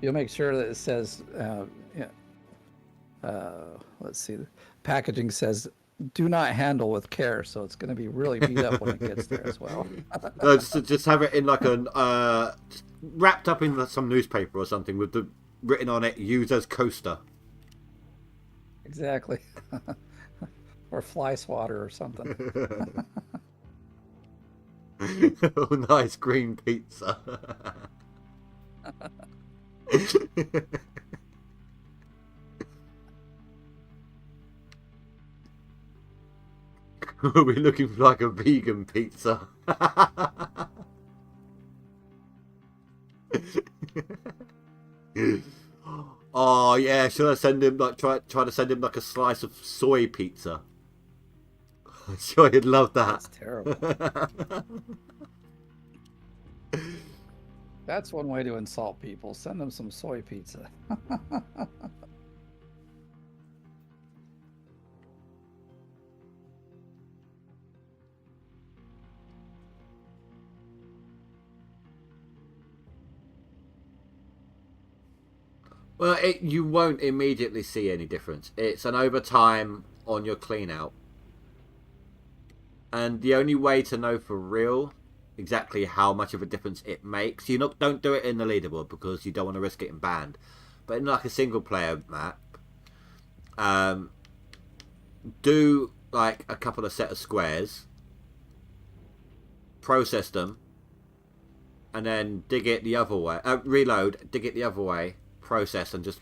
You'll make sure that it says, let's see, the packaging says, do not handle with care. So it's going to be really beat up when it gets there as well. No, just have it in like an wrapped up in some newspaper or something with the written on it, use as coaster. Exactly. Or fly swatter or something. Oh, nice green pizza. We'll be looking for like a vegan pizza. Oh yeah, should I send him like try to send him like a slice of soy pizza? I'm sure he'd love that. That's terrible. That's one way to insult people. Send them some soy pizza. Well, you won't immediately see any difference. It's an overtime on your clean out. And the only way to know for real exactly how much of a difference it makes, don't do it in the leaderboard because you don't want to risk getting banned. But in like a single player map, do like a couple of set of squares, process them, and then dig it the other way. Reload, dig it the other way, process, and just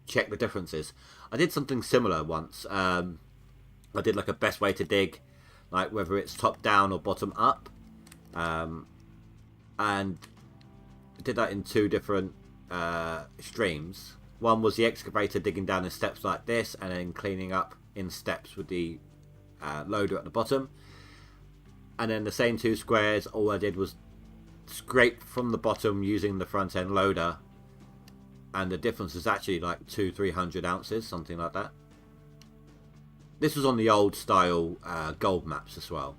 check the differences. I did something similar once. I did like a best way to dig, like whether it's top down or bottom up, and I did that in 2 different streams. One was the excavator digging down in steps like this, and then cleaning up in steps with the loader at the bottom. And then the same 2 squares, all I did was scrape from the bottom using the front end loader, and the difference is actually like 200-300 ounces, something like that. This was on the old style gold maps as well.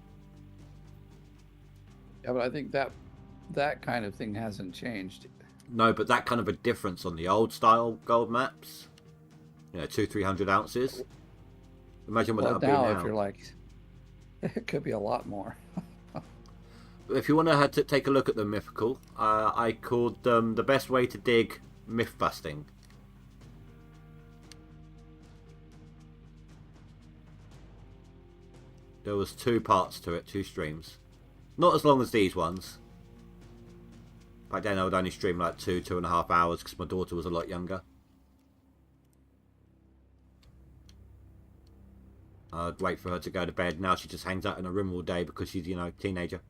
Yeah, but I think that kind of thing hasn't changed. No, but that kind of a difference on the old style gold maps, 200-300 ounces. Imagine what that would be now. If you're like, it could be a lot more. If you want to take a look at the mythical, I called them the best way to dig myth busting. There was 2 parts to it, 2 streams. Not as long as these ones. Back then I would only stream like 2.5 hours because my daughter was a lot younger. I'd wait for her to go to bed. Now she just hangs out in a room all day because she's, a teenager.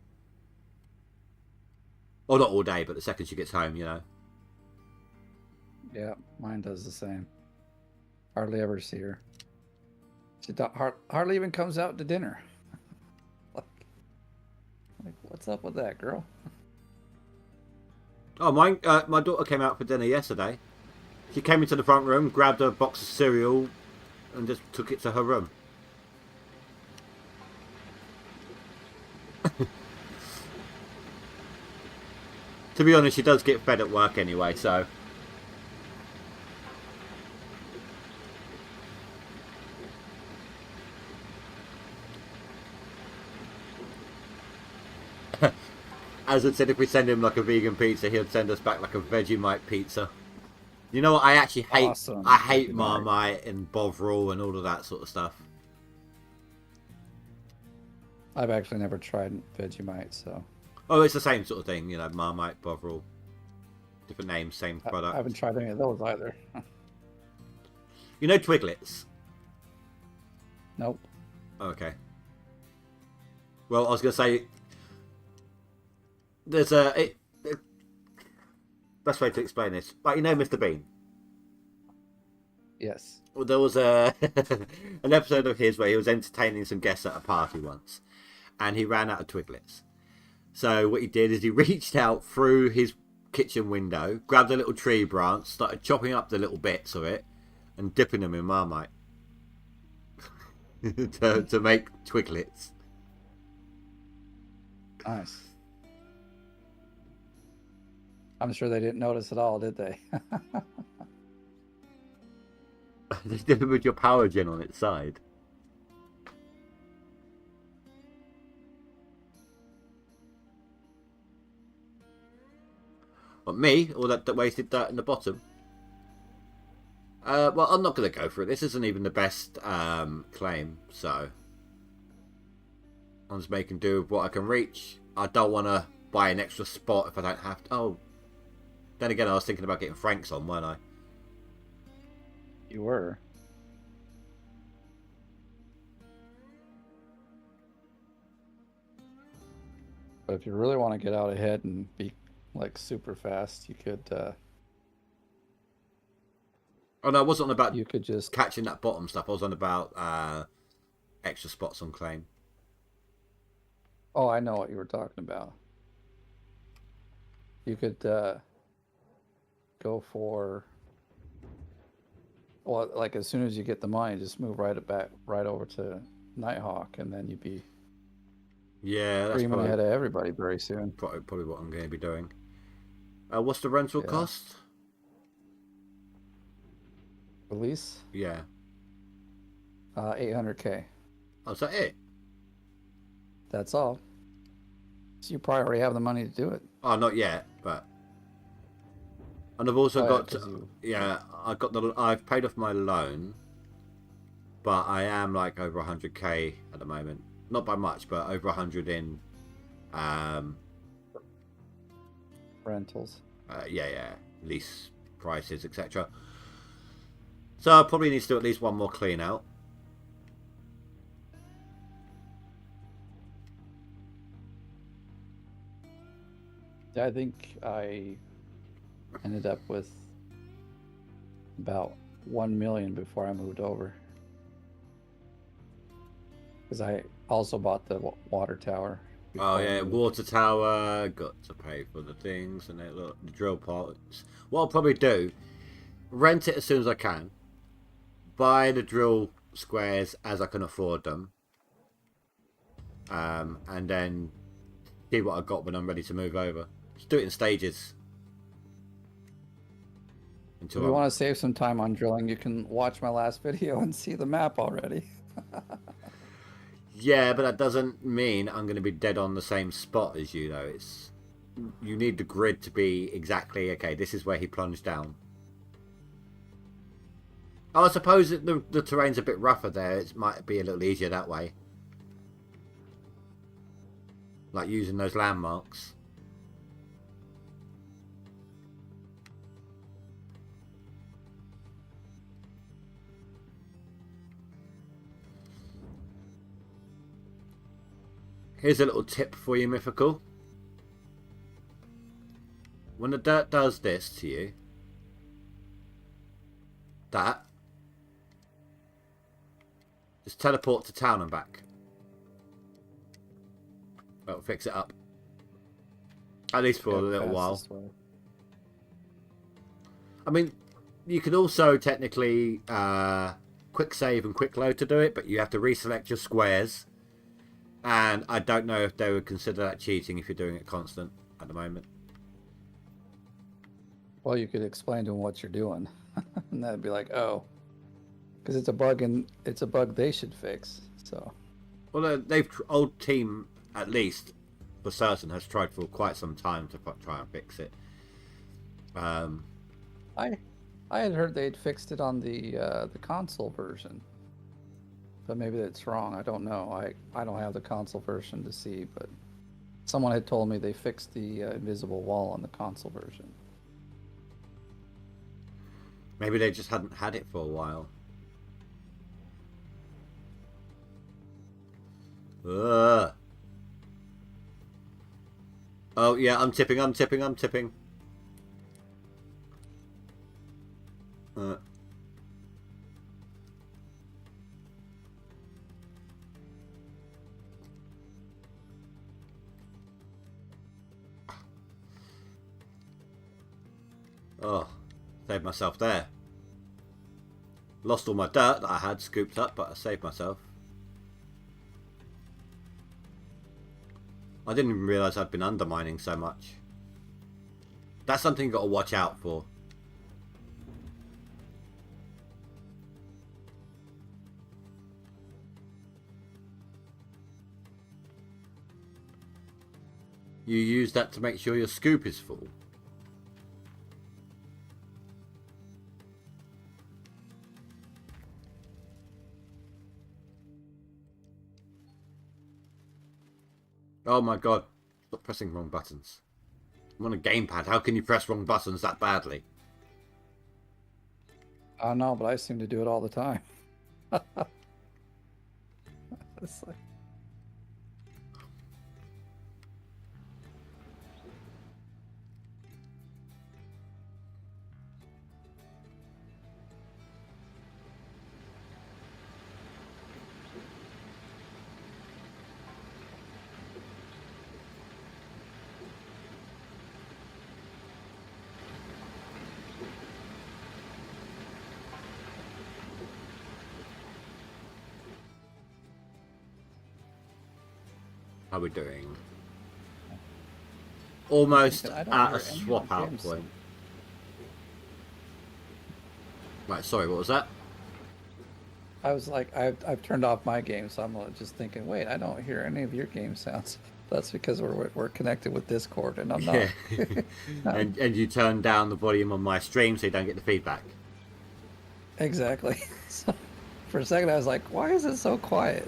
Or not all day, but the second she gets home, Yeah, mine does the same. Hardly ever see her. She hardly even comes out to dinner. like, what's up with that, girl? Oh, my daughter came out for dinner yesterday. She came into the front room, grabbed a box of cereal, and just took it to her room. To be honest, she does get fed at work anyway, so... As I said, if we send him like a vegan pizza, he'll send us back like a Vegemite pizza. You know what? I actually hate... Awesome. I hate Marmite and Bovril and all of that sort of stuff. I've actually never tried Vegemite, so... Oh, it's the same sort of thing, Marmite, Bovril. Different names, same product. I haven't tried any of those either. You know Twiglets? Nope. Okay. Well, I was going to say... There's best way to explain this. Like, Mr. Bean? Yes. Well, there was an episode of his where he was entertaining some guests at a party once. And he ran out of Twiglets. So what he did is he reached out through his kitchen window, grabbed a little tree branch, started chopping up the little bits of it, and dipping them in Marmite to make Twiglets. Nice. I'm sure they didn't notice at all, did they? Just do it with your power gen on its side. But me, all that wasted dirt in the bottom. Well, I'm not going to go for it. This isn't even the best claim, so I'm just making do with what I can reach. I don't want to buy an extra spot if I don't have to. Oh, then again, I was thinking about getting Franks on, weren't I? You were. But if you really want to get out ahead and be like super fast, you could. Oh no, I wasn't on about You could just catching that bottom stuff. I was on about extra spots on claim. Oh, I know what you were talking about. You could go for, well, like as soon as you get the money, just move right over to Nighthawk, and then you'd be Yeah, that's screaming probably, ahead of everybody very soon. probably what I'm going to be doing. What's the rental Yeah. cost? Release Yeah. 800K. Oh, is that it? That's all. So you probably already have the money to do it. Oh, not yet, but. And I've also Oh, yeah, got, 'cause you- yeah, I've paid off my loan, but I am like over 100K at the moment. Not by much, but over 100 in, Rentals. yeah, lease prices, etc. So I probably need to do at least one more clean out. Yeah, I think I ended up with about 1 million before I moved over. Because I also bought the water tower. Oh before I yeah, moved. water tower, got to pay for the things, and the drill parts. What I'll probably do, rent it as soon as I can, buy the drill squares as I can afford them, and then see what I got when I'm ready to move over. Just do it in stages. If you want to save some time on drilling, you can watch my last video and see the map already. Yeah, but that doesn't mean I'm going to be dead on the same spot as you, though. You need the grid to be exactly, okay, this is where he plunged down. Oh, I suppose the terrain's a bit rougher there. It might be a little easier that way. Like using those landmarks. Here's a little tip for you, Mythical. When the dirt does this to you, just teleport to town and back. That'll fix it up. At least for a little while. Fastest way. I mean, you can also technically quick save and quick load to do it, but you have to reselect your squares. And I don't know if they would consider that cheating if you're doing it constant at the moment. Well, you could explain to them what you're doing, and that'd be like, oh, because it's a bug, and it's a bug they should fix. So, Well, old team at least for certain has tried for quite some time to try and fix it. I had heard they'd fixed it on the console version, but maybe that's wrong. I don't know. I don't have the console version to see, but someone had told me they fixed the invisible wall on the console version. Maybe they just hadn't had it for a while. Ugh. Oh yeah, I'm tipping. Oh, saved myself there. Lost all my dirt that I had scooped up, but I saved myself. I didn't even realise I'd been undermining so much. That's something you got to watch out for. You use that to make sure your scoop is full. Oh my god. Stop pressing wrong buttons. I'm on a gamepad. How can you press wrong buttons that badly? I don't know, but I seem to do it all the time. It's like... How are we doing? Almost I don't at hear a any swap of out James. point. Right, sorry, what was that? I was like, I've turned off my game, so I'm just thinking, wait, I don't hear any of your game sounds. That's because we're connected with Discord, and I'm not. Yeah. and you turn down the volume on my stream so you don't get the feedback. Exactly. So, for a second, I was like, why is it so quiet?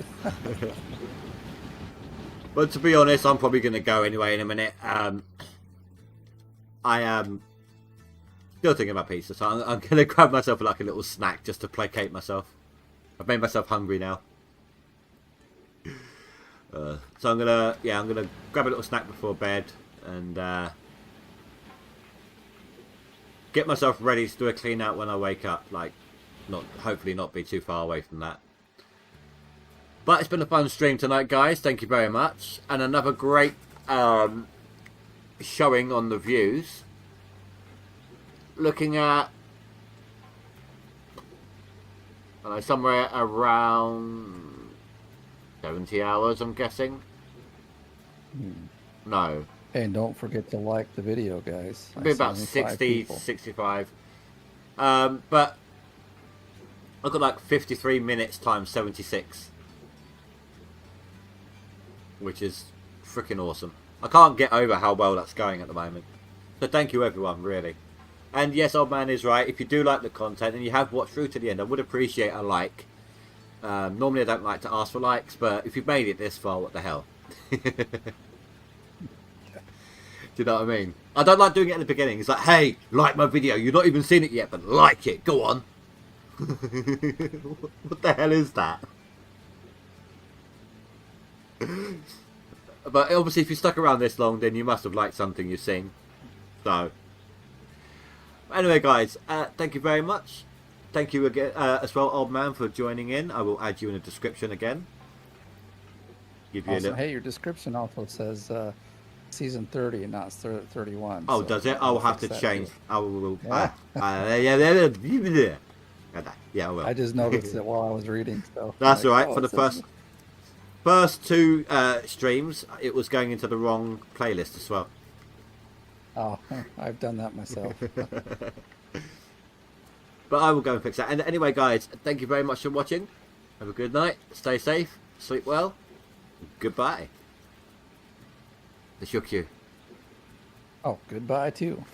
But to be honest, I'm probably going to go anyway in a minute. I am still thinking about pizza, so I'm going to grab myself like a little snack just to placate myself. I've made myself hungry now. So I'm gonna grab a little snack before bed and get myself ready to do a clean out when I wake up. Like, hopefully not be too far away from that. But it's been a fun stream tonight, guys. Thank you very much. And another great showing on the views. Looking at somewhere around 70 hours, I'm guessing. No. And don't forget to like the video, guys. It'll be about 60, 65. But I've got like 53 minutes times 76. Which is freaking awesome. I can't get over how well that's going at the moment. So thank you everyone, really. And yes, old man is right. If you do like the content and you have watched through to the end, I would appreciate a like. Normally I don't like to ask for likes, but if you've made it this far, what the hell? Do you know what I mean? I don't like doing it at the beginning. It's like, hey, like my video. You've not even seen it yet, but like it. Go on. What the hell is that? But obviously if you stuck around this long, then you must have liked something you've seen. So anyway, guys, thank you very much. Thank you again as well, old man, for joining in. I will add you in the description again. Give you Awesome. a little... Hey, your description also says season 30 and not 31. Oh, so does it? I will have to change. too. I will. Yeah. Yeah, I will. I just noticed it while I was reading. So That's like, all right. oh, For the it says- first two streams, it was going into the wrong playlist as well. Oh, I've done that myself. But I will go and fix that. And anyway, guys, thank you very much for watching. Have a good night. Stay safe. Sleep well. Goodbye. It's your cue. Oh, goodbye too.